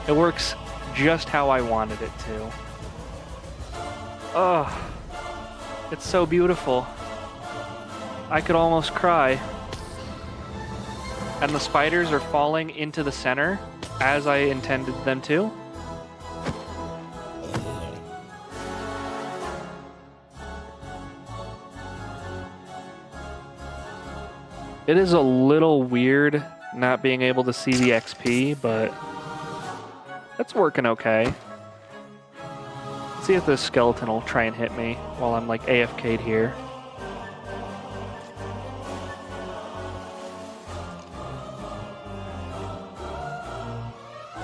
It works just how I wanted it to. Oh, it's so beautiful. I could almost cry. And the spiders are falling into the center as I intended them to. It is a little weird not being able to see the XP, but that's working okay. Let's see if this skeleton will try and hit me while I'm like AFK'd here.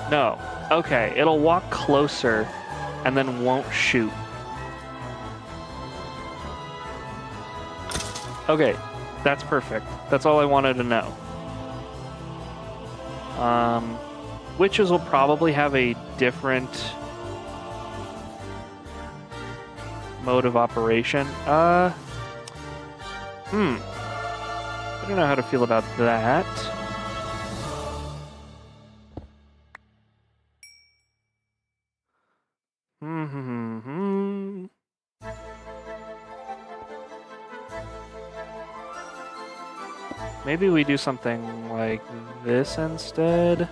No. Okay, it'll walk closer and then won't shoot. Okay, that's perfect. That's all I wanted to know. Witches will probably have a different mode of operation. I don't know how to feel about that. Maybe we do something like this instead.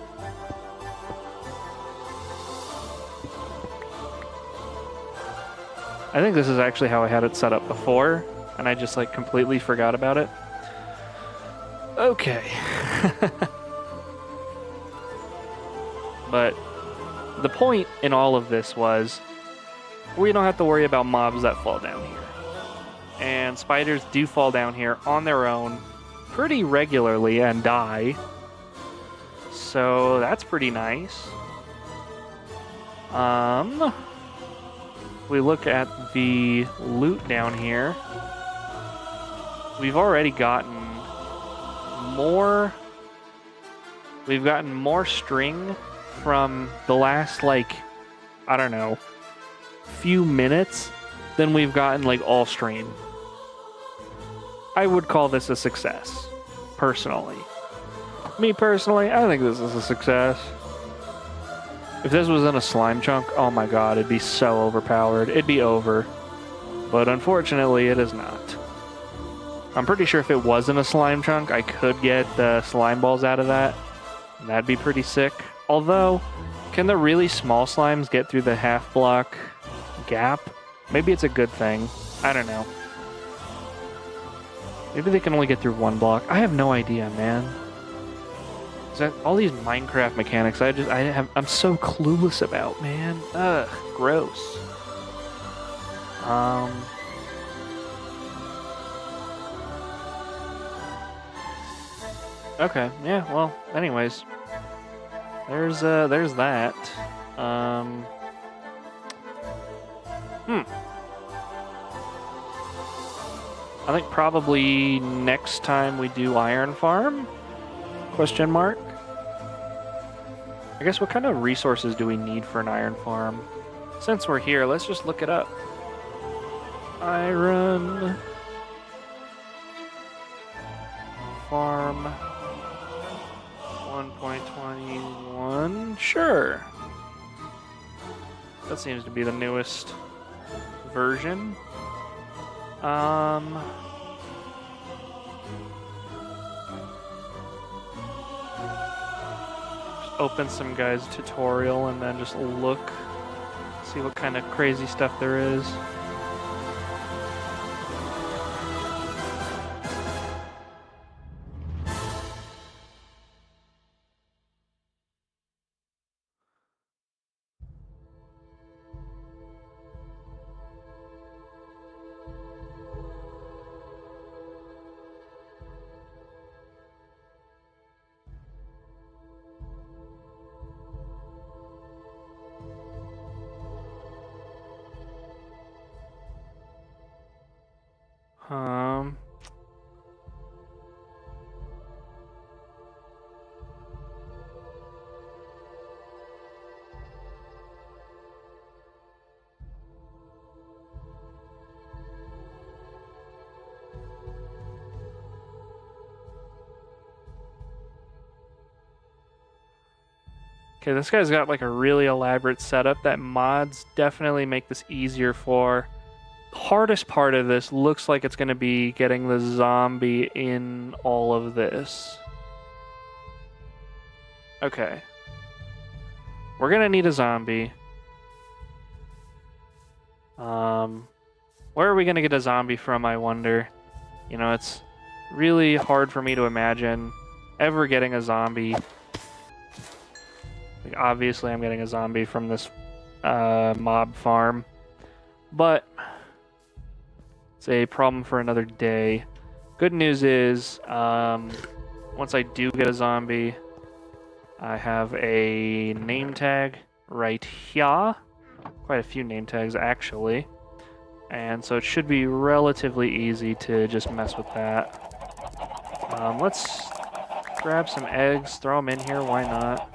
I think this is actually how I had it set up before, and I just like completely forgot about it. Okay. But the point in all of this was we don't have to worry about mobs that fall down here. And spiders do fall down here on their own pretty regularly and die. So that's pretty nice. We look at the loot down here. We've already gotten more. We've gotten more string from the last, like, I don't know, few minutes than we've gotten, like, all stream. I would call this a success, personally. Me personally, I think this is a success. If this was in a slime chunk, oh my god, it'd be so overpowered. It'd be over. But unfortunately, it is not. I'm pretty sure if it wasn't a slime chunk, I could get the slime balls out of that. That'd be pretty sick. Although, can the really small slimes get through the half block gap? Maybe it's a good thing. I don't know. Maybe they can only get through one block. I have no idea, man. Is that all these Minecraft mechanics I'm so clueless about, man. Ugh, gross. Okay, yeah, well, anyways. There's that. I think probably next time we do Iron Farm? Question mark? I guess what kind of resources do we need for an iron farm? Since we're here, let's just look it up. Iron farm 1.21. Sure. That seems to be the newest version. Just open some guy's tutorial and then just look, see what kind of crazy stuff there is. Okay, this guy's got like a really elaborate setup that mods definitely make this easier for. The hardest part of this looks like it's going to be getting the zombie in all of this. Okay. We're going to need a zombie. Where are we going to get a zombie from, I wonder? You know, it's really hard for me to imagine ever getting a zombie. Like, obviously, I'm getting a zombie from this mob farm, but it's a problem for another day. Good news is, once I do get a zombie, I have a name tag right here. Quite a few name tags, actually. And so it should be relatively easy to just mess with that. Let's grab some eggs, throw them in here, why not?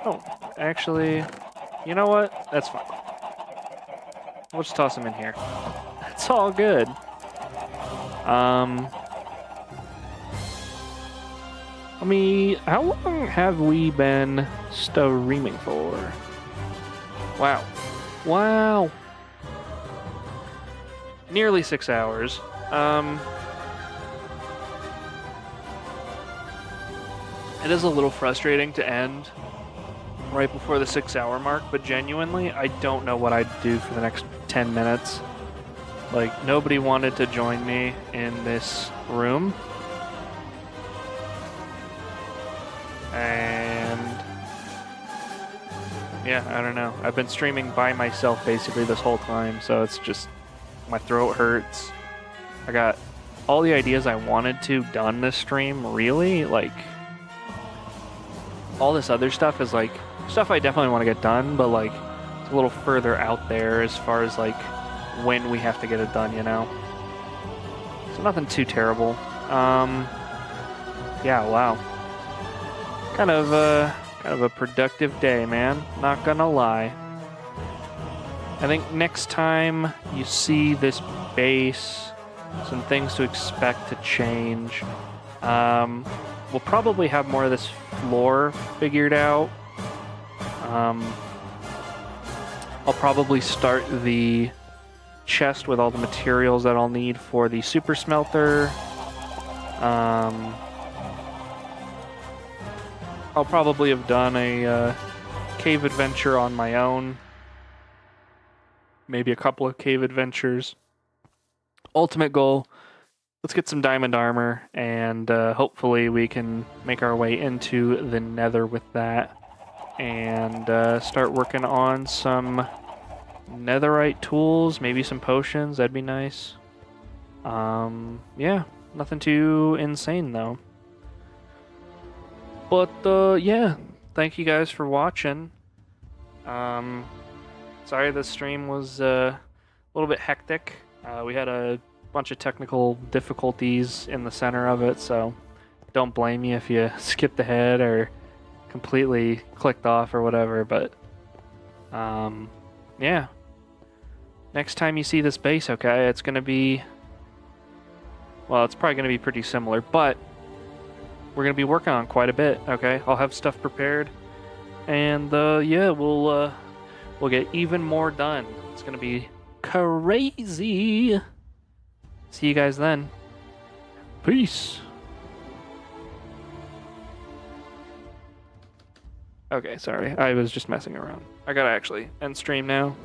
Oh, actually, you know what? That's fine. We'll just toss them in here. It's all good. How long have we been streaming for? Wow. Wow. Nearly 6 hours. It is a little frustrating to end right before the 6-hour mark, but genuinely, I don't know what I'd do for the next 10 minutes. Like, nobody wanted to join me in this room. And yeah, I don't know. I've been streaming by myself basically this whole time, so it's just, my throat hurts. I got all the ideas I wanted to done this stream, really. Like, all this other stuff is like stuff I definitely want to get done, but like it's a little further out there as far as like when we have to get it done, you know? So nothing too terrible. Yeah, wow. Kind of a productive day, man. Not gonna lie. I think next time you see this base, some things to expect to change. We'll probably have more of this floor figured out. I'll probably start the chest with all the materials that I'll need for the super smelter. I'll probably have done a cave adventure on my own. Maybe a couple of cave adventures. Ultimate goal, let's get some diamond armor, and hopefully we can make our way into the nether with that, and start working on some netherite tools, maybe some potions, that'd be nice. Yeah, nothing too insane though. But yeah, thank you guys for watching. Sorry the stream was a little bit hectic. We had a bunch of technical difficulties in the center of it, so don't blame me if you skipped ahead or completely clicked off or whatever, but yeah. Next time you see this base, okay, it's going to be, well, it's probably going to be pretty similar, but we're going to be working on quite a bit, okay? I'll have stuff prepared, and yeah, we'll get even more done. It's going to be crazy. See you guys then. Peace. Okay, sorry. I was just messing around. I gotta actually end stream now.